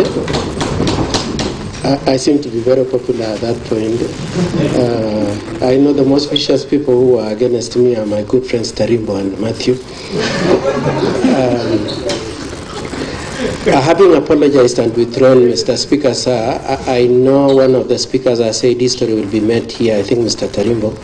I seem to be very popular at that point. I know the most vicious people who are against me are my good friends Tarimbo and Matthew. Having apologized and withdrawn, Mr. Speaker, sir, I know one of the speakers has said history will be made here. I think Mr. Tarimbo,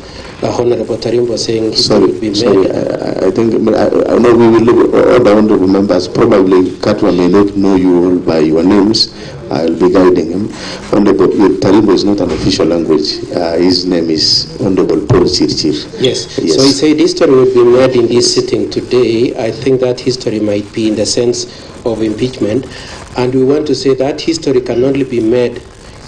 Honorable Tarimbo, saying history will be made. I think I know we will look all the honorable members. Probably Katwa may not know you all by your names. I'll be guiding him. Honorable Tarimbo is not an official language. His name is Honorable Paul Chirchir. Yes. So he said history will be made in this sitting today. I think that history might be in the sense of impeachment, and we want to say that history can only be made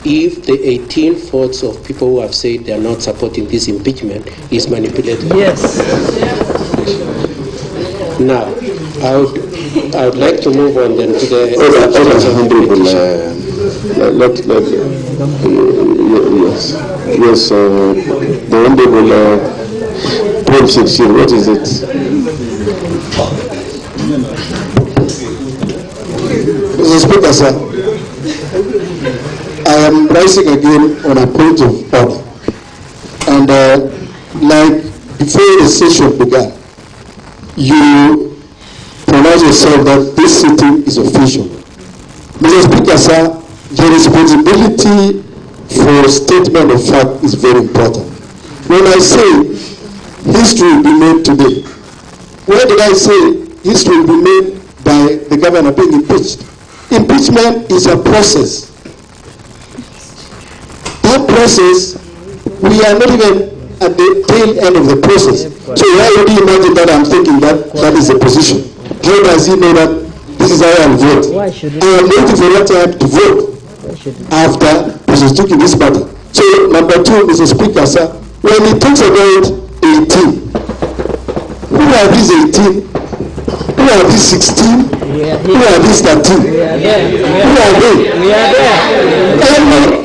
if the 18/4 of people who have said they are not supporting this impeachment is manipulated. Yes. Now, I would like to move on then to the yes, the honorable Paul Chirchir, what is it? Mr. Speaker, sir, I am rising again on a point of order. And like before the session began, you pronounced yourself that this sitting is official. Mr. Speaker, sir, the responsibility for statement of fact is very important. When I say history will be made today, where did I say history will be made by the governor being impeached? Impeachment is a process. That process, we are not even at the tail end of the process. So why would you imagine that I'm thinking that that is the position? How does he know that this is how I will vote? I am waiting for that time to vote after prosecuting this matter. So number two, Mr. Speaker, sir, when he talks about 18, who are these 18? Who are these 16? Who are these 13? Who are they?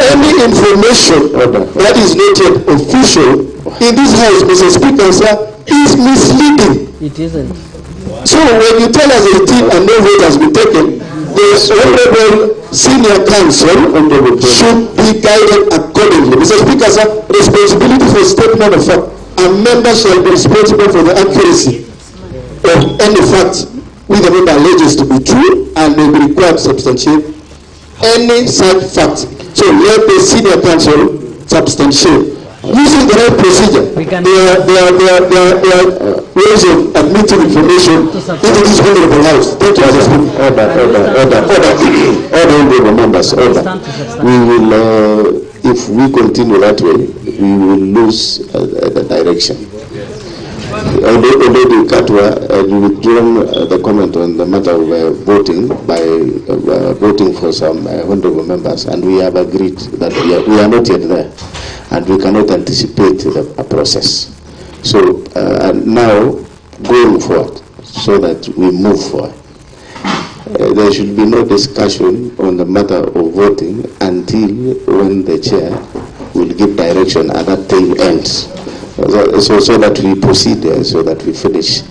Any information that is not yet official in this house, Mr. Speaker, sir, is misleading. It isn't. So when you tell us 18 and no vote has been taken, the honorable senior counsel should be guided accordingly. Mr. Speaker, sir, responsibility for statement of fact. A member shall be responsible for the accuracy of any fact which the member alleges to be true and may be required to substantiate any such fact. So let the senior counsel substantiate. Using the right procedure, there are ways of admitting information into this honorable house. Thank you, Mr. Speaker. Order, members, order. We will, if we continue that way, we will lose the direction. Already Katwa withdrawn the comment on the matter of voting by voting for some honorable members, and we have agreed that we are not yet there, and we cannot anticipate a process. So now, going forward, so that we move forward, there should be no discussion on the matter of voting until when the chair will give direction at that tail ends. So that we proceed, so that we finish,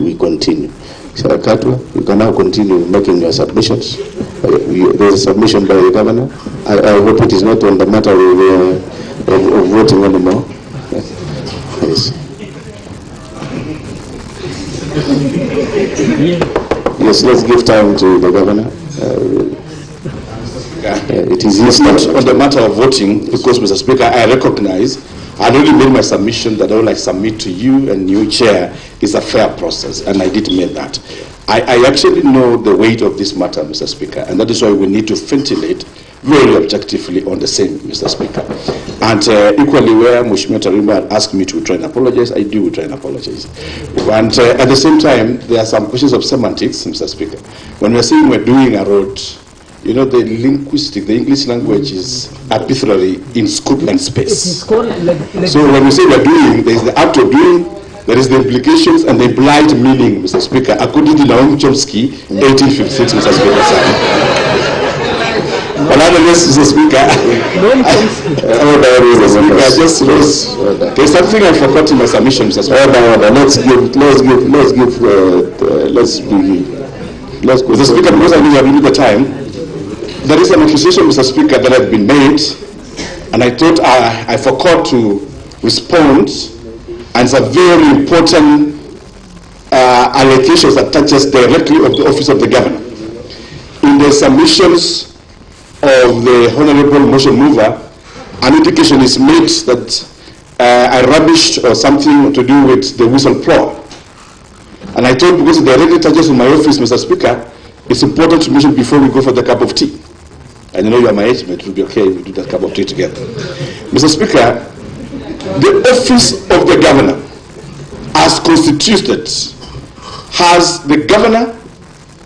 we continue. So Katwa, you can now continue making your submissions. There is a submission by the governor. I hope it is not on the matter of voting anymore. Yes. Yes, let's give time to the governor. It is not on the matter of voting, because, Mr. Speaker, I recognize I already made my submission that all I submit to you and new chair is a fair process, and I did make that. I actually know the weight of this matter, Mr. Speaker, and that is why we need to ventilate very objectively on the same, Mr. Speaker. And equally, where Mheshimiwa Tarimbo had asked me to try and apologize, I do try and apologize. And at the same time, there are some questions of semantics, Mr. Speaker. When we're saying we're doing a road, you know, the English language is arbitrary in scope and space. So when we say we're doing, there is the act of doing There is the implications and the implied meaning, Mr. Speaker, according to Naomi Chomsky, 1856, Mr. Speaker. But nonetheless, Mr. Speaker, there's something I forgot in my submission, Mr. Speaker. Let's go. Mr. Speaker, because I know you have limited time, there is an accusation, Mr. Speaker, that had been made, and I thought I forgot to respond, and it's a very important allocation that touches directly of the office of the governor. In the submissions of the Honorable Motion Mover, an indication is made that I rubbished or something to do with the whistleblower. And I thought, because it directly touches on my office, Mr. Speaker, it's important to mention before we go for the cup of tea. And I know you are my age, but it will be okay if we do that cup of tea together. Mr. Speaker, the office of the governor, as constituted, has the governor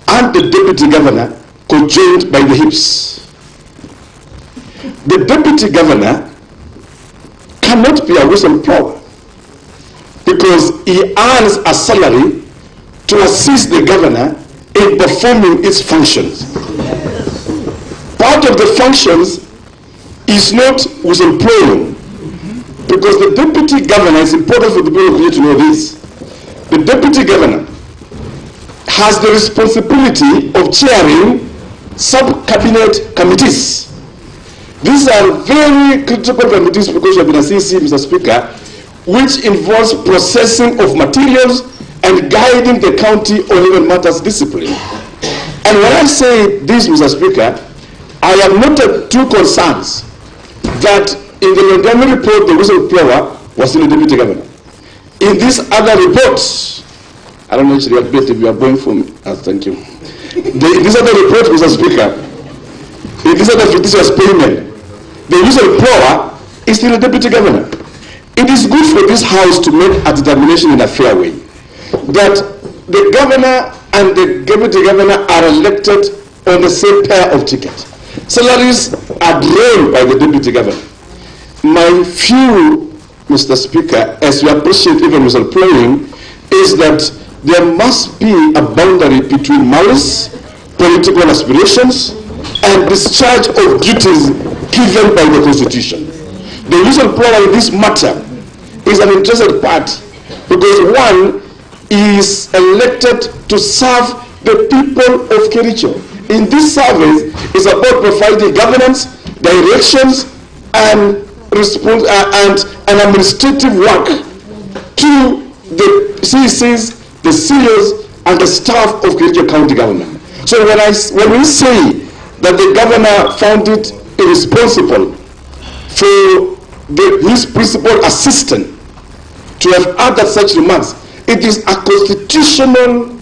and the deputy governor conjoined by the hips. The deputy governor cannot be a whistleblower because he earns a salary to assist the governor in performing its functions. Part of the functions is not whistleblowing, because the deputy governor, is important for the people of you to know this, the deputy governor has the responsibility of chairing sub-cabinet committees. These are very critical committees because you have been a CC, Mr. Speaker, which involves processing of materials and guiding the county on even matters discipline. And when I say this, Mr. Speaker, I have noted two concerns: that in the Montgomery report, the whistleblower was still the deputy governor. In this other report, I don't know if you are going for me. Thank you. In this other report, Mr. Speaker, in this other fictitious payment, the whistleblower is still the deputy governor. It is good for this House to make a determination in a fair way that the governor and the deputy governor are elected on the same pair of tickets. Salaries are drawn by the deputy governor. My view, Mr. Speaker, as you appreciate even whistleblowing, is that there must be a boundary between malice, political aspirations, and discharge of duties given by the Constitution. The whistleblower in this matter is an interested party because one is elected to serve the people of Kericho. In this service, it's about providing governance, directions, and administrative work to the CCs, the CEOs, and the staff of Kericho County government. So when we say that the governor found it irresponsible for his principal assistant to have uttered such remarks, it is a constitutional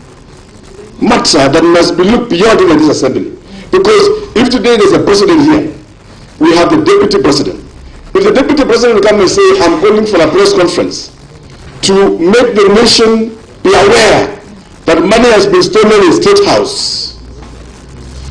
matter that must be looked beyond even this assembly. Because if today there's a president here, we have the deputy president. If the deputy president will come and say, I'm calling for a press conference to make the nation be aware that money has been stolen in State House,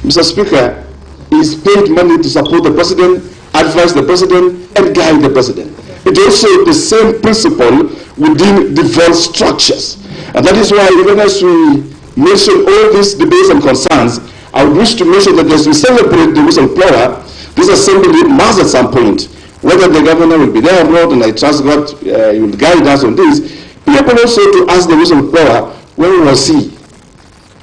Mr. Speaker, he's paid money to support the president, advise the president, and guide the president. It's also the same principle within devolved structures. And that is why, even as we mention all these debates and concerns, I would wish to mention that as we celebrate the whistleblower, this assembly must at some point, whether the governor will be there or not, and I trust God he will guide us on this, be able also to ask the whistleblower where was he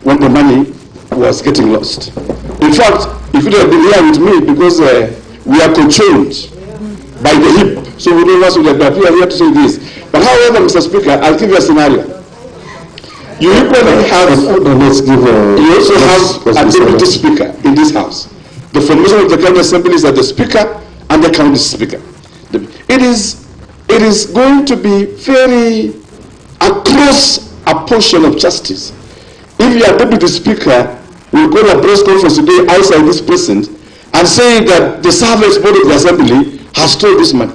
when the money was getting lost. In fact, he could have been here with me because we are controlled by the hip. So we don't want to appear here to say this. But however, Mr. Speaker, I'll give you a scenario. You equally have, you also have a deputy speaker in this house. The formation of the county assembly is that the speaker and the county speaker. It is going to be very across a portion of justice. If your deputy speaker will call a press conference today outside this precinct and say that the service board of the assembly has stolen this money,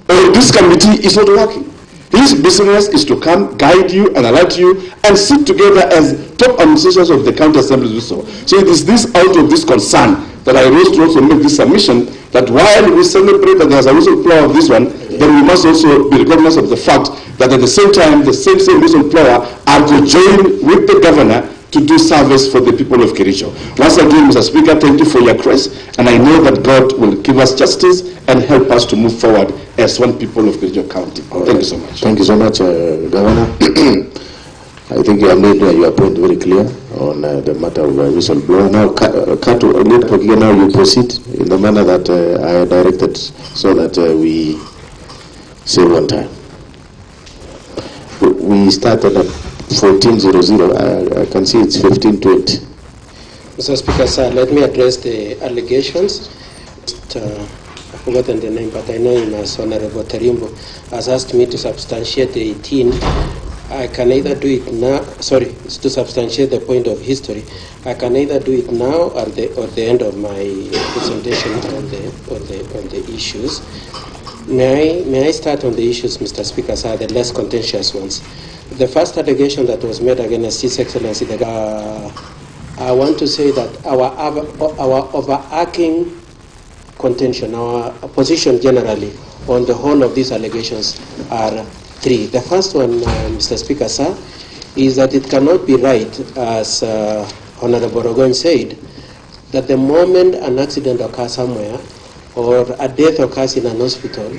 or this committee is not working, His business is to come, guide you, and alert you, and sit together as top administrators of the county assembly do so. So it is this out of this concern that I rose to also make this submission that while we celebrate that there's a whistleblower of this one, then we must also be recognized of the fact that at the same time, the same whistleblower are to join with the governor to do service for the people of Kericho. Once again, Mr. Speaker, thank you for your grace, and I know that God will give us justice and help us to move forward as one people of Kericho County. Thank you so much. Thank you so much, Governor. I think you have made your point very clear on the matter of whistleblower. Now, you proceed in the manner that I directed so that we save on time. We started at 14:00. I can see it's 15:20. Mr. Speaker, sir, let me address the allegations. I've forgotten the name, but I know him as Honorable Tarimbo has asked me to substantiate the 18. I can either do it now, sorry, it's to substantiate the point of history. I can either do it now or the end of my presentation on the issues. May I start on the issues, Mr. Speaker, sir, the less contentious ones. The first allegation that was made against His Excellency, I want to say that our overarching contention, our position generally on the whole of these allegations are three. The first one, Mr. Speaker, sir, is that it cannot be right, as Honorable Rogoin said, that the moment an accident occurs somewhere, or a death occurs in an hospital,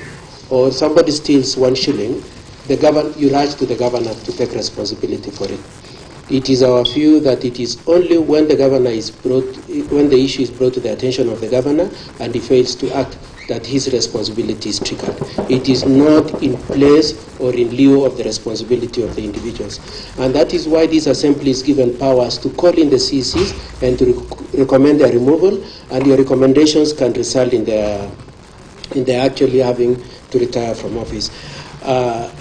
or somebody steals 1 shilling, you rush to the governor to take responsibility for it. It is our view that it is only when the issue is brought to the attention of the governor and he fails to act that his responsibility is triggered. It is not in place or in lieu of the responsibility of the individuals. And that is why this assembly is given powers to call in the CCs and to recommend their removal, and your recommendations can result in their actually having to retire from office.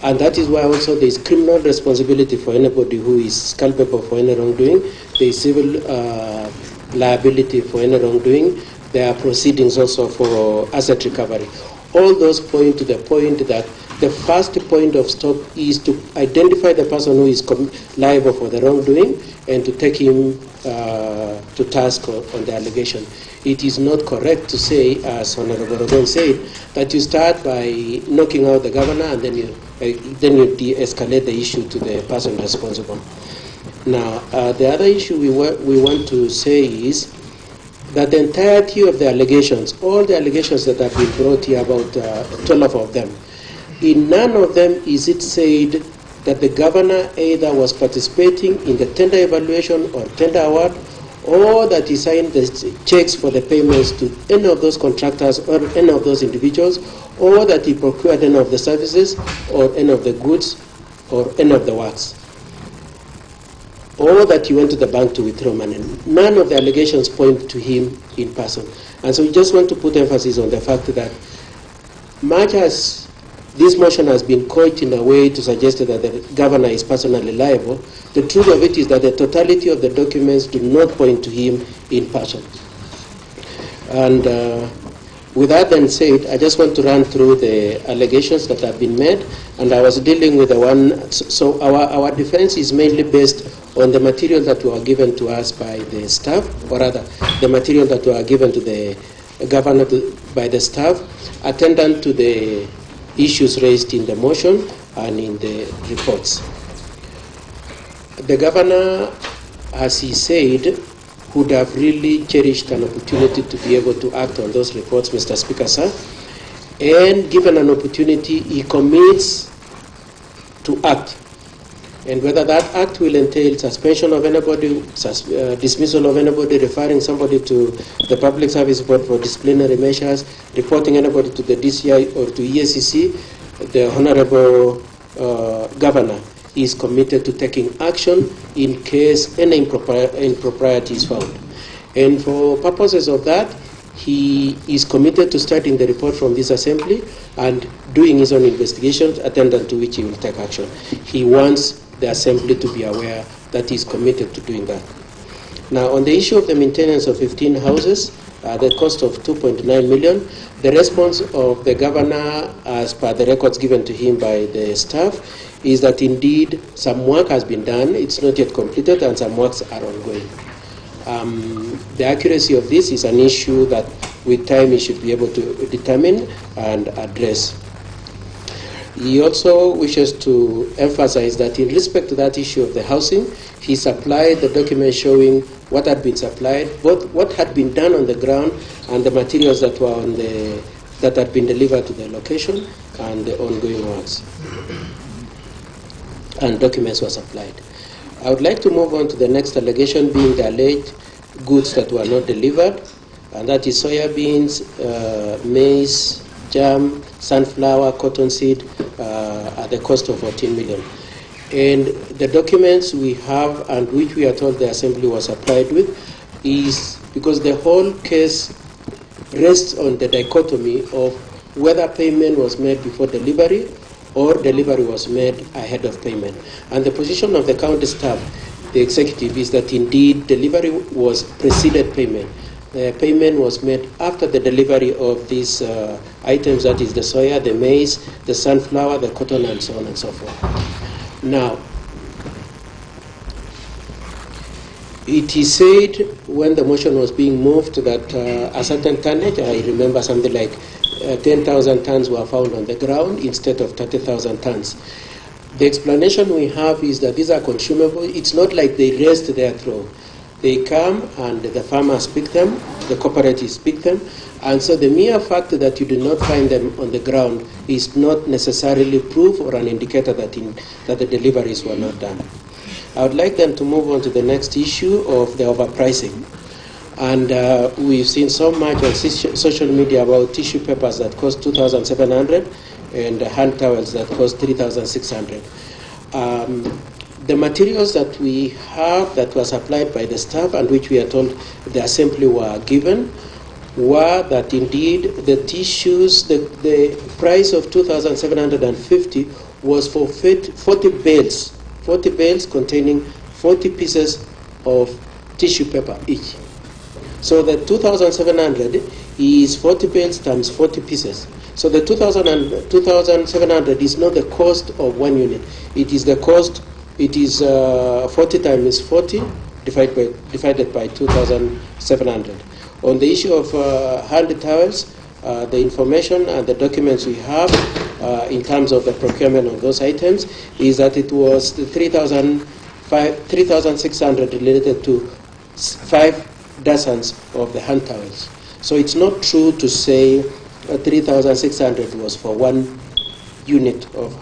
And that is why also there is criminal responsibility for anybody who is culpable for any wrongdoing. There is civil liability for any wrongdoing. There are proceedings also for asset recovery. All those point to the point that the first point of stop is to identify the person who is liable for the wrongdoing and to take him to task on the allegation. It is not correct to say, as Honorable Rogon said, that you start by knocking out the governor and then you de-escalate the issue to the person responsible. Now, the other issue we want to say is that the entirety of the allegations, all the allegations that have been brought here, about 12 of them, in none of them is it said that the governor either was participating in the tender evaluation or tender award, or that he signed the checks for the payments to any of those contractors or any of those individuals, or that he procured any of the services or any of the goods or any of the works, or that he went to the bank to withdraw money. None of the allegations point to him in person. And so we just want to put emphasis on the fact that much as this motion has been coined in a way to suggest that the governor is personally liable, the truth of it is that the totality of the documents do not point to him in person. And with that then said, I just want to run through the allegations that have been made, and I was dealing with the one, so our defense is mainly based on the material that were given to us by the staff, or rather, the material that were given to the governor by the staff, attendant to the issues raised in the motion and in the reports. The governor, as he said, would have really cherished an opportunity to be able to act on those reports, Mr. Speaker, sir. And given an opportunity, he commits to act. And whether that act will entail suspension of anybody, dismissal of anybody, referring somebody to the Public Service Board for disciplinary measures, reporting anybody to the DCI or to EACC, the Honorable Governor is committed to taking action in case any impropriety is found. And for purposes of that, he is committed to studying the report from this assembly and doing his own investigations, attendant to which he will take action. He wants the assembly to be aware that he is committed to doing that. Now, on the issue of the maintenance of 15 houses, the cost of 2.9 million. The response of the governor, as per the records given to him by the staff, is that indeed some work has been done. It's not yet completed, and some works are ongoing. The accuracy of this is an issue that with time he should be able to determine and address. He also wishes to emphasize that in respect to that issue of the housing, he supplied the document showing what had been supplied, both what had been done on the ground and the materials that were on that had been delivered to the location and the ongoing works. And documents were supplied. I would like to move on to the next allegation, being the alleged goods that were not delivered, and that is soya beans, maize, jam, sunflower, cottonseed, at the cost of 14 million. And the documents we have and which we are told the assembly was supplied with is because the whole case rests on the dichotomy of whether payment was made before delivery or delivery was made ahead of payment. And the position of the county staff, the executive, is that indeed delivery was preceded payment. The payment was made after the delivery of these items, that is the soya, the maize, the sunflower, the cotton, and so on and so forth. Now, it is said when the motion was being moved that a certain tonnage, I remember something like 10,000 tons were found on the ground instead of 30,000 tons. The explanation we have is that these are consumable. It's not like they rest there through. They come and the farmers pick them, the cooperatives pick them, and so the mere fact that you do not find them on the ground is not necessarily proof or an indicator that the deliveries were not done. I would like them to move on to the next issue of the overpricing. And we've seen so much on social media about tissue papers that cost 2,700 and hand towels that cost 3,600. The materials that we have that were supplied by the staff and which we are told the assembly were given were that indeed the tissues, the price of 2,750 was for 40 bales containing 40 pieces of tissue paper each. So the 2,700 is 40 bales times 40 pieces. So the 2,700 is not the cost of one unit. It is the cost. It is 40 times 40 divided by 2,700. On the issue of hand towels, the information and the documents we have in terms of the procurement of those items is that it was 3,600 related to 5 dozens of the hand towels. So it's not true to say 3,600 was for one unit of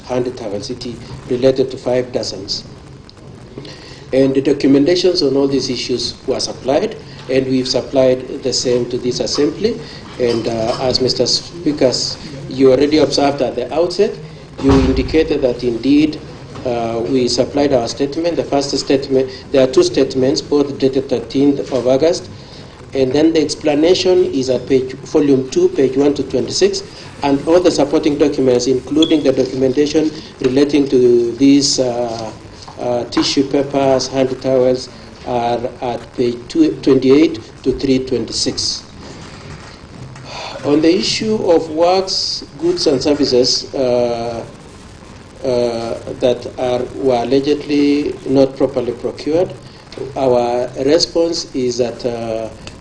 hand towels. It is related to 5 dozens. And the documentations on all these issues were supplied, and we've supplied the same to this assembly. And as Mr. Speaker, you already observed at the outset, you indicated that indeed we supplied our statement. The first statement, there are 2 statements, both dated 13th of August. And then the explanation is at volume 2, page 1 to 26, and all the supporting documents, including the documentation relating to these tissue papers, hand towels, are at page 28 to 326. On the issue of works, goods, and services that were allegedly not properly procured, our response is that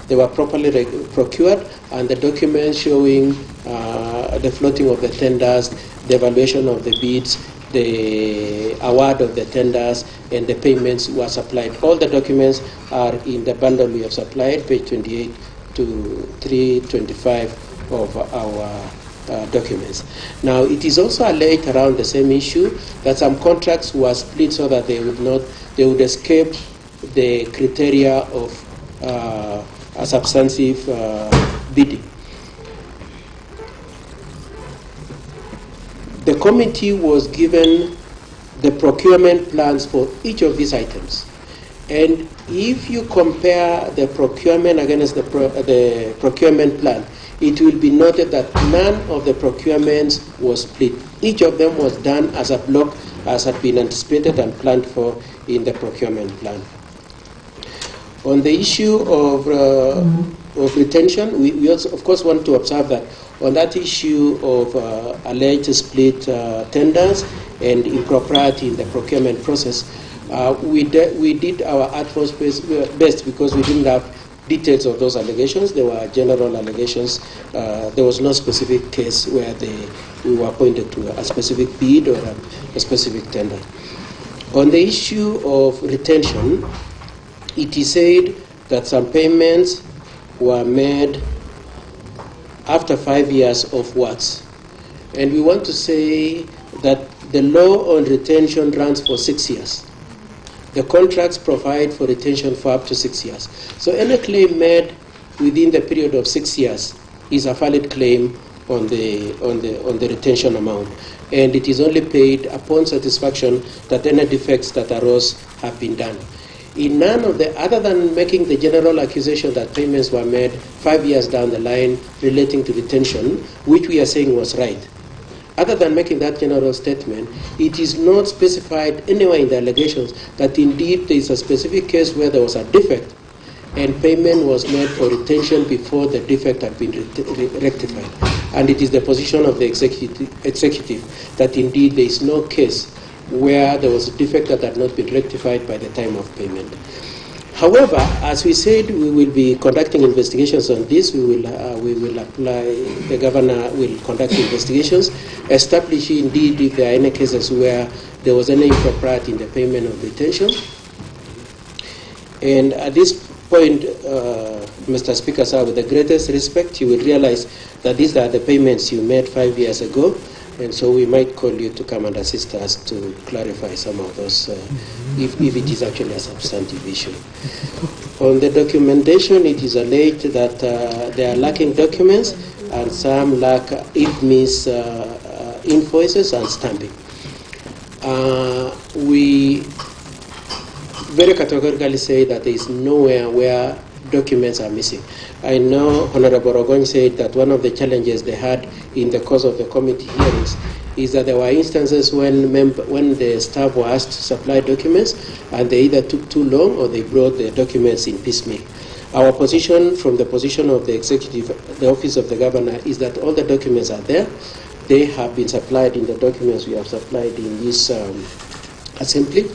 they were properly procured, and the documents showing the floating of the tenders, the evaluation of the bids, the award of the tenders, and the payments were supplied. All the documents are in the bundle we have supplied, page 28 to 325 of our documents. Now, it is also alleged around the same issue that some contracts were split so that they would escape the criteria of a substantive bidding. The committee was given the procurement plans for each of these items. And if you compare the procurement against the procurement plan, it will be noted that none of the procurements was split. Each of them was done as a block, as had been anticipated and planned for in the procurement plan. On the issue of retention, we also, of course, want to observe that on that issue of alleged split tenders and impropriety in the procurement process, we did our utmost best because we didn't have details of those allegations. They were general allegations. There was no specific case where we were pointed to a specific bid or a specific tender. On the issue of retention, it is said that some payments were made after 5 years of works. And we want to say that the law on retention runs for 6 years. The contracts provide for retention for up to 6 years. So any claim made within the period of 6 years is a valid claim on the retention amount. And it is only paid upon satisfaction that any defects that arose have been done. In none of the, other than making the general accusation that payments were made 5 years down the line relating to retention, which we are saying was right, other than making that general statement, it is not specified anywhere in the allegations that indeed there is a specific case where there was a defect and payment was made for retention before the defect had been rectified. And it is the position of the executive that indeed there is no case where there was a defect that had not been rectified by the time of payment. However, as we said, we will be conducting investigations on this. We will apply, the governor will conduct investigations, establish indeed if there are any cases where there was any impropriety in the payment of retention. And at this point, Mr. Speaker, sir, with the greatest respect, you will realize that these are the payments you made 5 years ago. And so we might call you to come and assist us to clarify some of those, if it is actually a substantive issue. On the documentation, it is alleged that they are lacking documents and some lack IMPEACHMENT invoices and stamping. We very categorically say that there is nowhere where documents are missing. I know Honorable Ogony said that one of the challenges they had in the course of the committee hearings is that there were instances when the staff were asked to supply documents and they either took too long or they brought the documents in piecemeal. Our position from the position of the executive, the office of the governor, is that all the documents are there. They have been supplied in the documents we have supplied in this assembly.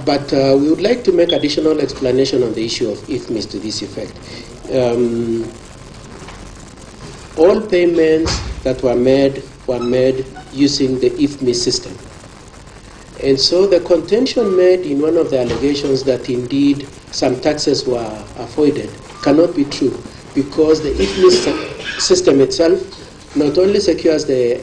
But we would like to make additional explanation on the issue of IMPEACHMENT to this effect. All payments that were made using the IMPEACHMENT system. And so the contention made in one of the allegations that indeed some taxes were avoided cannot be true, because the IMPEACHMENT system itself not only secures the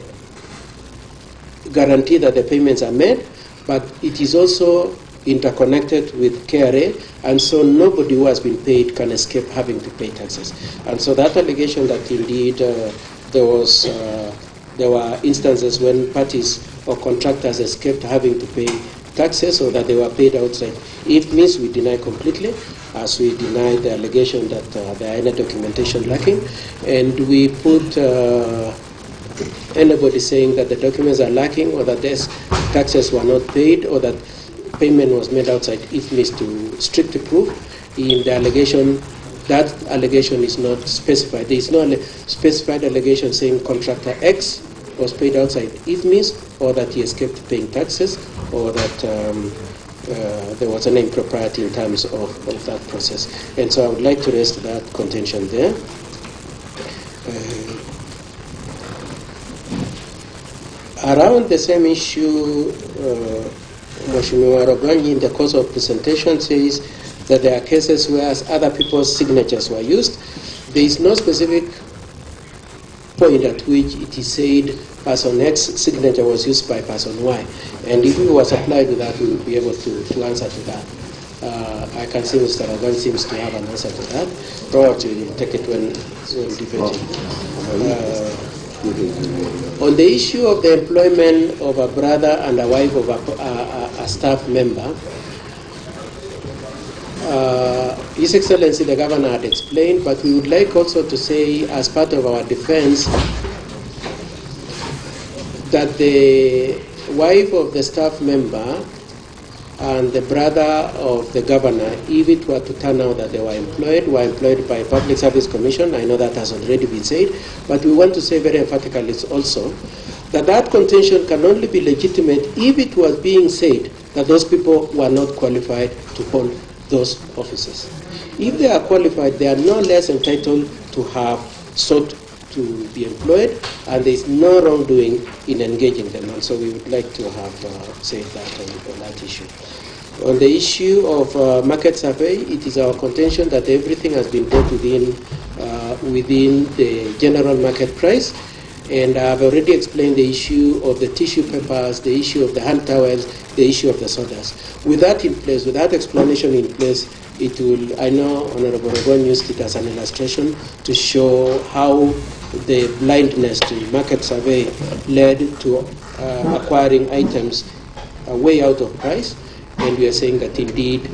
guarantee that the payments are made, but it is also interconnected with KRA, and so nobody who has been paid can escape having to pay taxes. And so that allegation that indeed there were instances when parties or contractors escaped having to pay taxes or that they were paid outside IMPEACHMENT, we deny completely, as we deny the allegation that there are any documentation lacking. And we put anybody saying that the documents are lacking or that taxes were not paid or that payment was made outside IMPEACHMENT to strictly prove in the allegation. That allegation is not specified. There is no specified allegation saying contractor X was paid outside IMPEACHMENT or that he escaped paying taxes or that there was an impropriety in terms of that process. And so I would like to raise that contention there. Around the same issue, Mheshimiwa Ogony in the course of presentation says that there are cases where other people's signatures were used. There is no specific point at which it is said person X signature was used by person Y. And if we were supplied with that, we would be able to answer to that. I can see Mr. Ogony seems to have an answer to that. Probably we'll take it when debating. On the issue of the employment of a brother and a wife of a staff member, His Excellency the Governor had explained, but we would like also to say as part of our defense that the wife of the staff member and the brother of the governor, if it were to turn out that they were employed by Public Service Commission. I know that has already been said, but we want to say very emphatically also that that contention can only be legitimate if it was being said that those people were not qualified to hold those offices. If they are qualified, they are no less entitled to have sought to be employed, and there is no wrongdoing in engaging them. And so we would like to have said that on that issue. On the issue of market survey, it is our contention that everything has been brought within the general market price. And I've already explained the issue of the tissue papers, the issue of the hand towels, the issue of the sodas. With that in place, with that explanation in place, it will, I know Honorable Rogon used it as an illustration to show how the blindness to market survey led to acquiring items way out of price. And we are saying that indeed,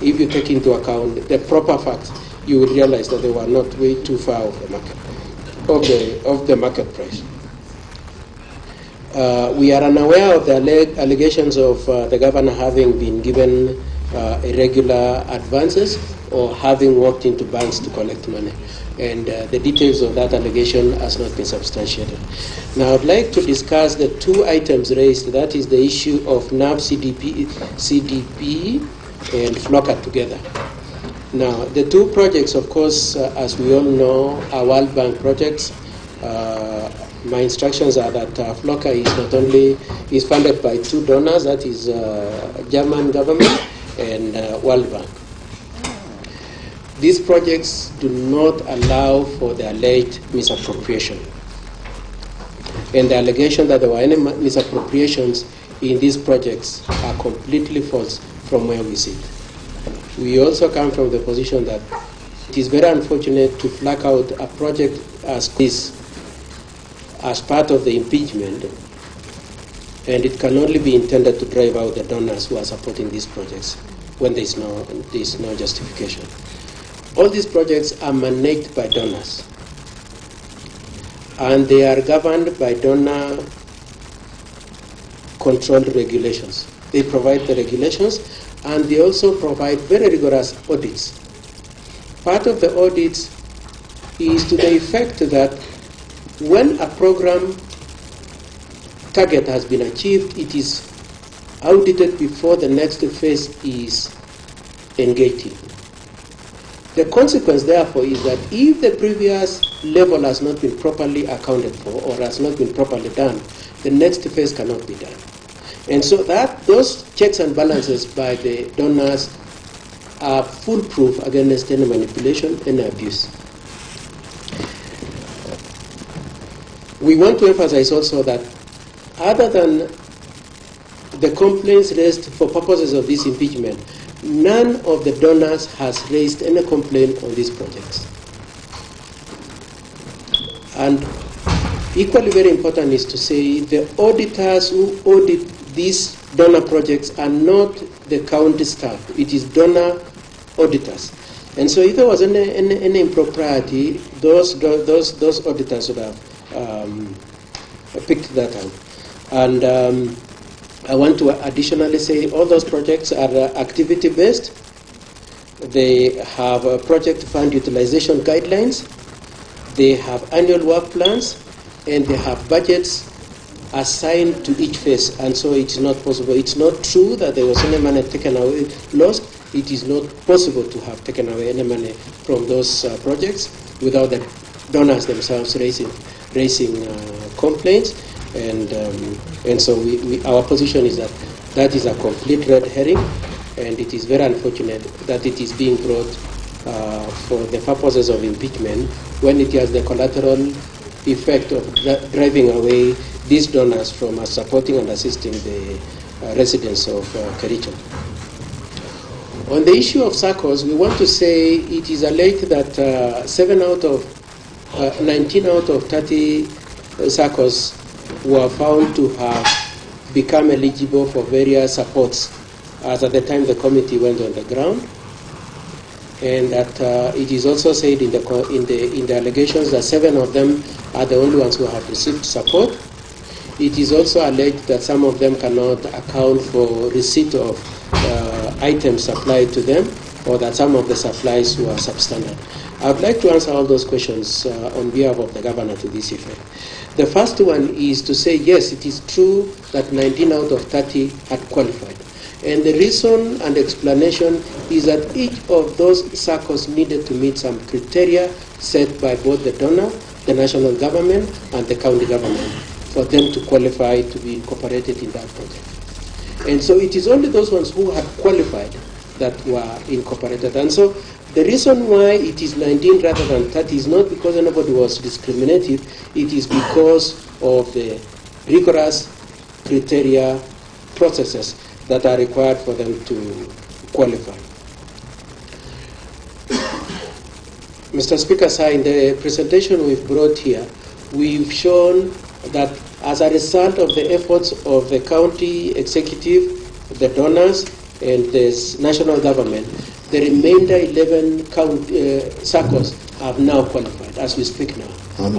if you take into account the proper facts, you will realize that they were not way too far off the market. Of the market price. We are unaware of the allegations of the governor having been given irregular advances or having walked into banks to collect money. And the details of that allegation has not been substantiated. Now I'd like to discuss the two items raised, that is the issue of NAB CDP and FLOCA together. Now, the two projects, of course, as we all know, are World Bank projects. My instructions are that FLOCA is funded by two donors, that is German government and World Bank. These projects do not allow for the alleged misappropriation. And the allegation that there were any misappropriations in these projects are completely false from where we sit. We also come from the position that it is very unfortunate to flag out a project as this as part of the impeachment, and it can only be intended to drive out the donors who are supporting these projects when there is no justification. All these projects are managed by donors, and they are governed by donor controlled regulations. They provide the regulations, and they also provide very rigorous audits. Part of the audits is to the effect that when a program target has been achieved, it is audited before the next phase is engaged in. The consequence, therefore, is that if the previous level has not been properly accounted for or has not been properly done, the next phase cannot be done. And so those checks and balances by the donors are foolproof against any manipulation and abuse. We want to emphasize also that other than the complaints raised for purposes of this impeachment, none of the donors has raised any complaint on these projects. And equally very important is to say the auditors who audit these donor projects are not the county staff. It is donor auditors. And so if there was any impropriety, those auditors would have picked that up. And I want to additionally say all those projects are activity-based. They have project fund utilization guidelines. They have annual work plans, and they have budgets assigned to each phase. And so it's not possible. It's not true that there was any money taken away, lost. It is not possible to have taken away any money from those projects without the donors themselves raising complaints. And so our position is that that is a complete red herring, and it is very unfortunate that it is being brought for the purposes of impeachment when it has the collateral effect of driving away these donors from supporting and assisting the residents of Kericho. On the issue of SACCOs, we want to say it is alleged that 19 out of 30 SACCOs were found to have become eligible for various supports as at the time the committee went on the ground, and that it is also said in the allegations that 7 of them are the only ones who have received support, It is also alleged that some of them cannot account for receipt of items supplied to them, or that some of the supplies were substandard. I would like to answer all those questions on behalf of the governor to this effect. The first one is to say, yes, it is true that 19 out of 30 had qualified. And the reason and explanation is that each of those SACCOs needed to meet some criteria set by both the donor, the national government, and the county government for them to qualify to be incorporated in that project. And so it is only those ones who had qualified that were incorporated. And so the reason why it is 19 rather than 30 is not because anybody was discriminated, it is because of the rigorous criteria processes that are required for them to qualify. Mr. Speaker, sir, in the presentation we've brought here, we've shown that as a result of the efforts of the county executive, the donors, and the national government, the remainder 11 SACCOs have now qualified as we speak now. I'll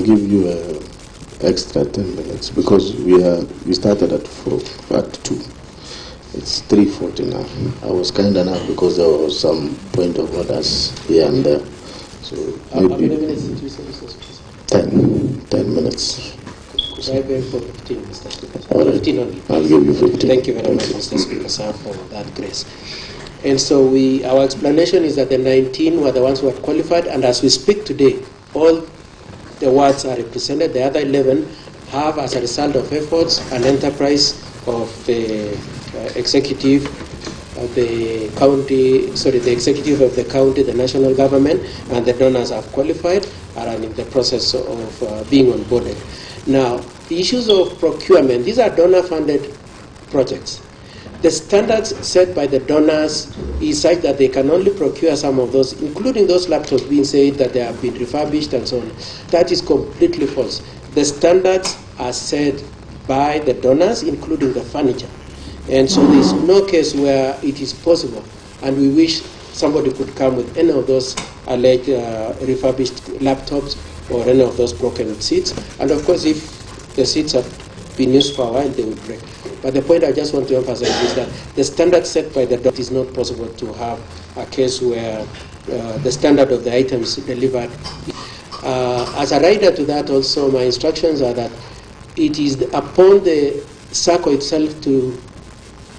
give you extra 10 minutes because we started at 2. It's 3:40 now. I was kind enough because there was some point of orders here and there. So maybe 10 minutes. Could I beg for 15, Mr. Speaker? All right. 15 only. I'll give you 15. Thank you very much, Mr. Speaker, sir, for that grace. And so our explanation is that the 19 were the ones who had qualified, and as we speak today, all the wards are represented. The other 11 have, as a result of efforts and enterprise of the executive of the county, the executive of the county, the national government, and the donors have qualified, are in the process of being onboarded. Now, the issues of procurement, these are donor-funded projects. The standards set by the donors is such that they can only procure some of those, including those laptops being said that they have been refurbished and so on. That is completely false. The standards are set by the donors, including the furniture. And so there is no case where it is possible, and we wish somebody could come with any of those alleged refurbished laptops or any of those broken seats. And of course, if the seats have been used for a while, they will break. But the point I just want to emphasize is that the standard set by the doctor is not possible to have a case where the standard of the items delivered. As a rider to that also, my instructions are that it is upon the SACCO itself to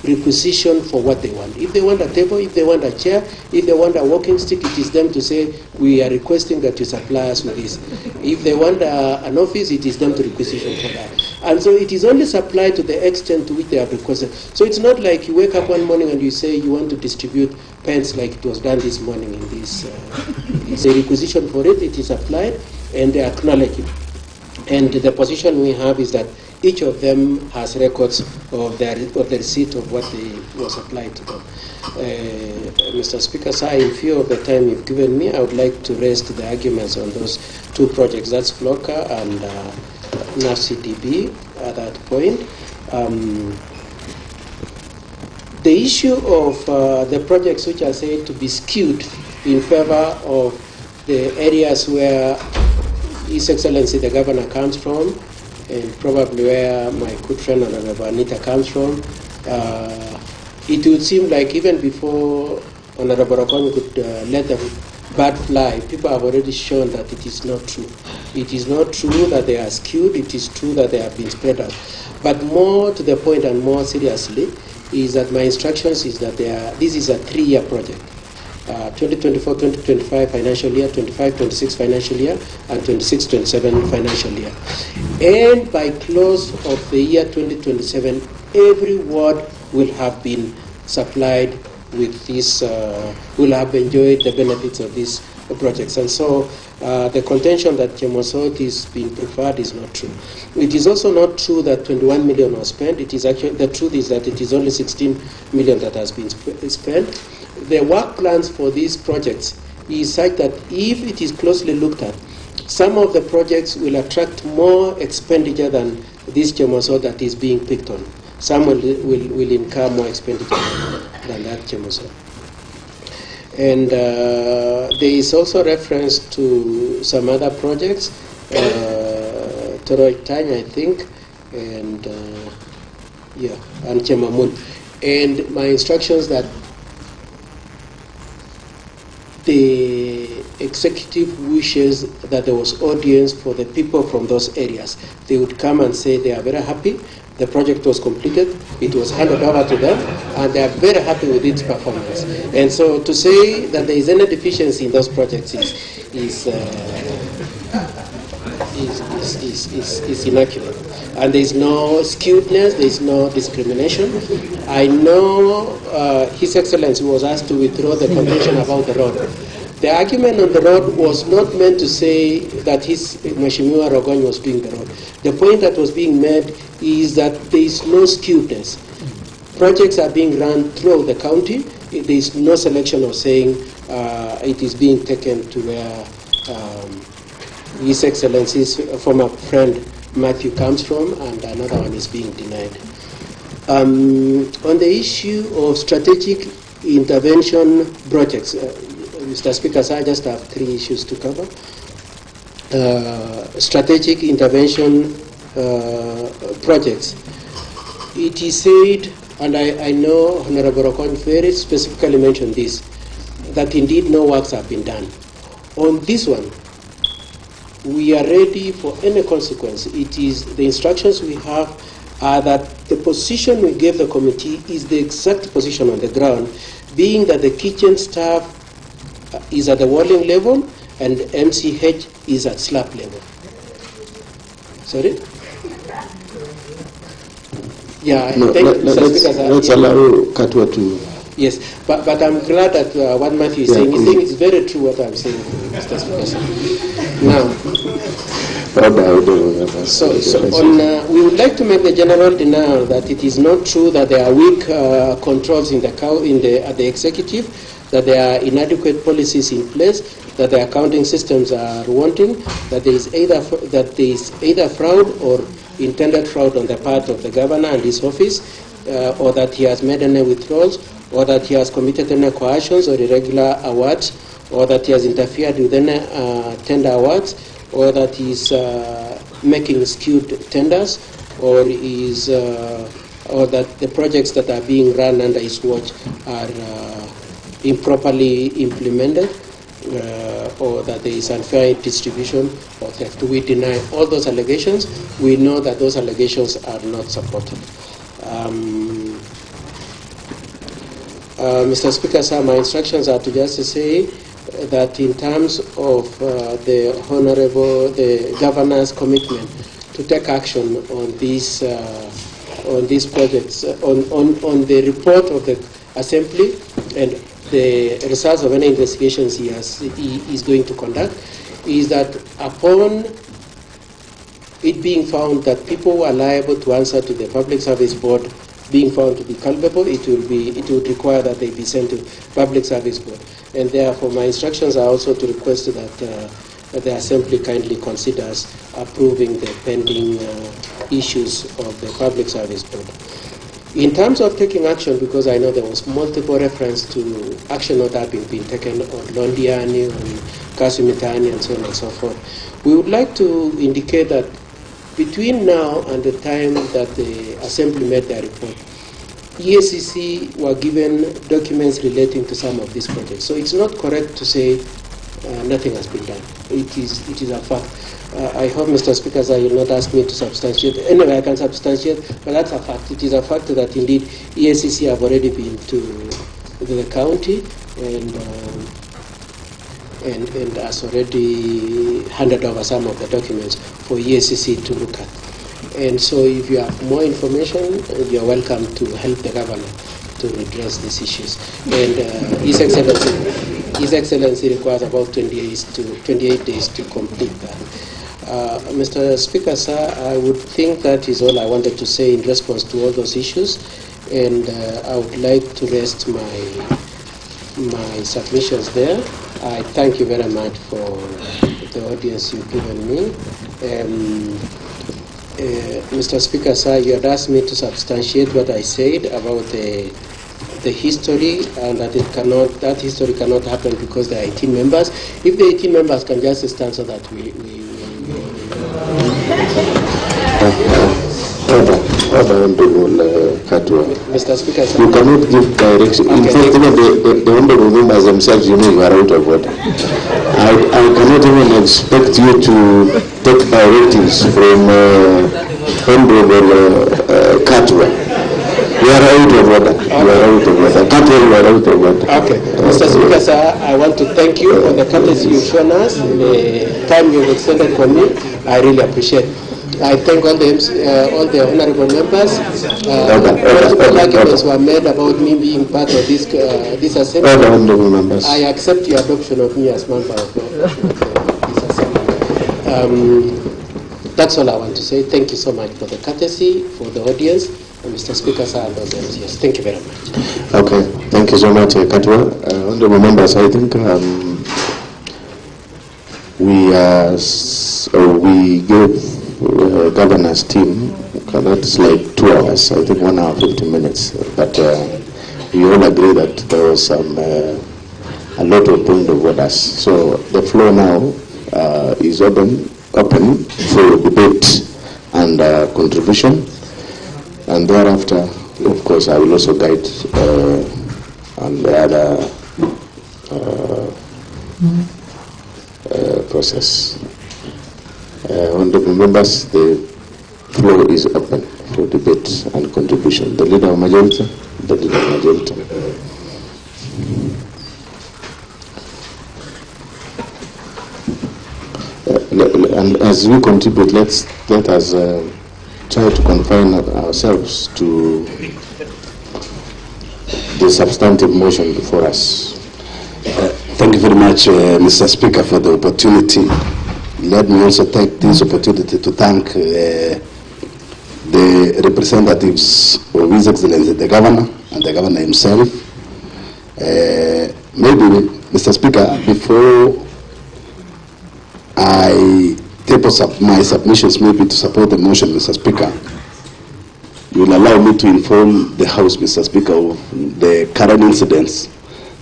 requisition for what they want. If they want a table, if they want a chair, if they want a walking stick, it is them to say, we are requesting that you supply us with this. If they want an office, it is them to requisition for that. And so it is only supplied to the extent to which they have requested. So it's not like you wake up one morning and you say you want to distribute pens like it was done this morning in this. It's a requisition for it, it is applied, and they acknowledge it. And the position we have is that each of them has records of the receipt of what was applied to them. Mr. Speaker, sir, in view of the time you've given me, I would like to raise the arguments on those two projects. That's FLOCA and NAFCDB at that point. The issue of the projects which are said to be skewed in favor of the areas where His Excellency the Governor comes from, and probably where my good friend Honorable Anita comes from, it would seem like even before Honorable Okon could let the bird fly, people have already shown that it is not true. It is not true that they are skewed, it is true that they have been spread out. But more to the point and more seriously is that my instructions is that this is a 3-year project. 2024-2025 financial year, 25-26 financial year, and 26-27 financial year. And by close of the year 2027, every ward will have been supplied with this, will have enjoyed the benefits of these projects. And so the contention that Chemosot is being preferred is not true. It is also not true that 21 million was spent. It is actually, the truth is that it is only 16 million that has been spent. The work plans for these projects is such that if it is closely looked at, some of the projects will attract more expenditure than this Chemosot that is being picked on. Some will incur more expenditure than that Chemosot. And there is also reference to some other projects. Toroy Tanya, I think, and and Chemamun. And my instructions that the executive wishes that there was audience for the people from those areas. They would come and say they are very happy. The project was completed, it was handed over to them, and they are very happy with its performance. And so to say that there is any deficiency in those projects is inaccurate. And there is no skewedness, there is no discrimination. I know His Excellency was asked to withdraw the contention about the road. The argument on the road was not meant to say that Mheshimiwa Rogony was doing the road. The point that was being made is that there is no skewedness. Projects are being run through the county. There is no selection of saying it is being taken to where His Excellency's former friend Matthew comes from, and another one is being denied. On the issue of strategic intervention projects, Mr. Speaker, so I just have 3 issues to cover. Strategic intervention projects. It is said, and I know Honorable Rokon very specifically mentioned this, that indeed no works have been done. On this one, we are ready for any consequence. It is the instructions we have are that the position we gave the committee is the exact position on the ground, being that the kitchen staff is at the walling level and MCH is at slab level. Sorry? Yeah, I think let's allow Katwa to. Yes, but I'm glad that what Matthew is saying. He's saying it's very true what I'm saying, Mr. Speaker. Now, we would like to make the general denial that it is not true that there are weak controls at the executive, that there are inadequate policies in place, that the accounting systems are wanting, that there is either fraud or intended fraud on the part of the governor and his office, or that he has made any withdrawals, or that he has committed any coercions or irregular awards, or that he has interfered with any tender awards, or that he is making skewed tenders, or that the projects that are being run under his watch are improperly implemented, or that there is unfair distribution or theft. We deny all those allegations. We know that those allegations are not supported. Mr. Speaker, sir, my instructions are to just say that in terms of the governor's commitment to take action on these projects, on the report of the Assembly and the results of any investigations he is going to conduct, is that upon it being found that people are liable to answer to the Public Service Board being found to be culpable, it would require that they be sent to Public Service Board. And therefore, my instructions are also to request that the Assembly kindly considers approving the pending issues of the Public Service Board. In terms of taking action, because I know there was multiple reference to action not having been taken on Londiani, on Kasumitani, and so on and so forth, we would like to indicate that between now and the time that the Assembly made their report, EACC were given documents relating to some of these projects. So it's not correct to say nothing has been done. It is a fact. I hope, Mr. Speaker, that you will not ask me to substantiate. Anyway, I can substantiate, but that's a fact. It is a fact that indeed EACC have already been to the county and has already handed over some of the documents for EACC to look at. And so if you have more information, you're welcome to help the governor to redress these issues. And His Excellency requires about 28 days to complete that. Mr. Speaker, sir, I would think that is all I wanted to say in response to all those issues, and I would like to rest my submissions there. I thank you very much for the audience you've given me. Mr. Speaker, sir, you had asked me to substantiate what I said about the history, and that that history cannot happen because there are 18 members. If the 18 members can just stand so that we Mr. Speaker, you cannot give direction. In fact, even the honorable members themselves, you know, you are out of order. I cannot even expect you to take directives from honorable Katwa. You are out of order. You are out of order. Katwa, you are out of order. Okay. Mr. Speaker, sir, I want to thank you for the courtesy you've shown us, the time you've extended for me. I really appreciate it. I thank all the honorable members. Multiple arguments were made about me being part of this assembly. All the honorable members. I accept your adoption of me as member of this assembly. That's all I want to say. Thank you so much for the courtesy, for the audience, and Mr. Speaker, sir, and those MCs. Thank you very much. Okay, thank you so much, Katwa. Honorable members, I think we gave governor's team, that's like 2 hours, I think 1 hour 50 minutes, but we all agree that there was a lot of point of orders. So the floor now is open for debate and contribution, and thereafter, of course, I will also guide on the other process. Honorable members, the floor is open for debate and contribution. The leader of majority, the leader of majority. And as we contribute, let us try to confine ourselves to the substantive motion before us. Thank you very much, Mr. Speaker, for the opportunity. Let me also take this opportunity to thank the representatives of His Excellency the Governor and the Governor himself. Maybe, Mr. Speaker, before I table my submissions maybe to support the motion, Mr. Speaker, you will allow me to inform the House, Mr. Speaker, of the current incidents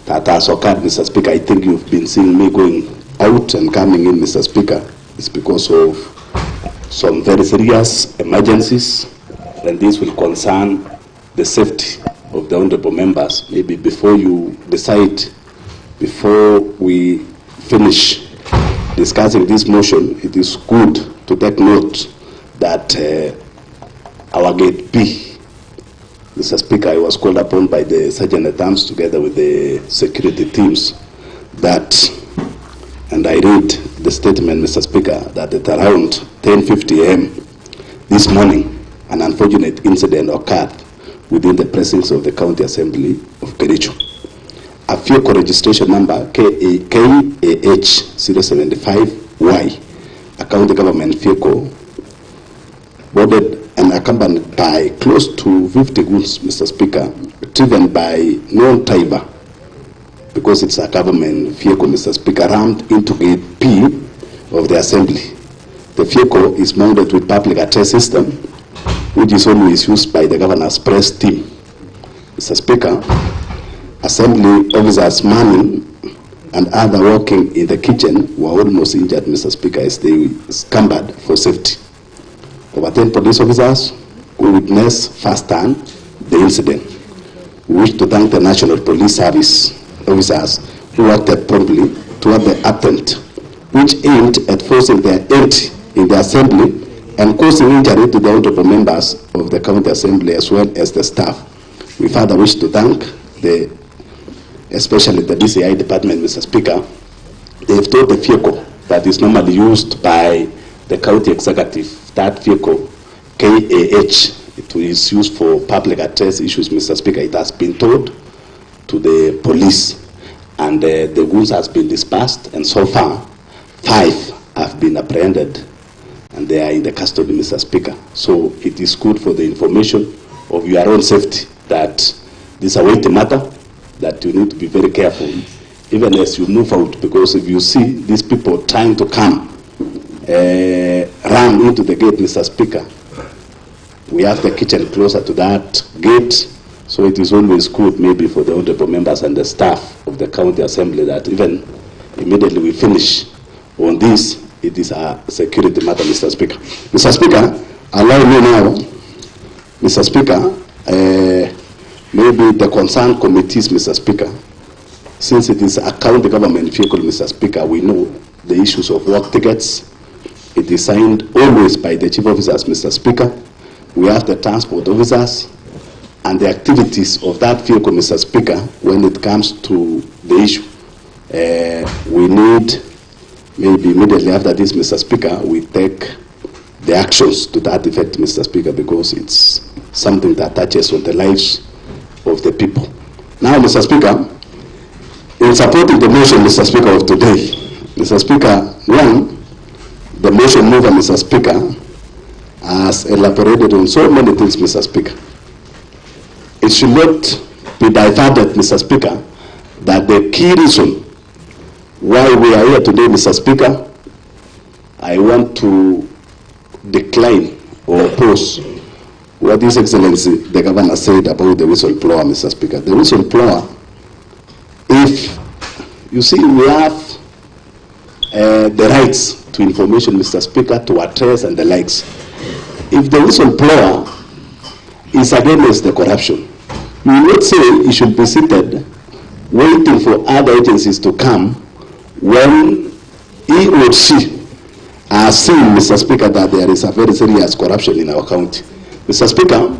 that has occurred, Mr. Speaker. I think you've been seeing me going out and coming in, Mr. Speaker. It's because of some very serious emergencies, and this will concern the safety of the honorable members. Maybe before you decide, before we finish discussing this motion, it is good to take note that our Gate B, Mr. Speaker, I was called upon by the Sergeant at Arms together with the security teams that, and I read the statement, Mr. Speaker, that at around 10:50 a.m. this morning, an unfortunate incident occurred within the precincts of the County Assembly of Kericho. A vehicle registration number KAH075Y, a county government vehicle, boarded and accompanied by close to 50 goods, Mr. Speaker, driven by non-driver, because it's a government vehicle, Mr. Speaker, rammed into Gate P of the Assembly. The vehicle is mounted with public address system, which is always used by the Governor's press team. Mr. Speaker, Assembly officers manning and other working in the kitchen were almost injured, Mr. Speaker, as they scampered for safety. Over 10 police officers who witnessed firsthand the incident. We wish to thank the National Police Service officers who acted promptly toward the attempt, which aimed at forcing their entry in the Assembly and causing injury to the honorable members of the County Assembly as well as the staff. We further wish to thank especially the DCI department, Mr. Speaker. They've told the vehicle that is normally used by the county executive, that vehicle, KAH, it is used for public address issues, Mr. Speaker. It has been told to the police, and the goods has been dispersed, and so far, 5 have been apprehended, and they are in the custody, Mr. Speaker. So it is good for the information of your own safety that this is a weighty matter, that you need to be very careful, even as you move out, because if you see these people trying to come, run into the gate, Mr. Speaker, we have the kitchen closer to that gate, so it is always good maybe for the honorable members and the staff of the County Assembly that even immediately we finish on this, it is a security matter, Mr. Speaker. Mr. Speaker, allow me now, Mr. Speaker, maybe the concerned committees, Mr. Speaker, since it is a county government vehicle, Mr. Speaker, we know the issues of work tickets. It is signed always by the chief officers, Mr. Speaker. We have the transport officers and the activities of that vehicle, Mr. Speaker, when it comes to the issue. We need, maybe immediately after this, Mr. Speaker, we take the actions to that effect, Mr. Speaker, because it's something that touches on the lives of the people. Now, Mr. Speaker, in supporting the motion, Mr. Speaker, of today, Mr. Speaker, one, the motion mover, Mr. Speaker, has elaborated on so many things, Mr. Speaker. It should not be diverted, Mr. Speaker, that the key reason why we are here today, Mr. Speaker, I want to decline or oppose what His Excellency the Governor said about the whistleblower, Mr. Speaker. The whistleblower, if you see, we have the rights to information, Mr. Speaker, to address and the likes. If the whistleblower is against the corruption, you will not say he should be seated waiting for other agencies to come when he or she has seen, Mr. Speaker, that there is a very serious corruption in our county. Mr. Speaker,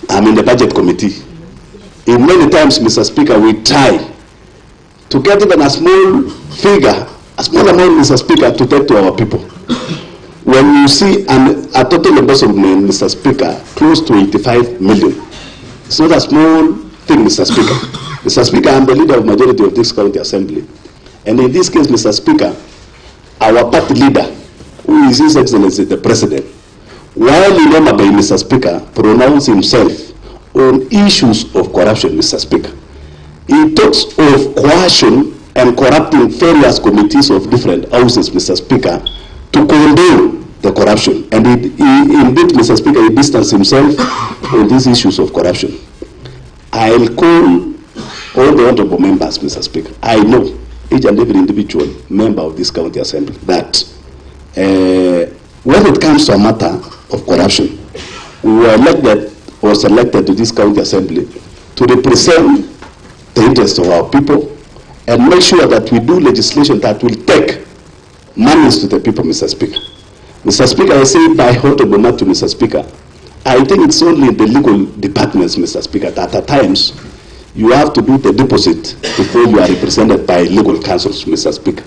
I'm in the budget committee. In many times, Mr. Speaker, we try to get even a small figure, a small amount, Mr. Speaker, to take to our people. When you see a total embezzlement, Mr. Speaker, close to 85 million, it's not a small thing, Mr. Speaker. Mr. Speaker, I'm the leader of majority of this county assembly. And in this case, Mr. Speaker, our party leader, who is His Excellency the President, while in Omabay, Mr. Speaker, pronounced himself on issues of corruption, Mr. Speaker. He talks of coercion and corrupting various committees of different houses, Mr. Speaker, to condone the corruption. And indeed, Mr. Speaker, he distanced himself on these issues of corruption. I'll call all the honorable members, Mr. Speaker. I know each and every individual member of this county assembly that when it comes to a matter of corruption, we were elected or selected to this county assembly to represent the interests of our people and make sure that we do legislation that will take monies to the people, Mr. Speaker. Mr. Speaker, I say by honorable matter, Mr. Speaker, I think it's only the legal departments, Mr. Speaker, that at times you have to do the deposit before you are represented by legal counsels, Mr. Speaker.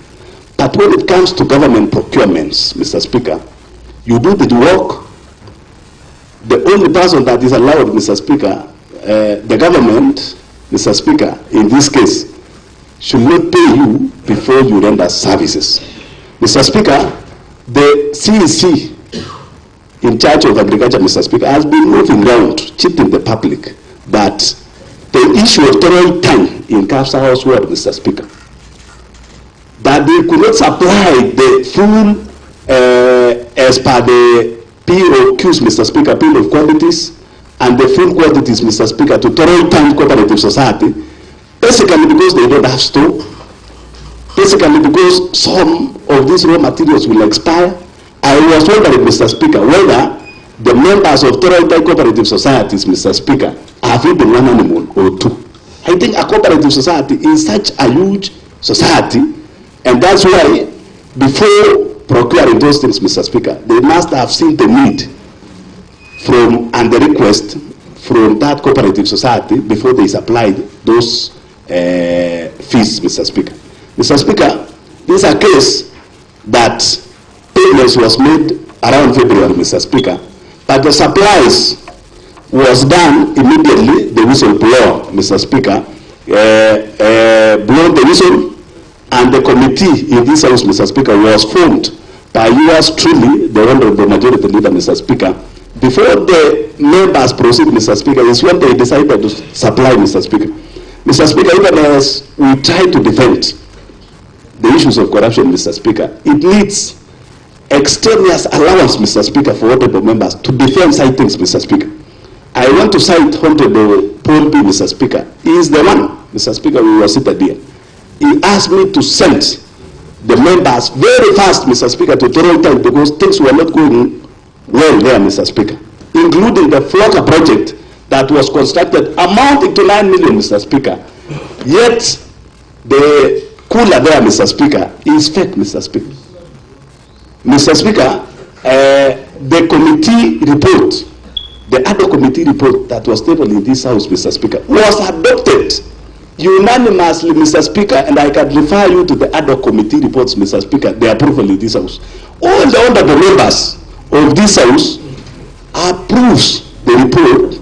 But when it comes to government procurements, Mr. Speaker, you do the work. The only person that is allowed, Mr. Speaker, the government, Mr. Speaker, in this case, should not pay you before you render services. Mr. Speaker, the CEC in charge of agriculture, Mr. Speaker, has been moving around, cheating the public that the issue of thorough time in Capsa House Ward, Mr. Speaker, that they could not supply the full, as per the POQs, Mr. Speaker, bill of quantities, and the full quantities, Mr. Speaker, to thorough time cooperative society, basically because they don't have stock, basically because some of these raw materials will expire. I was wondering, Mr. Speaker, whether the members of thorough time cooperative societies, Mr. Speaker, have even one animal or two. I think a cooperative society is such a huge society, and that's why before procuring those things, Mr. Speaker, they must have seen the need from and the request from that cooperative society before they supplied those fees, Mr. Speaker. Mr. Speaker, this is a case that payments was made around February, Mr. Speaker, but the supplies was done immediately. The whistleblower, Mr. Speaker, blew the whistle, and the committee in this house, Mr. Speaker, was formed by yours truly, the honorable majority leader, Mr. Speaker. Before the members proceed, Mr. Speaker, is when they decided to supply, Mr. Speaker. Mr. Speaker, even as we try to defend the issues of corruption, Mr. Speaker, it needs extraneous allowance, Mr. Speaker, for honorable members to defend side things, Mr. Speaker. I want to cite Honorable Paul B, Mr. Speaker. He is the one, Mr. Speaker, we were seated here. He asked me to send the members very fast, Mr. Speaker, to thorough time because things were not going well there, Mr. Speaker. including the Flocker project that was constructed amounting to 9 million, Mr. Speaker. Yet the cooler there, Mr. Speaker, is fake, Mr. Speaker. Mr. Speaker, the committee report, the other committee report that was tabled in this House, Mr. Speaker, was adopted unanimously, Mr. Speaker, and I can refer you to the other committee reports, Mr. Speaker, the approval in this House. All the honorable members of this House approves the report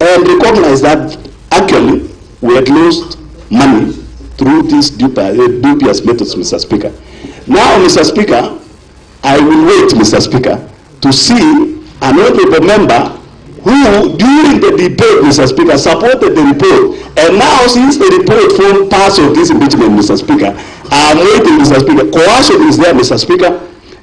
and recognize that actually we had lost money through these dubious methods, Mr. Speaker. Now, Mr. Speaker, I will wait, Mr. Speaker, to see an honorable member who, during the debate, Mr. Speaker, supported the report. And now, since the report formed part of this impeachment, Mr. Speaker, I'm waiting, Mr. Speaker. Coercion is there, Mr. Speaker.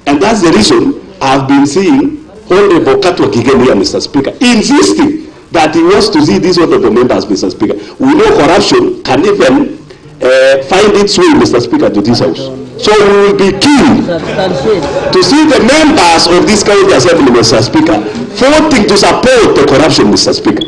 And that's the reason I've been seeing Honorable Katwa Kigen here, Mr. Speaker, insisting that he wants to see these honorable members, Mr. Speaker. We know corruption can even find its way, Mr. Speaker, to this House. So we will be keen to see the members of this county assembly, Mr. Speaker, voting to support the corruption, Mr. Speaker.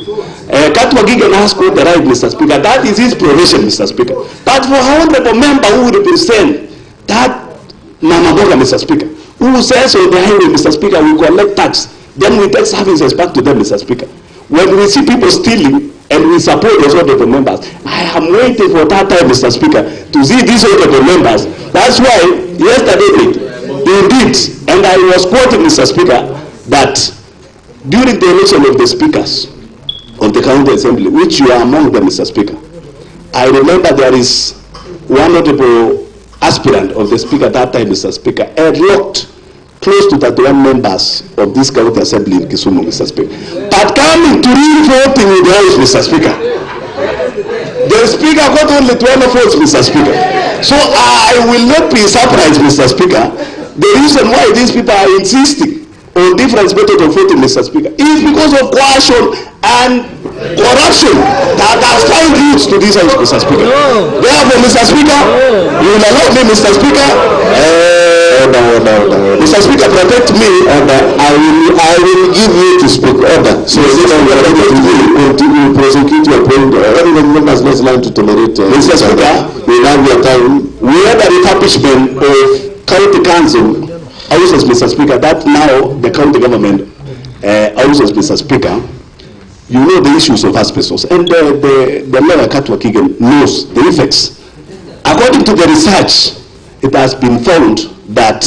Katwa Gigen has got the right, Mr. Speaker. That is his profession, Mr. Speaker. But for a honorable member who represent that Mamaboga, Mr. Speaker, who says on the highway, Mr. Speaker, we collect tax, then we take services back to them, Mr. Speaker. When we see people stealing and we support those honorable members, I am waiting for that time, Mr. Speaker, to see these honorable members. That's why yesterday, indeed, and I was quoting, Mr. Speaker, that during the election of the speakers of the county assembly, which you are among them, Mr. Speaker, I remember there is one notable aspirant of the speaker that time, Mr. Speaker, had locked close to 31 members of this county assembly in Kisumu, Mr. Speaker. But coming to real voting in the House, Mr. Speaker, the speaker got only 12 votes, Mr. Speaker. So I will not be surprised, Mr. Speaker. The reason why these people are insisting on different methods of voting, Mr. Speaker, is because of coercion and corruption that has found roots to this House, Mr. Speaker. Therefore, Mr. Speaker, you will allow me, Mr. Speaker, Mr. Speaker, protect me, I will give you to speak. Order. So you prosecute your point. Everyone members not allowed to tolerate. Mr. Speaker, we have your time. We had a refurbishment of county council houses, Mr. Speaker. That now the county government houses, Mr. Speaker. You know the issues of asbestos, and the lawyer Katwa Kigen knows the effects. According to the research, it has been found that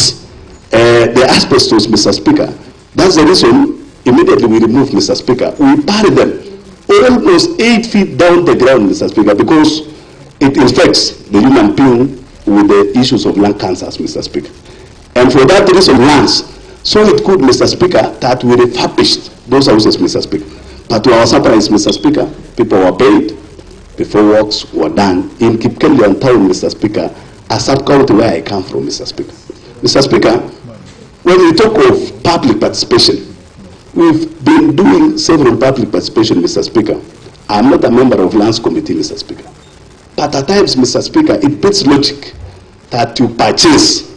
the asbestos, Mr. Speaker, that's the reason immediately we remove, Mr. Speaker. We bury them almost 8 feet down the ground, Mr. Speaker, because it infects the human being with the issues of lung cancers, Mr. Speaker. And for that reason, once, so it could, Mr. Speaker, that we refurbished those houses, Mr. Speaker. But to our surprise, Mr. Speaker, people were paid before works were done in Kipkelian town, Mr. Speaker, a sub-county where I come from, Mr. Speaker. Mr. Speaker, when we talk of public participation, we've been doing several public participation, Mr. Speaker. I'm not a member of Lands Committee, Mr. Speaker. But at times, Mr. Speaker, it beats logic that you purchase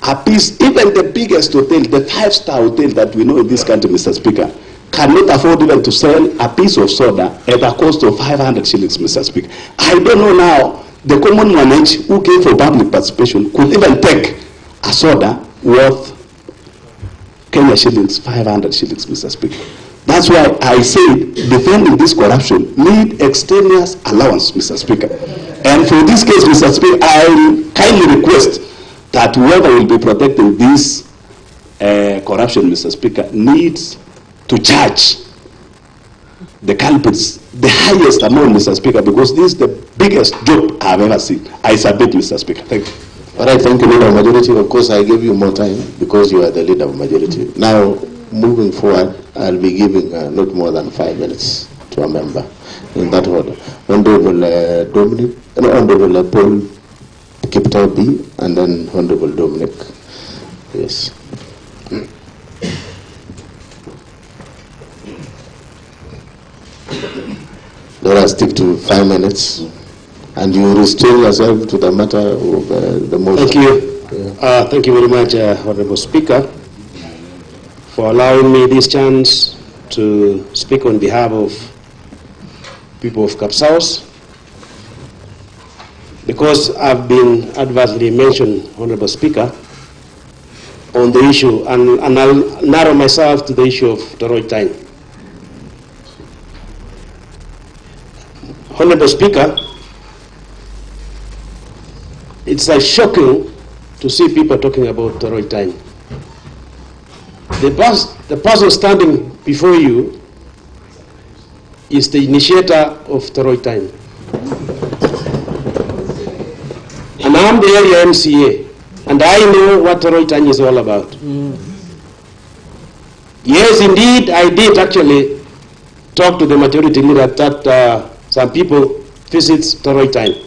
a piece, even the biggest hotel, the 5-star hotel that we know in this country, Mr. Speaker, cannot afford even to sell a piece of soda at a cost of 500 shillings, Mr. Speaker. I don't know now, the common manage who came for public participation could even take a soda worth Kenya shillings, 500 shillings, Mr. Speaker. That's why I say defending this corruption need extraneous allowance, Mr. Speaker. And for this case, Mr. Speaker, I kindly request that whoever will be protecting this corruption, Mr. Speaker, needs to charge the culprits the highest amount, Mr. Speaker, because this is the biggest job I've ever seen. I submit, Mr. Speaker. Thank you. All right, thank you, Leader of Majority. Of course, I gave you more time because you are the Leader of Majority. Now, moving forward, I'll be giving not more than 5 minutes to a member in that order. Honorable Dominic, Honorable Paul Kiptau B, and then Honorable Dominic. Yes. Let us stick to 5 minutes, and you restrain yourself to the matter of the motion. Thank you. Thank you very much, Honorable Speaker, for allowing me this chance to speak on behalf of people of Kapsaos, because I've been adversely mentioned, Honorable Speaker, on the issue, and I'll narrow myself to the issue of Toroitany. Honorable Speaker, it's shocking to see people talking about Toroitany. The person standing before you is the initiator of Toroitany. And I'm the area MCA, and I know what Toroitany is all about. Yes, indeed, I did actually talk to the majority leader that some people visit Toroitany.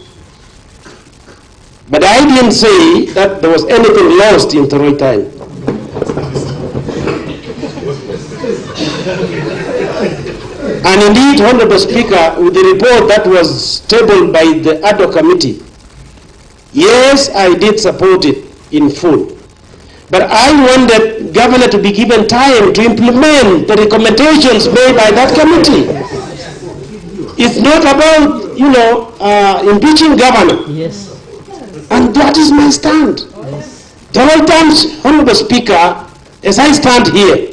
But I didn't say that there was anything lost in Toroitany. And indeed, Honorable Speaker, with the report that was tabled by the ad hoc committee, yes, I did support it in full. But I wanted Governor to be given time to implement the recommendations made by that committee. It's not about, impeaching Governor. Yes. And that is my stand. Yes. Toroitany, Honorable Speaker, as I stand here,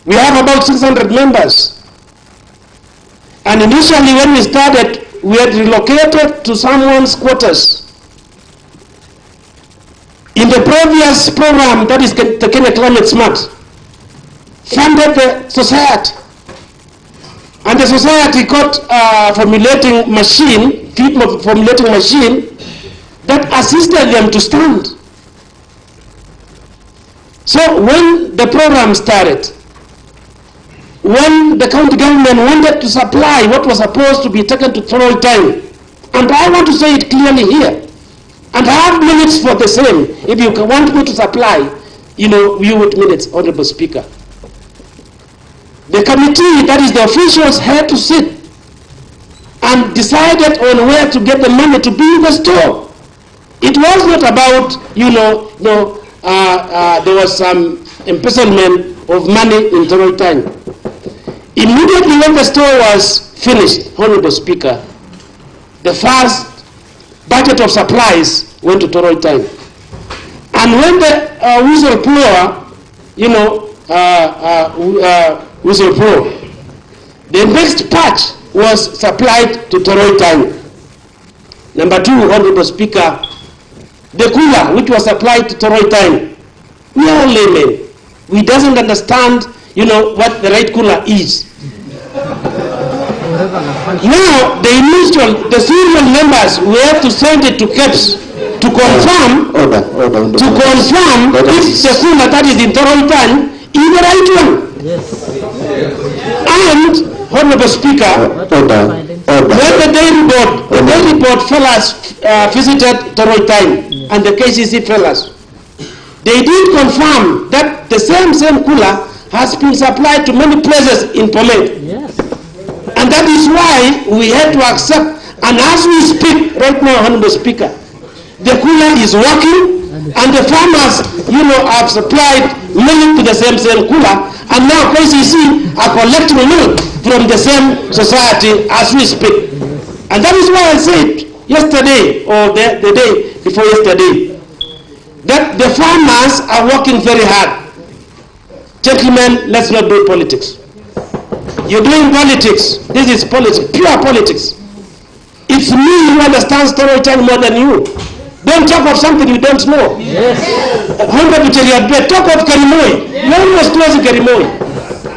we have about 600 members. And initially when we started, we had relocated to someone's quarters. In the previous program, that is the Kenya Climate Smart, funded the society. And the society got a formulating machine that assisted them to stand. So when the program started, when the county government wanted to supply what was supposed to be taken to Toroitany, and I want to say it clearly here, and I have minutes for the same. If you want me to supply, you with minutes, Honorable Speaker. The committee, that is the officials, had to sit and decided on where to get the money to build the store. It was not about, there was some embezzlement of money in Toroitany. Immediately when the store was finished, Honorable Speaker, the first budget of supplies went to Toroitany. And when the whistleblower, the next batch was supplied to Toroitany. Number two, Honorable Speaker, the cooler which was supplied to Toroitany. We are all laymen. We doesn't understand, what the right cooler is. Now, the serial members, we have to send it to KEPS to confirm, if the cooler that is in Toroitany is the right one. Yes. And, Honorable Speaker, when the dairy board fellows visited Toroitany and the KCC fellows, they did confirm that the same cooler has been supplied to many places in Poland. Yes. And that is why we had to accept, and as we speak right now, Honorable Speaker, the cooler is working, and the farmers, have supplied milk to the same cooler, and now KCC are collecting milk from the same society as we speak. And that is why I said yesterday, or the day before yesterday, that the farmers are working very hard. Gentlemen, let's not do politics. You're doing politics. This is politics, pure politics. It's me who understands Toroitany more than you. Don't talk of something you don't know. Yes. Talk of Kerimoi. You're almost close to Kerimoi.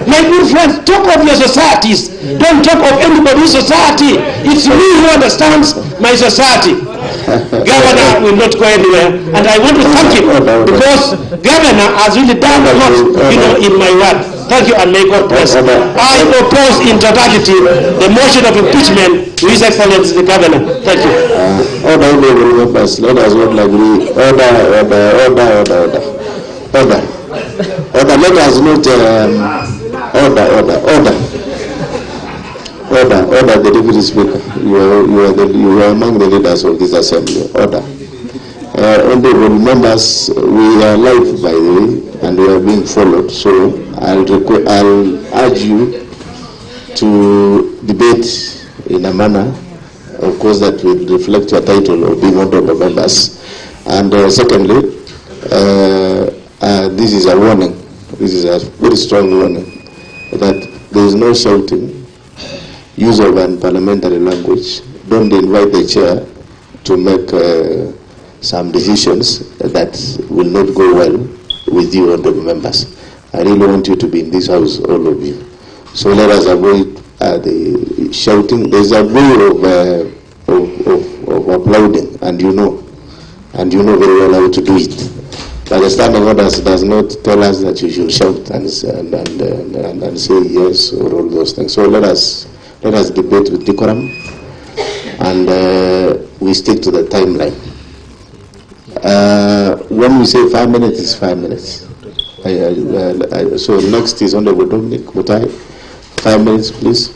My good friends, talk of your societies. Don't talk of anybody's society. It's me who understands my society. Governor will not go anywhere, and I want to thank him because Governor has really done a lot, in my word. Thank you, and may God bless. I oppose in totality the motion of impeachment to His Excellency the Governor. Thank you. Order, members. Let us not agree. Order. Let us not. Order, the Deputy Speaker. You are among the leaders of this assembly. Order. Honorable members, we are live, by the way, and we are being followed. So I'll urge you to debate in a manner, of course, that will reflect your title of being honorable members. And secondly, this is a warning. This is a very strong warning that there is no shouting, use of unparliamentary language. Don't invite the chair to make some decisions that will not go well with you, honorable members. I really want you to be in this house, all of you. So let us avoid the shouting. There's a way of applauding, and you know very well how to do it. But the standing orders does not tell us that you should shout and say yes or all those things. So let us debate with decorum, and we stick to the timeline. When we say 5 minutes, it's 5 minutes. So next is Honorable Dominic MUTAI. 5 minutes, please.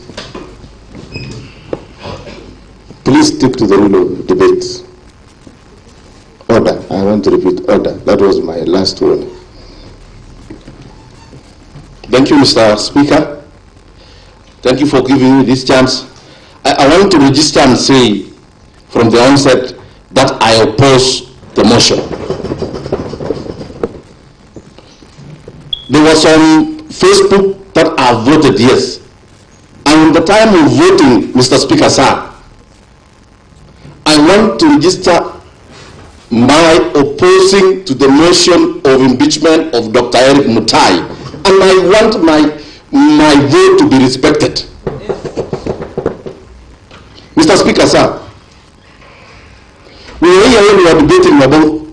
Please stick to the rule of debate. Order. I want to repeat order. That was my last warning. Thank you, Mr. Speaker. Thank you for giving me this chance. I want to register and say from the onset that I oppose the motion. There was on Facebook that I voted yes. And at the time of voting, Mr. Speaker, sir, I want to register my opposing to the motion of impeachment of Dr. ERICK MUTAI, and I want my vote to be respected. Mr. Speaker, sir, we were here when we were debating about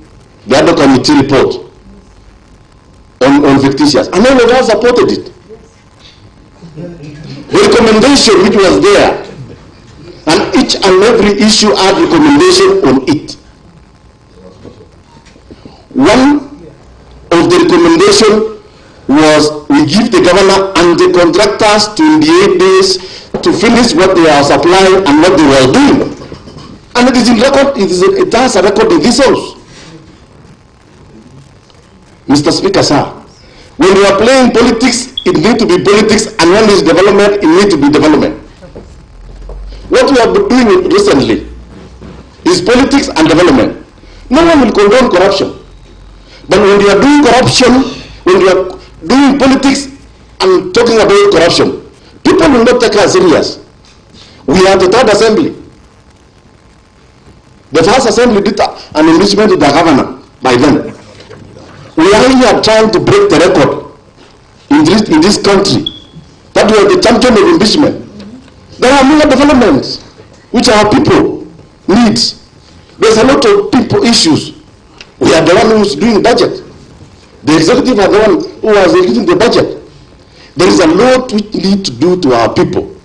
the other committee report on fictitious, and all of us supported it. The recommendation which was there, and each and every issue had recommendation on it. One of the recommendation was we give the governor and the contractors 28 days to finish what they are supplying and what they were doing. And it is in record, it has a record in this house. Mr. Speaker, sir, when we are playing politics, it needs to be politics, and when there is development, it needs to be development. What we have been doing recently is politics and development. No one will condone corruption. But when we are doing corruption, when we are doing politics and talking about corruption, people will not take us serious. We are the third assembly. The first assembly did an impeachment with the governor by then. We are here trying to break the record in this country that we are the champion of impeachment. There are many developments which our people need. There's a lot of people issues. We are the one who is doing budget. The executive are the one who is executing the budget. There is a lot we need to do to our people.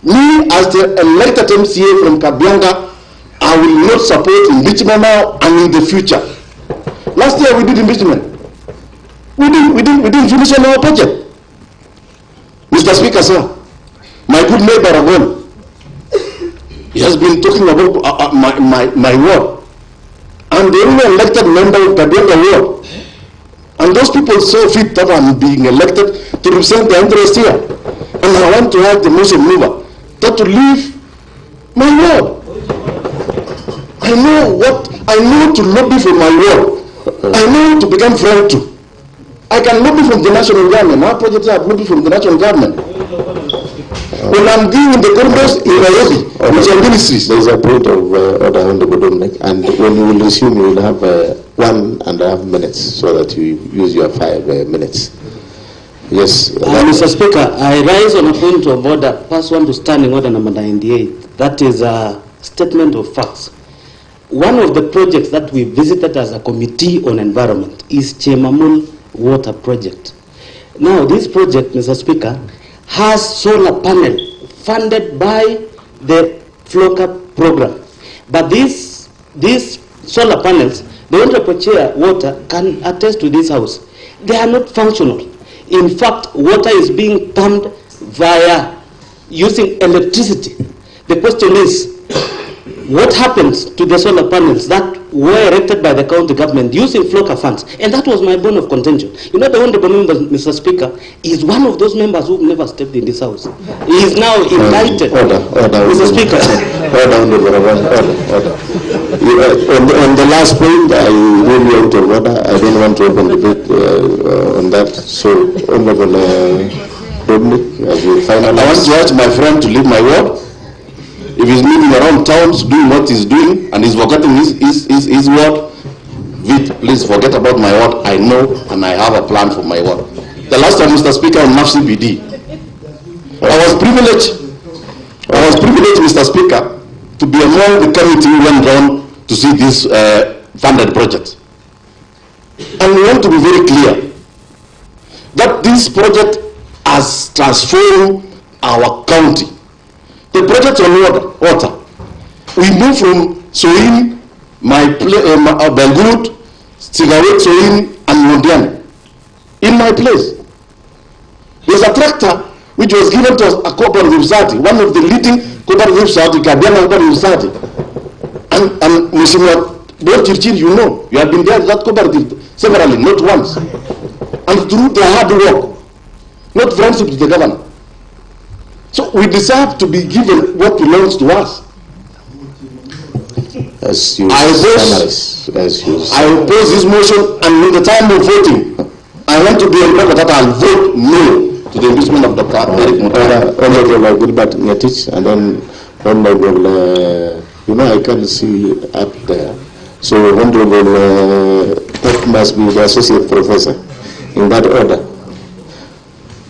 Me, as the elected MCA from Kabianga, I will not support impeachment now and in the future. Last year we did impeachment. We didn't finish on our budget. Mr. Speaker, sir, my good neighbor Agon, he has been talking about my ward. I'm the only elected member of Kabianga ward. And those people so fit that I'm being elected to represent their interest here. And I want to have the motion mover that to leave my ward. I know to lobby for my ward. I know to become friend to. I can lobby from the national government. Our projects are lobby from the national government. When I'm dealing with the corridors in Nairobi, which are ministries. There is a point of order, Honorable Dominic, and when you will resume, you will have 1.5 minutes so that you use your 5 minutes. Yes. Mr. Speaker, I rise on a point of order, pass one to standing order number 98. That is a statement of facts. One of the projects that we visited as a committee on environment is Chemamul Water Project. Now, this project, Mr. Speaker, has solar panel funded by the FLOCA program. But these solar panels, the Honorable Chair Water can attest to this house. They are not functional. In fact, water is being pumped via using electricity. The question is, what happens to the solar panels that were erected by the county government using FLOCA funds, and that was my bone of contention. You know, the honorable member, Mr. Speaker, is one of those members who've never stepped in this house. He is now indicted. Order, Mr. Speaker. Order. On the last point, I really want to order. I don't want to open debate on that. So, Honorable Dominic, as you finalize. I want to ask my friend to leave my ward. If he's moving around towns, doing what he's doing, and he's forgetting his ward, please forget about my ward. I know, and I have a plan for my ward. The last time, Mr. Speaker, on NAFCBD, I was privileged, Mr. Speaker, to be among the committee who went down to see this funded project. And we want to be very clear that this project has transformed our county. The project on water, we moved from Soin, Belgood, Sigawet, Soin, and Mondiani. In my place, there's a tractor which was given to a cooperative society, one of the leading cooperative society, Kabiana Cooperative Society. And Mr. Chirchir, you know, you have been there, that cooperative, severally, not once. And through the hard work, not friendship with the governor. So we deserve to be given what belongs to us. I oppose this motion, and in the time of voting, I want to be on record that I'll vote no to the impeachment of Dr. ERICK MUTAI. Honorable Gilbert Ngetich, and then Honorable, you know, I can't see up there. So Honorable, that must be the associate professor, in that order.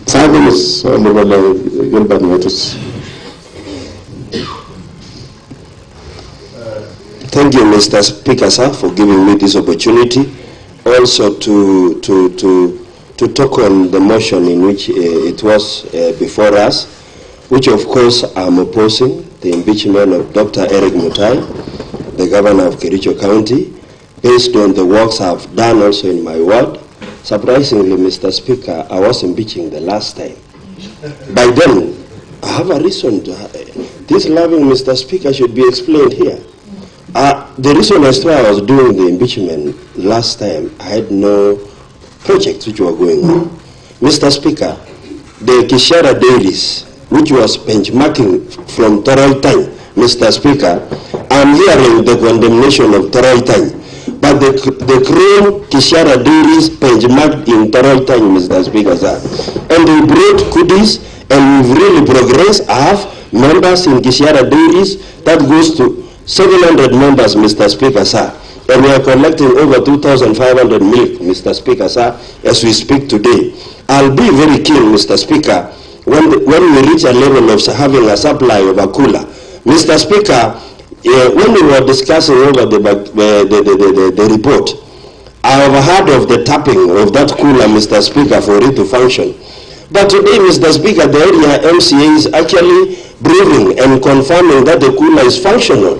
5 minutes, Honorable Gilbert Ngetich. Thank you, Mr. Speaker, sir, for giving me this opportunity. Also to talk on the motion in which it was before us, which of course I'm opposing, the impeachment of Dr. ERICK MUTAI, the governor of Kericho County, based on the works I've done also in my ward. Surprisingly, Mr. Speaker, I was impeaching the last time. By then, I have a reason to this loving Mr. Speaker should be explained here. The reason as to why I was doing the impeachment last time, I had no projects which were going on. Mr. Speaker, the Kishara dairies, which was benchmarking from Toroitany, Mr. Speaker, I'm hearing the condemnation of Toroitany. But the Chrome Kishara dairies benchmarked in Toroitany, Mr. Speaker, sir. And they brought goodies, and we've really progressed. I have members in Kishara dairies that goes to 700 members, Mr. Speaker, sir. And we are collecting over 2,500 milk, Mr. Speaker, sir, as we speak today. I'll be very keen, Mr. Speaker, when we reach a level of having a supply of a cooler. Mr. Speaker, when we were discussing over the report, I have heard of the tapping of that cooler, Mr. Speaker, for it to function. But today, Mr. Speaker, the area MCA is actually proving and confirming that the cooler is functional.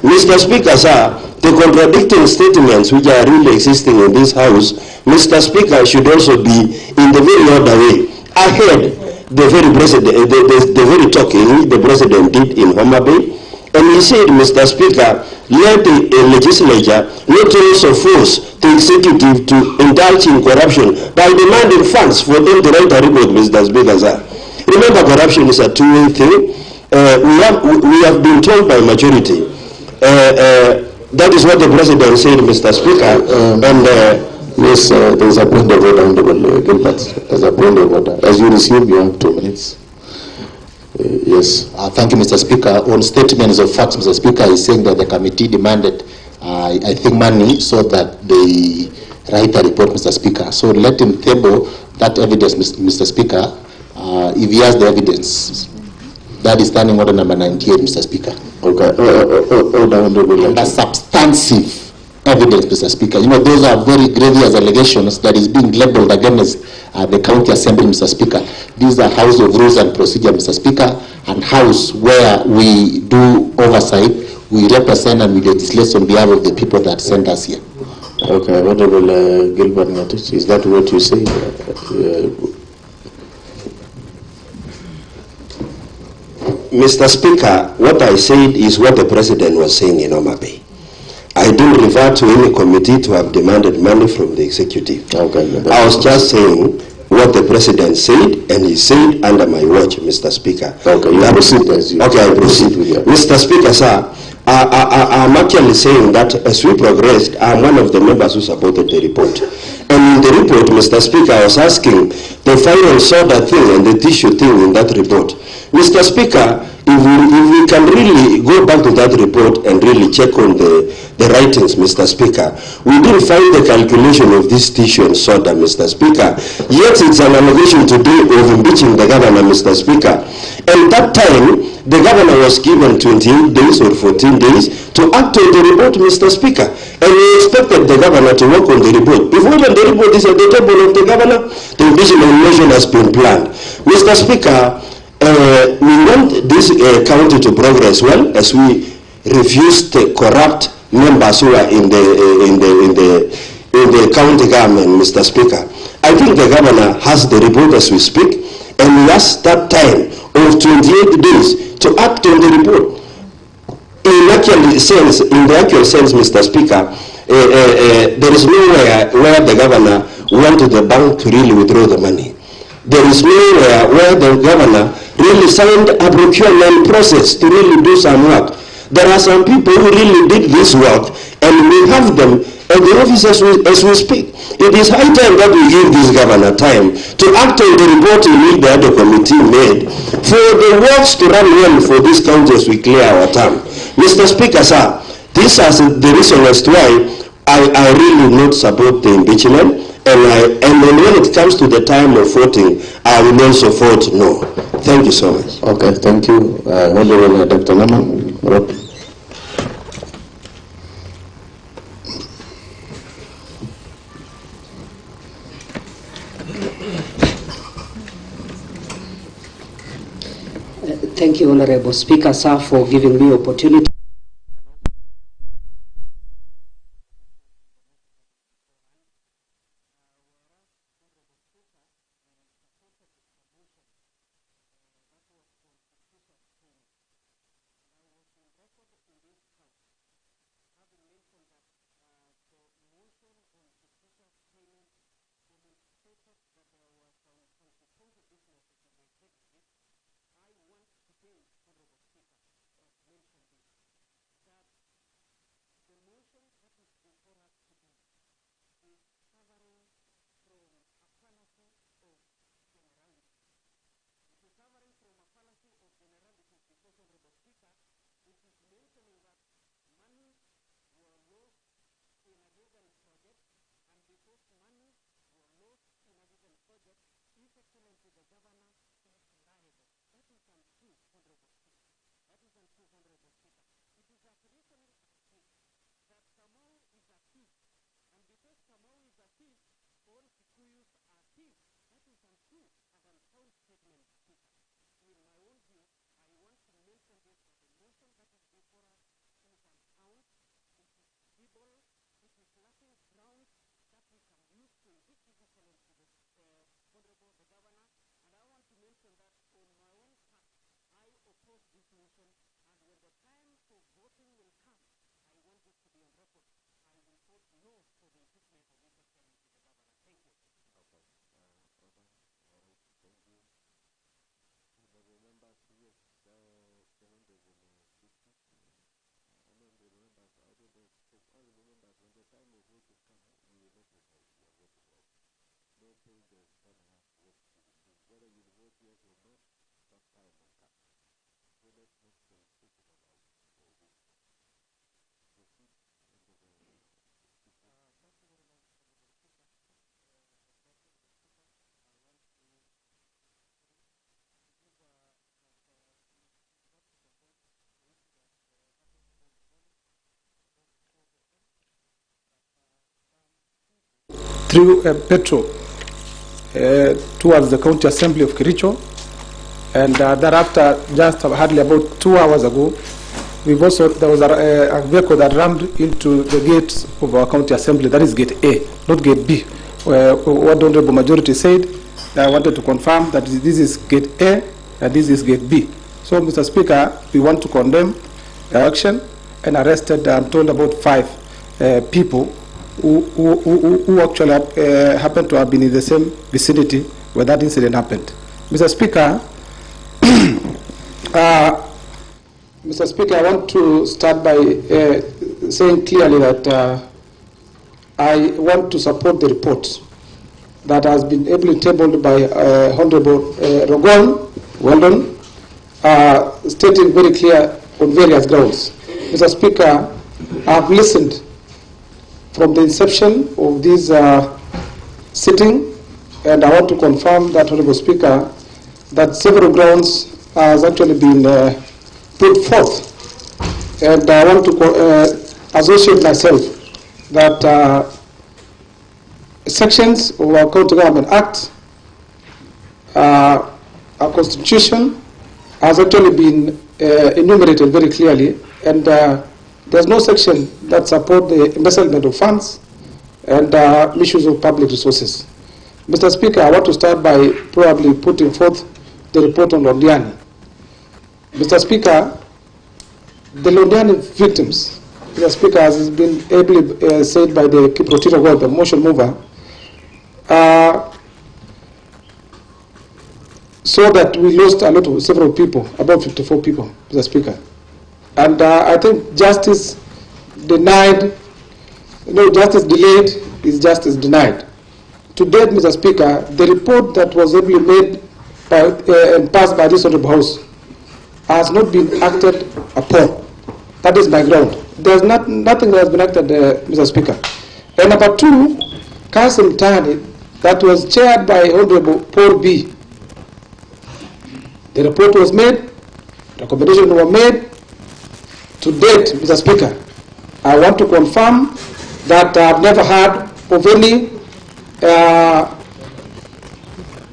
Mr. Speaker, sir, the contradicting statements which are really existing in this house, Mr. Speaker, should also be in the very other way. I heard the very president, the very talking the president did in Homa Bay, and he said, Mr. Speaker, let the legislature not also force the executive to indulge in corruption by demanding funds for them to write a report, Mr. Speaker, sir. Remember, corruption is a two-way thing. We have been told by majority. That is what the president said, Mr. Speaker. Yes, there is a point of order, Honorable Gilbert. There's a point of order. As you receive, you have 2 minutes. Yes. Thank you, Mr. Speaker. On statements of facts, Mr. Speaker is saying that the committee demanded, I think, money so that they write a report, Mr. Speaker. So let him table that evidence, Mr. Speaker, if he has the evidence. That is standing order number 98, Mr. Speaker. Okay. The substantive evidence, Mr. Speaker. You know, those are very grievous allegations that is being labeled against the County Assembly, Mr. Speaker. These are House of Rules and Procedure, Mr. Speaker, and House where we do oversight, we represent and we legislate on behalf of the people that sent us here. Okay, Honorable Gilbert Ngetich, is that what you say? Mr. Speaker, what I said is what the president was saying in Homa Bay. I I didn't refer to any committee to have demanded money from the executive. Okay, I was just saying what the president said, and he said under my watch, Mr. Speaker. Okay, you proceed as you. Okay, I proceed. Mr. Speaker, sir, I'm actually saying that as we progressed, I'm one of the members who supported the report. And in the report, Mr. Speaker, I was asking the final soda thing and the tissue thing in that report. Mr. Speaker, if we can really go back to that report and really check on the writings, Mr. Speaker, we didn't find the calculation of this tissue and soda, Mr. Speaker. Yet it's an allegation today of impeaching the governor, Mr. Speaker. And that time, the governor was given 28 days or 14 days to act on the report, Mr. Speaker. And we expected the governor to work on the report. If even the report is at the table of the governor, the impeachment motion has been planned. Mr. Speaker, we want this county to progress well as we refuse the corrupt members who are in the county government, Mr. Speaker. I think the governor has the report as we speak, and he has that time of 28 days to act on the report. In the actual sense, Mr. Speaker, there is nowhere where the governor wanted the bank to really withdraw the money. There is nowhere where the governor really signed a procurement process to really do some work. There are some people who really did this work, and we have them at the office as we speak. It is high time that we give this governor time to act on the report which the other committee made for the works to run well for this county as we clear our term. Mr. Speaker, sir, this is the reason as to why I really not support the impeachment, and then when it comes to the time of voting, I will also vote no. Thank you so much. Okay, thank you. Honorable Dr. Naman. Thank you, Honorable Speaker, sir, for giving me opportunity. Through Petro towards the County Assembly of Kericho, and thereafter, just hardly about 2 hours ago, there was a vehicle that rammed into the gates of our County Assembly. That is Gate A, not Gate B. What the Honorable Majority said, I wanted to confirm that this is Gate A and this is Gate B. So, Mr. Speaker, we want to condemn the action and arrested, I'm told, about 5. people who actually happened to have been in the same vicinity where that incident happened. Mr. Speaker, Mr. Speaker, I want to start by saying clearly that I want to support the report that has been ably tabled by Honorable Rogon, Weldon, stating very clear on various grounds. Mr. Speaker, I have listened from the inception of this sitting, and I want to confirm that, Honorable Speaker, that several grounds has actually been put forth, and I want to associate myself that sections of our County Government Act, our Constitution, has actually been enumerated very clearly, and there's no section that supports the embezzlement of funds and misuse of public resources. Mr. Speaker, I want to start by probably putting forth the report on Londiani. Mr. Speaker, the Londiani victims, Mr. Speaker, as has been ably said by the Kiprotiro God, the motion mover, so that we lost a lot of several people, about 54 people, Mr. Speaker. And I think justice denied, justice delayed is justice denied. To date, Mr. Speaker, the report that was ably made by, and passed by this Honorable House has not been acted upon. That is my ground. There's nothing that has been acted, Mr. Speaker. And number two, Council Tani, that was chaired by Honorable Paul B. The report was made, recommendations were made. To date, Mr. Speaker, I want to confirm that I've never heard of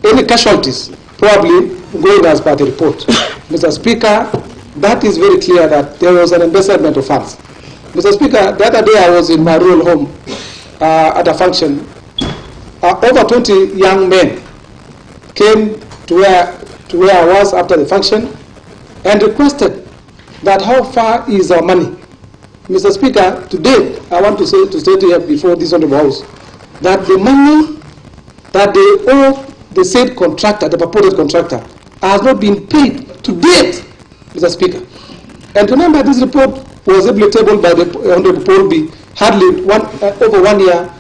any casualties, probably going as per the report. Mr. Speaker, that is very clear that there was an embezzlement of funds. Mr. Speaker, the other day I was in my rural home at a function. Over 20 young men came to where I was after the function and requested that how far is our money. Mr. Speaker, today I want to state here before this Honorable House that the money that they owe the said contractor, the purported contractor, has not been paid to date, Mr. Speaker. And remember, this report was ably tabled by the Honorable Paul B. hardly over 1 year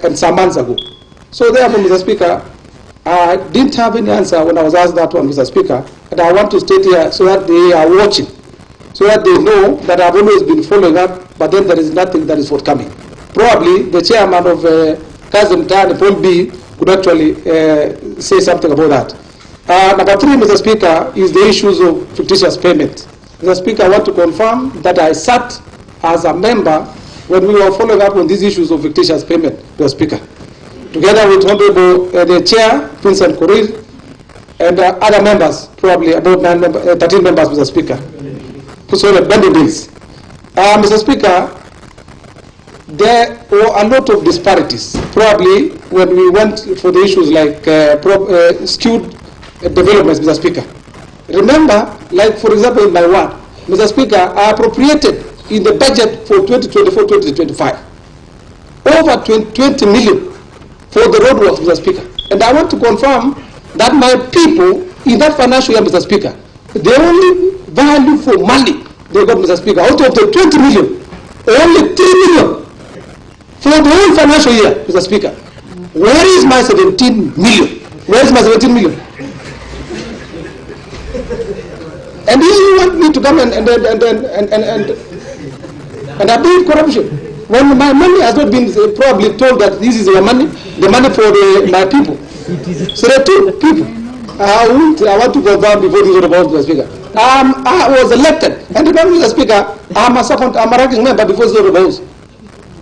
and some months ago. So therefore, Mr. Speaker, I didn't have any answer when I was asked that one, Mr. Speaker, and I want to state here so that they are watching, so that they know that I've always been following up, but then there is nothing that is forthcoming. Probably the chairman of Kazim Tan, Paul B, could actually say something about that. Number three, Mr. Speaker, is the issues of fictitious payment. Mr. Speaker, I want to confirm that I sat as a member when we were following up on these issues of fictitious payment, Mr. Speaker, together with Honorable the Chair, Vincent Korir, and other members, probably about 13 members, Mr. Speaker. So the bending bills. Mr. Speaker, there were a lot of disparities. Probably when we went for the issues like skewed developments, Mr. Speaker. Remember, like for example in my ward, Mr. Speaker, I appropriated in the budget for 2024-2025 over 20 million for the roadworks, Mr. Speaker. And I want to confirm that my people in that financial year, Mr. Speaker, the only value for money they got, Mr. Speaker, out of the 20 million, only 3 million for the whole financial year, Mr. Speaker. Where is my 17 million? Where is my 17 million? And you want me to come and abuse corruption when my money has not been probably told that this is your money, the money for my people. So there are two people. I want to confirm before this is about, Mr. Speaker. I was elected, and remember, Mr. Speaker, I'm a ranking member before this is about.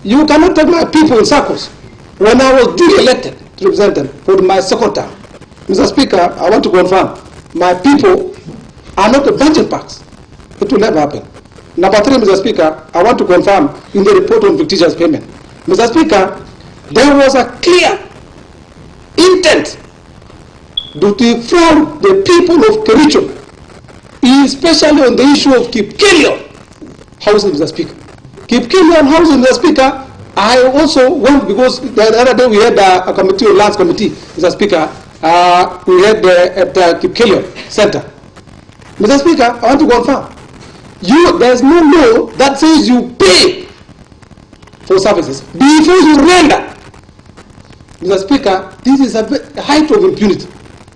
You cannot take my people in circles. When I was duly elected to represent them for my second term, Mr. Speaker, I want to confirm my people are not the budget packs. It will never happen. Number three, Mr. Speaker, I want to confirm in the report on fictitious payment. Mr. Speaker, there was a clear intent to defraud the people of Kericho, especially on the issue of Kericho housing, Mr. Speaker. Keep Kenyan House, Mr. Speaker. I also went because the other day we had a committee, a last committee, Mr. Speaker. We had at Kericho Center. Mr. Speaker, I want to confirm. There's no law that says you pay for services before you render. Mr. Speaker, this is a height of impunity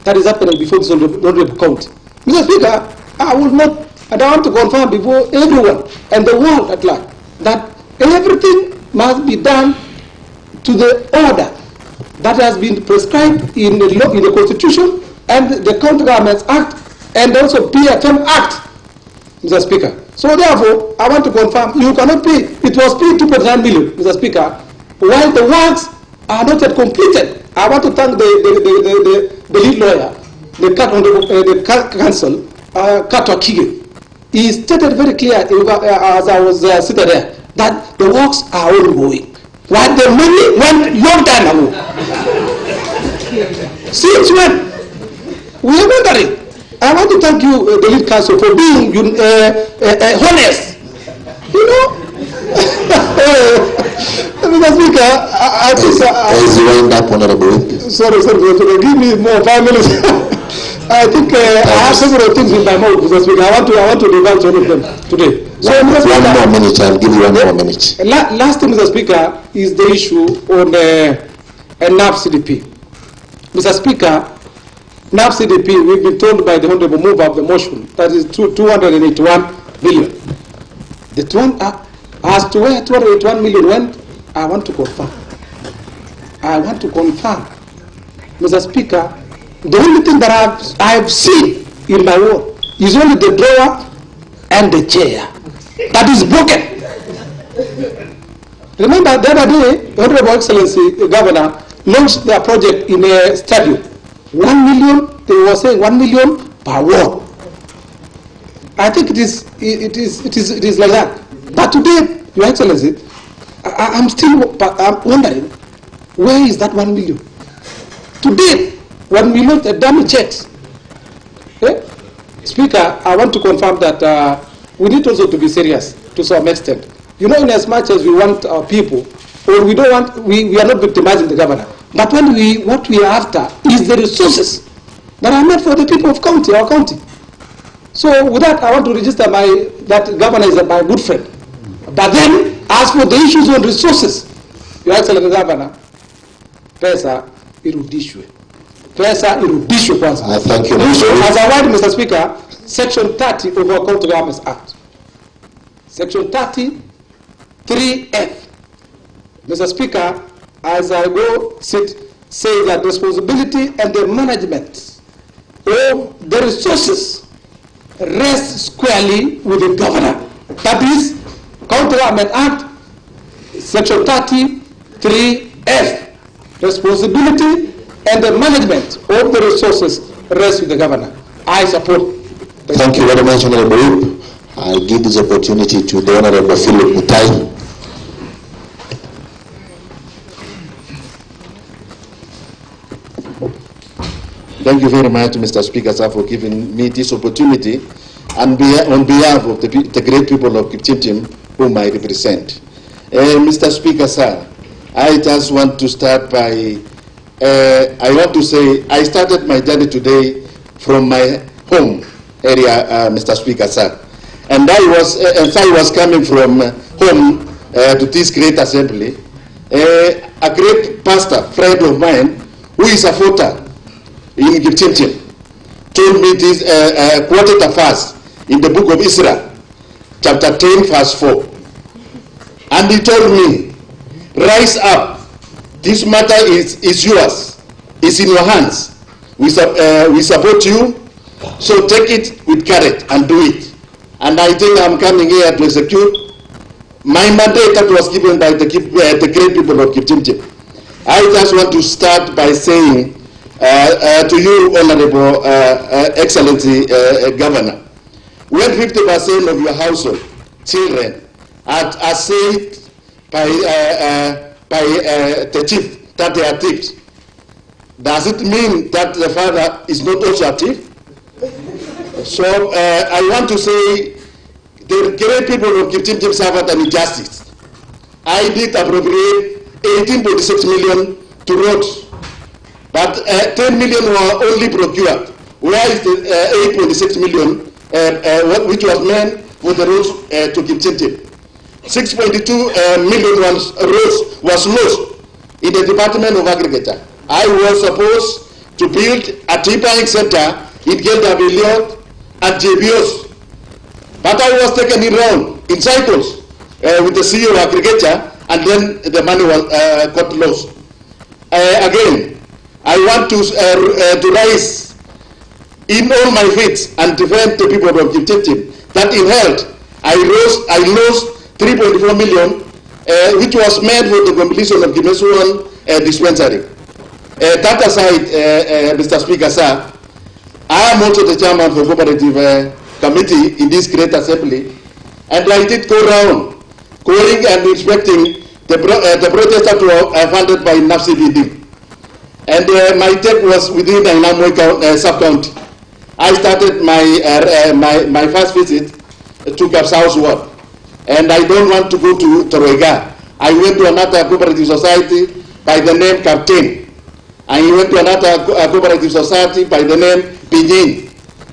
that is happening before this honorable county. Mr. Speaker, I will not, and I want to confirm before everyone and the world at large that everything must be done to the order that has been prescribed in the law, in the Constitution and the County Governments Act and also PFM Act, Mr. Speaker. So therefore, I want to confirm you cannot pay. It was paid 2.9 million, Mr. Speaker, while the works are not yet completed. I want to thank the lead lawyer, the council, Kato Kige. He stated very clear as I was sitting there that the works are ongoing. While the money went long time ago. Since when? We are wondering. I want to thank you, the lead council, for being honest. You know? Mr. Speaker, I think... As you wind up, Honorable. Sorry, give me more 5 minutes. I think I have several things in my mouth, Mr. Speaker. I want to divulge all of them today. So, one more minute, I'll give you one more minute. Last thing, Mr. Speaker, is the issue on NAP CDP. Mr. Speaker, NAP CDP, we've been told by the Honorable Mover of the motion, that is 281 billion. As to where 281 million went, I want to confirm. I want to confirm. Mr. Speaker, the only thing that I have seen in my world is only the drawer and the chair. That is broken. Remember the other day, Honorable Excellency, the Governor, launched their project in a stadium. 1 million, they were saying 1 million per ward. I think it is like that. But today, Your Excellency, I'm wondering, where is that 1 million? Today, when we look at dummy checks, Speaker, I want to confirm that we need also to be serious to some extent. You know, in as much as we want our people, or we don't want, we are not victimizing the governor. But when what we are after is the resources that are meant for the people of our county. So with that, I want to register that governor is my good friend. But then, as for the issues on resources, Your Excellency Governor, pesa irudishwe. Pesa irudishwe kwanza. Thank you. As I write, Mr. Speaker, Section 30 of our County Governments Act. Section 30, 3F. Mr. Speaker, as I go say that responsibility and the management of the resources rests squarely with the governor. That is County Government Act, Section 30, 3F. Responsibility and the management of the resources rests with the governor. I support. Thank you very much, Honorable. I give this opportunity to the Honorable Philip MUTAI. Thank you very much, Mr. Speaker, sir, for giving me this opportunity and on behalf of the great people of Kipchimchim whom I represent. Mr. Speaker, sir, I just want to start by, I want to say I started my journey today from my home area, Mr. Speaker, sir. And I was coming from home to this great assembly. A great pastor, friend of mine, who is a voter in Kipchimchim, told me this, quoted a verse in the book of Israel, chapter 10, verse 4. And he told me, rise up, this matter is yours, it's in your hands. We support you, so take it with courage and do it. And I think I'm coming here to execute my mandate that was given by the great people of Kipchimchim. I just want to start by saying to you, Honorable Excellency Governor, when 50% of your household children are saved by the chief, that they are thieves, does it mean that the father is not also a thief? So I want to say the great people of Kipchirchir suffered an injustice. I did appropriate 18.6 million to roads, but 10 million were only procured. Where is the 8.6 million which was meant for the roads to Kipchirchir? 6.2 million roads was lost in the Department of Agriculture. I was supposed to build a tree-buying center in Gelda at JBOs. But I was taken in cycles with the CEO of Agriculture, and then the money was got lost. Again, I want to rise in all my faiths and defend the people of Kipchirchir that in health I lost 3.4 million, which was made for the completion of Gimesuan dispensary. That aside, Mr. Speaker, sir, I am also the chairman for cooperative committee in this great assembly, and I did go around going and inspecting the projects that were funded by NAFCBD. And my take was within the Inamoy sub-county. I started my first visit to Kapsaus Ward, and I don't want to go to Toroiga. I went to another cooperative society by the name Captain. I went to another cooperative society by the name Pidgin.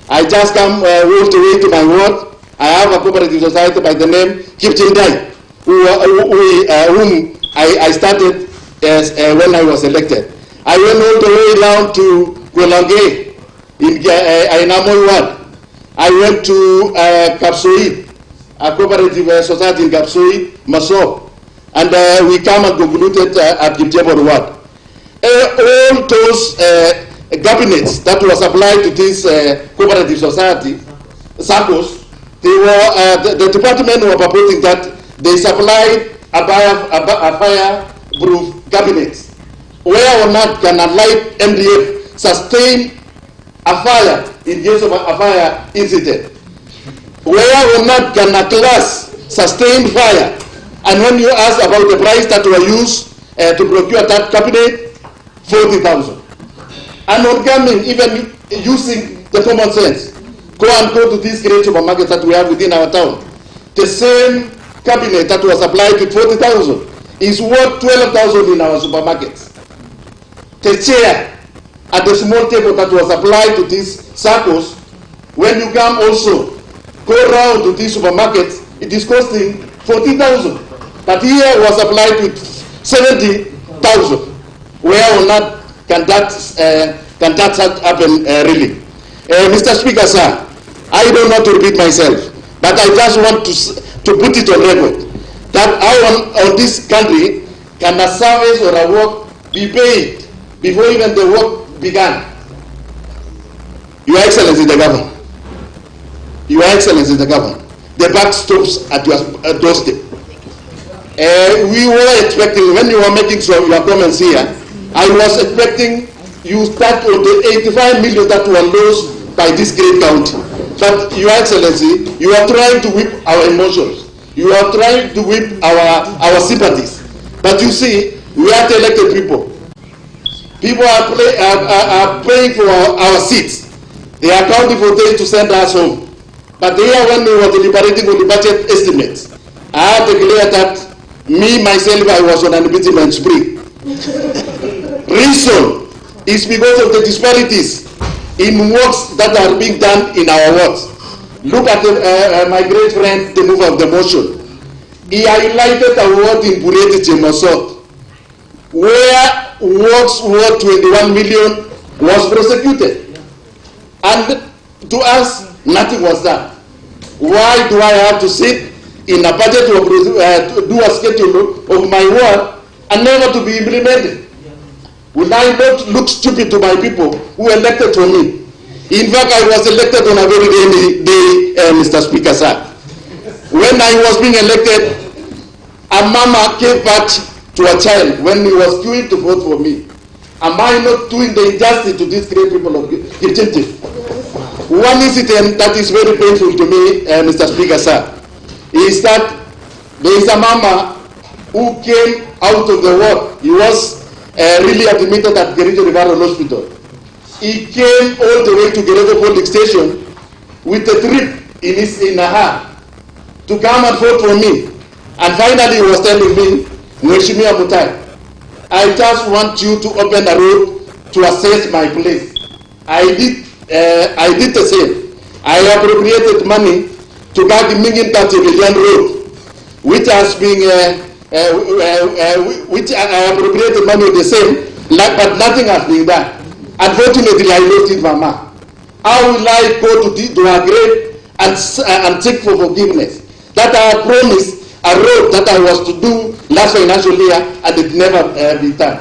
I just come all the way to my ward. I have a cooperative society by the name Kipchindai, whom I started when I was elected. I went all the way down to Gwelange in Ainamoy ward. I went to Kapsoi, a cooperative society in Kapsoi, Maso, and we come and concluded at Kipchebor ward. All those cabinets that was applied to this cooperative society, SACCOs, they were, the department were proposing that they supplied a fireproof cabinets. Where or not can a light MDF sustain a fire in case of a fire incident? Where or not can a class sustain fire? And when you ask about the price that were used to procure that cabinet, 40,000. And on coming, even using the common sense, go to these great supermarkets that we have within our town. The same cabinet that was applied with 40,000 is worth 12,000 in our supermarkets. The chair at the small table that was applied to these circles, when you come also, go around to these supermarkets, it is costing 40,000. But here was applied with 70,000. Where or not can that happen really? Mr. Speaker, sir, I don't want to repeat myself, but I just want to put it on record that how on this country can a service or a work be paid before even the work began. Your Excellency the Governor, Your Excellency the Governor, the buck stops at your doorstep. We were expecting, when you were making some your comments here, I was expecting you start on the 85 million that were lost by this great county. But Your Excellency, you are trying to whip our emotions. You are trying to whip our sympathies. But you see, we are the elected people. People are praying for our seats. They are counting for days to send us home. But here, when we were deliberating on the budget estimates, I have declared that me, myself, I was on an impeachment spree. Reason is because of the disparities in works that are being done in our wards. Look at my great friend, the mover of the motion. He highlighted a ward in Bureti Chemosot, where works worth 21 million was prosecuted. And to us, nothing was done. Why do I have to sit in a budget to do a schedule of my work and never to be implemented? Will I not look stupid to my people who elected for me? In fact, I was elected on a very rainy day, Mr. Speaker, sir. When I was being elected, a mama gave birth to a child when he was queuing to vote for me. Am I not doing the injustice to these great people of Kipchirchir? One incident that is very painful to me, Mr. Speaker, sir, is that there is a mama who came out of the ward. He was really admitted at Kericho Referral Hospital. He came all the way to Kericho Police Station with a drip in her hand. to come and vote for me. And finally he was telling me, Mheshimiwa MUTAI, I just want you to open a road to assess my place. I did the same. I appropriated money to buy the Mingin 30 million road, which has been, which I appropriated money the same, but nothing has been done. Unfortunately, I lost it, Mama. How will I go to our grave and seek for forgiveness? That I promised a road that I was to do last financial year and it never been done.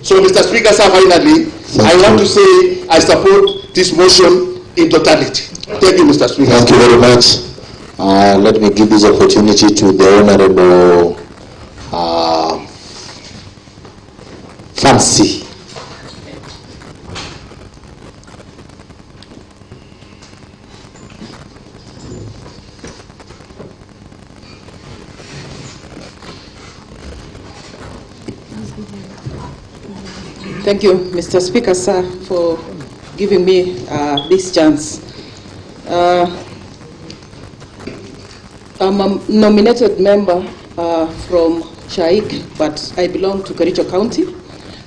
So, Mr. Speaker, sir, finally, I want to say I support this motion in totality. Thank you, Mr. Speaker. Thank you very much. Let me give this opportunity to the Honorable Fancy. Thank you, Mr. Speaker, sir, for giving me this chance. I'm a nominated member from Shaik, but I belong to Kericho County.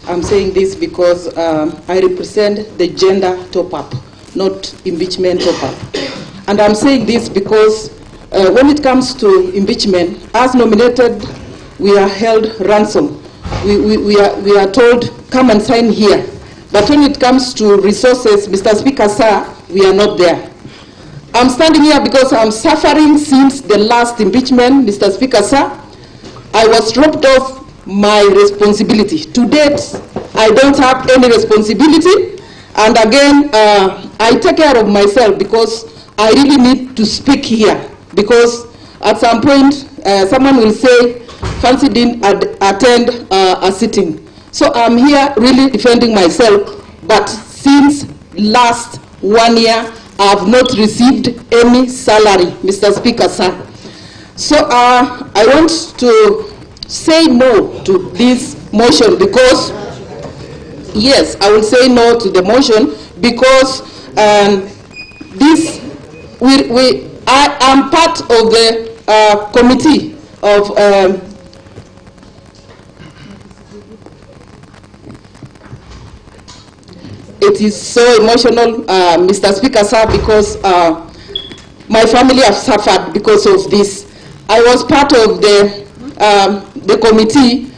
I'm saying this because I represent the gender top-up, not impeachment top-up. And I'm saying this because when it comes to impeachment, as nominated, we are held ransom. We are told, come and sign here. But when it comes to resources, Mr. Speaker, sir, we are not there. I'm standing here because I'm suffering since the last impeachment, Mr. Speaker, sir. I was robbed of my responsibility. To date, I don't have any responsibility. And again, I take care of myself because I really need to speak here. Because at some point, someone will say, Fancy didn't attend a sitting. So I'm here really defending myself, but since last 1 year, I have not received any salary, Mr. Speaker, sir. So I want to say no to this motion because, yes, I will say no to the motion because I am part of the committee of it is so emotional, Mr. Speaker, sir, because my family have suffered because of this. I was part of the committee,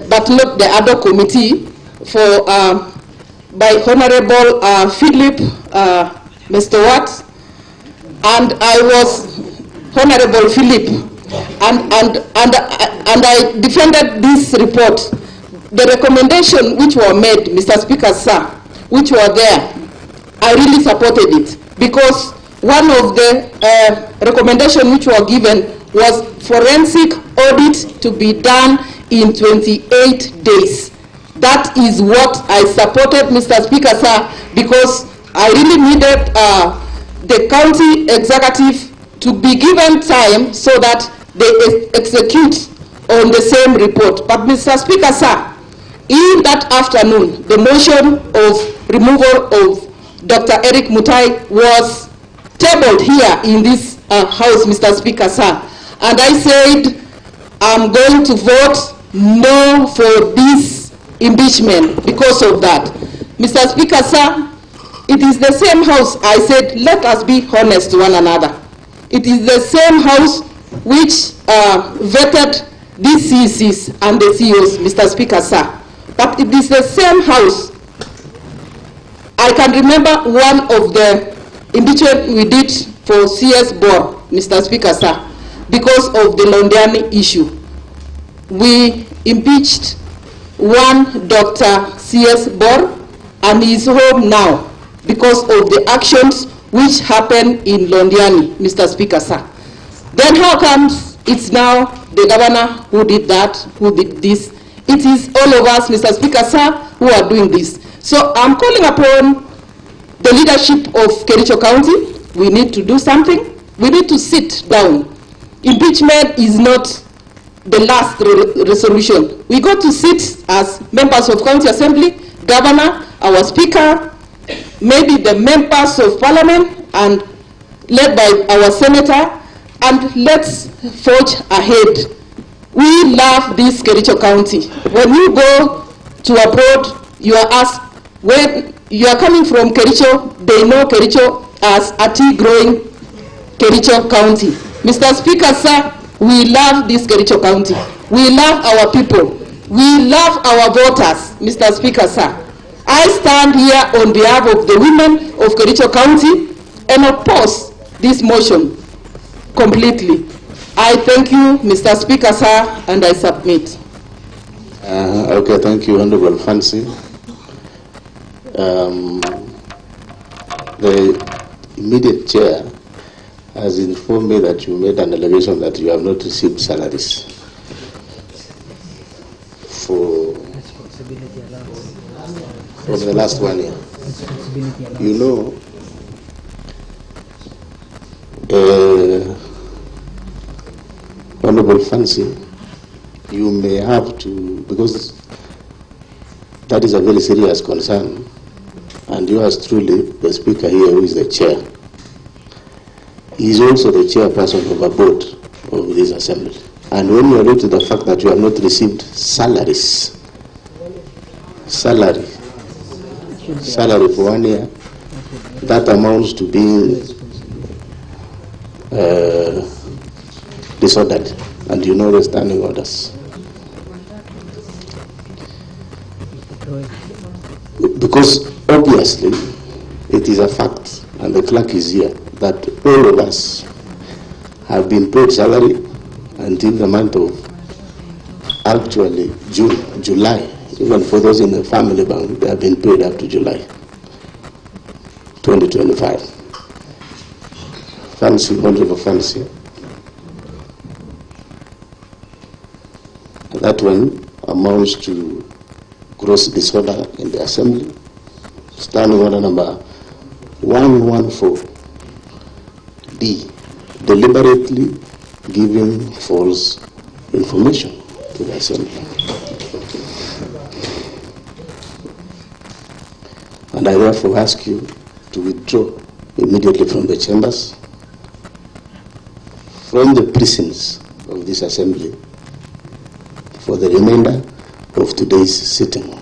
but not the other committee, for by Honorable Philip, Mr. Watt, and I was Honorable Philip, and I defended this report. The recommendation which were made, Mr. Speaker, sir, which were there, I really supported it because one of the recommendations which were given was forensic audit to be done in 28 days. That is what I supported, Mr. Speaker, sir, because I really needed the county executive to be given time so that they execute on the same report. But, Mr. Speaker, sir, in that afternoon, the motion of removal of Dr. ERICK MUTAI was tabled here in this house, Mr. Speaker, sir. And I said, I'm going to vote no for this impeachment because of that. Mr. Speaker, sir, it is the same house. I said, let us be honest to one another. It is the same house which vetted these CECs and the CEOs, Mr. Speaker, sir. But it is the same house. I can remember one of the impeachment we did for CS Bor, Mr. Speaker, sir, because of the Londiani issue. We impeached one Dr. CS Bor, and he is home now because of the actions which happened in Londiani, Mr. Speaker, sir. Then how comes it's now the governor who did that, who did this? It is all of us, Mr. Speaker, sir, who are doing this. So I'm calling upon the leadership of Kericho County. We need to do something. We need to sit down. Impeachment is not the last resolution. We got to sit as members of County Assembly, Governor, our Speaker, maybe the members of Parliament, and led by our Senator, and let's forge ahead. We love this Kericho County. When you go to abroad, you are asked, when you are coming from Kericho, they know Kericho as a tea-growing Kericho County. Mr. Speaker, sir, we love this Kericho County. We love our people. We love our voters, Mr. Speaker, sir. I stand here on behalf of the women of Kericho County and oppose this motion completely. I thank you, Mr. Speaker, sir, and I submit. Okay, thank you, Honorable Fancy. The immediate chair has informed me that you made an allegation that you have not received salaries for the last 1 year. You know, Honorable Fancy, you may have to, because that is a very serious concern, and yours truly, the Speaker here, who is the chair, he is also the chairperson of a board of this assembly. And when you allude to the fact that you have not received salary for 1 year, that amounts to being disordered, and you know the standing orders. Because obviously it is a fact, and the clerk is here, that all of us have been paid salary until the month of actually June, July. Even for those in the family bank, they have been paid up to July 2025. Fancy, Honorable Fancy. That one amounts to gross disorder in the assembly. Standing order number 114D, deliberately giving false information to the assembly. And I therefore ask you to withdraw immediately from the chambers, from the precincts of this assembly, for the remainder of today's sitting.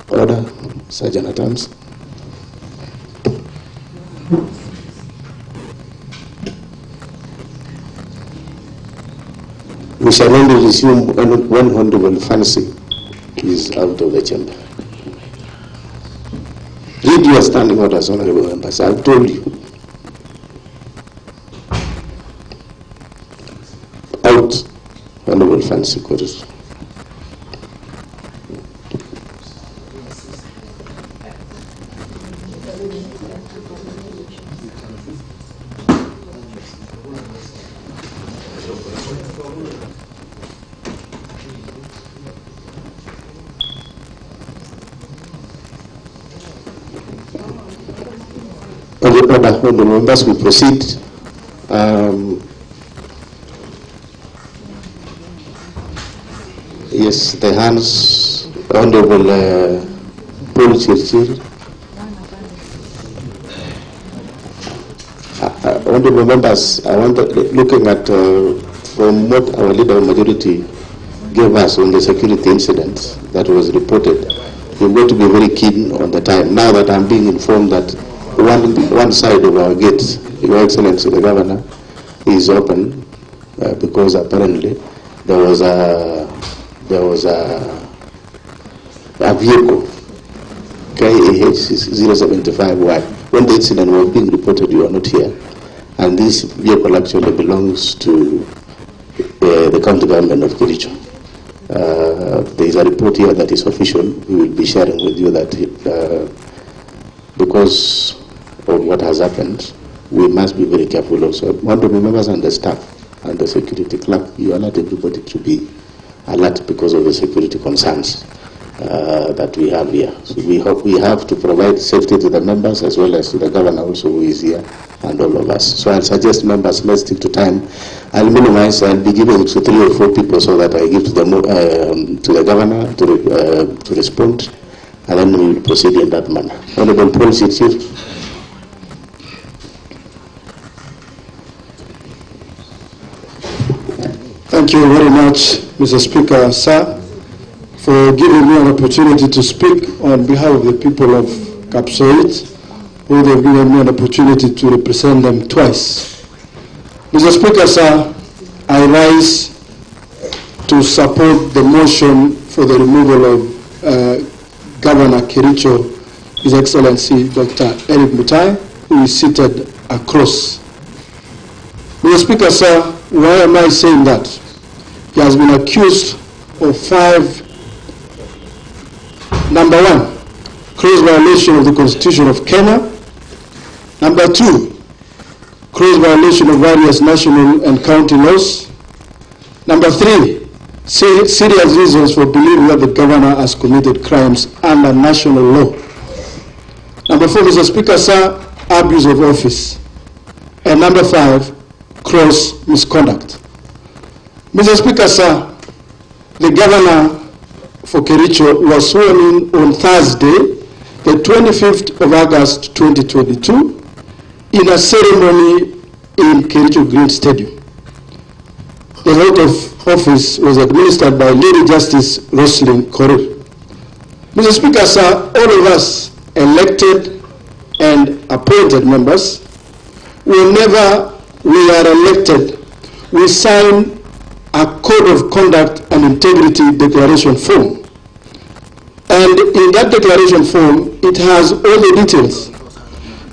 Order, Sergeant at Arms. We shall only resume when Honorable Fancy is out of the chamber. Read your standing orders, Honorable Members. I've told you. Out, Honorable Fancy Chorus. When the members will proceed, yes, the hands, Honorable Paul Chirchir. Honorable members, I want to, looking at from what our leader of majority gave us on the security incident that was reported, we're going to be very keen on the time. Now that I'm being informed that one side of our gate, Your Excellency the Governor, is open because apparently there was a vehicle, KAH 075Y. When the incident was being reported, you are not here, and this vehicle actually belongs to the county government of Kericho. There is a report here that is official. We will be sharing with you that because of what has happened, we must be very careful also. Honorable members and the staff and the security clerk, you alert everybody to be alert because of the security concerns that we have here. So we have to provide safety to the members as well as to the governor also who is here and all of us. So I'll suggest members, let's stick to time. I'll minimize, I'll be giving to 3 or 4 people so that I give to the governor to respond, and then we will proceed in that manner. Honorable Paul Chirchir. Thank you very much, Mr. Speaker, sir, for giving me an opportunity to speak on behalf of the people of Kapsoit, who they've given me an opportunity to represent them twice. Mr. Speaker, sir, I rise to support the motion for the removal of Governor Kericho, His Excellency Dr. ERICK MUTAI, who is seated across. Mr. Speaker, sir, why am I saying that? He has been accused of 5. Number 1, gross violation of the Constitution of Kenya. Number 2, gross violation of various national and county laws. Number 3, serious reasons for believing that the governor has committed crimes under national law. Number 4, Mr. Speaker, sir, abuse of office. And number 5, gross misconduct. Mr. Speaker, sir, the governor for Kericho was sworn in on Thursday, the 25th of August 2022, in a ceremony in Kericho Green Stadium. The oath of office was administered by Lady Justice Roslyn Korir. Mr. Speaker, sir, all of us elected and appointed members, whenever we are elected, we sign a code of conduct and integrity declaration form. And in that declaration form, it has all the details.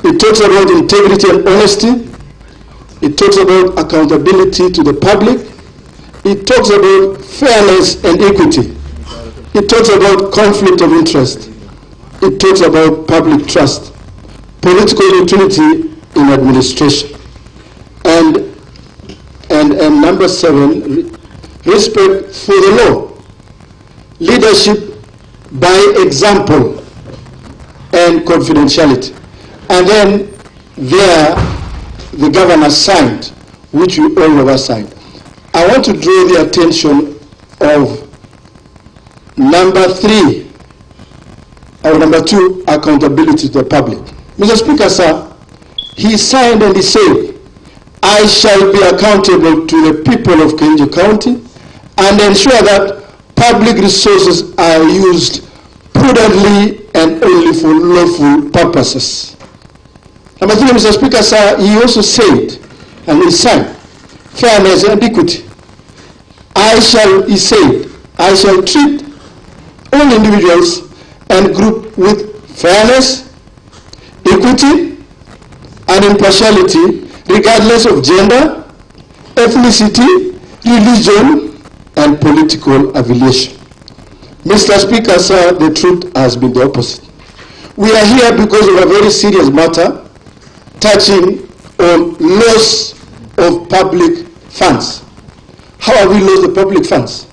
It talks about integrity and honesty. It talks about accountability to the public. It talks about fairness and equity. It talks about conflict of interest. It talks about public trust, political utility in administration. And number 7, respect for the law, leadership by example, and confidentiality. And then there, the governor signed, which we all of us signed. I want to draw the attention of number 3, or number 2, accountability to the public. Mr. Speaker, sir, he signed and he said, I shall be accountable to the people of Kericho County and ensure that public resources are used prudently and only for lawful purposes. Number 3, Mr. Speaker, sir, he also said, and he signed, fairness and equity. He said, I shall treat all individuals and groups with fairness, equity, and impartiality, regardless of gender, ethnicity, religion, and political affiliation. Mr. Speaker, sir, the truth has been the opposite. We are here because of a very serious matter touching on loss of public funds. How have we lost the public funds?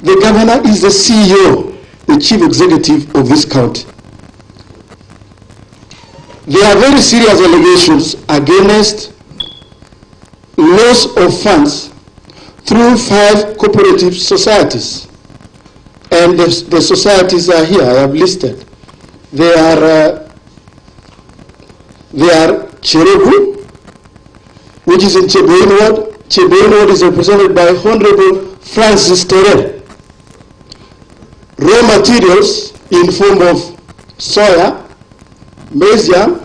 The governor is the CEO, the chief executive of this county. There are very serious allegations against loss of funds through 5 cooperative societies. And the societies are here, I have listed. They are Cheregu, which is in Cheboin Ward. Cheboin Ward is represented by Honorable Francis Terrell. Raw materials in form of soya, maize jam,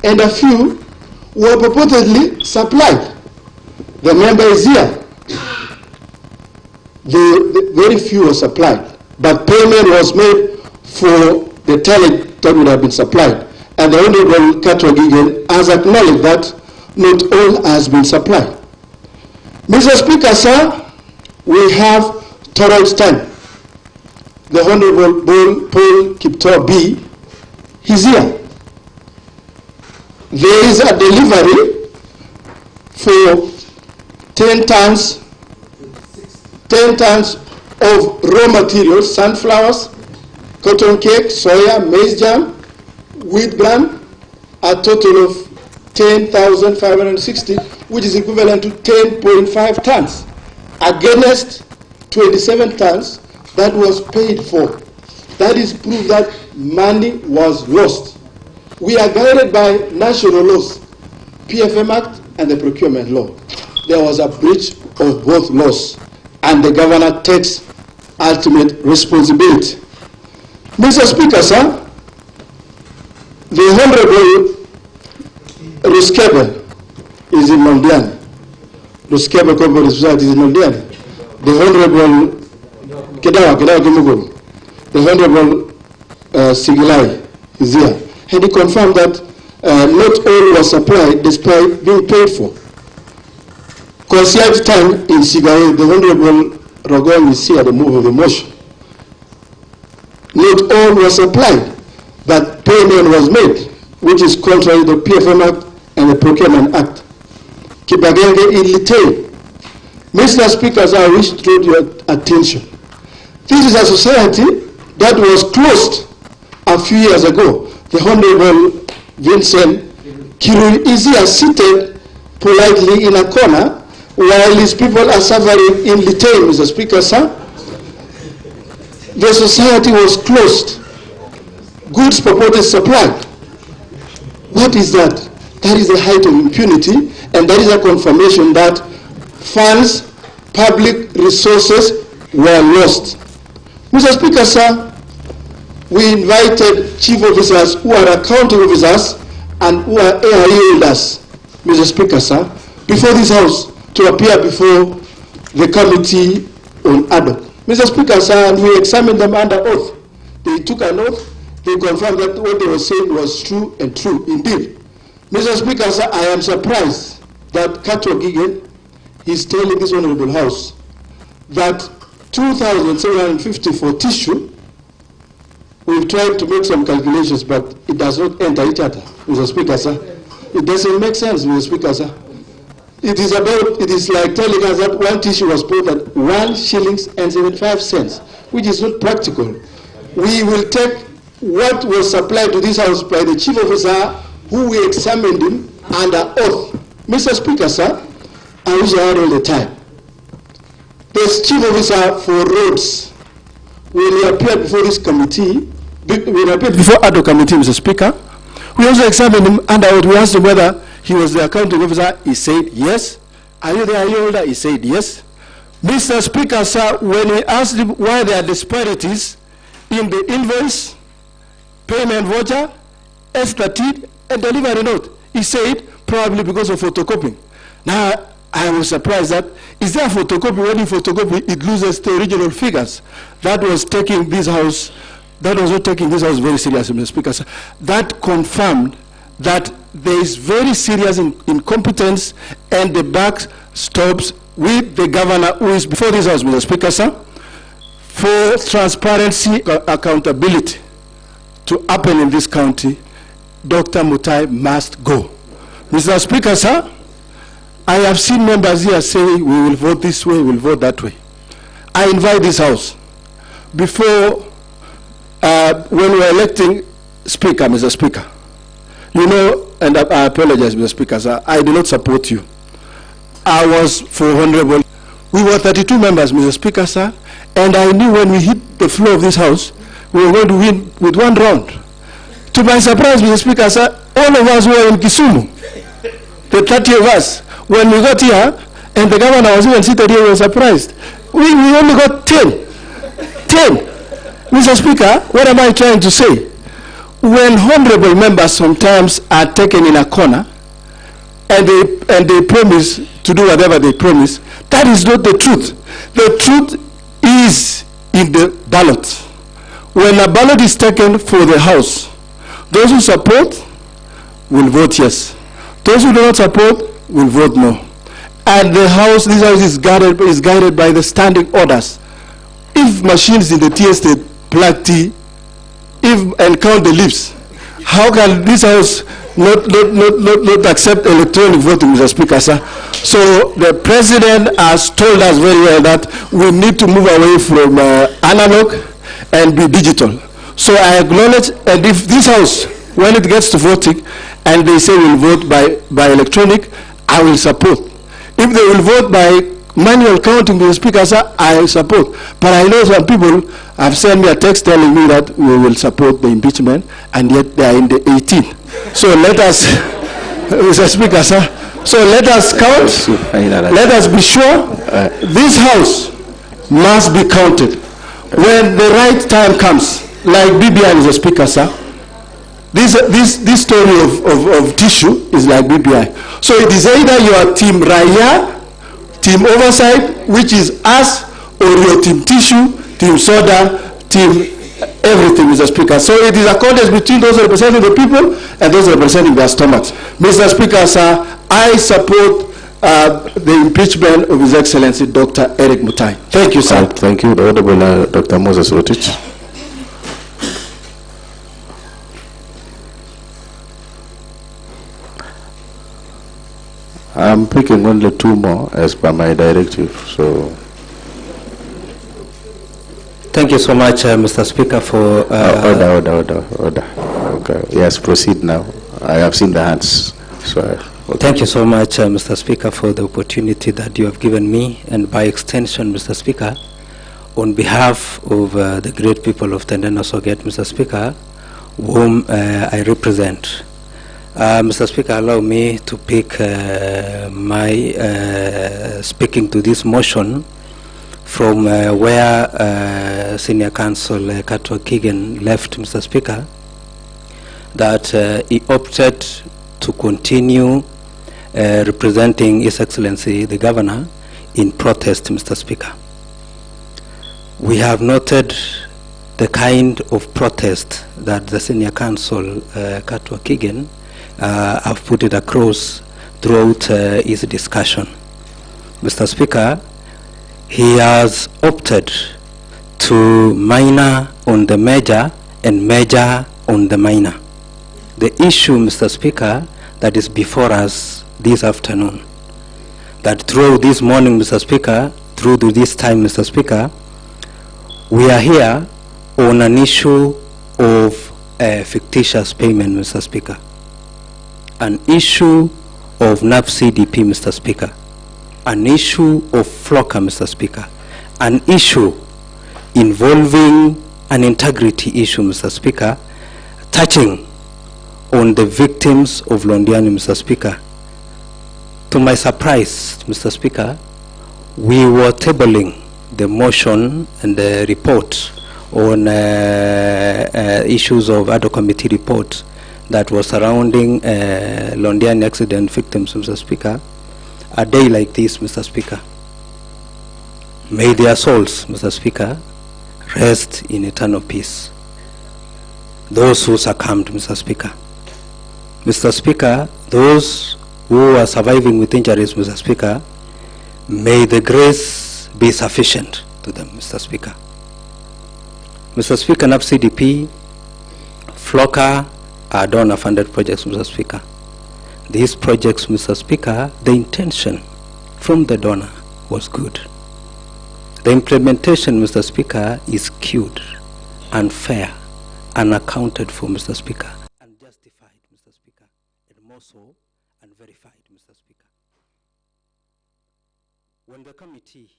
and a few were purportedly supplied. The member is here. The very few were supplied, but payment was made for the tonnage that would have been supplied. And the Honorable Katwagigen has acknowledged that not all has been supplied. Mr. Speaker, sir, we have Torrance time. The Honorable Paul Kiptor B, he's here. There is a delivery for 10 tons of raw materials, sunflowers, cotton cake, soya, maize jam, wheat bran, a total of 10,560, which is equivalent to 10.5 tons, against 27 tons that was paid for. That is proof that money was lost. We are guided by national laws, PFM Act and the procurement law. There was a breach of both laws, and the governor takes ultimate responsibility. Mr. Speaker, sir, the Honorable Ruskebe is in Mondiani. Ruskebe Corporate Society is in Mondiani. The Honorable Kedawa Kimugulu, the Honorable Sigilai is here. And he confirmed that not all was supplied despite being paid for. Concierge time in Sigaye, the Honorable Rogong is here at the move of the motion. Not all was supplied, but payment was made, which is contrary to the PFM Act and the Procurement Act. Kibagenge in Lite. Mr. Speaker, I wish to draw your attention. This is a society that was closed a few years ago. The Honorable Vincent Kirui is here seated politely in a corner while his people are suffering in Lite, Mr. Speaker, sir. The society was closed. Goods purported supplied. What is that? That is the height of impunity, and that is a confirmation that funds, public resources were lost. Mr. Speaker, sir, we invited chief officers who are accounting officers and who are AIE holders, Mr. Speaker, sir, before this House to appear before the Committee on ADOC. Mr. Speaker, sir, and we examined them under oath. They took an oath. They confirmed that what they were saying was true and true indeed. Mr. Speaker, sir, I am surprised that Kato Gigen is telling this Honorable House that 2,750 for tissue. We've tried to make some calculations, but it does not enter each other, Mr. Speaker, sir. It doesn't make sense, Mr. Speaker, sir. It is like telling us that one tissue was bought at 1 shilling and 75 cents, which is not practical. We will take what was supplied to this House by the chief officer who we examined him under oath. Mr. Speaker, sir, I wish I had all the time. The chief officer for roads, when he appeared before this committee, when he appeared before ADO committee, Mr. Speaker, we also examined him under oath. We asked him whether he was the accounting officer. He said yes. Are you the IE holder? He said yes. Mr. Speaker, sir, when we asked him why there are disparities in the invoice, payment voucher, S13, and delivery note, he said probably because of photocopying. Now, I was surprised that, is there a photocopy? When you photocopy, it loses the original figures. That was taking this House, that was not taking this House very seriously, Mr. Speaker, sir. That confirmed that there is very serious incompetence, and the buck stops with the governor who is before this House, Mr. Speaker, sir. For transparency, accountability to happen in this county, Dr. MUTAI must go. Mr. Speaker, sir, I have seen members here saying we will vote this way, we will vote that way. I invite this House, before, when we were electing Speaker, Mr. Speaker, you know, and I apologize, Mr. Speaker, sir, I do not support you. I was for Honorable. We were 32 members, Mr. Speaker, sir, and I knew when we hit the floor of this House, we were going to win with one round. To my surprise, Mr. Speaker, sir, all of us were in Kisumu, the 30 of us. When we got here, and the governor was even seated here, we were surprised. We only got 10. 10. Mr. Speaker, what am I trying to say? When honorable members sometimes are taken in a corner, and they promise to do whatever they promise, that is not the truth. The truth is in the ballot. When a ballot is taken for the House, those who support will vote yes. Those who do not support will vote no. And the House, this House is guided by the standing orders. If machines in the tea estate plug tea, and count the leaves, how can this House not accept electronic voting, Mr. Speaker, sir? So the President has told us very well that we need to move away from analog and be digital. So I acknowledge, and if this House, when it gets to voting, and they say we'll vote by electronic, I will support. If they will vote by manual counting, Mr. Speaker, sir, I will support. But I know some people have sent me a text telling me that we will support the impeachment, and yet they are in the 18. So let us, Mr. Speaker, sir, So let us count. Let us be sure this house must be counted. When the right time comes, like BBI is a speaker, sir. This story of tissue is like BBI. So it is either your team Raya, team oversight, which is us, or your team tissue, team soda, team everything, Mr. Speaker. So it is a contest between those representing the people and those representing their stomachs. Mr. Speaker, sir, I support the impeachment of His Excellency Dr. ERICK MUTAI. Thank you, sir. Thank you, the Honorable Dr. Moses Rotich. I'm picking only 2 more as per my directive, so. Thank you so much, Mr. Speaker, for... Order. Okay. Yes, proceed now. I have seen the hands. So, okay. Thank you so much, Mr. Speaker, for the opportunity that you have given me, and by extension, Mr. Speaker, on behalf of the great people of Tendeno Soget, Mr. Speaker, whom I represent. Mr. Speaker, allow me to pick my speaking to this motion from where Senior Counsel Katwa Kigen left, Mr. Speaker, that he opted to continue representing His Excellency the Governor in protest, Mr. Speaker. We have noted the kind of protest that the Senior Counsel Katwa Kigen have put it across throughout his discussion. Mr. Speaker, he has opted to minor on the major and major on the minor. The issue, Mr. Speaker, that is before us this afternoon, that through this morning, Mr. Speaker, through to this time, Mr. Speaker, we are here on an issue of fictitious payment, Mr. Speaker. An issue of NAF-CDP, Mr. Speaker. An issue of FLOCA, Mr. Speaker. An issue involving an integrity issue, Mr. Speaker, touching on the victims of Londiani, Mr. Speaker. To my surprise, Mr. Speaker, we were tabling the motion and the report on issues of ad hoc committee report that was surrounding Londiani accident victims, Mr. Speaker, a day like this, Mr. Speaker. May their souls, Mr. Speaker, rest in eternal peace. Those who succumbed, Mr. Speaker. Mr. Speaker, those who are surviving with injuries, Mr. Speaker, may the grace be sufficient to them, Mr. Speaker. Mr. Speaker, NAF-CDP, FLOCA are donor-funded projects, Mr. Speaker. These projects, Mr. Speaker, the intention from the donor was good. The implementation, Mr. Speaker, is skewed, unfair, unaccounted for, Mr. Speaker, unjustified, Mr. Speaker, and more so, unverified, Mr. Speaker. When the committee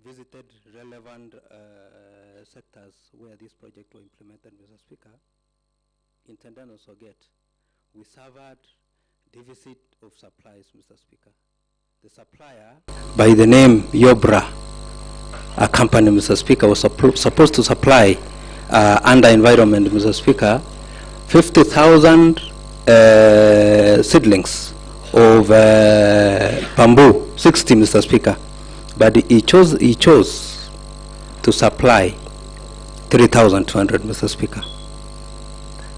visited relevant sectors where this project was implemented, Mr. Speaker, in Tendeno Soget, we suffered deficit of supplies, Mr. Speaker. The supplier, by the name Yobra, a company, Mr. Speaker, was supposed to supply under environment, Mr. Speaker, 50,000 seedlings of bamboo, 60, Mr. Speaker. But he chose to supply 3,200, Mr. Speaker.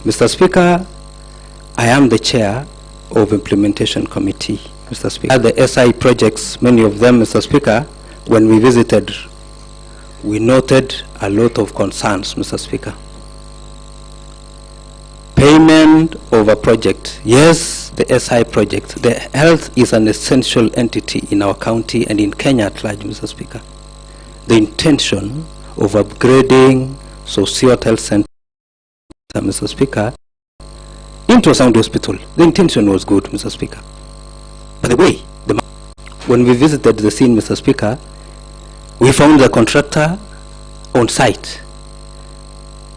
Mr. Speaker, I am the chair of Implementation Committee, Mr. Speaker. The SI projects, many of them, Mr. Speaker, when we visited, we noted a lot of concerns, Mr. Speaker. Payment of a project. Yes, the SI project. The health is an essential entity in our county and in Kenya at large, Mr. Speaker. The intention of upgrading Sociot Health Center, Mr. Speaker, into a sound hospital. The intention was good, Mr. Speaker. By the way, when we visited the scene, Mr. Speaker, we found the contractor on site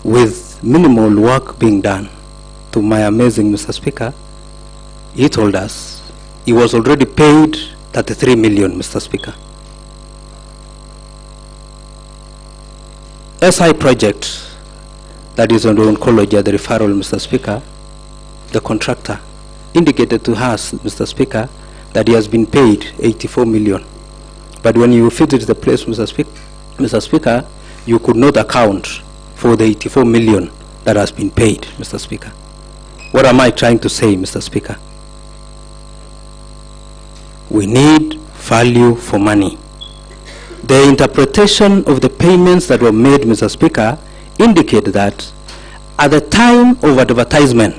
with minimal work being done. To my amazing, Mr. Speaker, he told us he was already paid 33 million, Mr. Speaker. SI project, that is on the oncology, the referral, Mr. Speaker, the contractor indicated to us, Mr. Speaker, that he has been paid 84 million. But when you visit the place, Mr. Speaker, you could not account for the 84 million that has been paid, Mr. Speaker. What am I trying to say, Mr. Speaker? We need value for money. The interpretation of the payments that were made, Mr. Speaker, indicate that at the time of advertisement,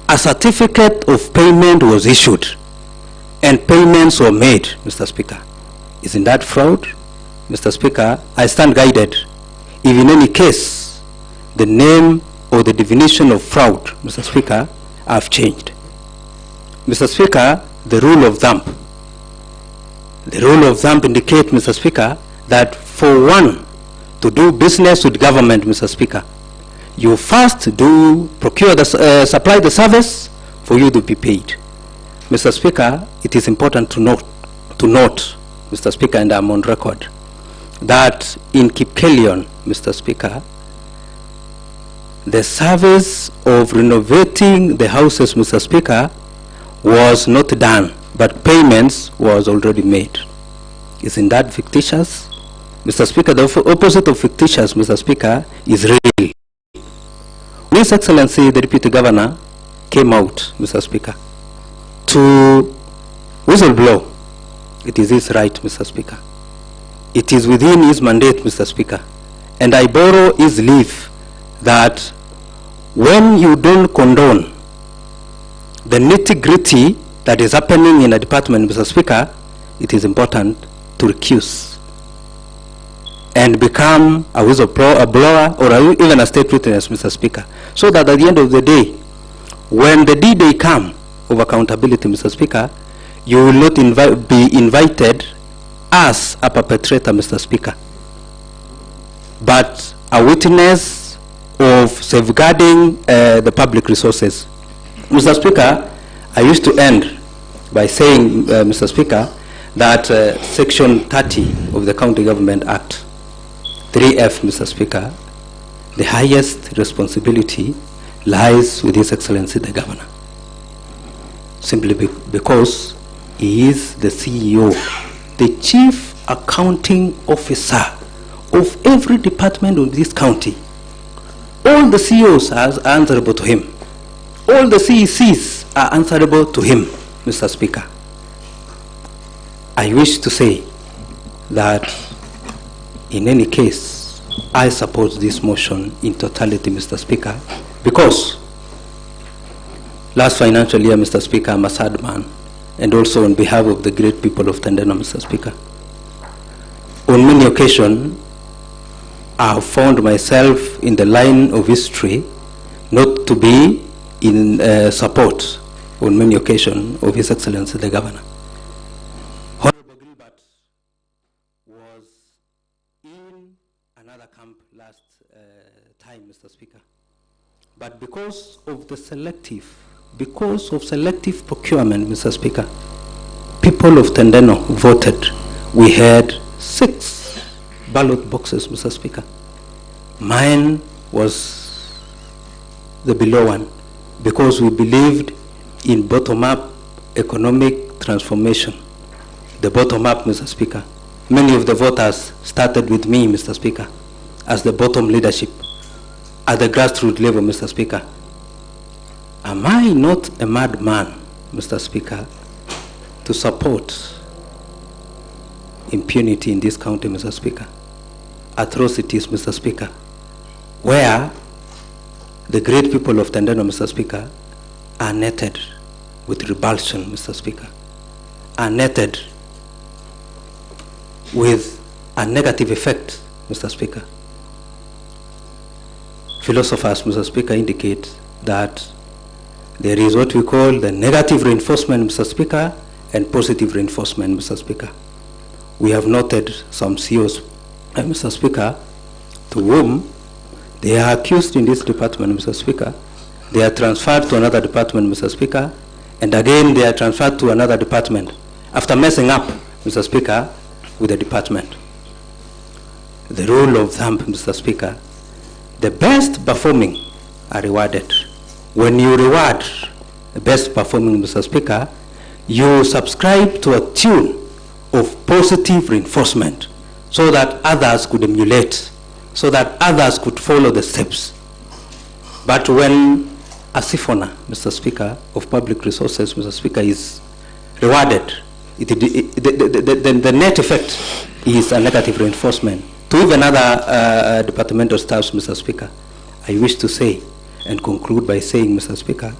a certificate of payment was issued and payments were made, Mr. Speaker. Isn't that fraud? Mr. Speaker, I stand guided. If in any case, the name or the definition of fraud, Mr. Speaker, have changed. Mr. Speaker, the rule of thumb. The rule of thumb indicates, Mr. Speaker, that for one to do business with government, Mr. Speaker, you first procure the supply the service for you to be paid. Mr. Speaker, it is important to note, Mr. Speaker, and I'm on record, that in Kipkelion, Mr. Speaker, the service of renovating the houses, Mr. Speaker, was not done, but payments was already made. Isn't that fictitious? Mr. Speaker, the opposite of fictitious, Mr. Speaker, is real. His Excellency, the Deputy Governor, came out, Mr. Speaker, to whistleblow. It is his right, Mr. Speaker. It is within his mandate, Mr. Speaker. And I borrow his leave that when you don't condone the nitty-gritty that is happening in a department, Mr. Speaker, it is important to recuse and become a whistleblower or even a state witness, Mr. Speaker, so that at the end of the day, when the D-Day come of accountability, Mr. Speaker, you will not be invited as a perpetrator, Mr. Speaker, but a witness of safeguarding the public resources. Mr. Speaker, I used to end by saying, Mr. Speaker, that Section 30 of the County Government Act, 3F, Mr. Speaker, the highest responsibility lies with His Excellency the Governor, simply because he is the CEO, the Chief Accounting Officer of every department of this county. All the CEOs are answerable to him. All the CECs are answerable to him, Mr. Speaker. I wish to say that in any case, I support this motion in totality, Mr. Speaker, because last financial year, Mr. Speaker, I'm a sad man, and also on behalf of the great people of Tendeno, Mr. Speaker. On many occasions, I have found myself in the line of history not to be in support on many occasions of His Excellency the Governor. Honorable Gilbert was in another camp last time, Mr. Speaker. But because of selective procurement, Mr. Speaker, people of Tendeno voted. We had 6 ballot boxes, Mr. Speaker. Mine was the below one, because we believed in bottom-up economic transformation. The bottom-up, Mr. Speaker. Many of the voters started with me, Mr. Speaker, as the bottom leadership at the grassroots level, Mr. Speaker. Am I not a madman, Mr. Speaker, to support impunity in this county, Mr. Speaker? Atrocities, Mr. Speaker, where the great people of Tendeno, Mr. Speaker, are netted with revulsion, Mr. Speaker, are netted with a negative effect, Mr. Speaker. Philosophers, Mr. Speaker, indicate that there is what we call the negative reinforcement, Mr. Speaker, and positive reinforcement, Mr. Speaker. We have noted some CEOs, Mr. Speaker, to whom they are accused in this department, Mr. Speaker. They are transferred to another department, Mr. Speaker, And again, they are transferred to another department after messing up, Mr. Speaker, with the department. The rule of thumb, Mr. Speaker, the best performing are rewarded. When you reward the best performing, Mr. Speaker, you subscribe to a tune of positive reinforcement so that others could emulate, so that others could follow the steps. But when a siphonner, Mr. Speaker, of public resources, Mr. Speaker, is rewarded, the net effect is a negative reinforcement to even other departmental staffs, Mr. Speaker. I wish to say and conclude by saying, Mr. Speaker,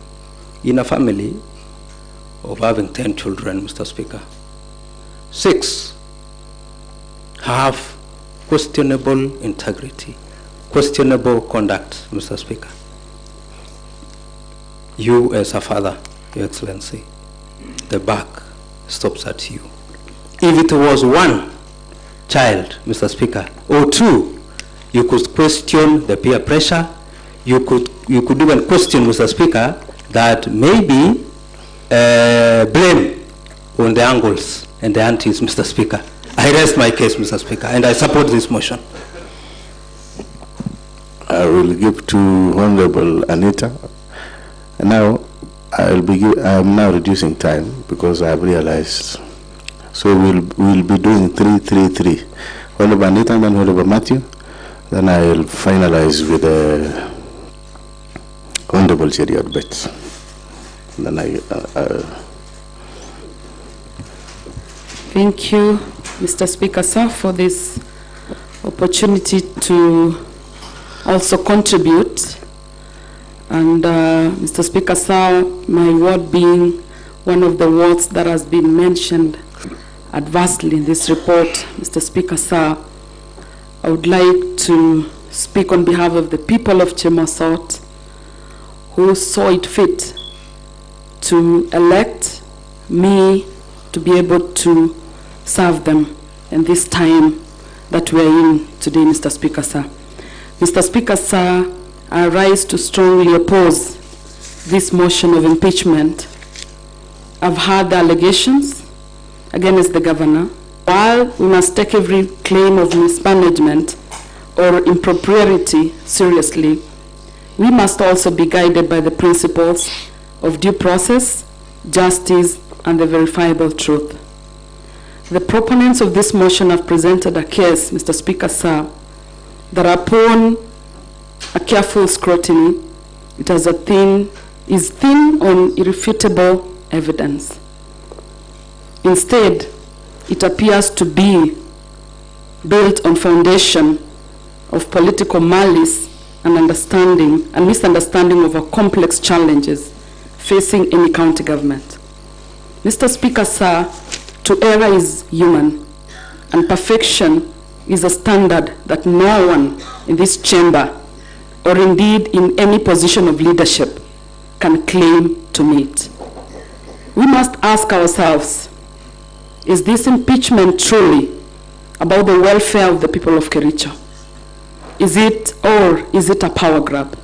in a family of having 10 children, Mr. Speaker, 6 have questionable integrity, questionable conduct, Mr. Speaker. You as a father, Your Excellency, the buck stops at you. If it was one child, Mr. Speaker, or 2, you could question the peer pressure. You could even question, Mr. Speaker, that maybe blame on the uncles and the aunties, Mr. Speaker. I rest my case, Mr. Speaker, and I support this motion. I will give to Honorable Anita. And now I am now reducing time because I have realized. So we'll be doing 3-3-3. Honorable Anita and then Honorable Matthew. Then I will finalize with Honorable Cheriot Betts. Then Thank you, Mr. Speaker, sir, for this opportunity to also contribute. And Mr. Speaker, sir, my ward being one of the wards that has been mentioned adversely in this report, Mr. Speaker, sir, I would like to speak on behalf of the people of Chemasot who saw it fit to elect me to be able to serve them in this time that we are in today, Mr. Speaker, sir. Mr. Speaker, sir, I rise to strongly oppose this motion of impeachment. I've heard the allegations against the governor. While we must take every claim of mismanagement or impropriety seriously, we must also be guided by the principles of due process, justice, and the verifiable truth. The proponents of this motion have presented a case, Mr. Speaker, sir, that upon a careful scrutiny, it is thin on irrefutable evidence. Instead, it appears to be built on foundation of political malice and misunderstanding of our complex challenges facing any county government. Mr. Speaker, sir, to err is human, and perfection is a standard that no one in this chamber, or indeed in any position of leadership, can claim to meet. We must ask ourselves, is this impeachment truly about the welfare of the people of Kericho? Is it a power grab?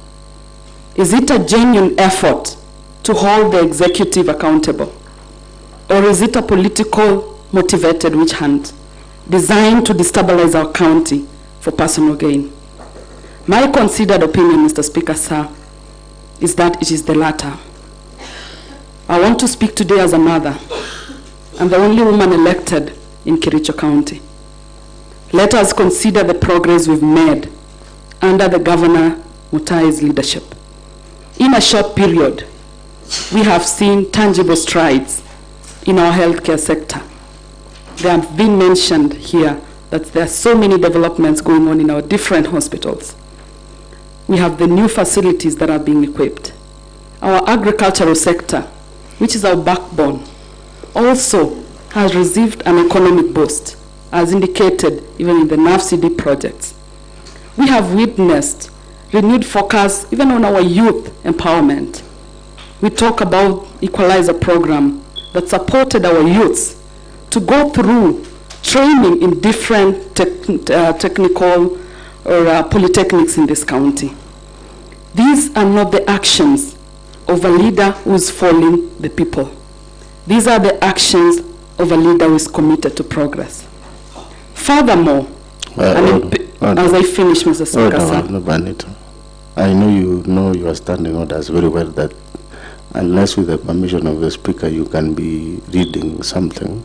Is it a genuine effort to hold the executive accountable? Or is it a political motivated witch hunt designed to destabilize our county for personal gain? My considered opinion, Mr. Speaker, sir, is that it is the latter. I want to speak today as a mother. I'm the only woman elected in Kericho County. Let us consider the progress we've made under the Governor MUTAI's leadership. In a short period, we have seen tangible strides in our healthcare sector. They have been mentioned here that there are so many developments going on in our different hospitals. We have the new facilities that are being equipped. Our agricultural sector, which is our backbone, also has received an economic boost, as indicated even in the NAFCD projects. We have witnessed renewed focus even on our youth empowerment. We talk about Equalizer program that supported our youths to go through training in different technical or polytechnics in this county. These are not the actions of a leader who is following the people. These are the actions of a leader who is committed to progress. Furthermore, as I finish, Mr. Speaker, sir. I know you know your standing orders very well, that unless with the permission of the Speaker you can be reading something,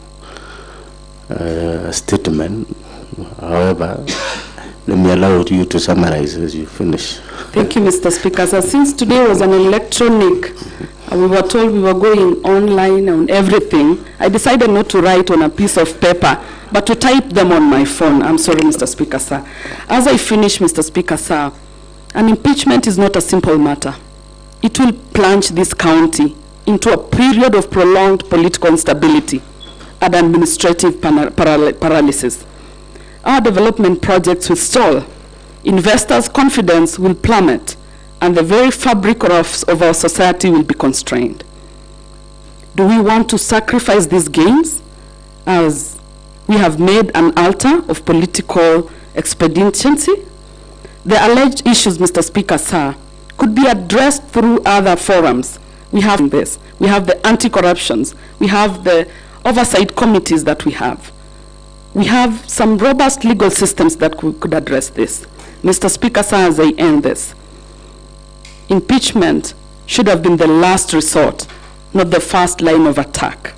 a statement. However, let me allow you to summarize as you finish. Thank you, Mr. Speaker. So since today was an electronic, we were told we were going online on everything, I decided not to write on a piece of paper, but to type them on my phone. I'm sorry, Mr. Speaker, sir. As I finish, Mr. Speaker, sir, an impeachment is not a simple matter. It will plunge this county into a period of prolonged political instability and administrative paralysis. Our development projects will stall, investors' confidence will plummet, and the very fabric of our society will be constrained. Do we want to sacrifice these gains as we have made an altar of political expediency? The alleged issues, Mr. Speaker, sir, could be addressed through other forums. We have this. We have the anti-corruptions. We have the oversight committees that we have. We have some robust legal systems that could address this. Mr. Speaker, sir, as I end this, impeachment should have been the last resort, not the first line of attack.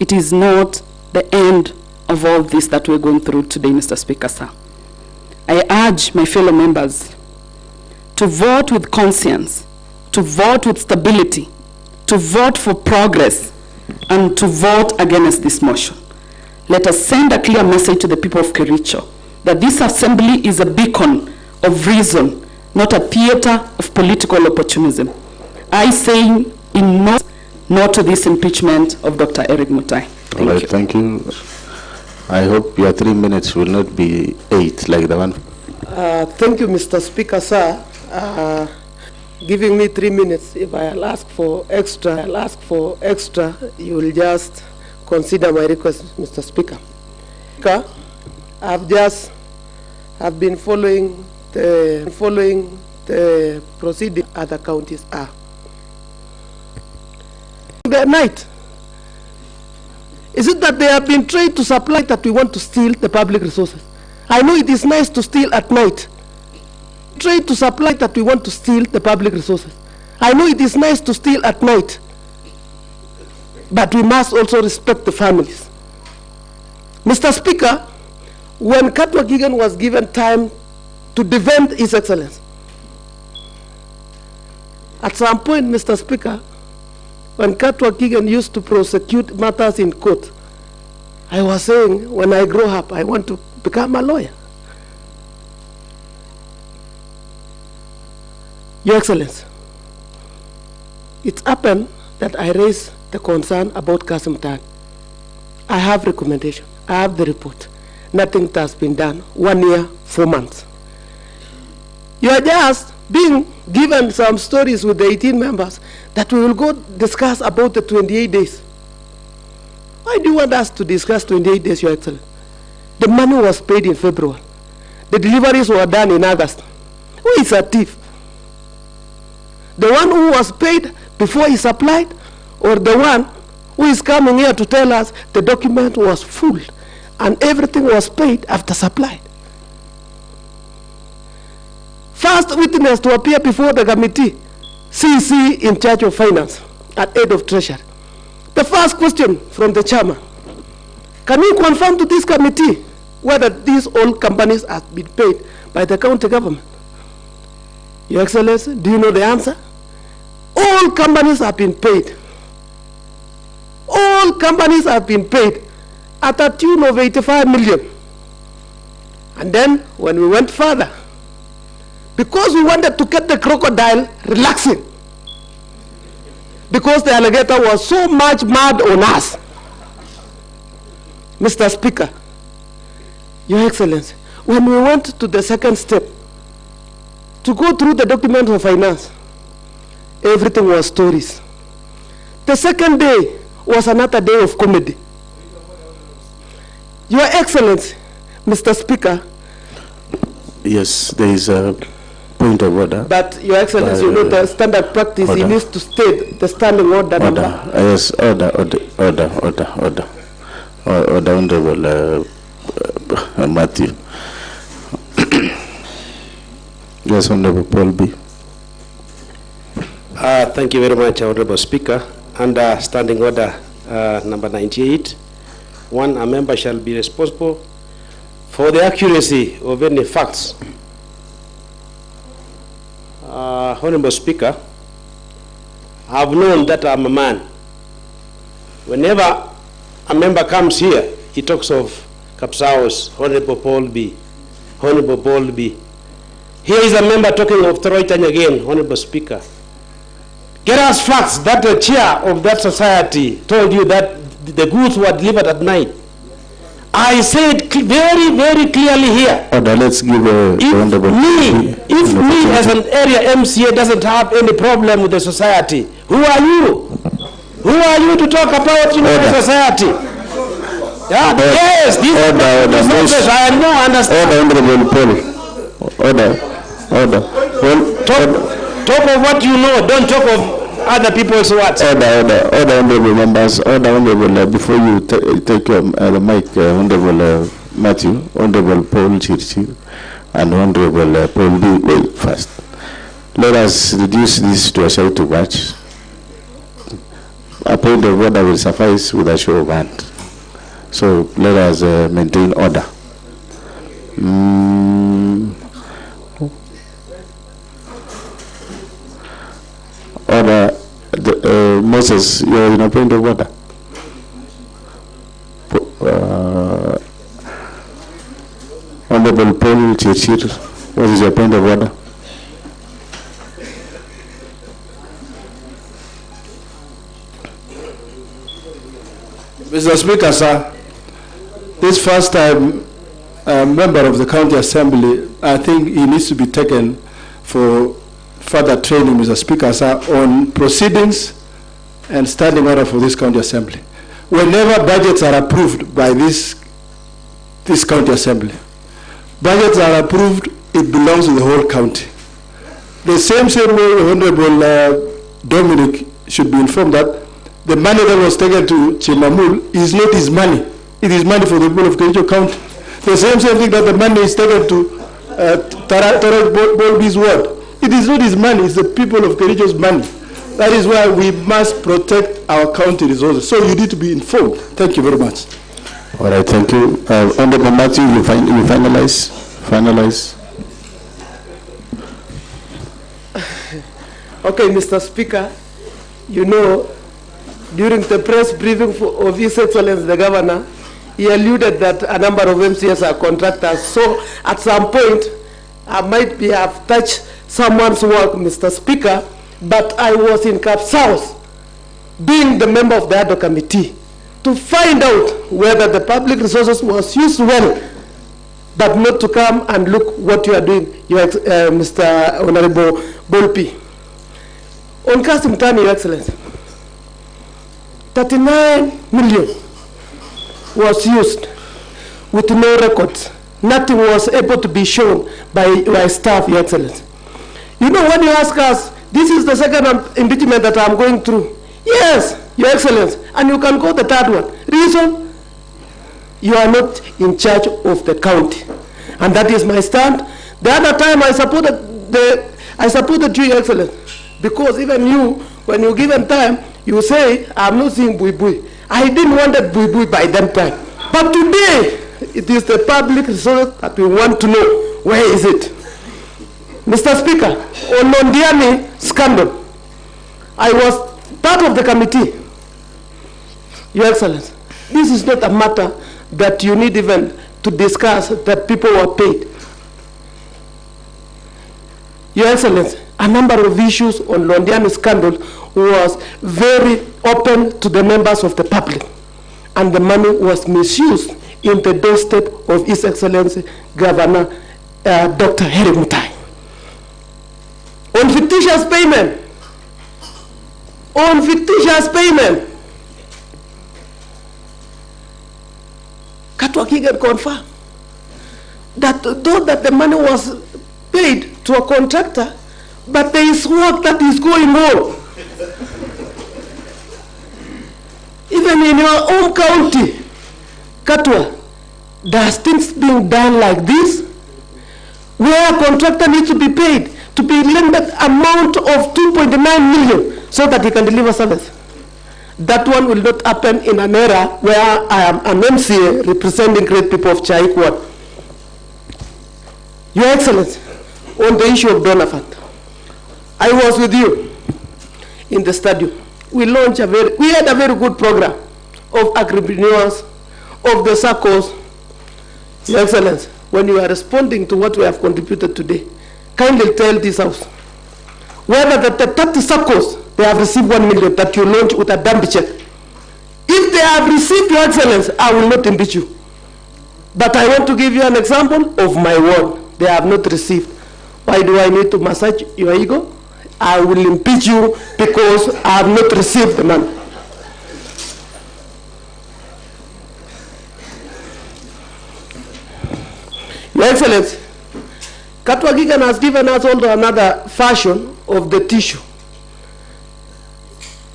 It is not the end of all this that we're going through today, Mr. Speaker, sir. I urge my fellow members to vote with conscience, to vote with stability, to vote for progress, and to vote against this motion. Let us send a clear message to the people of Kericho that this assembly is a beacon of reason, not a theater of political opportunism. I say in no to this impeachment of Dr. ERICK MUTAI. All right, thank you. I hope your 3 minutes will not be 8 like the one. Thank you, Mr. Speaker, sir. Giving me 3 minutes. If I'll ask for extra, you will just consider my request, Mr. Speaker. I've been following the proceeding other counties are. The night. Is it that they have been trained to supply that we want to steal the public resources? I know it is nice to steal at night. Trained to supply that we want to steal the public resources. I know it is nice to steal at night. But we must also respect the families. Mr. Speaker, when Katwa Gigan was given time to defend His Excellency, at some point, Mr. Speaker, when Katwa Gigan used to prosecute matters in court, I was saying, when I grow up, I want to become a lawyer. Your Excellency, it's happened that I raised the concern about Kasim Tan. I have recommendation. I have the report. Nothing has been done. 1 year, 4 months. You are just being given some stories with the 18 members that we will go discuss about the 28 days. Why do you want us to discuss 28 days, Your Excellency? The money was paid in February. The deliveries were done in August. Who is a thief? The one who was paid before he supplied, or the one who is coming here to tell us the document was full and everything was paid after supply? First witness to appear before the committee, CC in charge of finance at head of treasury. The first question from the chairman: can you confirm to this committee whether these all companies have been paid by the county government? Your Excellency, do you know the answer? All companies have been paid. All companies have been paid at a tune of 85 million. And then when we went further, because we wanted to get the crocodile relaxing, because the alligator was so much mad on us, Mr. Speaker, Your Excellency, when we went to the second step, to go through the document of finance, everything was stories. The second day was another day of comedy. Your Excellency, Mr. Speaker. Yes, there is a point of order. But, Your Excellency, you know the standard practice, he needs to state the standing order number. Yes, order, Honorable Matthew. Yes, Honorable Paul B. Thank you very much, Honorable Speaker. Under Standing Order number 98, a member shall be responsible for the accuracy of any facts. Honorable Speaker, I've known that I'm a man. Whenever a member comes here, he talks of Kapsaos, Honorable Paul B. Honorable Paul B. Here is a member talking of Toroitany again, Honorable Speaker. Get us facts that the chair of that society told you that the goods were delivered at night. I said very, very clearly here. Order, let's give if me as an area MCA doesn't have any problem with the society, who are you? Who are you to talk about the society? Yeah, yes, this is I know, understand. Order. Talk of what you know, don't talk of other people's words. Order, honorable members. Order, honorable. Before you take the mic, Honorable Matthew, Honorable Paul Chirchir, and Honorable Paul B. Wait, first. Let us reduce this to a shout to match. A point of order will suffice with a show of hand. So let us maintain order. Order, Moses, you're in a point of order. Honorable Paul Chirchir, what is your point of order? Mr. Speaker, sir, this first time member of the County Assembly, I think he needs to be taken for further training, Mr. Speaker, sir, on proceedings and standing order for this County Assembly. Whenever budgets are approved by this County Assembly, budgets are approved, it belongs to the whole county. The same way Honorable Dominic should be informed that the money that was taken to Chimamul is not his money. It is money for the people of Kericho County. The same thing that the money is taken to Tarek Bolby's ward. It is not his money, it's the people of Kericho's money. That is why we must protect our county resources. So you need to be informed. Thank you very much. All right, thank you. Honorable Matthew, you finalize? Okay, Mr. Speaker, you know, during the press briefing of His Excellency the Governor, he alluded that a number of MCS are contractors. So at some point, I might have touched someone's work, Mr. Speaker, but I was in Kapsaos, being the member of the ADO committee, to find out whether the public resources was used well, but not to come and look what you are doing, Mr. Honorable Bolpi. On custom time, Your Excellency, 39 million was used with no records. Nothing was able to be shown by staff, Your Excellency. You know, when you ask us, this is the second impeachment that I'm going through. Yes, Your Excellency, and you can go the third one. Reason, you are not in charge of the county. And that is my stand. The other time I supported you, Your Excellency, because even you, when you given time, you say, I'm not seeing Bui. I didn't want that Bui by that time. But today, it is the public resource that we want to know. Where is it? Mr. Speaker, on Londiani scandal, I was part of the committee. Your Excellency, this is not a matter that you need even to discuss that people were paid. Your Excellency, a number of issues on Londiani scandal was very open to the members of the public, and the money was misused in the doorstep of His Excellency Governor Dr. ERICK MUTAI. On fictitious payment, Katwa King confirmed that though that the money was paid to a contractor, but there is work that is going on. Even in your own county, Katwa, there's things being done like this, where a contractor needs to be paid to be limited amount of 2.9 million so that he can deliver service. That one will not happen in an era where I am an MCA representing great people of Chaikwad. Your Excellency, on the issue of donor fund, I was with you in the stadium. We had a very good program of agripreneurs, of the circles. Your Excellency, when you are responding to what we have contributed today, kindly tell this House whether the 30 circles they have received 1 million that you launched with a dump check. If they have received, Your Excellency, I will not impeach you. But I want to give you an example of my word. They have not received. Why do I need to massage your ego? I will impeach you because I have not received the money. Your Excellency, Katwa Gigan has given us also another version of the tissue.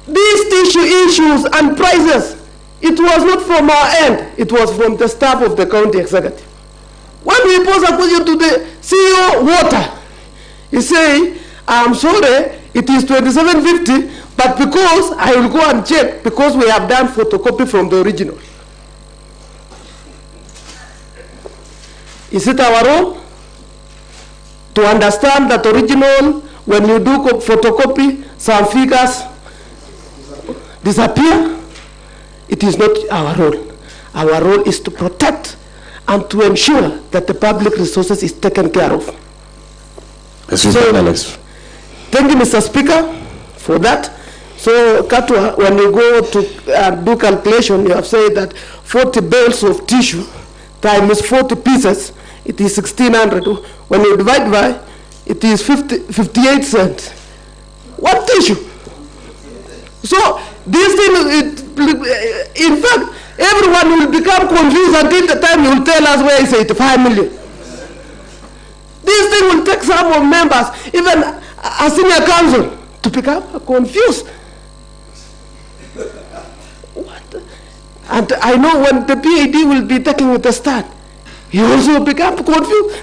These tissue issues and prices, it was not from our end, it was from the staff of the county executive. When we pose a question to the CEO Water, he say, I'm sorry, it is 2750, but because I will go and check, because we have done photocopy from the original. Is it our role to understand that original, when you do photocopy, some figures disappear? It is not our role. Our role is to protect and to ensure that the public resources is taken care of. Thank you, Mr. Speaker, for that. So, Katwa, when you go to do calculation, you have said that 40 bales of tissue times 40 pieces, it is 1,600. When you divide by, it is 58 cents. What tissue? So, this thing, in fact, everyone will become confused until the time you will tell us where is 85 million. This thing will take some of members, even a senior council, to become confused. What? And I know when the PAD will be taking with the start, he also become confused.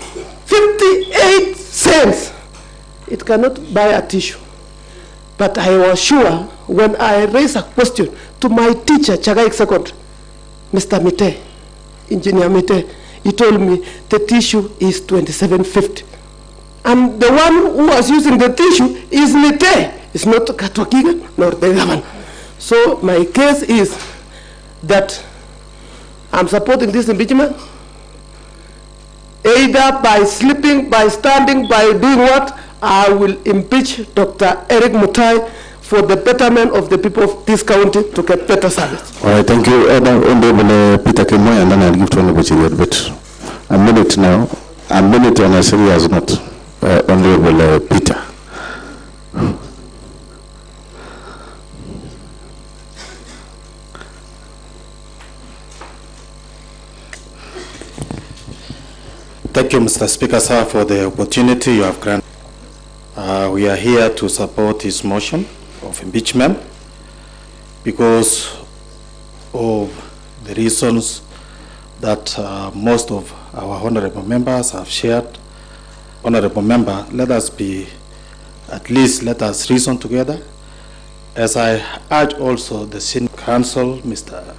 58 cents. It cannot buy a tissue. But I was sure when I raised a question to my teacher, Chagaik Secondary, Mr. MUTAI, Engineer MUTAI, he told me the tissue is 2750. And the one who was using the tissue is MUTAI. It's not Katwa Gigan nor the government. So my case is that I'm supporting this impeachment, either by sleeping, by standing, by doing what, I will impeach Dr. ERICK MUTAI for the betterment of the people of this county to get better service. All right, thank you. Honorable Peter Kemoy, and then I'll give to Honorable Chiwet. But a minute now, a minute on a serious note. Honorable Peter. Thank you, Mr. Speaker, sir, for the opportunity you have granted. We are here to support this motion of impeachment because of the reasons that most of our honorable members have shared. Honorable member, let us reason together. As I urge also the Senate Council, Mr.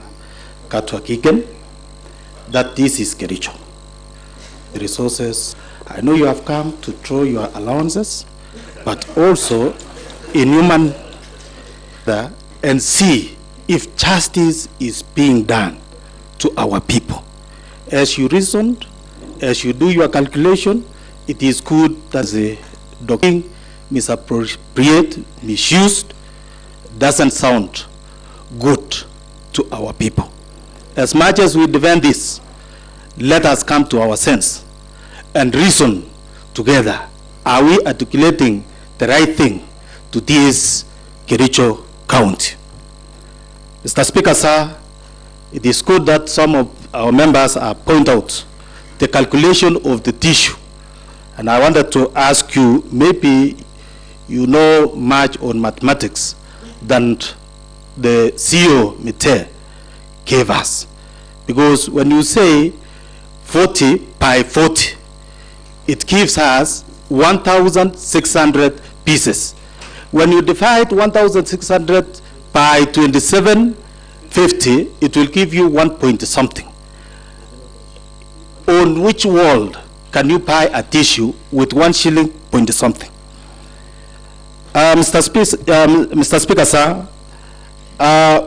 Katwa Gigan, that this is Kericho. The resources, I know you have come to throw your allowances, but also in human and see if justice is being done to our people. As you reasoned, as you do your calculation, it is good that the document misappropriate, misused, doesn't sound good to our people. As much as we defend this, let us come to our sense and reason together. Are we articulating the right thing to this Kericho County? Mr. Speaker, sir, it is good that some of our members point out the calculation of the tissue And I wanted to ask you, maybe you know much on mathematics than the CEO MUTAI gave us. Because when you say 40 by 40, it gives us 1,600 pieces. When you divide 1,600 by 2750, it will give you 1 point something. On which world can you buy a tissue with 1 shilling point something? Mr. Speaker, sir,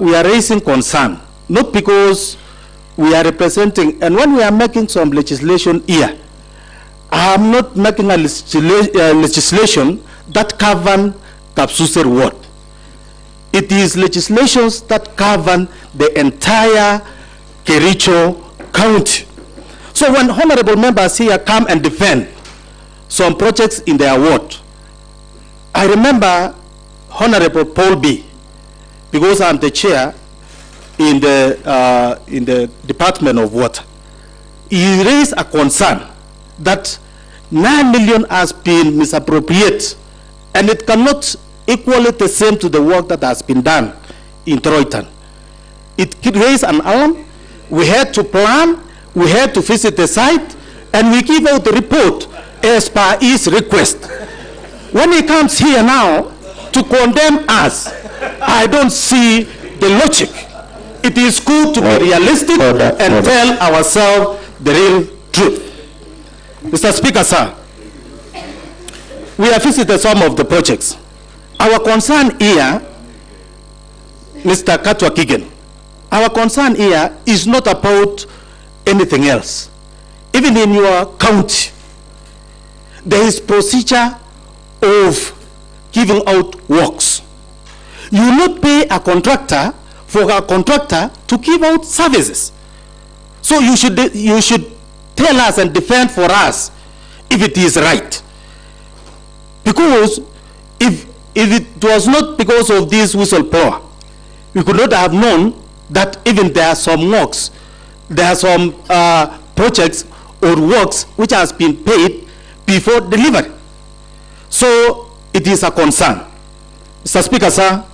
we are raising concern, not because we are representing, and when we are making some legislation here, I am not making a legislation that govern Kapsuser ward. It is legislations that govern the entire Kericho county. So when honorable members here come and defend some projects in their ward, I remember Honorable Paul B, because I'm the chair in the Department of Water. He raised a concern that 9 million has been misappropriated, and it cannot equal the same to the work that has been done in Troyton. It raised an alarm. We had to plan, we had to visit the site, and we give out the report as per his request. When he comes here now to condemn us, I don't see the logic. It is good to be realistic and tell ourselves the real truth. Mr. Speaker, sir, we have visited some of the projects. Our concern here, Mr. Katwa, our concern here is not about anything else. Even in your county, there is procedure of giving out works. You will not pay a contractor for a contractor to give out services. So you should tell us and defend for us if it is right. Because if it was not because of this whistleblower, we could not have known that even there are some works, there are some projects or works which has been paid before delivery. So it is a concern. Mr. Speaker, sir,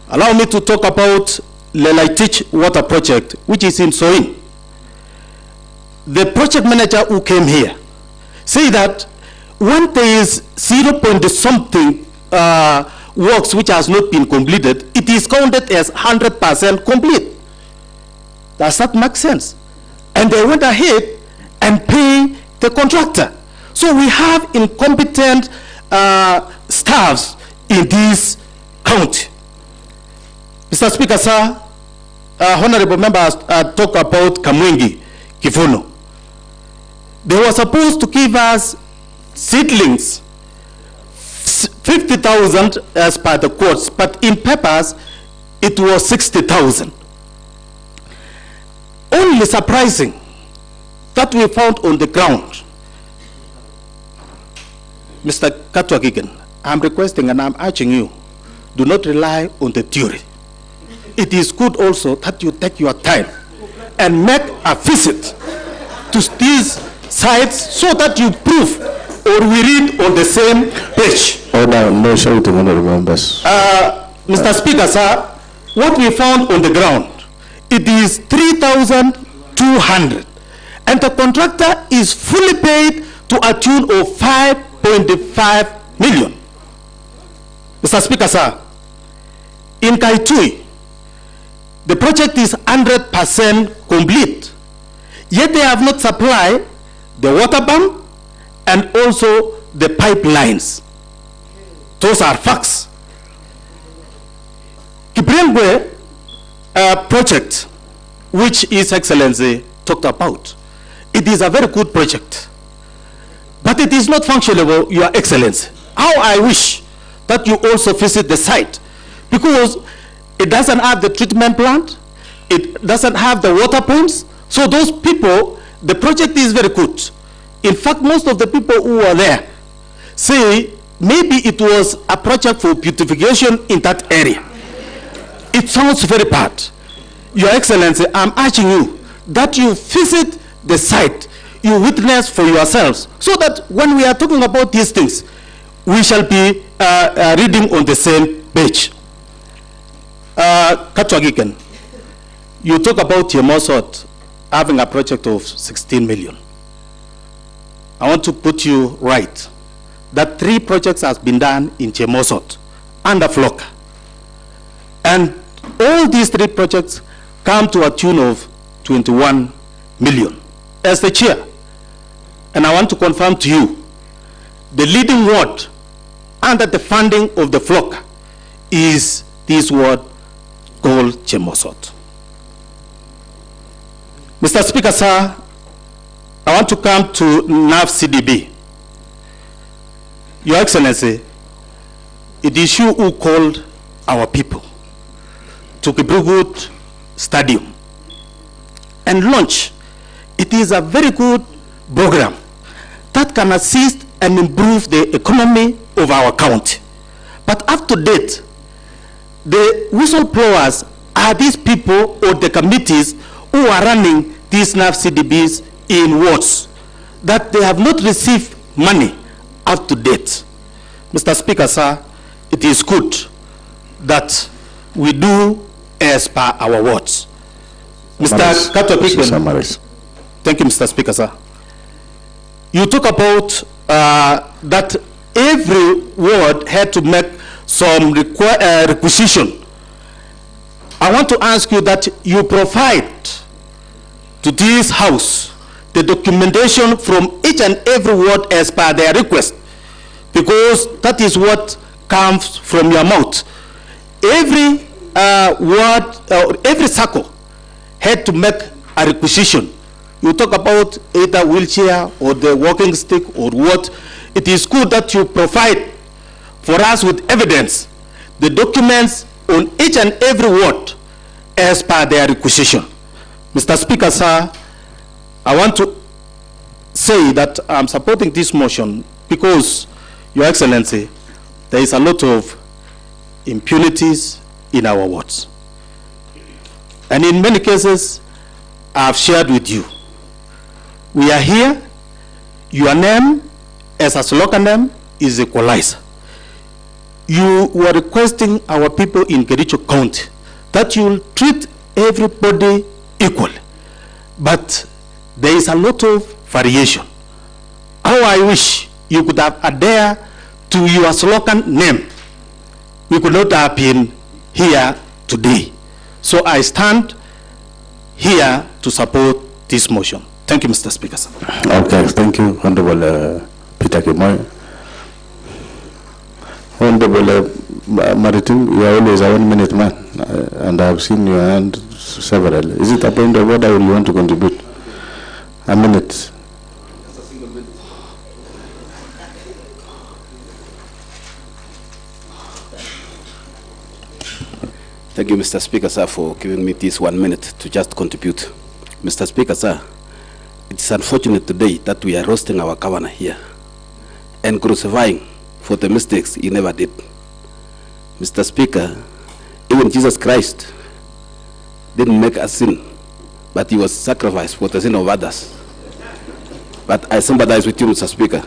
allow me to talk about Lelaitich water project, which is in Soin. The project manager who came here said that when there is 0 point something works which has not been completed, it is counted as 100% complete. Does that make sense? And they went ahead and paid the contractor. So we have incompetent staffs in this county. Mr. Speaker, sir, honorable members talk about Kamwengi, Kifuno. They were supposed to give us seedlings, 50,000 as per the quotes, but in papers, it was 60,000. Only surprising that we found on the ground. Mr. Katwa, I'm requesting and I'm urging you, do not rely on the theory. It is good also that you take your time and make a visit to these sites so that you prove or we read on the same page. No shouting, honorable members. Mr. Speaker, sir, what we found on the ground, it is 3,200, and the contractor is fully paid to a tune of 5.5 million. Mr. Speaker, sir, in Kaitui, the project is 100% complete, yet they have not supplied the water pump and also the pipelines. Those are facts. Kibrengwe project, which His Excellency talked about, it is a very good project, but it is not functionable, Your Excellency. How I wish that you also visit the site, because it doesn't have the treatment plant, it doesn't have the water pumps. So those people, the project is very good. In fact, most of the people who were there say maybe it was a project for beautification in that area. It sounds very bad. Your Excellency, I'm urging you that you visit the site, you witness for yourselves, so that when we are talking about these things, we shall be reading on the same page. Katwagiken, you talk about Chemosot having a project of 16 million. I want to put you right that 3 projects has been done in Chemosot under FLOCA. And all these 3 projects come to a tune of 21 million. As the chair, and I want to confirm to you, the leading word under the funding of the FLOCA is this word called Chemosot. Mr. Speaker, sir, I want to come to NAV CDB. Your Excellency, it is you who called our people to Kibrugut Stadium and launch. It is a very good program that can assist and improve the economy of our county. But up to date, the whistleblowers are these people or the committees who are running these NAV CDBs in wards that they have not received money up to date. Mr. Speaker, sir, it is good that we do as per our words. Mr. Kato, thank you, Mr. Speaker, sir. You talk about that every ward had to make some requisition. I want to ask you that you provide to this house the documentation from each and every ward as per their request, because that is what comes from your mouth. Every ward, every circle had to make a requisition. You talk about either wheelchair or the walking stick or what. It is good that you provide for us with evidence, the documents on each and every ward as per their requisition. Mr. Speaker, sir, I want to say that I'm supporting this motion because, Your Excellency, there is a lot of impunities in our wards. And in many cases, I've shared with you. We are here, your name as a slogan name is Equalizer. You were requesting our people in Kericho County that you will treat everybody equally. But there is a lot of variation. How I wish you could have adhered to your slogan name. We could not have been here today. So I stand here to support this motion. Thank you, Mr. Speaker. Sir. Okay, thank you, Honorable Peter Kimoy. Honorable Maritim, you are always a 1-minute man, and I have seen your hand several. Is it a point of order or you want to contribute? A minute. Thank you, Mr. Speaker, sir, for giving me this 1 minute to just contribute. Mr. Speaker, sir, it's unfortunate today that we are roasting our governor here and crucifying for the mistakes he never did. Mr. Speaker, even Jesus Christ didn't make a sin, but he was sacrificed for the sin of others. But I sympathize with you, Mr. Speaker.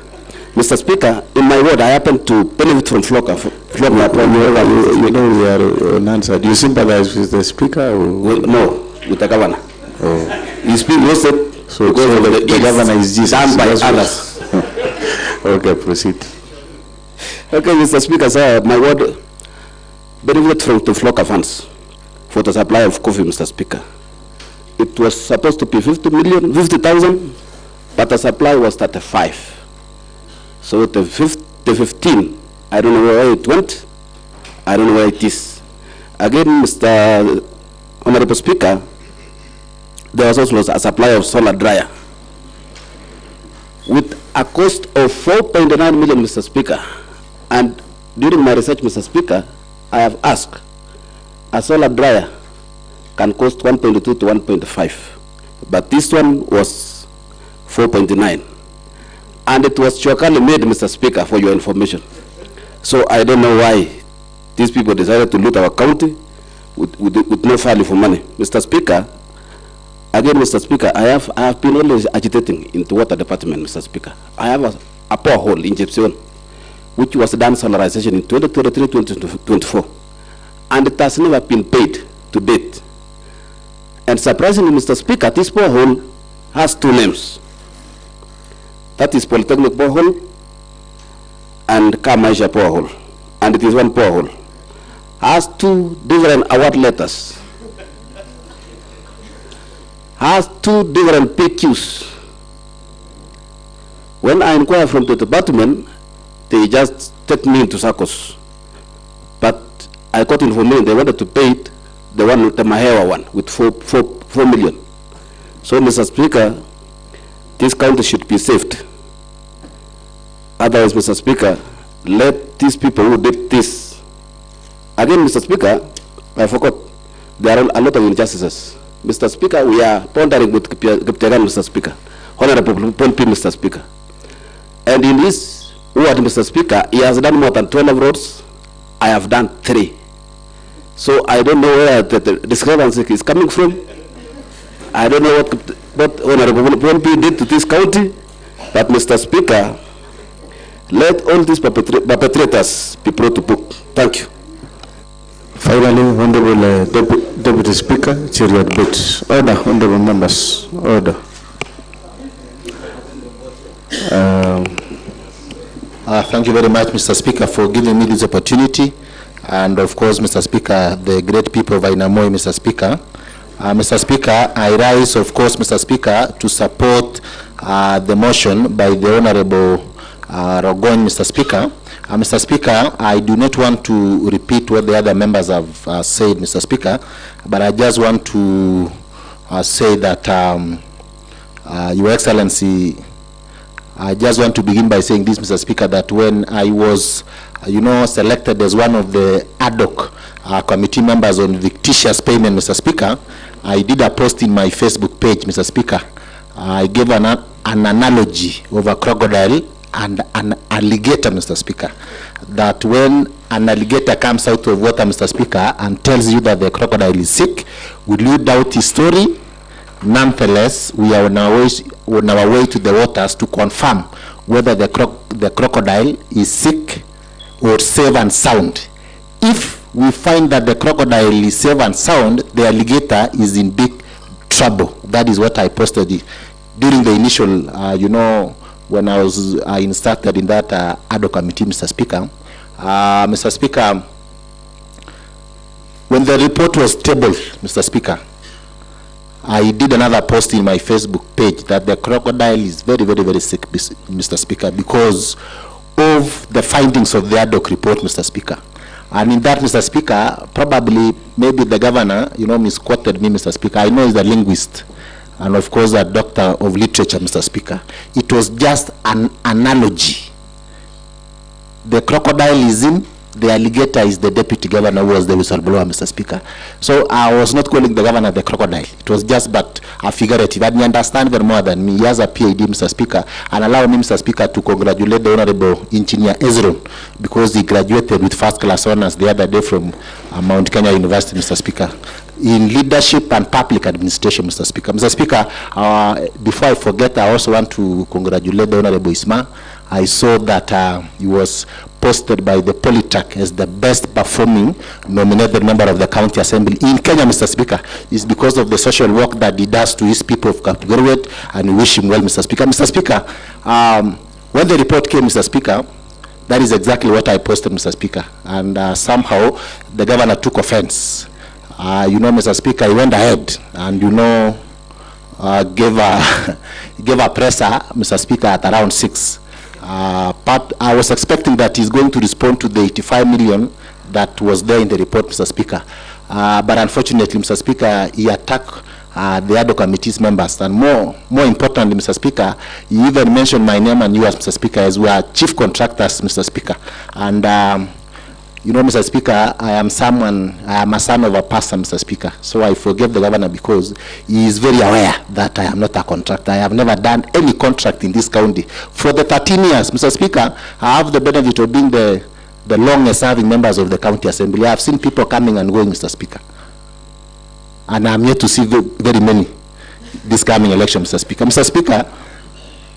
Mr. Speaker, in my word, I happen to benefit from FLOCA. You know, we are unanswered. Do you sympathize with the Speaker? Or? Well, no, with the governor. Oh. He speaks so the governor is Jesus. Done by others. Okay, proceed. Okay, Mr. Speaker, sir, my word, benefit from the FLOCA funds for the supply of coffee, Mr. Speaker. It was supposed to be 50,000, but the supply was 35. So the 15, I don't know where it went. I don't know where it is. Again, Mr. Honorable Speaker, there was also a supply of solar dryer with a cost of 4.9 million, Mr. Speaker. And during my research, Mr. Speaker, I have asked, a solar dryer can cost 1.2 to 1.5, but this one was 4.9. And it was chocally made, Mr. Speaker, for your information. So I don't know why these people decided to loot our county with no value for money. Mr. Speaker, Again, Mr. Speaker, I have been always agitating into water department, Mr. Speaker. I have a poor hole in Jepsion, which was done solarization in 2023-2024, and it has never been paid to date. And surprisingly, Mr. Speaker, this poor hole has two names. That is Polytechnic borehole and Kamaisha borehole, and it is one borehole. Has two different award letters. Has two different PQs. When I inquire from the department, they just take me into circles. But I got information they wanted to pay it, the one with the Mahewa one with 4 million. So, Mr. Speaker, this county should be saved. Otherwise, Mr. Speaker, let these people who did this. Again, Mr. Speaker, I forgot, there are a lot of injustices. Mr. Speaker, we are pondering with Giptegan, Mr. Speaker, Honorable Pompi, Mr. Speaker. And in this word, Mr. Speaker, he has done more than 12 roads. I have done 3. So I don't know where the discrepancy is coming from. I don't know what Honorable Pompi did to this county. But, Mr. Speaker, let all these perpetrators be brought to book. Thank you. Finally, Honorable Deputy Speaker, Cheriot Bits. Order, Honorable Members. Order. Thank you very much, Mr. Speaker, for giving me this opportunity. And of course, Mr. Speaker, the great people of Ainamoi, Mr. Speaker. Mr. Speaker, I rise, of course, Mr. Speaker, to support the motion by the Honorable Rogon, Mr. Speaker. Mr. Speaker, I do not want to repeat what the other members have said, Mr. Speaker, but I just want to say that, Your Excellency, I just want to begin by saying this, Mr. Speaker, that when I was, selected as one of the ad hoc committee members on fictitious payment, Mr. Speaker, I did a post in my Facebook page, Mr. Speaker. I gave an analogy of a crocodile and an alligator, Mr. Speaker, that when an alligator comes out of water, Mr. Speaker, and tells you that the crocodile is sick, will you doubt his story? Nonetheless, we are on our way to the waters to confirm whether the crocodile is sick or safe and sound. If we find that the crocodile is safe and sound, the alligator is in big trouble. That is what I posted during the initial, when I was instructed in that ad hoc committee, Mr. Speaker. Mr. Speaker, when the report was tabled, Mr. Speaker, I did another post in my Facebook page that the crocodile is very, very, very sick, Mr. Speaker, because of the findings of the ad hoc report, Mr. Speaker. And in that, Mr. Speaker, probably, maybe the governor, misquoted me, Mr. Speaker. I know he's a linguist, and of course a doctor of literature, Mr. Speaker. It was just an analogy. The crocodile is in, the alligator is the deputy governor who was the whistleblower, Mr. Speaker. So I was not calling the governor the crocodile. It was just but a figurative. And you understand very more than me. He has a PhD, Mr. Speaker. And allow me, Mr. Speaker, to congratulate the Honorable Engineer Ezron because he graduated with first-class honors the other day from Mount Kenya University, Mr. Speaker, in leadership and public administration, Mr. Speaker. Mr. Speaker, before I forget, I also want to congratulate the Honorable Isma. I saw that he was posted by the Polytech as the best performing nominated member of the County Assembly in Kenya, Mr. Speaker. It's because of the social work that he does to his people of Kapgorwet, and we wish him well, Mr. Speaker. Mr. Speaker, when the report came, Mr. Speaker, that is exactly what I posted, Mr. Speaker. And somehow the governor took offense. Mr. Speaker, he went ahead and, gave a presser, Mr. Speaker, at around 6. But I was expecting that he's going to respond to the 85 million that was there in the report, Mr. Speaker. But unfortunately, Mr. Speaker, he attacked the ad hoc committee's members. And more importantly, Mr. Speaker, he even mentioned my name and yours, Mr. Speaker, as we are chief contractors, Mr. Speaker. And Mr. Speaker, I am a son of a pastor, Mr. Speaker. So I forgive the governor because he is very aware that I am not a contractor. I have never done any contract in this county. For the 13 years, Mr. Speaker, I have the benefit of being the longest serving members of the County Assembly. I have seen people coming and going, Mr. Speaker. And I'm yet to see very many. this coming election, Mr. Speaker. Mr. Speaker,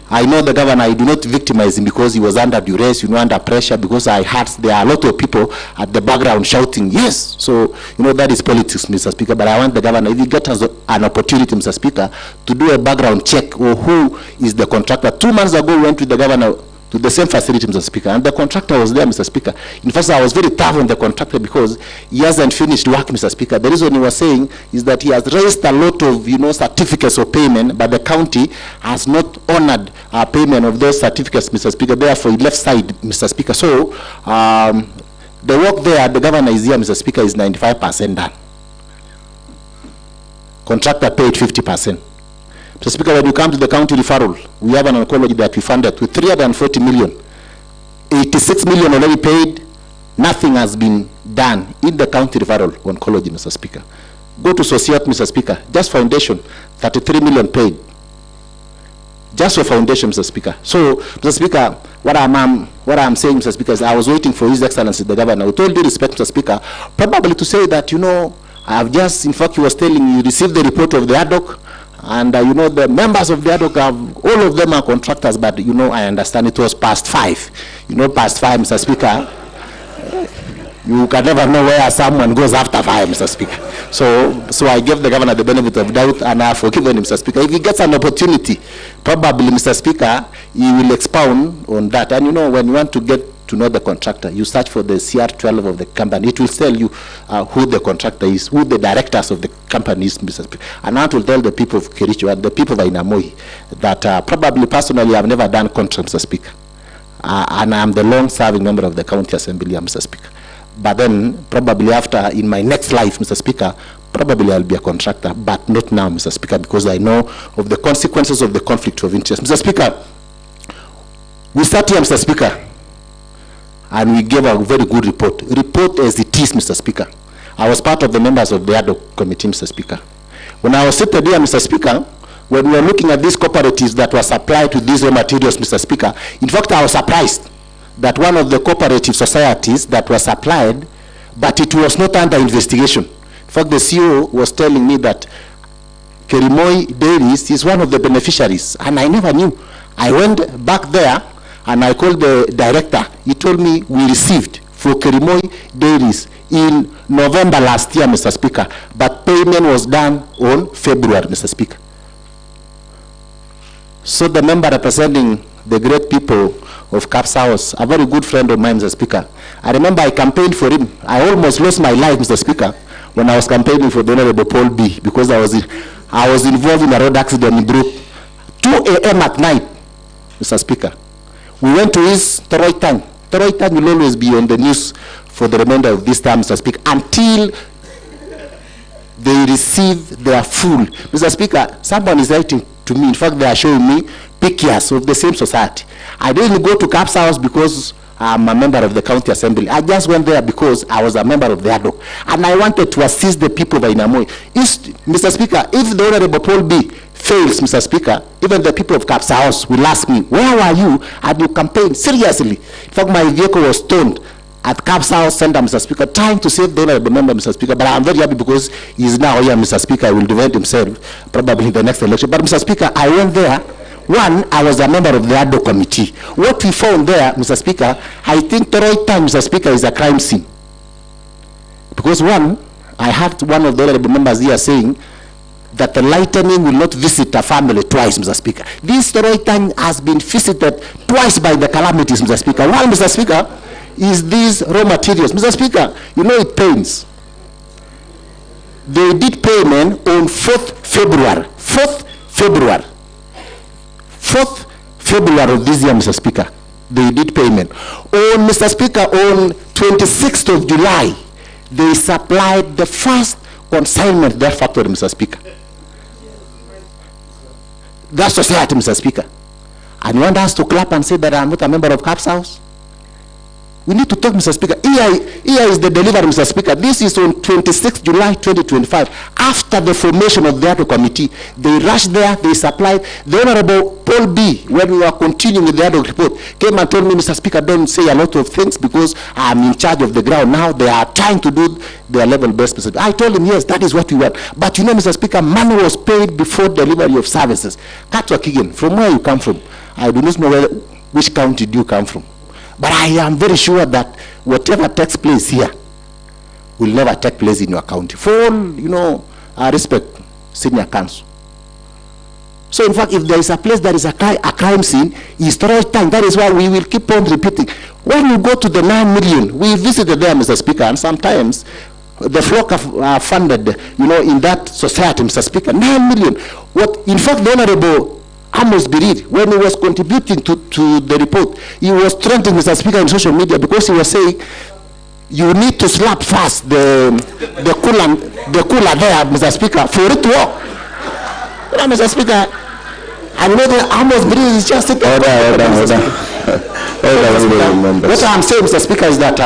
I know the governor, I do not victimize him because he was under duress, under pressure, because I heard there are a lot of people at the background shouting, yes. So, that is politics, Mr. Speaker. But I want the governor, if he gets us an opportunity, Mr. Speaker, to do a background check or who is the contractor. 2 months ago, we went with the governor to the same facility, Mr. Speaker, and the contractor was there, Mr. Speaker. In fact, I was very tough on the contractor because he hasn't finished work, Mr. Speaker. The reason he was saying is that he has raised a lot of, certificates of payment, but the county has not honored payment of those certificates, Mr. Speaker. Therefore, he left side, Mr. Speaker. So, the work there, the governor is here, Mr. Speaker, is 95% done. Contractor paid 50%. Mr. Speaker, when you come to the county referral, we have an oncology that we funded with 340 million. 86 million already paid. Nothing has been done in the county referral oncology, Mr. Speaker. Go to Societe, Mr. Speaker. Just foundation, 33 million paid. Just for foundation, Mr. Speaker. So, Mr. Speaker, what I'm saying, Mr. Speaker, is I was waiting for His Excellency the Governor, with all due respect, Mr. Speaker, probably to say that, I have just, in fact, he was telling you, received the report of the ad hoc, and the members of the ad hoc, all of them are contractors, but I understand it was past 5. Past 5, Mr. Speaker, you can never know where someone goes after 5, Mr. Speaker. So I gave the governor the benefit of doubt, and I have forgiven him, Mr. Speaker. If he gets an opportunity, probably, Mr. Speaker, he will expound on that. And when you want to get to know the contractor, you search for the CR12 of the company. It will tell you who the contractor is, who the directors of the company is, Mr. Speaker. And that will tell the people of Kericho and the people of Inamoi that probably personally I have never done contract, Mr. Speaker. And I am the long-serving member of the County Assembly, Mr. Speaker. But then probably after, in my next life, Mr. Speaker, probably I'll be a contractor, but not now, Mr. Speaker, because I know of the consequences of the conflict of interest. Mr. Speaker, we sat here, Mr. Speaker, and we gave a very good report. Report as it is, Mr. Speaker. I was part of the members of the ad hoc committee, Mr. Speaker. When I was sitting here, Mr. Speaker, when we were looking at these cooperatives that were supplied to these raw materials, Mr. Speaker, in fact, I was surprised that one of the cooperative societies that were supplied, but it was not under investigation. In fact, the CEO was telling me that Kerimoi Dairies is one of the beneficiaries, and I never knew. I went back there, and I called the director. He told me we received for Kerimoi Dairies in November last year, Mr. Speaker, but payment was done on February, Mr. Speaker. So the member representing the great people of Caps House, a very good friend of mine, Mr. Speaker. I remember I campaigned for him. I almost lost my life, Mr. Speaker, when I was campaigning for the Honorable Paul B, because I was involved in a road accident group. 2 a.m. at night, Mr. Speaker. We went to his Toroy Time. Toroy Time will always be on the news for the remainder of this time, Mr. Speaker, until they receive their full. Mr. Speaker, someone is writing to me. In fact, they are showing me pictures of the same society. I didn't go to Caps House because I'm a member of the County Assembly. I just went there because I was a member of the ad hoc. And I wanted to assist the people of Inamoi. Mr. Speaker, if the Honorable Paul B fails, Mr. Speaker, even the people of Caps House will ask me, where were you? And you campaigned seriously. In fact, my vehicle was towed at Caps House Center, Mr. Speaker, trying to save the Honorable Member, Mr. Speaker. But I'm very happy because he's now here, Mr. Speaker. He will defend himself probably in the next election. But, Mr. Speaker, I went there. One, I was a member of the ad hoc committee. What we found there, Mr. Speaker, I think the right time, Mr. Speaker, is a crime scene. Because one, I heard one of the honorable members here saying that the lightning will not visit a family twice, Mr. Speaker. This right time has been visited twice by the calamities, Mr. Speaker. One, Mr. Speaker, is these raw materials. Mr. Speaker, you know it pains. They did payment on 4th February. 4th February. 4th February of this year, Mr. Speaker, they did payment. On, Mr. Speaker, on 26th of July, they supplied the first consignment their factory, Mr. Speaker. That society, Mr. Speaker. And you want us to clap and say that I'm not a member of Caps House? We need to talk, Mr. Speaker. Here is the delivery, Mr. Speaker. This is on 26 July 2025. After the formation of the ad hoc committee, they rushed there, they supplied. The Honorable Paul B., when we were continuing with the ad hoc report, came and told me, Mr. Speaker, don't say a lot of things because I'm in charge of the ground now. They are trying to do their level best, Mr. Speaker. I told him, yes, that is what we want. But you know, Mr. Speaker, money was paid before delivery of services. Katwa Kigen, from where you come from, I do not know which county do you come from. But I am very sure that whatever takes place here will never take place in your county. For all, you know, I respect senior counsel. So in fact, if there is a place that is a crime scene, historic time, that is why we will keep on repeating. When you go to the 9 million, we visited there, Mr. Speaker, and sometimes the flock are funded, you know, in that society, Mr. Speaker, 9 million. What, in fact, the Honorable Amos Birir, when he was contributing to the report, he was trending, Mr. Speaker, on social media because he was saying, you need to slap fast the cooler there, Mr. Speaker, for it to work. You know, Mr. Speaker, I know that Amos Birir is just sitting What I'm saying, Mr. Speaker, is that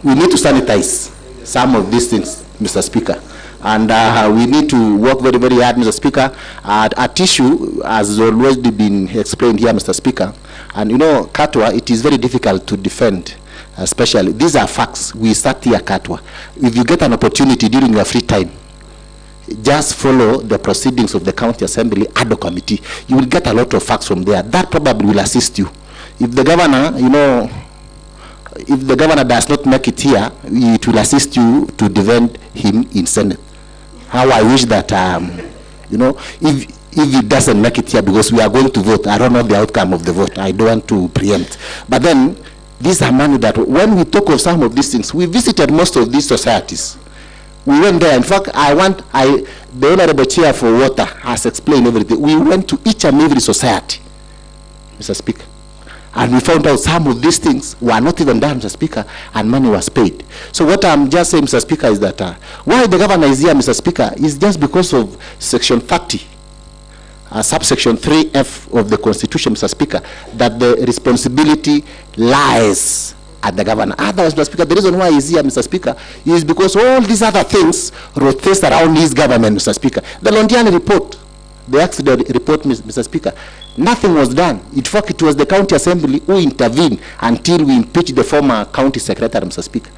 we need to sanitize some of these things, Mr. Speaker. And we need to work very, very hard, Mr. Speaker. At issue has already been explained here, Mr. Speaker. And you know, Katwa, it is very difficult to defend, especially. These are facts. We start here, Katwa. If you get an opportunity during your free time, just follow the proceedings of the County Assembly ad hoc committee. You will get a lot of facts from there. That probably will assist you. If the governor, you know, if the governor does not make it here, it will assist you to defend him in Senate. How I wish that, you know, if it doesn't make it here, because we are going to vote, I don't know the outcome of the vote. I don't want to preempt. But then, these are money that, when we talk of some of these things, we visited most of these societies. We went there. In fact, the Honorable Chair for Water has explained everything. We went to each and every society, Mr. Speaker. And we found out some of these things were not even done, Mr. Speaker, and money was paid. So what I'm just saying, Mr. Speaker, is that why the governor is here, Mr. Speaker, is just because of Section 30, subsection 3F of the Constitution, Mr. Speaker, that the responsibility lies at the governor. Otherwise, Mr. Speaker, the reason why he's here, Mr. Speaker, is because all these other things rotate around his government, Mr. Speaker. The Londiani report, the accident report, Mr. Speaker, nothing was done. In fact, it was the County Assembly who intervened until we impeached the former County Secretary, Mr. Speaker.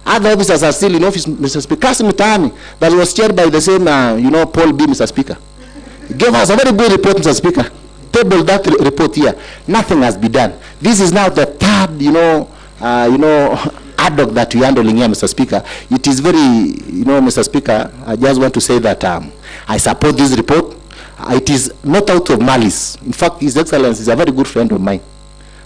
Other officers are still in office, Mr. Speaker. MUTAI, that was chaired by the same, you know, Paul B., Mr. Speaker. He gave us a very good report, Mr. Speaker. Table that report here. Nothing has been done. This is now the third, you know, ad hoc that we are handling here, Mr. Speaker. It is very, you know, Mr. Speaker, I just want to say that I support this report. It is not out of malice. In fact, His Excellency is a very good friend of mine.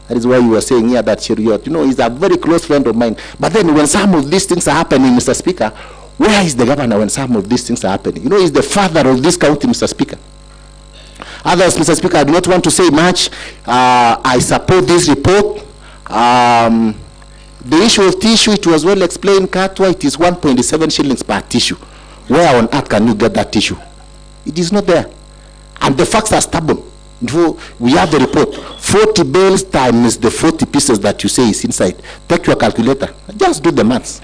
That is why you were saying here that Cheriot, you know, he's a very close friend of mine. But then when some of these things are happening, Mr. Speaker, where is the governor when some of these things are happening? You know, he's the father of this county, Mr. Speaker. Others, Mr. Speaker, I do not want to say much. I support this report. The issue of tissue, it was well explained, Katwa, it is 1.7 shillings per tissue. Where on earth can you get that tissue? It is not there. And the facts are stubborn. We have the report. 40 bales times the 40 pieces that you say is inside. Take your calculator. Just do the maths.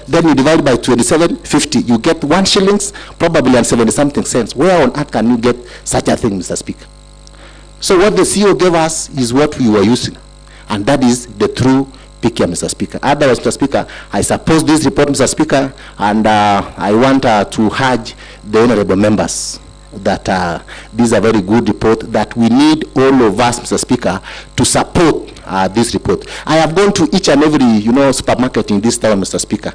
Then you divide by 27.50. You get 1 shillings, probably, and 70-something cents. Where on earth can you get such a thing, Mr. Speaker? So what the CEO gave us is what we were using. And that is the true picture, Mr. Speaker. Otherwise, Mr. Speaker, I suppose this report, Mr. Speaker, and I want to urge the honorable members that this is a very good report, that we need all of us, Mr. Speaker, to support this report. I have gone to each and every, you know, supermarket in this town, Mr. Speaker.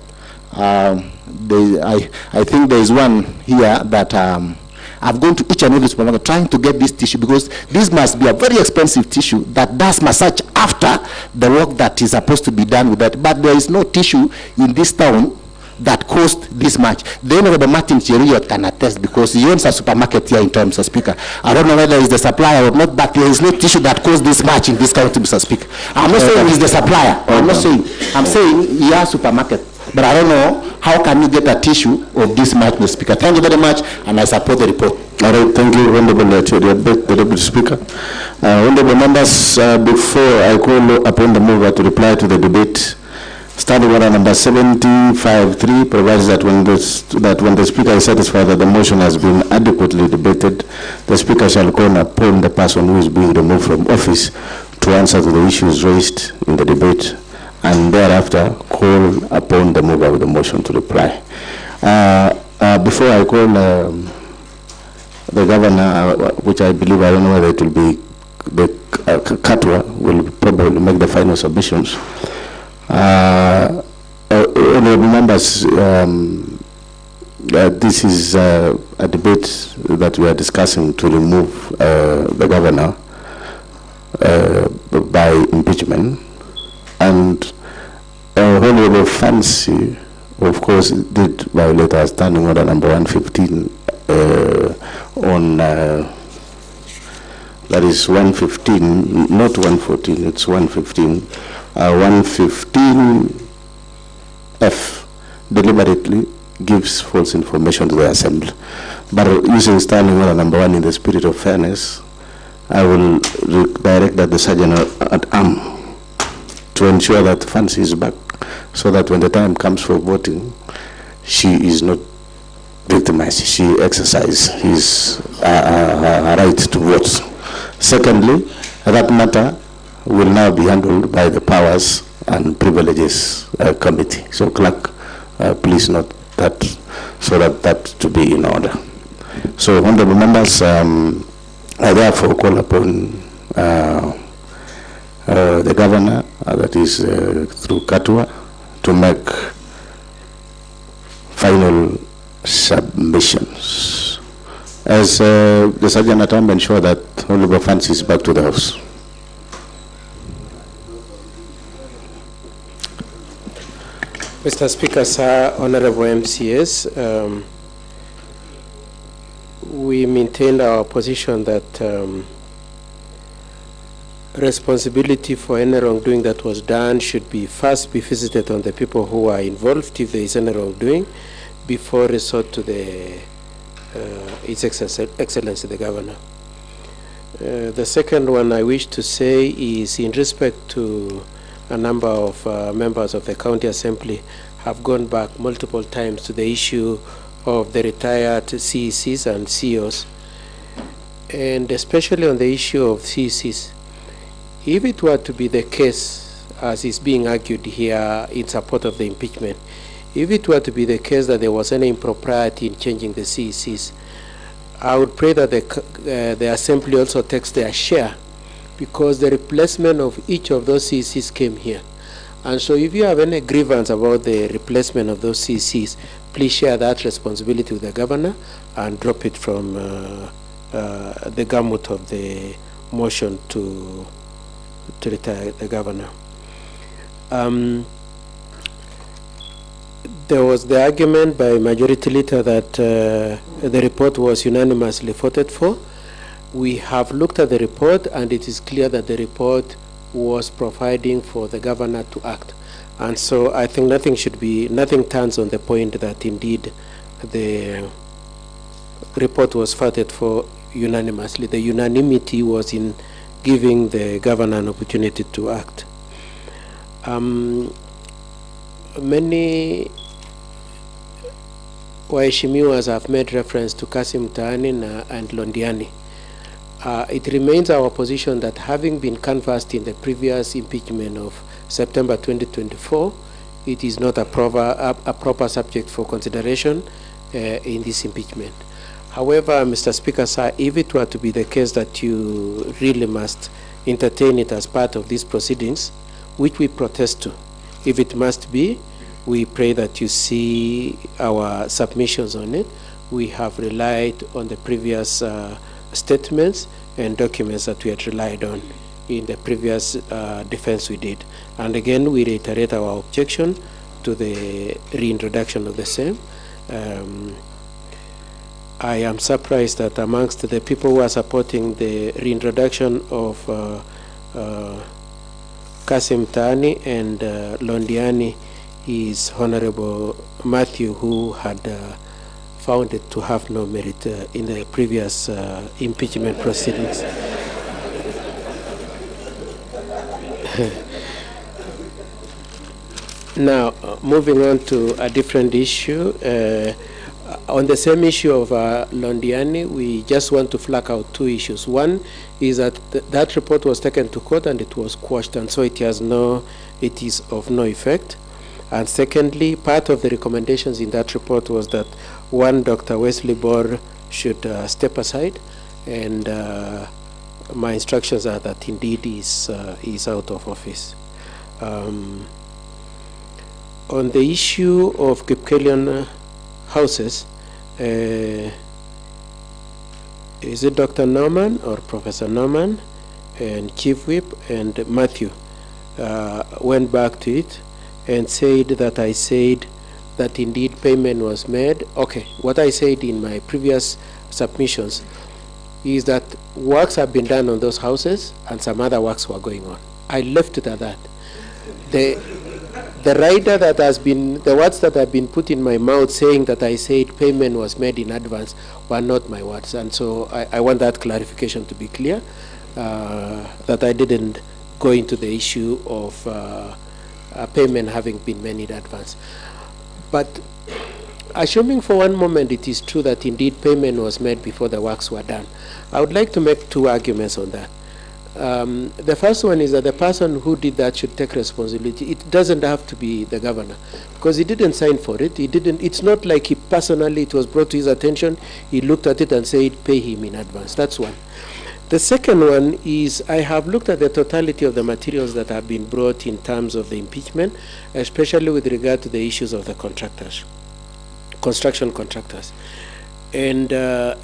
I think there is one here that I've gone to each and every supermarket trying to get this tissue, because this must be a very expensive tissue that does massage after the work that is supposed to be done with that. But there is no tissue in this town that cost this much. The Honorable Martin Cheriot can attest, because he owns a supermarket here in town, Mr. Speaker. I don't know whether he's the supplier or not, but there is no tissue that costs this much in this county, Mr. Speaker. I'm not saying he's the supplier. I'm not saying. I'm saying he has a supermarket. But I don't know How can you get a tissue of this much, Mr. Speaker? Thank you very much, and I support the report. All right, thank you, Honorable the Deputy Speaker. Honorable members, before I call upon the mover to reply to the debate, Standing Order number 7053 provides that when the Speaker is satisfied that the motion has been adequately debated, the Speaker shall call upon the person who is being removed from office to answer to the issues raised in the debate, and thereafter call upon the mover of the motion to reply. Before I call the Governor, which I believe, I don't know whether it will be the Katwa will probably make the final submissions. Honorable members, this is a debate that we are discussing to remove the Governor by impeachment, and Honorable Fancy, of course, did violate our Standing Order number 115 on that is 115, not 114, it's 115. 115F deliberately gives false information to the Assembly. But using Standing Order number 1 in the spirit of fairness, I will direct that the Sergeant at Arm to ensure that Fancy is back, so that when the time comes for voting, she is not victimized. She exercises her right to vote. Secondly, that matter will now be handled by the Powers and Privileges Committee. So, Clerk, please note that, so that to be in order. So, honorable members, I therefore call upon the Governor, that is through Katwa, to make final submissions. As the Sergeant at Arm ensure that Honorable Fancy is back to the House. Mr. Speaker, sir, Honorable MCS, we maintained our position that responsibility for any wrongdoing that was done should be first be visited on the people who are involved, if there is any wrongdoing, before resort to the His Excellency the Governor. The second one I wish to say is in respect to a number of members of the County Assembly have gone back multiple times to the issue of the retired CECs and CEOs, and especially on the issue of CECs. If it were to be the case, as is being argued here in support of the impeachment, if it were to be the case that there was any impropriety in changing the CECs, I would pray that the Assembly also takes their share, because the replacement of each of those CECs came here. And so if you have any grievance about the replacement of those CECs, please share that responsibility with the Governor and drop it from the gamut of the motion to retire the Governor. There was the argument by Majority Leader that the report was unanimously voted for. We have looked at the report, and it is clear that the report was providing for the Governor to act. And so I think nothing turns on the point that indeed the report was voted for unanimously. The unanimity was in giving the Governor an opportunity to act. Many Waheshimiwas have made reference to Kassim Mtaani and Londiani. It remains our position that having been canvassed in the previous impeachment of September 2024, it is not a proper subject for consideration in this impeachment. However, Mr. Speaker, sir, if it were to be the case that you really must entertain it as part of these proceedings, which we protest to, if it must be, we pray that you see our submissions on it. We have relied on the previous statements and documents that we had relied on in the previous defense we did. And again, we reiterate our objection to the reintroduction of the same. I am surprised that amongst the people who are supporting the reintroduction of Kassim Mtaani and Londiani, is Honorable Matthew, who had found it to have no merit in the previous impeachment proceedings. Now, moving on to a different issue. On the same issue of Londiani, we just want to flag out two issues. One is that that report was taken to court and it was quashed, and so it is of no effect. And secondly, part of the recommendations in that report was that one, Dr. Wesley Bor should step aside, and my instructions are that indeed is out of office. On the issue of Kipkelion houses, is it Dr. Norman or Professor Norman and Chief Whip and Matthew went back to it and said that I said that indeed payment was made. Okay, what I said in my previous submissions is that works have been done on those houses and some other works were going on. I left it at that. The rider that has been, the words that have been put in my mouth saying that I said payment was made in advance were not my words. And so I want that clarification to be clear, that I didn't go into the issue of payment having been made in advance. But assuming for one moment it is true that indeed payment was made before the works were done, I would like to make two arguments on that. The first one is that the person who did that should take responsibility. It doesn't have to be the governor, because he didn't sign for it. He didn't. It's not like he personally, it was brought to his attention, he looked at it and said pay him in advance. That's one. The second one is I have looked at the totality of the materials that have been brought in terms of the impeachment, especially with regard to the issues of the contractors, construction contractors. And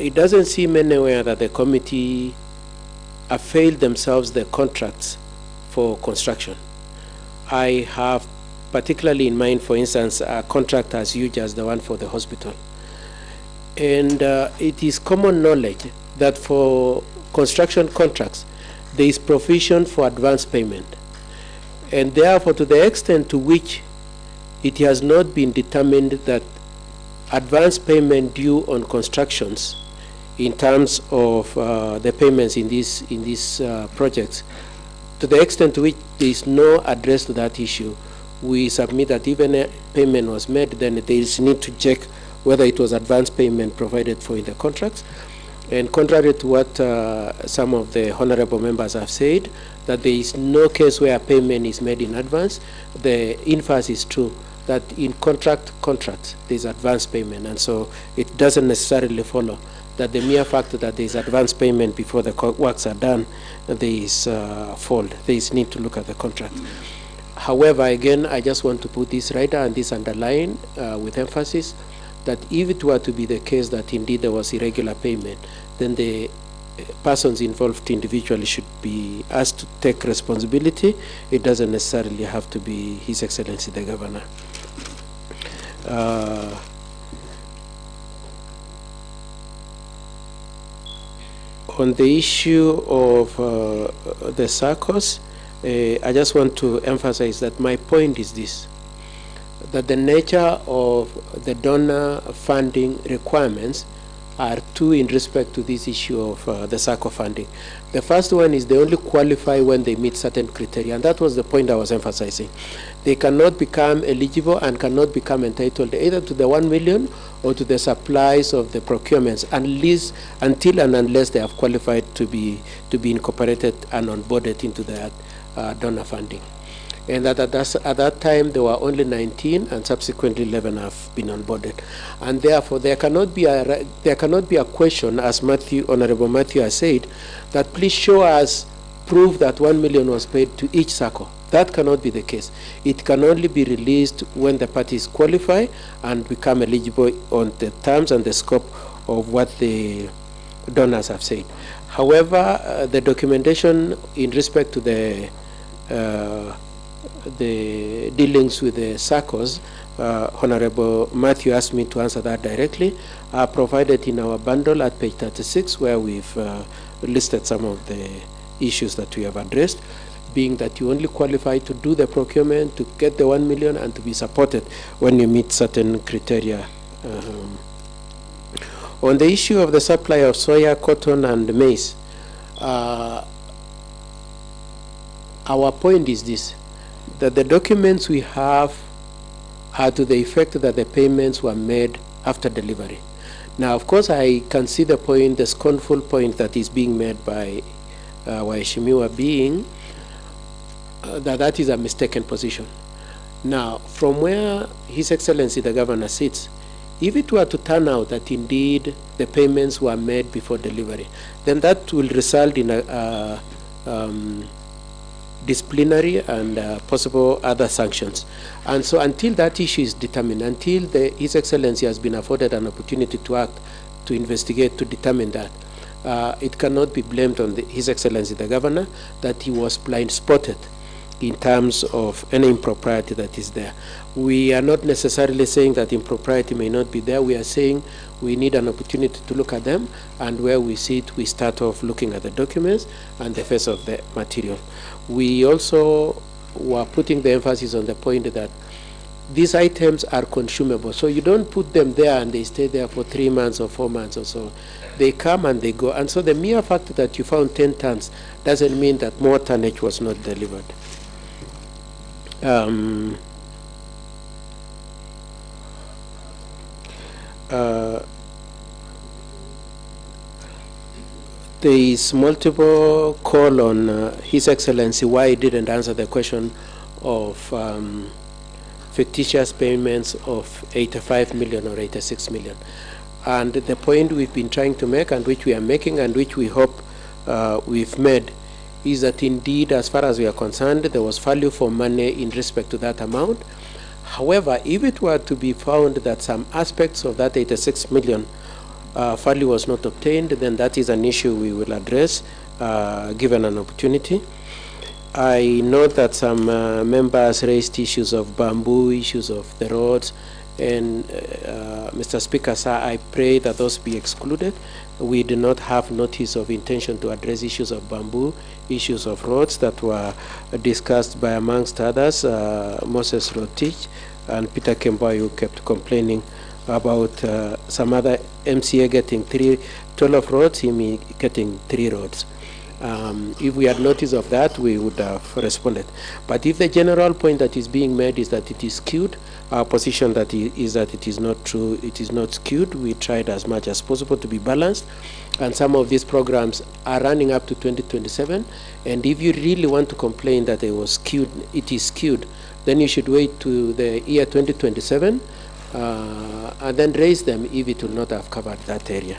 it doesn't seem anywhere that the committee availed themselves the contracts for construction. I have particularly in mind, for instance, a contract as huge as the one for the hospital. And it is common knowledge that for construction contracts, there is provision for advance payment. And therefore, to the extent to which it has not been determined that advance payment due on constructions in terms of the payments in these projects, to the extent to which there is no address to that issue, we submit that even a payment was made, then there is need to check whether it was advance payment provided for in the contracts. And contrary to what some of the honorable members have said, that there is no case where a payment is made in advance, the inverse is true, that in contracts there is advance payment, and so it doesn't necessarily follow that the mere fact that there is advance payment before the works are done, there is fault. There is need to look at the contract. However, again, I just want to put this right and this underline with emphasis that if it were to be the case that indeed there was irregular payment, then the persons involved individually should be asked to take responsibility. It doesn't necessarily have to be His Excellency the Governor. On the issue of the circles, I just want to emphasize that my point is this, that the nature of the donor funding requirements are two in respect to this issue of the circle funding. The first one is they only qualify when they meet certain criteria, and that was the point I was emphasizing. They cannot become eligible and cannot become entitled either to the 1 million or to the supplies of the procurements until and unless they have qualified to be incorporated and onboarded into the donor funding. And at that time there were only 19, and subsequently 11 have been onboarded. And therefore there cannot be a question, as Honorable Matthew has said, that please show us proof that 1 million was paid to each circle. That cannot be the case. It can only be released when the parties qualify and become eligible on the terms and the scope of what the donors have said. However, the documentation in respect to the dealings with the circles, Honorable Matthew asked me to answer that directly, are provided in our bundle at page 36, where we've listed some of the issues that we have addressed. being that you only qualify to do the procurement, to get the 1 million, and to be supported when you meet certain criteria. On the issue of the supply of soya, cotton, and maize, our point is this, that the documents we have are to the effect that the payments were made after delivery. Now, of course, I can see the point, the scornful point that is being made by Waheshimiwa being that is a mistaken position. Now, from where His Excellency the Governor sits, if it were to turn out that indeed the payments were made before delivery, then that will result in a disciplinary and possible other sanctions. And so until that issue is determined, until His Excellency has been afforded an opportunity to act, to investigate, to determine that, it cannot be blamed on His Excellency the Governor that he was blind-spotted in terms of any impropriety that is there. We are not necessarily saying that impropriety may not be there. We are saying we need an opportunity to look at them, and where we see it, we start off looking at the documents and the face of the material. We also were putting the emphasis on the point that these items are consumable. So you don't put them there and they stay there for 3 months or 4 months or so. They come and they go. And so the mere fact that you found 10 tons doesn't mean that more tonnage was not delivered. There is multiple call on His Excellency why he didn't answer the question of fictitious payments of 85 million or 86 million. And the point we've been trying to make, and which we are making, and which we hope we've made, is that indeed, as far as we are concerned, there was value for money in respect to that amount. However, if it were to be found that some aspects of that 86 million value was not obtained, then that is an issue we will address given an opportunity. I know that some members raised issues of bamboo, issues of the roads, and Mr. Speaker, sir, I pray that those be excluded. We do not have notice of intention to address issues of bamboo, issues of roads that were discussed by, amongst others, Moses Rotich and Peter Kemboi, who kept complaining about some other MCA getting 12 roads, him getting 3 roads. If we had notice of that, we would have responded. But if the general point that is being made is that it is skewed, our position that is that it is not true, it is not skewed. We tried as much as possible to be balanced, and some of these programs are running up to 2027, and if you really want to complain that it was skewed, it is skewed, then you should wait to the year 2027 and then raise them if it will not have covered that area.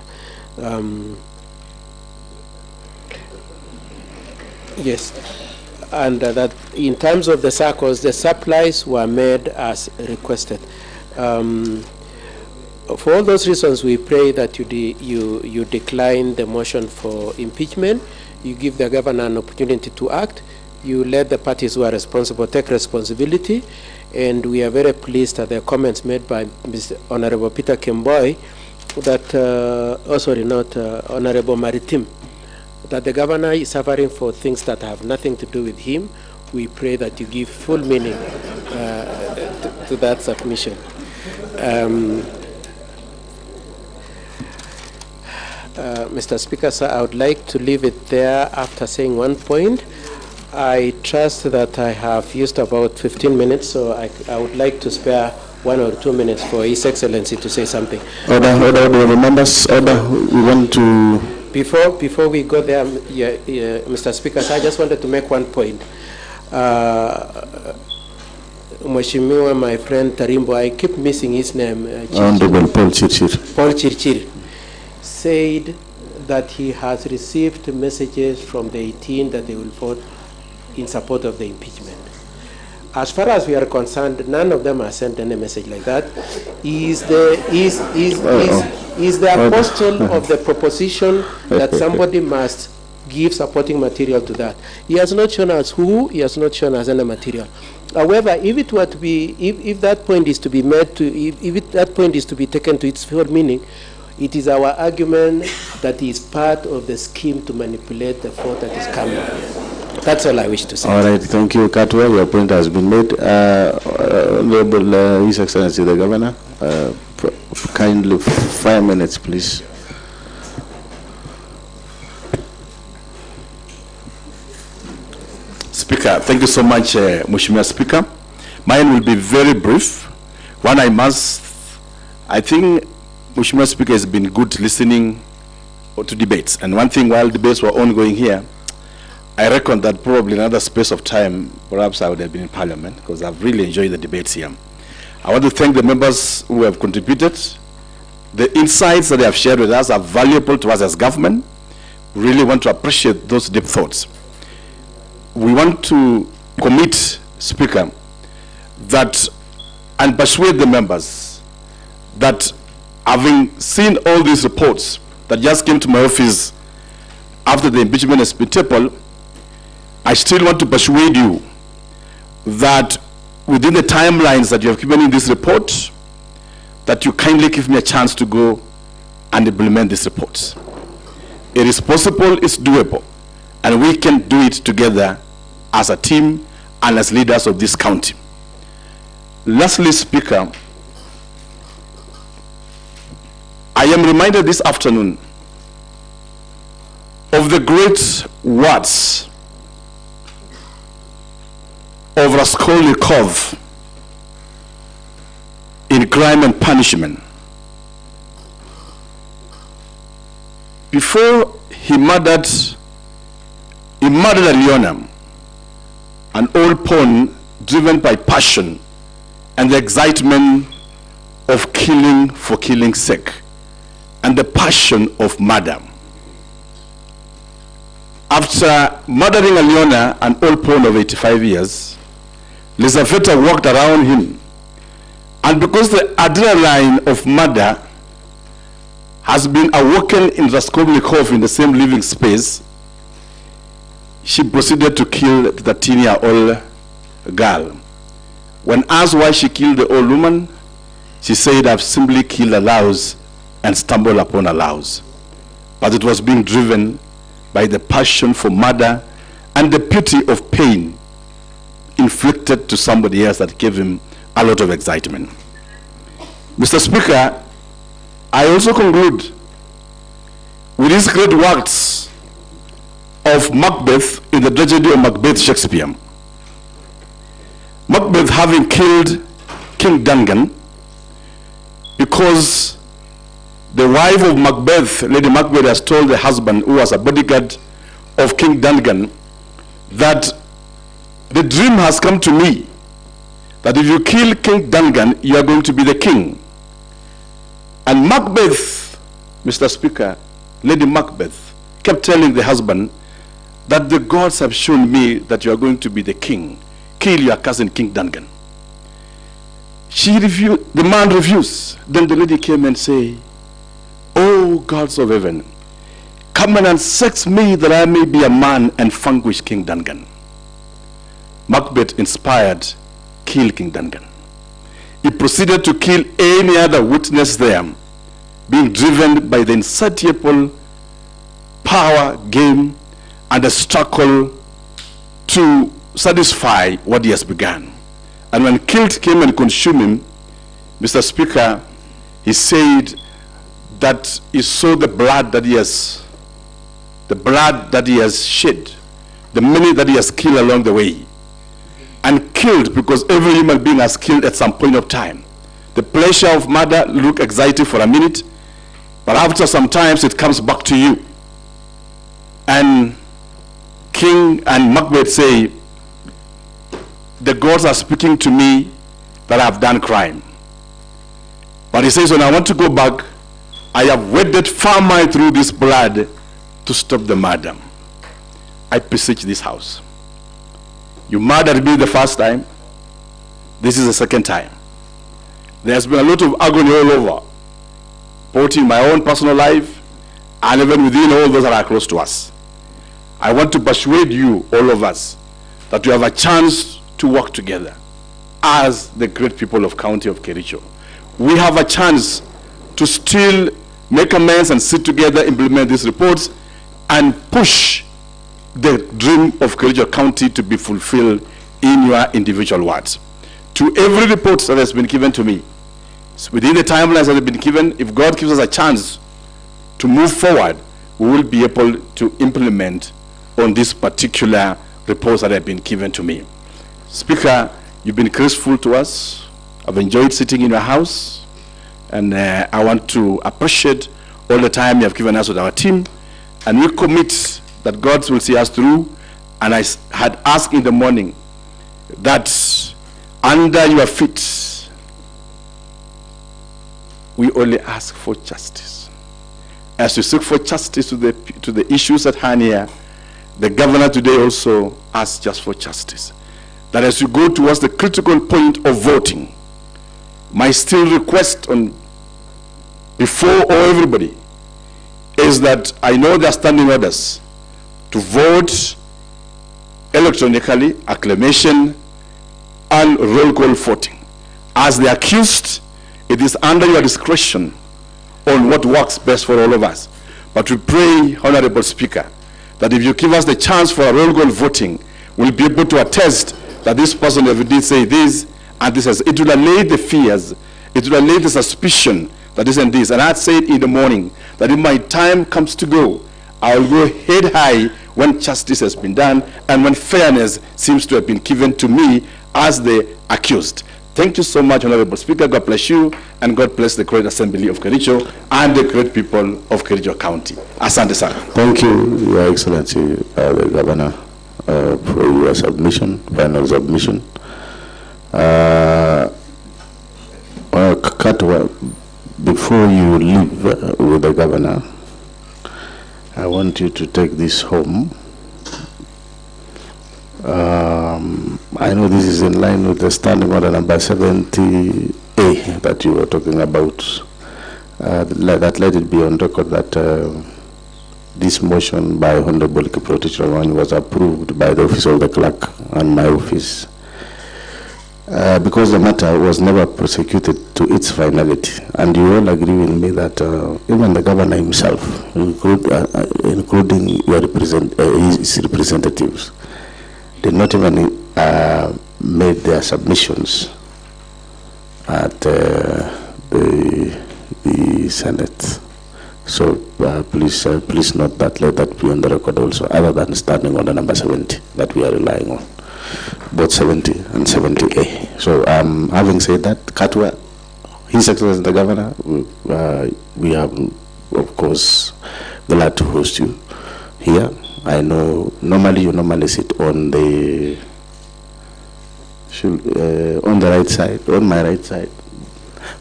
Yes, and that in terms of the circles, the supplies were made as requested. For all those reasons, we pray that you decline the motion for impeachment. You give the governor an opportunity to act. You let the parties who are responsible take responsibility. And we are very pleased at the comments made by Mr. Honorable Peter Kemboi that, Honorable Maritim, that the governor is suffering for things that have nothing to do with him. We pray that you give full meaning to that submission. Mr. Speaker, sir, I would like to leave it there after saying one point. I trust that I have used about 15 minutes, so I would like to spare 1 or 2 minutes for His Excellency to say something. Order, members, order, we want to... Before we go there, Mr. Speaker, so I just wanted to make one point. Mheshimiwa, my friend Tarimbo, I keep missing his name. Honorable Paul Chirchir. Paul Chirchir said that he has received messages from the 18 that they will vote in support of the impeachment. As far as we are concerned, none of them have sent any message like that. Is the apostle of the proposition that somebody must give supporting material to that. He has not shown us who, he has not shown us any material. However, if it were to be, if that point is to be made to, if that point is to be taken to its full meaning, it is our argument that is part of the scheme to manipulate the vote that is coming. That's all I wish to say. All right, thank you, Katwa. Your point has been made. Honorable His Excellency the Governor, kindly 5 minutes, please. Speaker, thank you so much, Mheshimiwa Speaker. Mine will be very brief. One, I think Mheshimiwa Speaker has been good listening to debates. And one thing, while debates were ongoing here, I reckon that probably another space of time, perhaps I would have been in Parliament, because I've really enjoyed the debates here. I want to thank the members who have contributed. The insights that they have shared with us are valuable to us as government. We really want to appreciate those deep thoughts. We want to commit, Speaker, that and persuade the members that having seen all these reports that just came to my office after the impeachment has been tabled, I still want to persuade you that within the timelines that you have given in this report, that you kindly give me a chance to go and implement these reports. It is possible, it's doable, and we can do it together as a team and as leaders of this county. Lastly, Speaker, I am reminded this afternoon of the great words of Raskolnikov in Crime and Punishment. Before he murdered Alyona, an old pawn driven by passion and the excitement of killing for killing's sake, and the passion of murder. After murdering Alyona, an old pawn of 85 years, Lizaveta walked around him, and because the adrenaline of murder has been awoken in Raskolnikov in the same living space, she proceeded to kill the 13-year-old girl. When asked why she killed the old woman, she said, "I've simply killed a louse and stumbled upon a louse." But it was being driven by the passion for murder and the pity of pain inflicted to somebody else that gave him a lot of excitement. Mr. Speaker, I also conclude with these great works of Macbeth in the tragedy of Macbeth Shakespeare. Macbeth having killed King Duncan because the wife of Macbeth, Lady Macbeth, has told the husband, who was a bodyguard of King Duncan, that the dream has come to me that if you kill King Duncan, you are going to be the king. And Macbeth, Mr. Speaker, Lady Macbeth, kept telling the husband that the gods have shown me that you are going to be the king. Kill your cousin King Duncan. She refused, the man refused. Then the lady came and said, "Oh gods of heaven, come and sex me that I may be a man and vanquish King Duncan." Macbeth inspired, kill King Duncan. He proceeded to kill any other witness there, being driven by the insatiable power game and the struggle to satisfy what he has begun. And when guilt came and consumed him, Mr. Speaker, he said that he saw the blood that he has shed, the many that he has killed along the way. And killed because every human being has killed at some point of time. The pleasure of murder look exciting for a minute, but after some times it comes back to you. And King and Macbeth say, the gods are speaking to me that I have done crime. But he says, when I want to go back, I have waded far mile through this blood to stop the murder. I beseech this house. You murdered me the first time. This is the second time. There's been a lot of agony all over, both in my own personal life and even within all those that are close to us. I want to persuade you, all of us, that you have a chance to work together as the great people of County of Kericho. We have a chance to still make amends and sit together, implement these reports, and push the dream of Kericho County to be fulfilled in your individual wards. To every report that has been given to me, within the timelines that have been given, if God gives us a chance to move forward, we will be able to implement on these particular reports that have been given to me. Speaker, you've been graceful to us. I've enjoyed sitting in your house, and I want to appreciate all the time you have given us with our team, and we commit that God will see us through. And I had asked in the morning that under your feet, we only ask for justice. As we seek for justice to the issues at hand here, the governor today also asks just for justice. That as you go towards the critical point of voting, my still request before everybody is that I know there are standing orders to vote electronically, acclamation, and roll call voting. As the accused, it is under your discretion on what works best for all of us. But we pray, Honorable Speaker, that if you give us the chance for a roll call voting, we'll be able to attest that this person ever did say this, and this has, it will allay the fears, it will allay the suspicion that this and this. And I said in the morning that if my time comes to go, I'll go head high when justice has been done and when fairness seems to have been given to me as the accused. Thank you so much, Honorable Speaker. God bless you, and God bless the great Assembly of Kericho and the great people of Kericho County. Asante sana. Thank you, Your Excellency, the Governor, for your submission, final submission. Katwa, before you leave with the Governor, I want you to take this home. I know this is in line with the standing order number 70A that you were talking about. Let it be on record that this motion by Honorable Kiprotich Rawani was approved by the office of the clerk and my office because the matter was never prosecuted to its finality. And you all agree with me that even the governor himself, including your his representatives, did not even made their submissions at the Senate. So please note that, let that be on the record also, other than standing order number 70 that we are relying on, both 70 and 70A. So having said that, Katwa, His Excellency the Governor, we are of course glad to host you here. I know normally you sit on the right side, on my right side,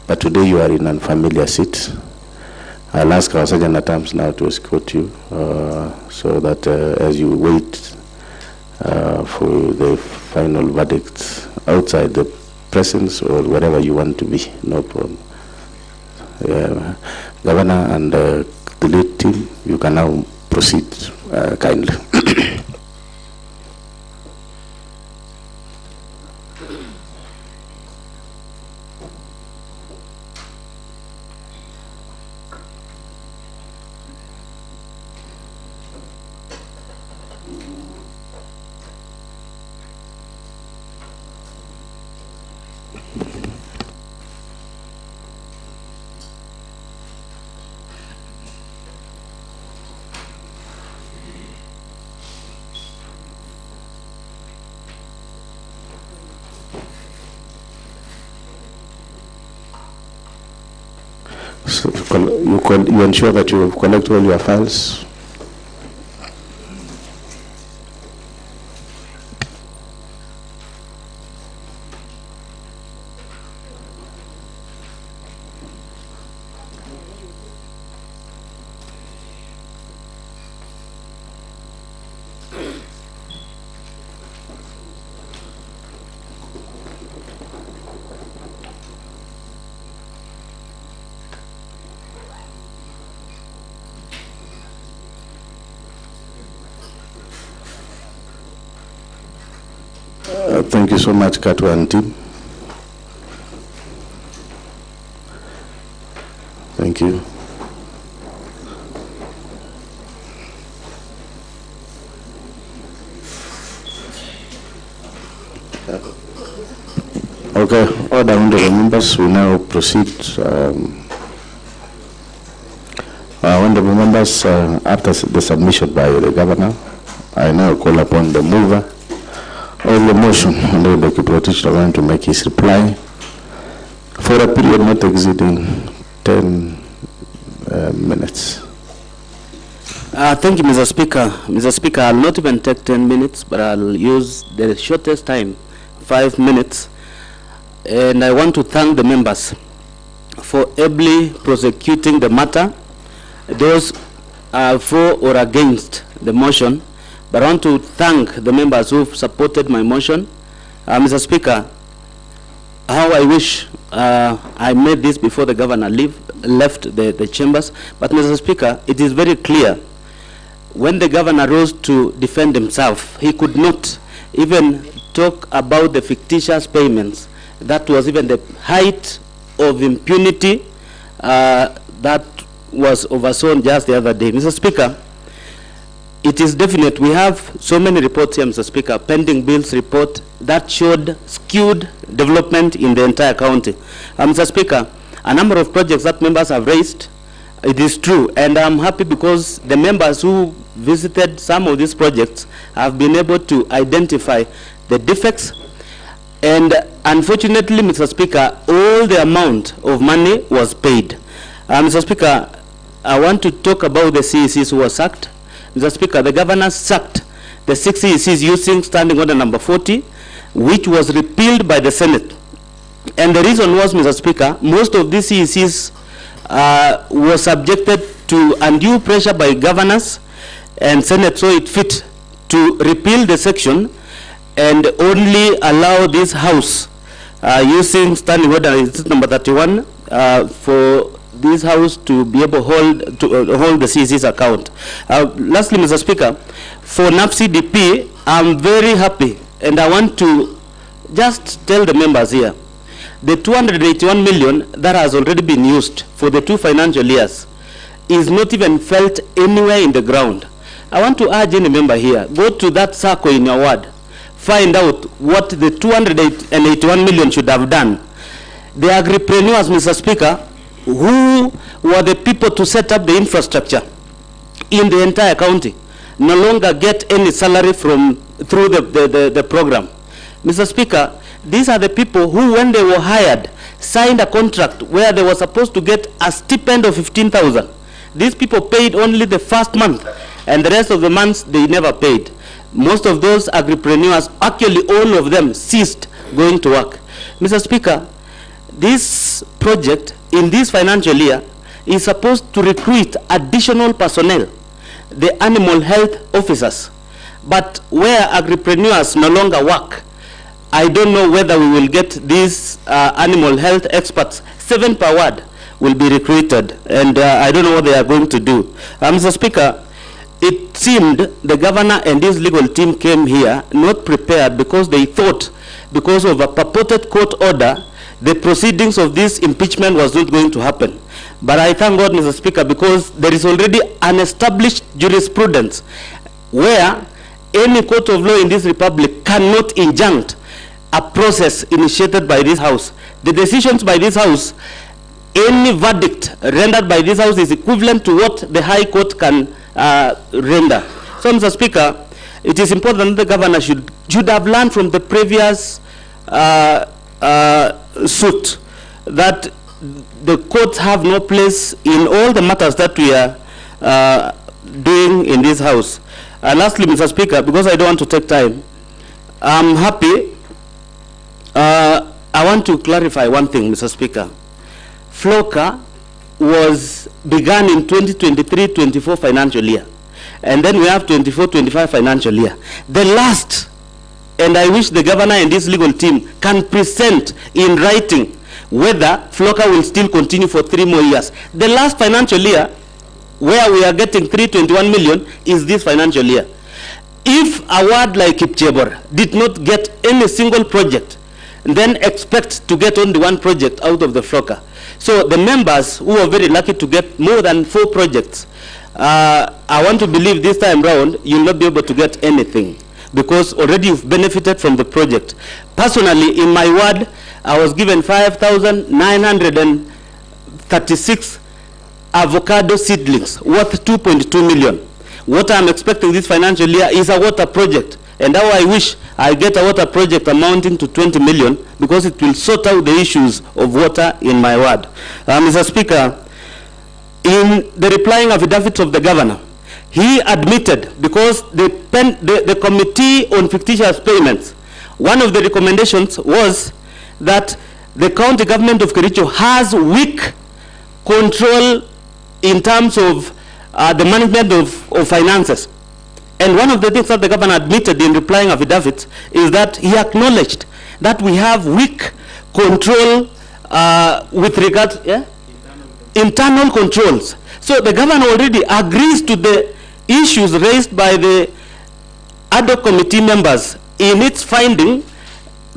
but today you are in an unfamiliar seat. I'll ask our Sergeant at Arms now to escort you so that as you wait for the final verdict outside the presence or wherever you want to be, no problem. Governor and the lead team, you can now proceed kindly. So you ensure that you collect all your files. Thank you so much, Katwa and team. Thank you. Okay, order honorable members, we now proceed. Honorable members, after the submission by the governor, I now call upon the mover of the motion, Honorable Kiprotich Lawan, to make his reply for a period not exceeding 10 minutes. Thank you, Mr. Speaker. Mr. Speaker, I'll not even take 10 minutes, but I'll use the shortest time, 5 minutes. And I want to thank the members for ably prosecuting the matter. Those for or against the motion, but I want to thank the members who've supported my motion. Mr. Speaker, how I wish I made this before the governor left the chambers, but Mr. Speaker, it is very clear when the governor rose to defend himself, he could not even talk about the fictitious payments. That was even the height of impunity that was overseen just the other day. Mr. Speaker, it is definite. We have so many reports here, Mr. Speaker, pending bills report that showed skewed development in the entire county. Mr. Speaker, a number of projects that members have raised, it is true, and I'm happy because the members who visited some of these projects have been able to identify the defects. And unfortunately, Mr. Speaker, all the amount of money was paid. Mr. Speaker, I want to talk about the CECs who were sacked. Mr. Speaker, the governor sacked the 6 CECs using standing order number 40, which was repealed by the Senate. And the reason was, Mr. Speaker, most of these CECs were subjected to undue pressure by governors, and Senate saw it fit to repeal the section and only allow this House using standing order number 31 for this House to be able to hold the CEC's account. Lastly, Mr. Speaker, for NAPCDP, I'm very happy, and I want to just tell the members here, the 281 million that has already been used for the 2 financial years is not even felt anywhere in the ground. I want to urge any member here, go to that circle in your ward, find out what the 281 million should have done. The agripreneurs, Mr. Speaker, who were the people to set up the infrastructure in the entire county, no longer get any salary through the program. Mr. Speaker, these are the people who, when they were hired, signed a contract where they were supposed to get a stipend of 15,000. These people paid only the first month, and the rest of the months they never paid. Most of those agripreneurs, actually all of them, ceased going to work. Mr. Speaker, this project in this financial year is supposed to recruit additional personnel, the animal health officers. But where agripreneurs no longer work, I don't know whether we will get these animal health experts. 7 per ward will be recruited, and I don't know what they are going to do. Mr. Speaker, it seemed the governor and his legal team came here not prepared because they thought, because of a purported court order, the proceedings of this impeachment was not going to happen. But I thank God, Mr. Speaker, because there is already an established jurisprudence where any court of law in this republic cannot injunct a process initiated by this House. The decisions by this House, any verdict rendered by this House is equivalent to what the High Court can render. So, Mr. Speaker, it is important that the governor should have learned from the previous suit that the courts have no place in all the matters that we are doing in this House. Lastly, Mr. Speaker, because I don't want to take time, I'm happy. I want to clarify one thing, Mr. Speaker. FLOCA began in 2023-24 financial year, and then we have 24-25 financial year. The last, and I wish the governor and this legal team can present in writing whether FLOCA will still continue for 3 more years. The last financial year, where we are getting 321 million, is this financial year. If a ward like Kipchebor did not get any single project, then expect to get only 1 project out of the FLOCA. So the members who are very lucky to get more than 4 projects, I want to believe this time round you'll not be able to get anything, because already you've benefited from the project. Personally, in my ward, I was given 5,936 avocado seedlings worth 2.2 million. What I'm expecting this financial year is a water project. And now I wish I get a water project amounting to 20 million because it will sort out the issues of water in my ward. Mr. Speaker, in the replying affidavit of the governor, he admitted, because the Committee on Fictitious Payments, one of the recommendations was that the county government of Kericho has weak control in terms of the management of finances. And one of the things that the governor admitted in replying affidavits is that he acknowledged that we have weak control with regard internal controls. So the governor already agrees to the issues raised by the ad hoc committee members in its finding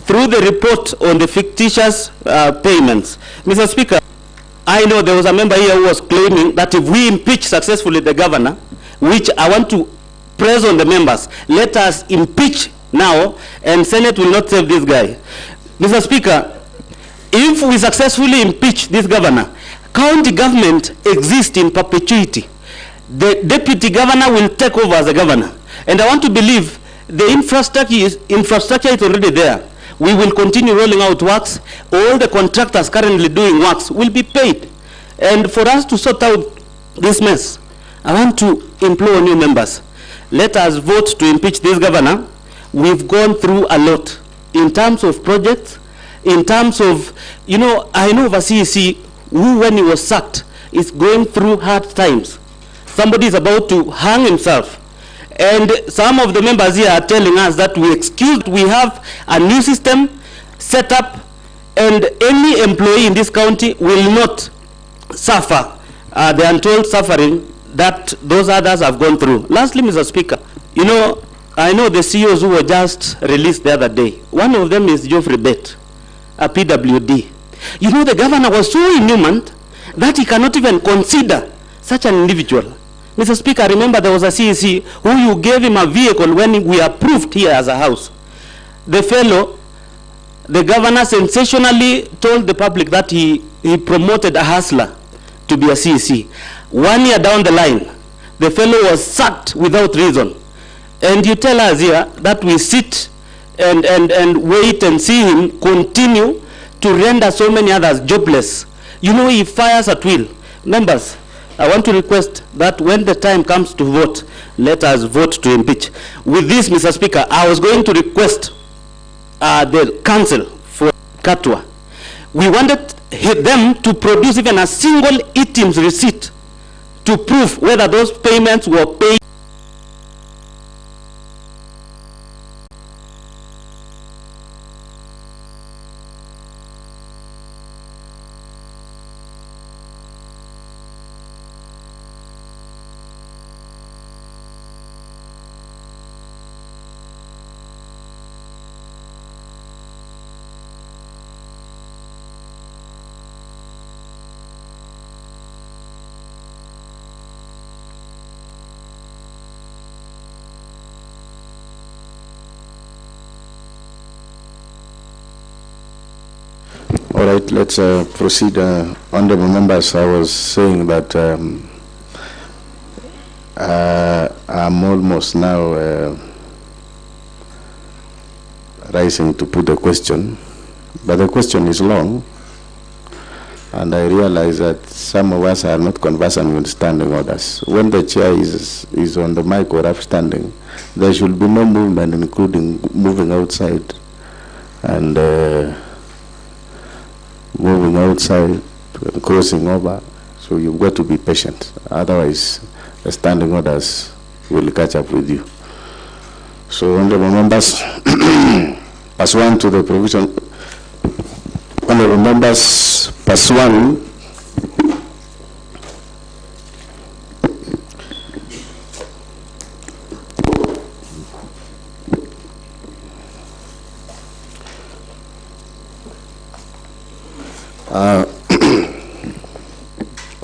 through the report on the fictitious payments. Mr. Speaker, I know there was a member here who was claiming that if we impeach successfully the governor, which I want to press on the members, let us impeach now and Senate will not save this guy. Mr. Speaker, if we successfully impeach this governor, county government exists in perpetuity. The deputy governor will take over as a governor. And I want to believe the infrastructure is already there. We will continue rolling out works. All the contractors currently doing works will be paid. And for us to sort out this mess, I want to implore new members. Let us vote to impeach this governor. We've gone through a lot in terms of projects, in terms of, I know of a CEC who, when he was sacked, is going through hard times. Somebody is about to hang himself. And some of the members here are telling us that we have a new system set up and any employee in this county will not suffer the untold suffering that those others have gone through. Lastly, Mr. Speaker, I know the CEOs who were just released the other day. One of them is Geoffrey Bett, a PWD. The governor was so inhuman that he cannot even consider such an individual. Mr. Speaker, remember there was a CEC who you gave him a vehicle when we approved here as a house. The fellow, the governor sensationally told the public that he promoted a hustler to be a CEC. 1 year down the line, the fellow was sacked without reason. And you tell us here that we sit and wait and see him continue to render so many others jobless. He fires at will. Members, I want to request that when the time comes to vote, let us vote to impeach. With this, Mr. Speaker, I was going to request the council for Katwa. We wanted them to produce even a single ITIMS receipt to prove whether those payments were paid. All right, let's proceed. Honorable members, I was saying that I'm almost now rising to put a question, but the question is long, and I realize that some of us are not conversant with standing orders. When the chair is on the mic or upstanding, there should be no movement, including moving outside and moving outside and crossing over. So you've got to be patient. Otherwise, the standing orders will catch up with you. So, honorable members, pursuant to the provision, honorable members, pursuant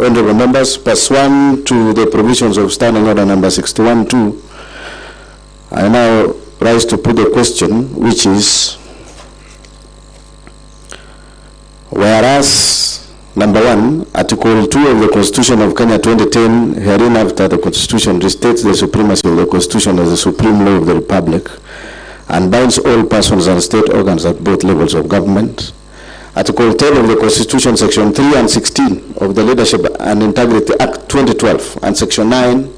honorable members, pursuant to the provisions of Standing Order number 61-2, I now rise to put the question, which is Whereas, number 1, Article 2 of the Constitution of Kenya 2010, herein after the Constitution restates the supremacy of the Constitution as the supreme law of the Republic and binds all persons and state organs at both levels of government. Article 10 of the Constitution, Section 3 and 16 of the Leadership and Integrity Act 2012, and Section 9,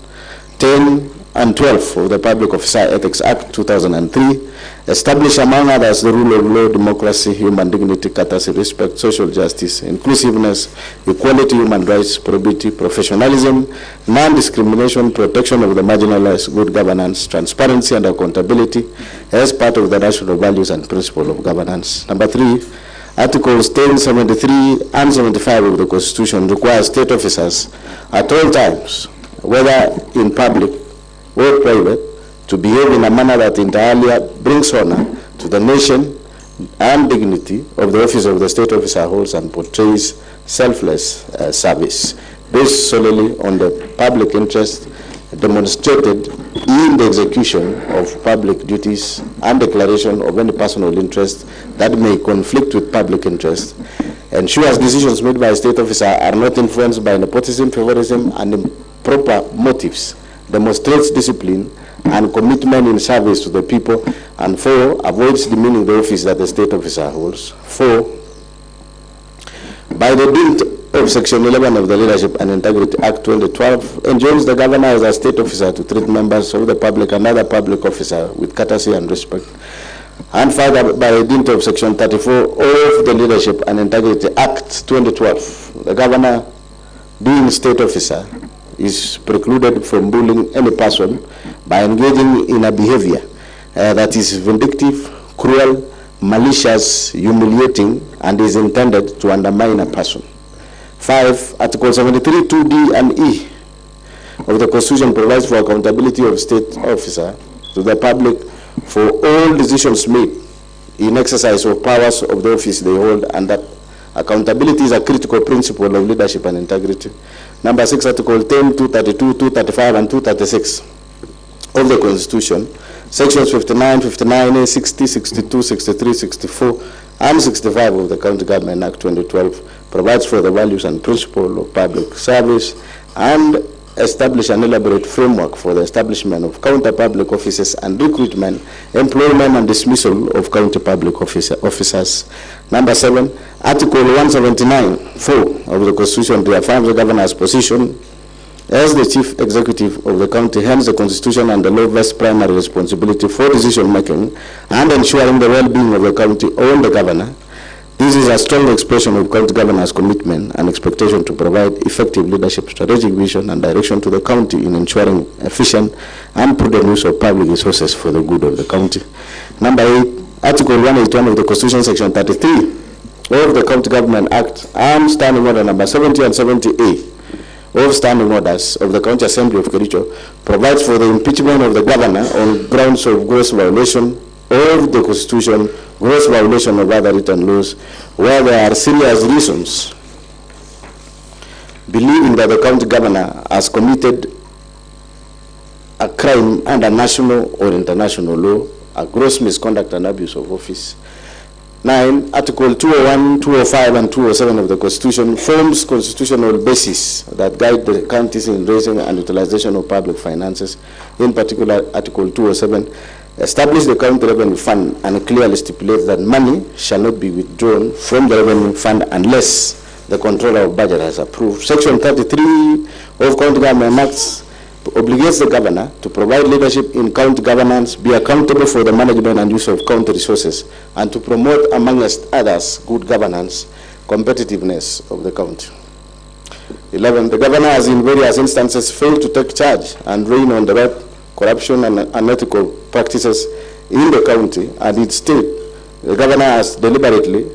10, and 12 of the Public Officer Ethics Act 2003 establish, among others, the rule of law, democracy, human dignity, courtesy, respect, social justice, inclusiveness, equality, human rights, probity, professionalism, non-discrimination, protection of the marginalized, good governance, transparency and accountability as part of the national values and principle of governance. Number 3, Articles 10, 73 and 75 of the Constitution require state officers at all times, whether in public or private, to behave in a manner that entirely brings honor to the nation and dignity of the office of the state officer holds and portrays selfless service, based solely on the public interest demonstrated in the execution of public duties and declaration of any personal interest that may conflict with public interest, ensures decisions made by a state officer are not influenced by nepotism, favorism, and improper motives, demonstrates discipline and commitment in service to the people, and 4, avoids demeaning the office that the state officer holds. 4, by the dint of Section 11 of the Leadership and Integrity Act 2012, enjoins the governor as a state officer to treat members of the public and other public officers with courtesy and respect. And further, by the dint of Section 34 of the Leadership and Integrity Act 2012, the governor, being state officer, is precluded from bullying any person by engaging in a behavior that is vindictive, cruel, malicious, humiliating, and is intended to undermine a person. 5, Article 73, 2D and E of the Constitution provides for accountability of state officer to the public for all decisions made in exercise of powers of the office they hold, and that accountability is a critical principle of leadership and integrity. Number 6, Article 10, 232, 235, and 236 of the Constitution, Sections 59, 59A, 60, 62, 63, 64, and 65 of the County Government Act 2012 provides for the values and principle of public service and establish an elaborate framework for the establishment of county public offices and recruitment, employment, and dismissal of county public officers. Number 7, Article 179(4) of the Constitution reaffirms the governor's position as the chief executive of the county. Hence, the Constitution and the law vest primary responsibility for decision-making and ensuring the well-being of the county on the governor. This is a strong expression of county governor's commitment and expectation to provide effective leadership, strategic vision, and direction to the county in ensuring efficient and prudent use of public resources for the good of the county. Number 8, Article 181 of the Constitution, Section 33 of the County Government Act, and Standing Order Number 70 and 70A of Standing Orders of the County Assembly of Kericho provides for the impeachment of the governor on grounds of gross violation of the Constitution, gross violation of other written laws, where there are serious reasons believing that the county governor has committed a crime under national or international law, a gross misconduct and abuse of office. 9, Article 201, 205, and 207 of the Constitution forms constitutional basis that guide the counties in raising and utilization of public finances. In particular, Article 207 establish the county revenue fund and clearly stipulates that money shall not be withdrawn from the revenue fund unless the controller of budget has approved. Section 33 of County Government Acts obligates the governor to provide leadership in county governance, be accountable for the management and use of county resources, and to promote, amongst others, good governance, competitiveness of the county. 11, the governor has in various instances failed to take charge and rein on the right, corruption, and unethical practices in the county, and instead, the governor has deliberately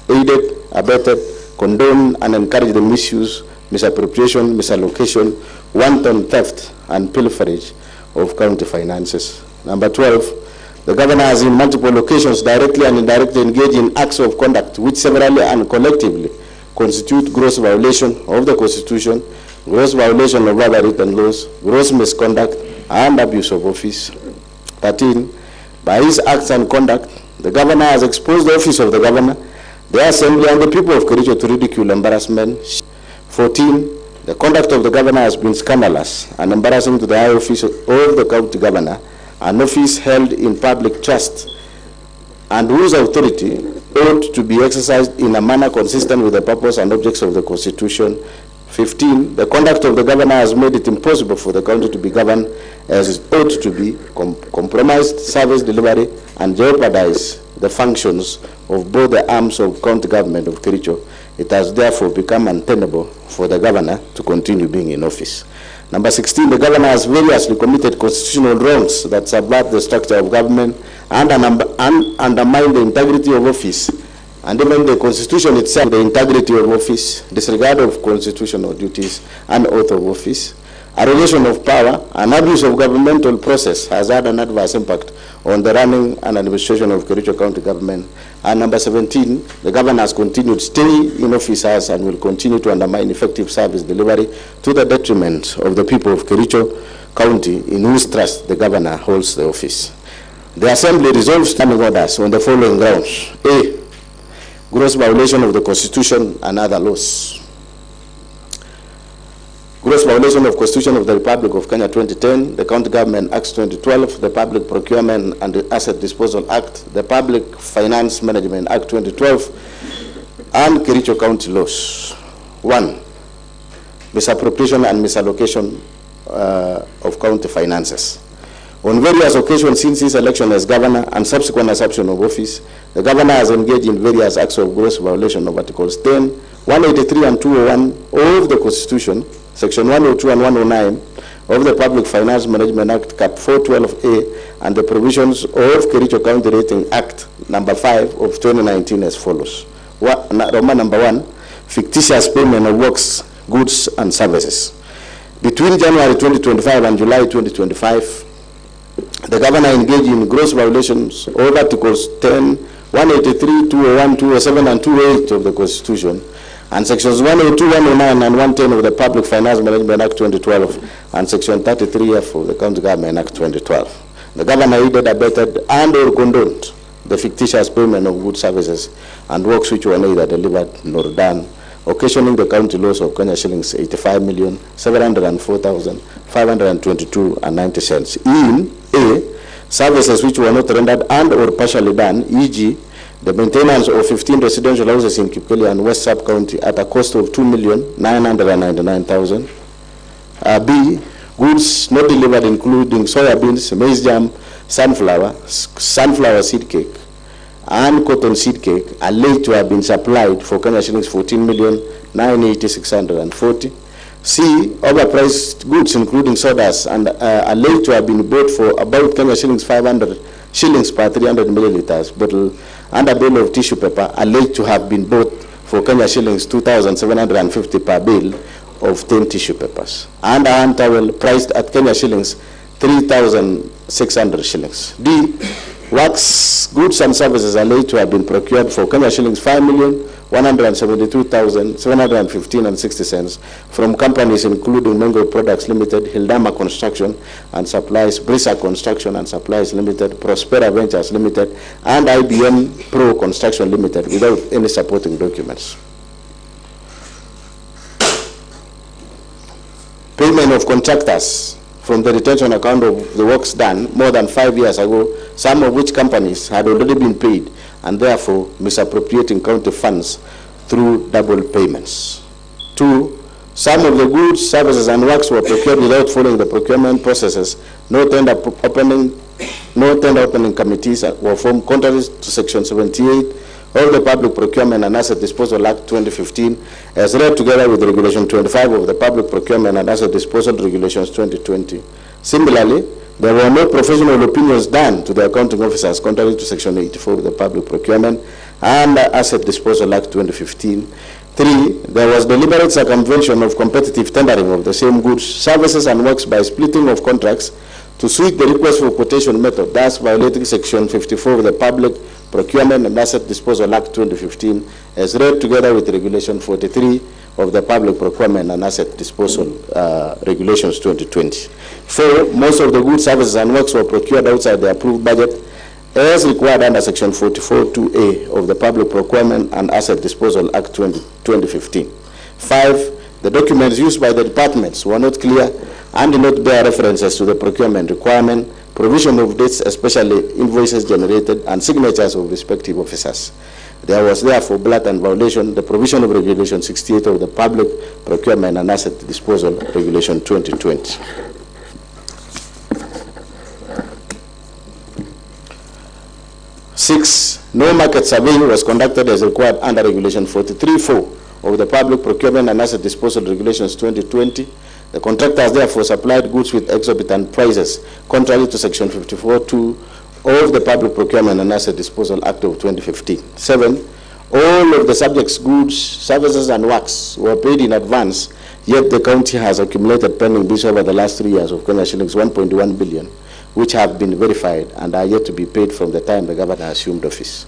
aided, abetted, condoned, and encouraged the misuse, misappropriation, misallocation, wanton theft, and pilferage of county finances. Number 12, the governor has in multiple occasions directly and indirectly engaged in acts of conduct which severally and collectively constitute gross violation of the Constitution, gross violation of other written laws, gross misconduct, and abuse of office. 13, by his acts and conduct, the governor has exposed the office of the governor, the Assembly and the people of Kericho to ridicule embarrassment. 14, the conduct of the governor has been scandalous and embarrassing to the high office of the county governor, an office held in public trust and whose authority ought to be exercised in a manner consistent with the purpose and objects of the Constitution. 15, the conduct of the governor has made it impossible for the county to be governed as it ought to be, compromised service delivery, and jeopardized the functions of both the arms of county government of Kericho. It has therefore become untenable for the governor to continue being in office. Number 16, the governor has variously committed constitutional wrongs that subvert the structure of government and undermine the integrity of office, and even the Constitution itself, the integrity of office, disregard of constitutional duties and oath of office, arrogation of power, and abuse of governmental process has had an adverse impact on the running and administration of Kericho County government. And number 17, the governor has continued stay in office as and will continue to undermine effective service delivery to the detriment of the people of Kericho County, in whose trust the governor holds the office. The Assembly resolves standing orders on the following grounds. A, gross violation of the Constitution and other laws. Gross violation of Constitution of the Republic of Kenya 2010, the County Government Acts 2012, the Public Procurement and the Asset Disposal Act, the Public Finance Management Act 2012, and Kericho County laws. 1. Misappropriation and misallocation of county finances. On various occasions since his election as governor and subsequent assumption of office, the governor has engaged in various acts of gross violation of Articles 10, 183 and 201 of the Constitution, Section 102 and 109 of the Public Finance Management Act, Cap 412A, and the provisions of Kericho County Rating Act, number 5 of 2019 as follows. Roman number 1, fictitious payment of works, goods, and services. Between January 2025 and July 2025, the governor engaged in gross violations of Articles 10, 183, 201, 207, and 208 of the Constitution, and Sections 102, 109, and 110 of the Public Finance Management Act 2012, and Section 33F of the County Government Act 2012. The governor aided, abetted, and or condoned the fictitious payment of goods, services, and works which were neither delivered nor done, occasioning the county loss of Kenya shillings 85,704,522.90 cents in A, services which were not rendered and or partially done, e.g., the maintenance of 15 residential houses in Kipkeli and West Sub County at a cost of 2,999,000. B, goods not delivered including soya beans, maize jam, sunflower seed cake, and cotton seed cake alleged to have been supplied for Kenya shillings 14,980,640. C, overpriced goods including sodas and alleged to have been bought for about Kenya shillings 500 shillings per 300 milliliters bottle, and a bale of tissue paper alleged to have been bought for Kenya shillings 2,750 per bale of 10 tissue papers, and a hand towel priced at Kenya shillings 3,600 shillings. D, works, goods and services alleged to have been procured for Kenya shillings 5,172,715.60 cents from companies including Mango Products Limited, Hildama Construction and Supplies, Brisa Construction and Supplies Limited, Prospera Ventures Limited, and IBM Pro Construction Limited without any supporting documents. Payment of contractors from the retention account of the works done more than 5 years ago, some of which companies had already been paid and therefore misappropriating county funds through double payments. 2, some of the goods, services, and works were procured without following the procurement processes. No tender opening committees were formed contrary to Section 78 of the Public Procurement and Asset Disposal Act 2015, as read together with Regulation 25 of the Public Procurement and Asset Disposal Regulations 2020. Similarly, there were no professional opinions done to the accounting officers contrary to Section 84 of the Public Procurement and Asset Disposal Act 2015. 3, there was deliberate circumvention of competitive tendering of the same goods, services, and works by splitting of contracts to suit the request for quotation method, thus violating Section 54 of the Public Procurement and Asset Disposal Act 2015, as read together with Regulation 43 of the Public Procurement and Asset Disposal Regulations 2020. 4, most of the goods, services, and works were procured outside the approved budget as required under Section 44(2)(a) of the Public Procurement and Asset Disposal Act 2015. 5. The documents used by the departments were not clear and did not bear references to the procurement requirement, provision of dates, especially invoices generated, and signatures of respective officers. There was therefore blatant violation the provision of Regulation 68 of the Public Procurement and Asset Disposal Regulation 2020. 6. No market surveying was conducted as required under Regulation 43(4) of the Public Procurement and Asset Disposal Regulations 2020. The contractors therefore supplied goods with exorbitant prices, contrary to Section 54(2) of the Public Procurement and Asset Disposal Act of 2015. 7. All of the subjects' goods, services, and works were paid in advance, yet the county has accumulated pending bills over the last 3 years of Kenya shillings 1.1 billion, which have been verified and are yet to be paid from the time the governor assumed office.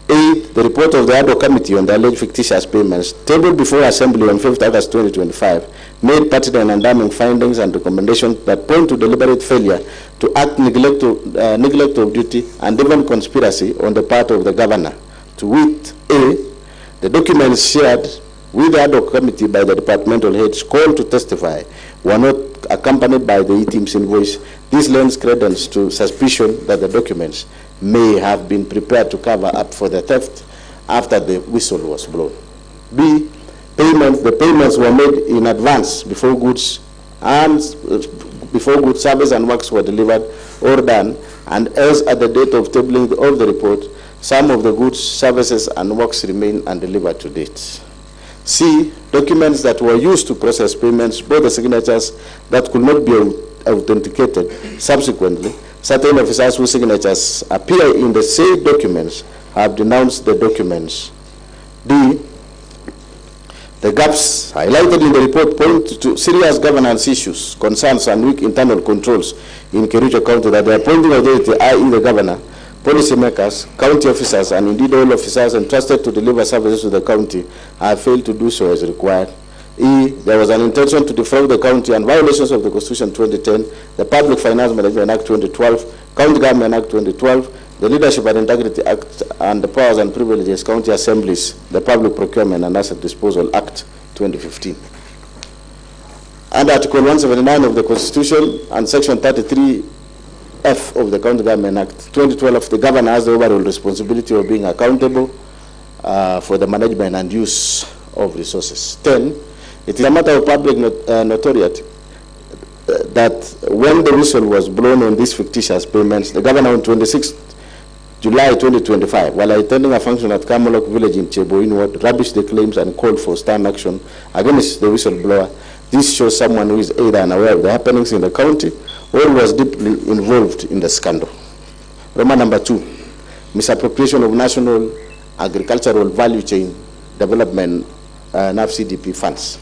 8. The report of the ad hoc committee on the alleged fictitious payments, tabled before Assembly on 5th August 2025, made pertinent and damning findings and recommendations that point to deliberate failure to act, neglect of duty, and even conspiracy on the part of the governor. To wit, A. The documents shared with the ad hoc committee by the departmental heads called to testify were not accompanied by the E-team's invoice. This lends credence to suspicion that the documents may have been prepared to cover up for the theft after the whistle was blown. B. The payments were made in advance before goods, service and works were delivered or done, and as at the date of tabling of the report, some of the goods, services, and works remain undelivered to date. C. Documents that were used to process payments bore the signatures that could not be authenticated. Subsequently, certain officers whose signatures appear in the said documents have denounced the documents. D. The gaps highlighted in the report point to serious governance issues, concerns, and weak internal controls in Kericho County that the appointing authority, i.e. the governor, policymakers, county officers, and indeed all officers entrusted to deliver services to the county have failed to do so as required. E. There was an intention to defraud the county and violations of the Constitution 2010, the Public Finance Management Act 2012, County Government Act 2012, the Leadership and Integrity Act, and the Powers and Privileges County Assemblies, the Public Procurement and Asset Disposal Act 2015. Under Article 179 of the Constitution and Section 33F of the County Government Act 2012, the governor has the overall responsibility of being accountable for the management and use of resources. 10. It is a matter of public notoriety that when the whistle was blown on these fictitious payments, the governor on 26 July 2025, while attending a function at Kamolok village in Cheboin Ward, rubbished the claims and called for stern action against the whistleblower. This shows someone who is either unaware of the happenings in the county or was deeply involved in the scandal. Roman number 2, misappropriation of national agricultural value chain development NAF-CDP funds.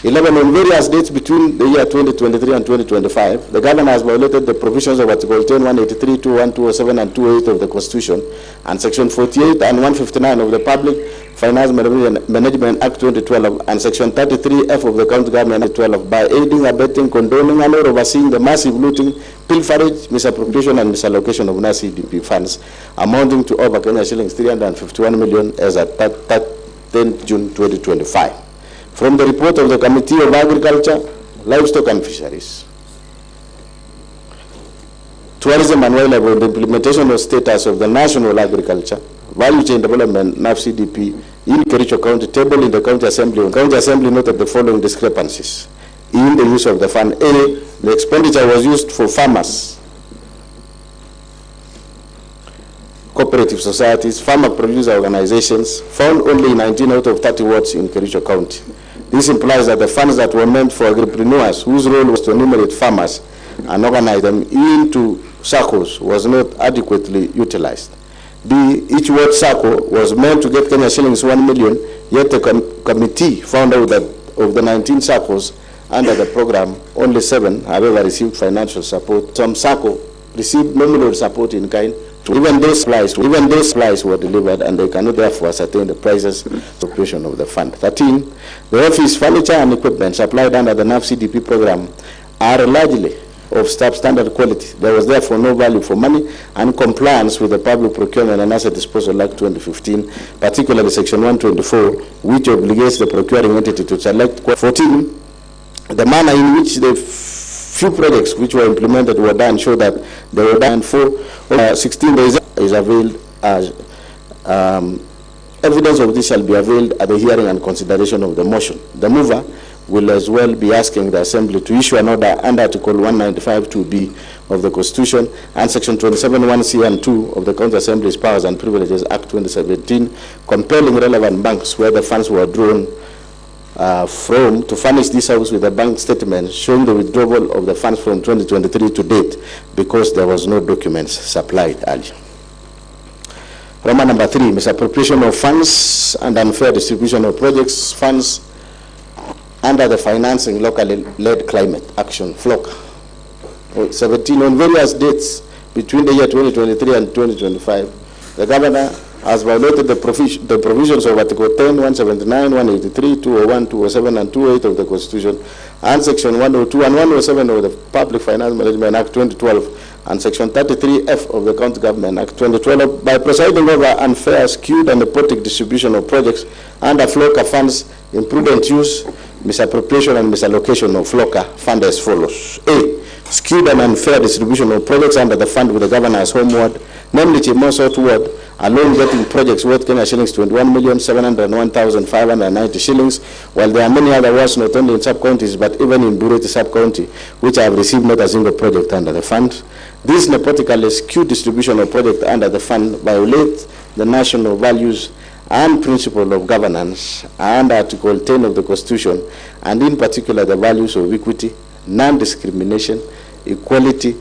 11. On various dates between the year 2023 and 2025, the governor has violated the provisions of Article 10, 183, 212, 207, and 28 of the Constitution, and Section 48 and 159 of the Public Finance Management Act 2012, and Section 33F of the County Government Act 2012 by aiding, abetting, condoning, and or overseeing the massive looting, pilferage, misappropriation, and misallocation of NAF-CDP funds, amounting to over Kenya shillings 351 million as at 10th June 2025. From the report of the Committee of Agriculture, Livestock and Fisheries, Tourism and Wildlife on the implementation of status of the National Agriculture Value Chain Development NAF-CDP in Kericho County, tabled in the County Assembly. The County Assembly noted the following discrepancies in the use of the fund. A. The expenditure was used for farmers, cooperative societies, farmer producer organizations, found only in 19 out of 30 wards in Kericho County. This implies that the funds that were meant for agripreneurs, whose role was to enumerate farmers and organize them into circles, was not adequately utilized. B. Each ward circle was meant to get Kenya shillings 1 million, yet the committee found out that of the 19 circles under the program, only 7, however, received financial support. Some circle received nominal support in kind. Even those supplies were delivered, and they cannot therefore ascertain the prices of operation of the fund. 13. The office furniture and equipment supplied under the NAF-CDP program are largely of substandard quality. There was therefore no value for money and compliance with the Public Procurement and Asset Disposal Act 2015, particularly Section 124, which obligates the procuring entity to select 14. The manner in which the few projects which were implemented were done show that they were done for 16 days is availed as evidence of this shall be availed at the hearing and consideration of the motion. The mover will as well be asking the Assembly to issue an order under Article 195(2)(b) of the Constitution and Section 27(1)(c) and 2 of the County Assembly's Powers and Privileges Act 2017, compelling relevant banks where the funds were drawn from to furnish this House with a bank statement showing the withdrawal of the funds from 2023 to date, because there was no documents supplied earlier. Roman number 3, misappropriation of funds and unfair distribution of projects funds under the Financing Locally Led Climate Action FLOC. 17, on various dates between the year 2023 and 2025, the Governor has violated the provisions of Article 10, 179, 183, 201, 207, and 208 of the Constitution, and Section 102 and 107 of the Public Finance Management Act 2012, and Section 33F of the County Government Act 2012 by presiding over unfair, skewed, and nepotic distribution of projects under FLOCA funds, imprudent use, misappropriation, and misallocation of FLOCA fund as follows. A. Skewed and unfair distribution of projects under the fund with the Governor's home ward, namely Chimo South Ward, alone getting projects worth Kenya shillings 21,701,590 shillings, while there are many other wards not only in sub-counties but even in Bureti sub-county, which have received not a single project under the fund. This nepotically skewed distribution of projects under the fund violates the national values and principle of governance and Article 10 of the Constitution, and in particular the values of equity, non-discrimination, equality,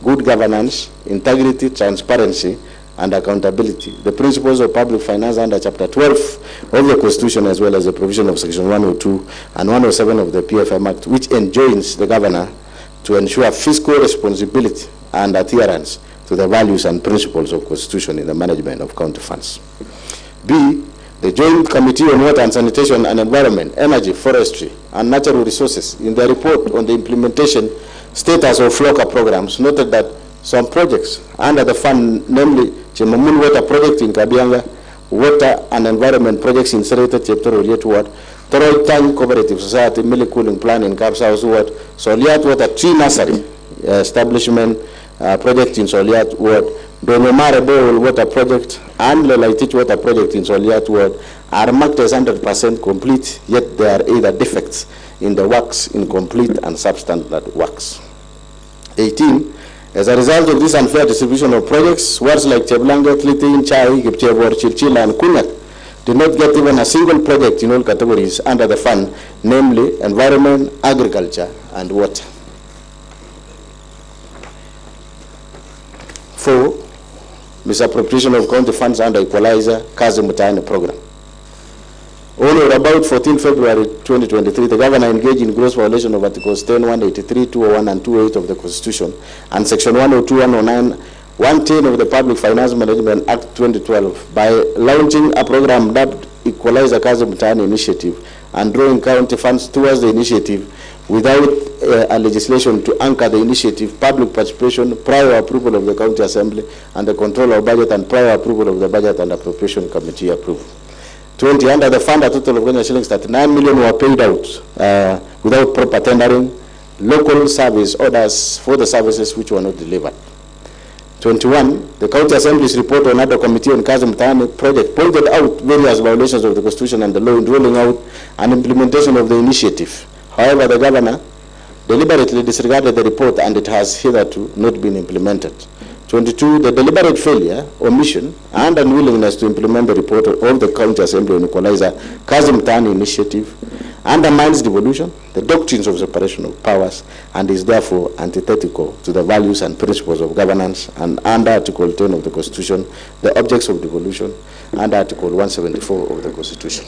good governance, integrity, transparency, and accountability. The principles of public finance under Chapter 12 of the Constitution, as well as the provision of Section 102 and 107 of the PFM Act, which enjoins the Governor to ensure fiscal responsibility and adherence to the values and principles of Constitution in the management of county funds. B. The Joint Committee on Water and Sanitation and Environment, Energy, Forestry, and Natural Resources, in their report on the implementation status of FLOCA programs, noted that some projects under the fund, namely Chimamun Water Project in Kabianga, Water and Environment Projects in Sereta Cheptoro Oliet Ward, Toroi Tank Cooperative Society Milli Cooling Plan in Kapsa Ward, Soliat Water Tree Nursery Establishment Project in Soliat Ward, Donomare Bowl Water Project, and Lelaitich Water Project in Soliat Ward are marked as 100% complete, yet there are either defects in the works, incomplete and substandard works. 18. As a result of this unfair distribution of projects, wards like Cheblanget, Litin, Chai, Kipchebor, Chirchila, and Kunyak did not get even a single project in all categories under the fund, namely environment, agriculture, and water. 4. Misappropriation of county funds under Equalizer, Kazi MUTAI program. On or about 14 February 2023, the Governor engaged in gross violation of Articles 10, 183, 201, and 28 of the Constitution, and Section 102, 109, 110 of the Public Finance Management Act 2012 by launching a program dubbed Equalizer Kazi MUTAI Initiative and drawing county funds towards the initiative without a legislation to anchor the initiative, public participation, prior approval of the County Assembly, and the control of budget, and prior approval of the Budget and Appropriation Committee approval. 20. Under the fund, a total of Kenya shillings 39 million were paid out without proper tendering, local service orders for the services which were not delivered. 21. The County Assembly's report on other committee on Kazi MUTAI project pointed out various violations of the Constitution and the law in rolling out and implementation of the initiative. However, the Governor deliberately disregarded the report and it has hitherto not been implemented. 22. The deliberate failure, omission, and unwillingness to implement the report of the County Assembly on Equalizer Kazi MUTAI initiative undermines devolution, the doctrines of separation of powers, and is therefore antithetical to the values and principles of governance, and under Article 10 of the Constitution, the objects of devolution, and Article 174 of the Constitution.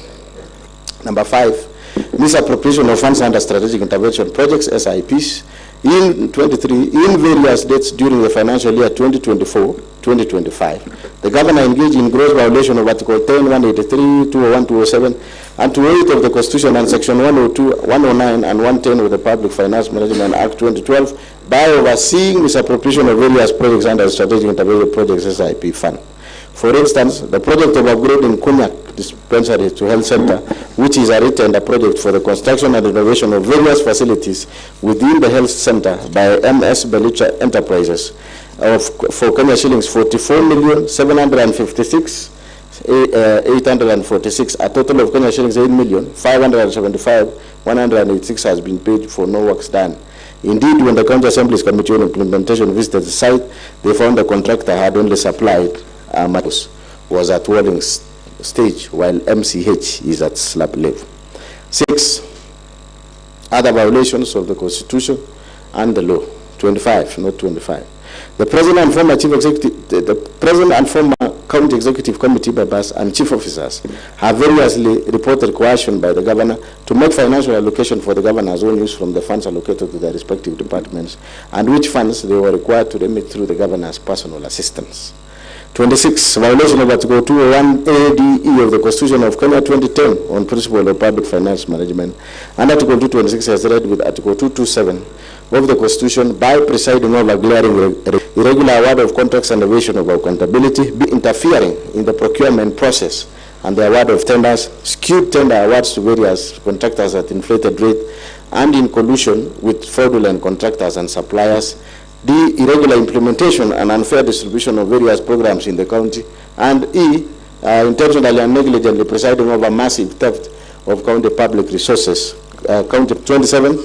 Number 5. Misappropriation of funds under strategic intervention projects, SIPs, in 23, in various dates during the financial year 2024-2025, 2025, the governor engaged in gross violation of Article 10, 183, 201, 207, and 208 of the Constitution and Section 102, 109, and 110 of the Public Finance Management Act 2012 by overseeing misappropriation of various projects under the Strategic Intervention Projects SIP Fund. For instance, the project of upgrading Kunyak Dispensary to Health Center, which is a retained project for the construction and renovation of various facilities within the health center by MS Belitra Enterprises, for Kenya shillings 44,756,846, a total of Kenya shillings 8,575,186 has been paid for no works done. Indeed, when the County Assembly's Committee on Implementation visited the site, they found the contractor had only supplied was at walling stage, while MCH is at slab level. 6. Other violations of the Constitution and the law. 25, not 25. The President and former Chief Executive, the President and former County Executive Committee members and Chief Officers have variously reported coercion by the Governor to make financial allocation for the Governor's own use from the funds allocated to their respective departments, and which funds they were required to remit through the Governor's personal assistance. 26. Violation of Article 201 ADE of the Constitution of Kenya 2010 on principle of public finance management, and Article 226 as read with Article 227 of the Constitution by presiding over glaring irregular award of contracts and evasion of accountability, be interfering in the procurement process and the award of tenders, skewed tender awards to various contractors at inflated rate, and in collusion with fraudulent contractors and suppliers, the irregular implementation and unfair distribution of various programs in the county, and E, intentionally and negligently presiding over massive theft of county public resources. County 27.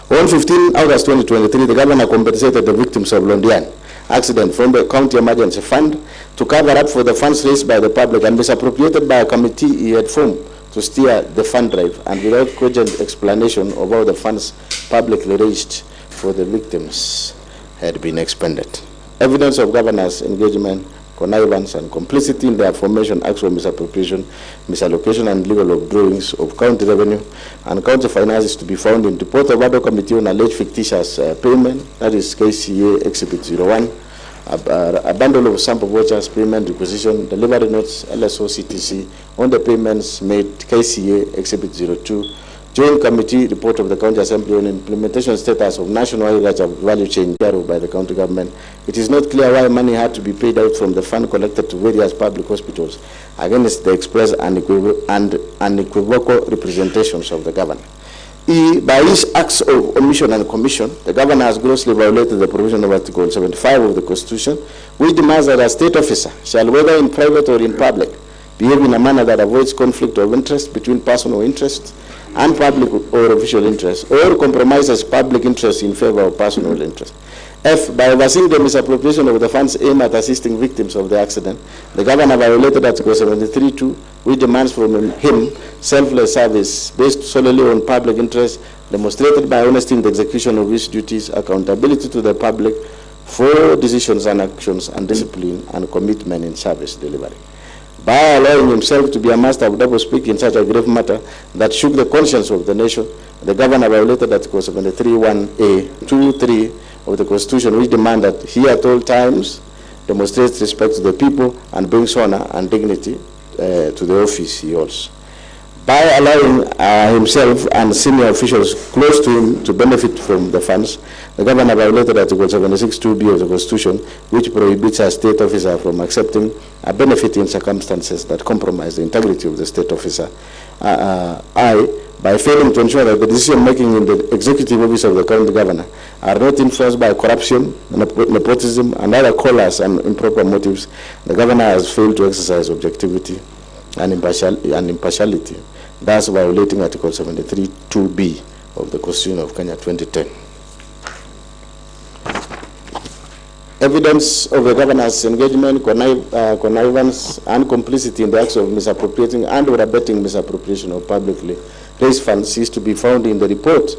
On 15 August 2023, the Governor compensated the victims of Londian accident from the County Emergency Fund to cover up for the funds raised by the public and misappropriated by a committee he had formed to steer the fund drive, and without cogent explanation of how the funds publicly raised for the victims had been expended. Evidence of Governor's engagement, connivance, and complicity in the aforementioned acts of misappropriation, misallocation, and legal withdrawings of county revenue and county finances to be found in report of Ad hoc Committee on alleged fictitious payment, that is KCA Exhibit 01, a bundle of sample vouchers, payment requisition, delivery notes, LSO CTC on the payments made, KCA Exhibit 02, Joint Committee report of the County Assembly on implementation status of national agriculture value chain by the county government. It is not clear why money had to be paid out from the fund collected to various public hospitals against the express and unequivocal representations of the governor. E, by his acts of omission and commission, the governor has grossly violated the provision of Article 75 of the Constitution, which demands that a state officer shall, whether in private or in public, behave in a manner that avoids conflict of interest between personal interests and public or official interests, or compromises public interest in favor of personal interest. F, by overseeing the misappropriation of the funds aimed at assisting victims of the accident, the governor violated Article 73(2), which demands from him selfless service based solely on public interest, demonstrated by honesty in the execution of his duties, accountability to the public for decisions and actions, and discipline and commitment in service delivery. By allowing himself to be a master of double-speak in such a grave matter that shook the conscience of the nation, the governor violated Article 73(1)(a), 2(3) of the Constitution, which demand that he at all times demonstrates respect to the people and brings honor and dignity to the office he holds. By allowing himself and senior officials close to him to benefit from the funds, the governor violated Article 76(2)(b) of the Constitution, which prohibits a state officer from accepting a benefit in circumstances that compromise the integrity of the state officer. I, by failing to ensure that the decision-making in the executive office of the county governor are not influenced by corruption, nepotism, and other callous and improper motives, the governor has failed to exercise objectivity and impartiality, thus violating Article 73(2)(b) of the Constitution of Kenya 2010. Evidence of the governor's engagement, connivance, and complicity in the acts of misappropriating and or abetting misappropriation of publicly raised funds is to be found in the report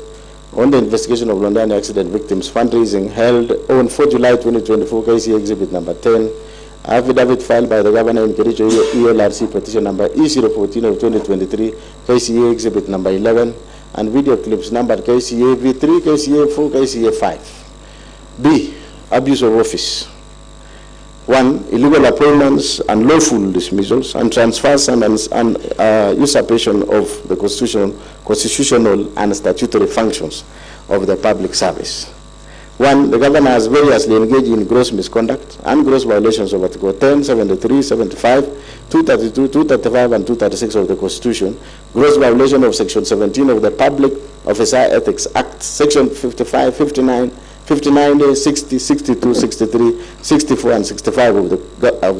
on the investigation of London accident victims fundraising held on 4 July 2024, KCA Exhibit number 10, affidavit filed by the governor in Kericho, ELRC petition number E014 of 2023, KCA Exhibit number 11, and video clips numbered KCA V3, KCA 4, KCA 5. B, abuse of office. 1. Illegal appointments and lawful dismissals and transfers and usurpation of the constitutional and statutory functions of the public service. 1. The governor has variously engaged in gross misconduct and gross violations of Article 10, 73, 75, 232, 235, and 236 of the Constitution, gross violation of Section 17 of the Public Officer Ethics Act, Section 55, 59, 59A, 60, 62, 63, 64, and 65 of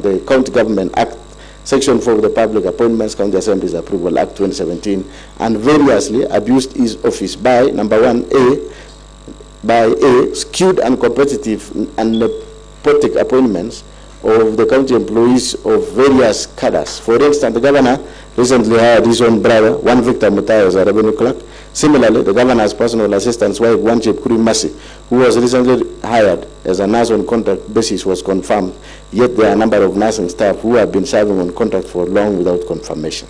the County Government Act, Section 4 of the Public Appointments, County Assemblies Approval Act 2017, and variously abused his office by, number 1, by skewed and competitive and nepotic appointments of the county employees of various cadres. For instance, the governor recently hired his own brother, one Victor MUTAI, as a revenue clerk. Similarly, the governor's personal assistant's wife, one Chief Kuri Masi, who was recently hired as a nurse on contract basis, was confirmed, yet there are a number of nursing staff who have been serving on contract for long without confirmation.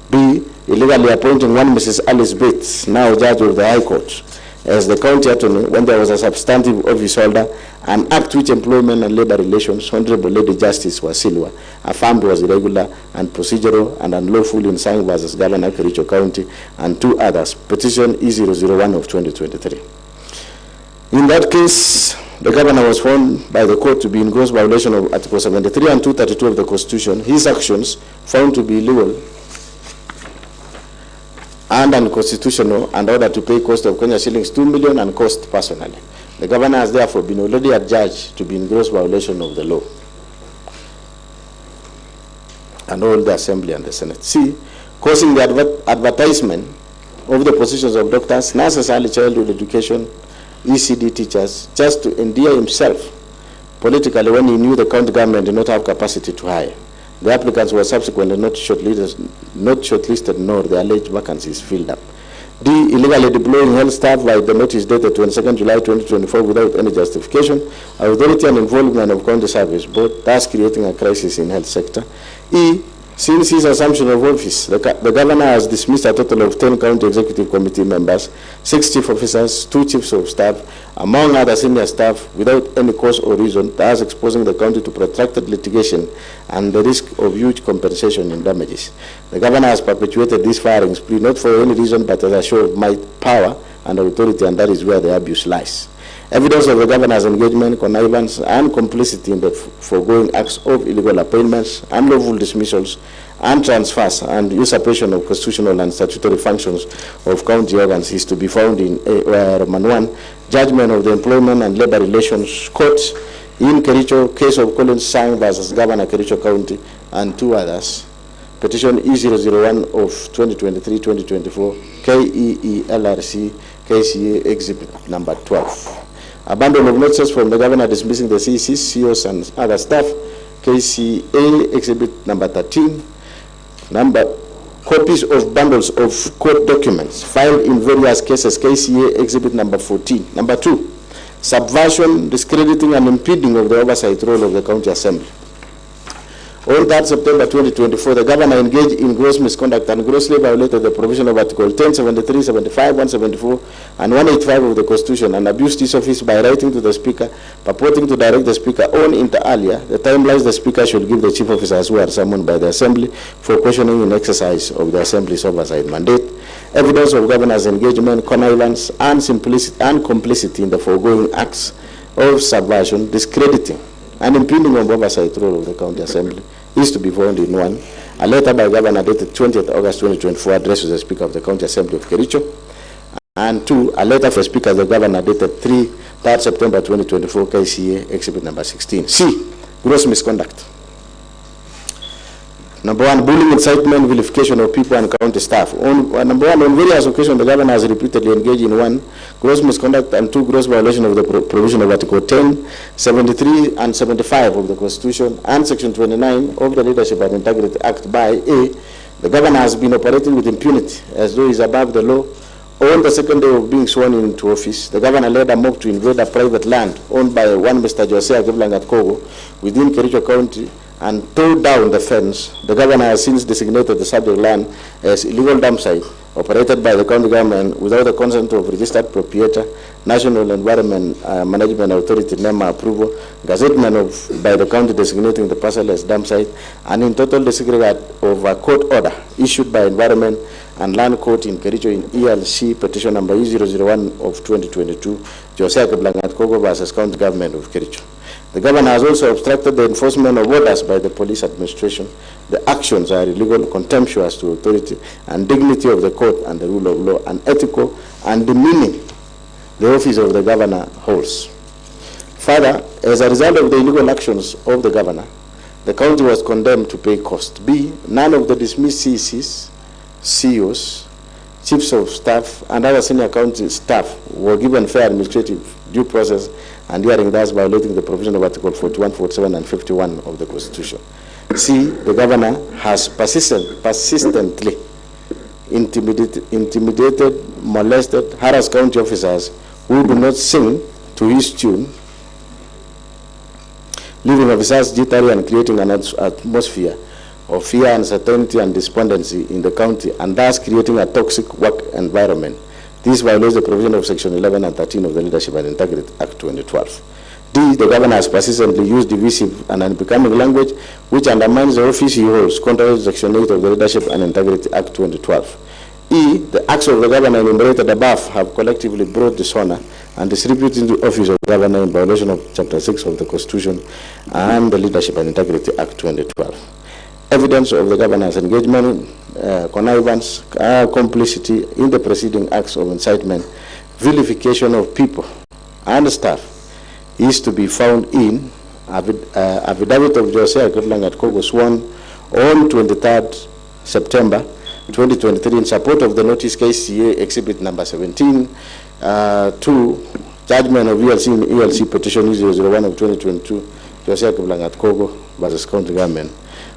B. Illegally appointing one Mrs. Alice Bates, now judge of the High Court, as the county attorney when there was a substantive office holder, an act which employment and labor relations, Honorable Lady Justice Wasilwa, affirmed was irregular and procedural and unlawful in Sang versus Governor Kericho County, and 2 others. Petition E001 of 2023. In that case, the governor was found by the court to be in gross violation of Article 73 and 232 of the Constitution. His actions found to be illegal and unconstitutional, and ordered to pay cost of Kenya shillings 2 million and cost personally. The governor has therefore been already adjudged to be in gross violation of the law, and all the Assembly and the Senate. C. Causing the advertisement of the positions of doctors, nurses, early childhood education, ECD teachers, just to endear himself politically when he knew the county government did not have capacity to hire. The applicants were subsequently not shortlisted, nor the alleged vacancies filled up. D. Illegally deploying health staff by the notice dated 22nd July 2024 without any justification, authority and involvement of county service board, thus creating a crisis in health sector. E. Since his assumption of office, the governor has dismissed a total of 10 county executive committee members, 6 chief officers, 2 chiefs of staff, among other senior staff, without any cause or reason, thus exposing the county to protracted litigation and the risk of huge compensation in damages. The governor has perpetuated this firing spree not for any reason but as a show of might, power, and authority, and that is where the abuse lies. Evidence of the governor's engagement, connivance, and complicity in the foregoing acts of illegal appointments, unlawful dismissals, and transfers, and usurpation of constitutional and statutory functions of county organs is to be found in Roman 1, Judgment of the Employment and Labor Relations Court in Kericho, case of Collins Sang versus Governor Kericho County, and 2 others. Petition E001 of 2023-2024, KEELRC, KCA Exhibit number 12. A bundle of notices from the governor dismissing the CECs, CEOs, and other staff, KCA Exhibit number 13. Copies of bundles of court documents filed in various cases, KCA Exhibit number 14. Number 2, subversion, discrediting, and impeding of the oversight role of the County Assembly. On 3rd September 2024, the governor engaged in gross misconduct and grossly violated the provision of Article 10, 73, 75, 174, and 185 of the Constitution, and abused his office by writing to the Speaker, purporting to direct the Speaker on inter alia the timelines the Speaker should give the chief officers who are summoned by the Assembly for questioning in exercise of the Assembly's oversight mandate. Evidence of governor's engagement, connivance, and complicity in the foregoing acts of subversion, discrediting, and impeding of oversight role of the County Assembly is to be found in 1, a letter by Governor dated 20th August 2024 addressed to the Speaker of the County Assembly of Kericho, and 2, a letter for Speaker of the Governor dated 3rd September 2024, KCA Exhibit number 16. C. Gross misconduct. Number 1, bullying, incitement, vilification of people and county staff. Number 1, on various occasions, the governor has repeatedly engaged in 1, gross misconduct, and 2, gross violation of the provision of Article 10, 73, and 75 of the Constitution, and Section 29 of the Leadership and Integrity Act by A. The governor has been operating with impunity as though he is above the law. On the second day of being sworn into office, the governor led a mob to invade a private land owned by one Mr. Jose Agiblangat Kogo within Kericho County, and tore down the fence, the governor has since designated the subject land as illegal dump site operated by the county government without the consent of registered proprietor, National Environment Management Authority NEMA approval, gazettement by the county designating the parcel as dump site, and in total disregard of a court order issued by Environment and Land Court in Kericho in ELC petition number E001 of 2022, Josiah Keblangat-Kogo versus County Government of Kericho. The governor has also obstructed the enforcement of orders by the police administration. The actions are illegal, contemptuous to authority and dignity of the court and the rule of law, unethical and demeaning the office of the governor holds. Further, as a result of the illegal actions of the governor, the county was condemned to pay cost. B, none of the dismissed CECs, CEOs, chiefs of staff, and other senior county staff were given fair administrative due process and hearing, thus violating the provision of Article 41, 47, and 51 of the Constitution. C, the governor has persistently intimidated, molested, harassed county officers who do not sing to his tune, leaving officers jittery and creating an atmosphere of fear, uncertainty, and despondency in the county, and thus creating a toxic work environment. This violates the provision of Section 11 and 13 of the Leadership and Integrity Act 2012. D, the governor has persistently used divisive and unbecoming language which undermines the office he holds, contrary to Section 8 of the Leadership and Integrity Act 2012. E, the acts of the governor enumerated above have collectively brought dishonor and disrepute into the office of the governor in violation of Chapter 6 of the Constitution and the Leadership and Integrity Act 2012. Evidence of the governor's engagement, connivance, complicity in the preceding acts of incitement, vilification of people and staff is to be found in affidavit of Josiah Keblangat-Kogo sworn on 23rd September 2023 in support of the notice KCA exhibit number 17 to judgment of ELC in ELC petition 001 of 2022, Josiah Keblangat-Kogo versus County Government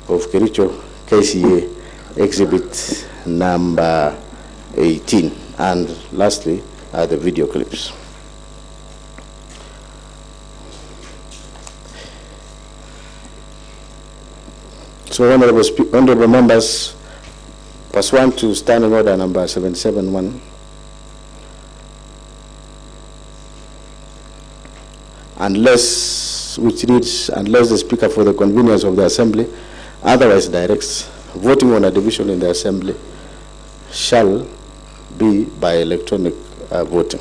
of Kericho, KCA exhibit number 18. And lastly, the video clips. So honorable members, pursuant to Standing Order number 771, which reads, unless the Speaker for the convenience of the Assembly otherwise directs, voting on a division in the Assembly shall be by electronic voting.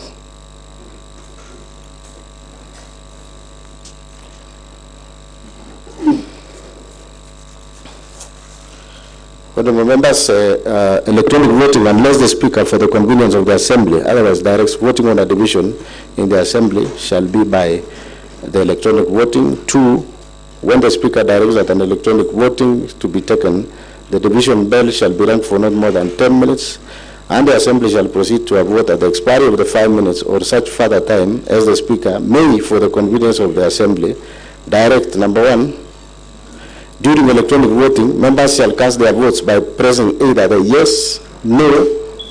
Honorable members, electronic voting, unless the Speaker for the convenience of the Assembly otherwise directs, voting on a division in the Assembly shall be by the electronic voting. 2, when the Speaker directs that an electronic voting to be taken, the division bell shall be rung for not more than 10 minutes, and the Assembly shall proceed to a vote at the expiry of the 5 minutes or such further time as the Speaker may, for the convenience of the Assembly, direct. Number 1, during electronic voting, members shall cast their votes by pressing either the yes, no,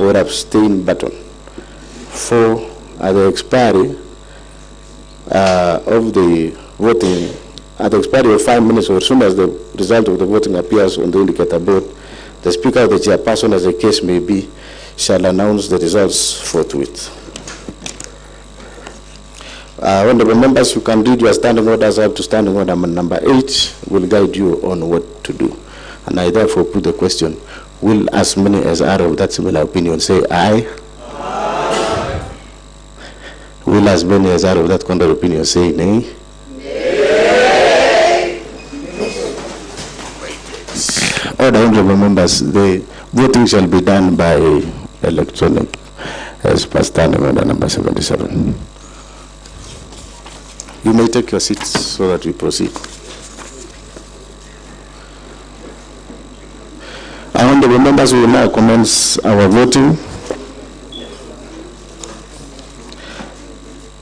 or abstain button. 4, at the expiry of the voting, at the expiry of 5 minutes or as soon as the result of the voting appears on the indicator board, the Speaker or the Chairperson, as the case may be, shall announce the results forthwith. Honorable members, you can read your standing orders up to Standing Order number 8. Will guide you on what to do. And I therefore put the question, will as many as are of that similar opinion say aye? Aye. Will as many as are of that contrary opinion say nay? Nay. Honorable members, the voting shall be done by electronic as per Standing Order number 77. You may take your seats so that we proceed. Honorable members, we will now commence our voting.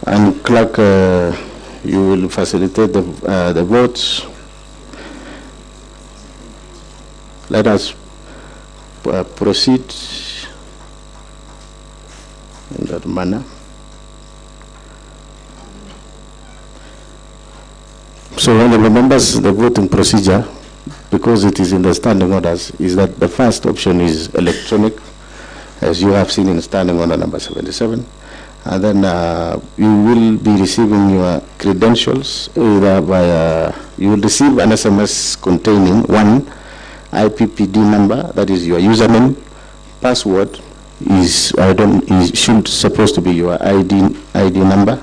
And clerk, you will facilitate the votes. Let us proceed in that manner. So, honorable members, the voting procedure because it is in the standing orders, is that the first option is electronic, as you have seen in standing order number 77. And then you will be receiving your credentials either via, you will receive an SMS containing one IPPD number, that is your username. Password is, should supposed to be your ID number.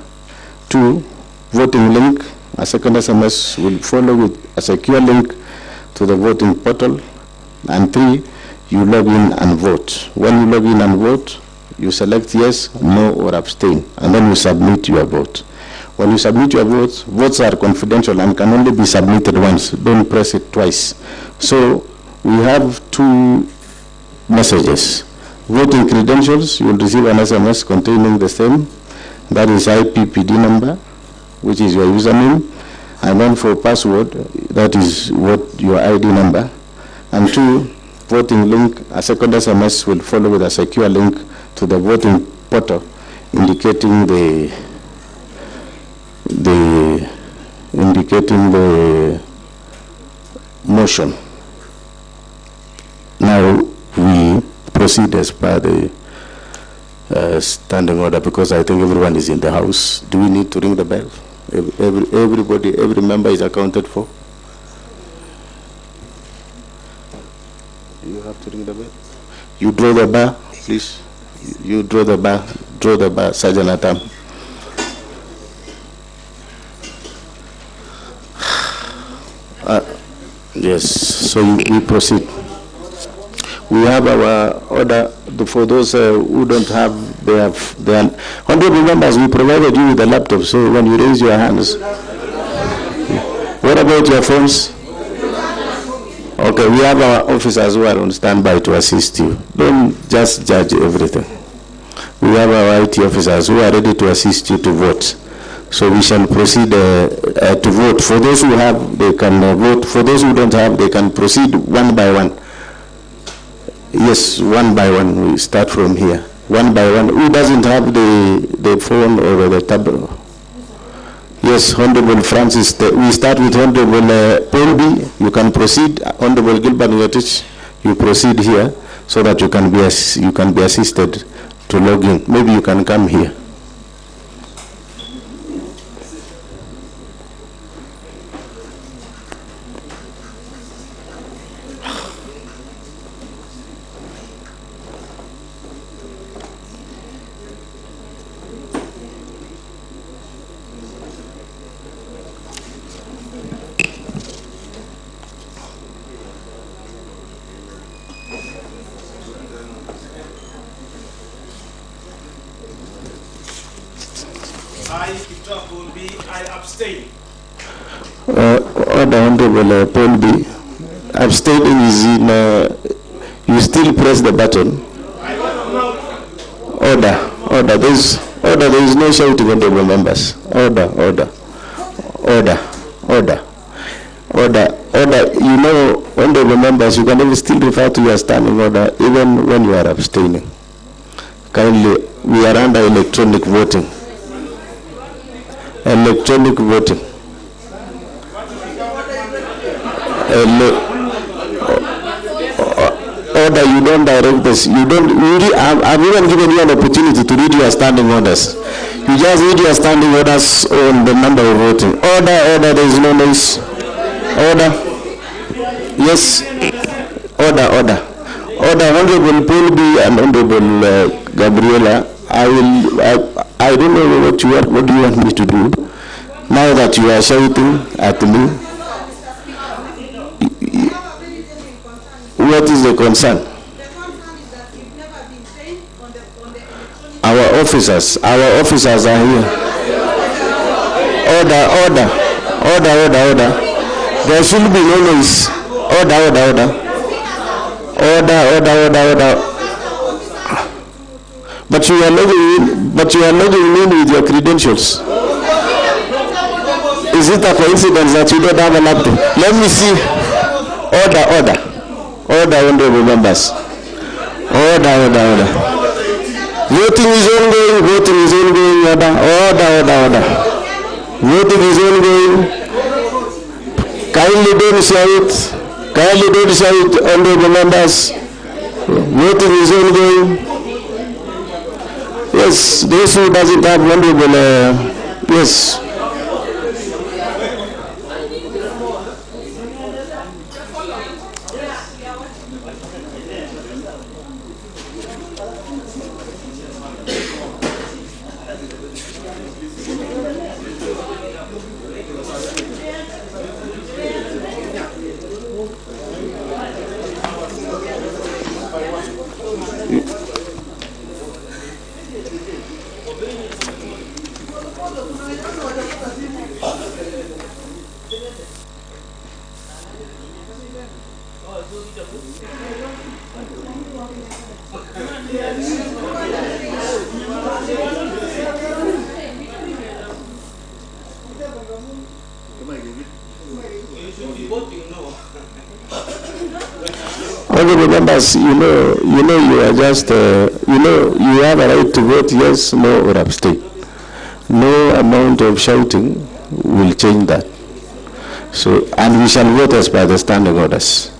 2, voting link. A second SMS will follow with a secure link to the voting portal. And 3, you log in and vote. When you log in and vote, you select yes, no, or abstain, and then you submit your vote. When you submit your votes, votes are confidential and can only be submitted once. Don't press it twice. So we have 2 messages. Voting credentials, you will receive an SMS containing the same. That is IPPD number, which is your username. And then for password, that is what your ID number. And 2, voting link, a second SMS will follow with a secure link to the voting portal indicating the motion. Now we proceed as per the standing order, because I think everyone is in the house. Do we need to ring the bell? Everybody, every member is accounted for. You have to ring the bell. You draw the bar, please. You draw the bar, Sergeant Atam. Yes, so we proceed. We have our order. For those who don't have, they are honorable members, we provided you with a laptop, so when you raise your hands. What about your phones? Okay, we have our officers who are on standby to assist you. Don't just judge everything. We have our IT officers who are ready to assist you to vote. So we shall proceed to vote. For those who have, they can vote. For those who don't have, they can proceed one by one. Yes, one by one. We start from here. One by one. Who doesn't have the phone or the tablet? Yes, Honorable Francis. We start with Honorable Paul B. You can proceed. Honorable Gilbert Ngetich, you proceed here so that you can be assisted to log in. Maybe you can come here. I abstain. Order, Honorable Paul B. Abstaining is in, you still press the button. Order. There is no shouting, Honorable members. Order. You know, Honorable members, you can still refer to your standing order even when you are abstaining. Kindly, we are under electronic voting. Electronic voting. Order, you don't direct this. I've even given you an opportunity to read your standing orders. You just read your standing orders on the number of voting. Order, there is no noise. Order. Yes. Order. Honorable Paul B and Honorable Gabriela, I don't know what do you want me to do now that you are shouting at me. What is the concern? Our officers are here. Order. There should be no noise. Order. But you are logging in with your credentials. Is it a coincidence that you don't have a laptop? Let me see. Order, honorable members. Order. Voting is ongoing. Order. Voting is ongoing. Kindly don't shout. Kindly don't shout, honorable members. Voting is ongoing. Yes, those who doesn't have honorable, yes. Honorable members, you are just, you have a right to vote yes, no, or abstain. No amount of shouting will change that. So, and we shall vote as per the standing orders.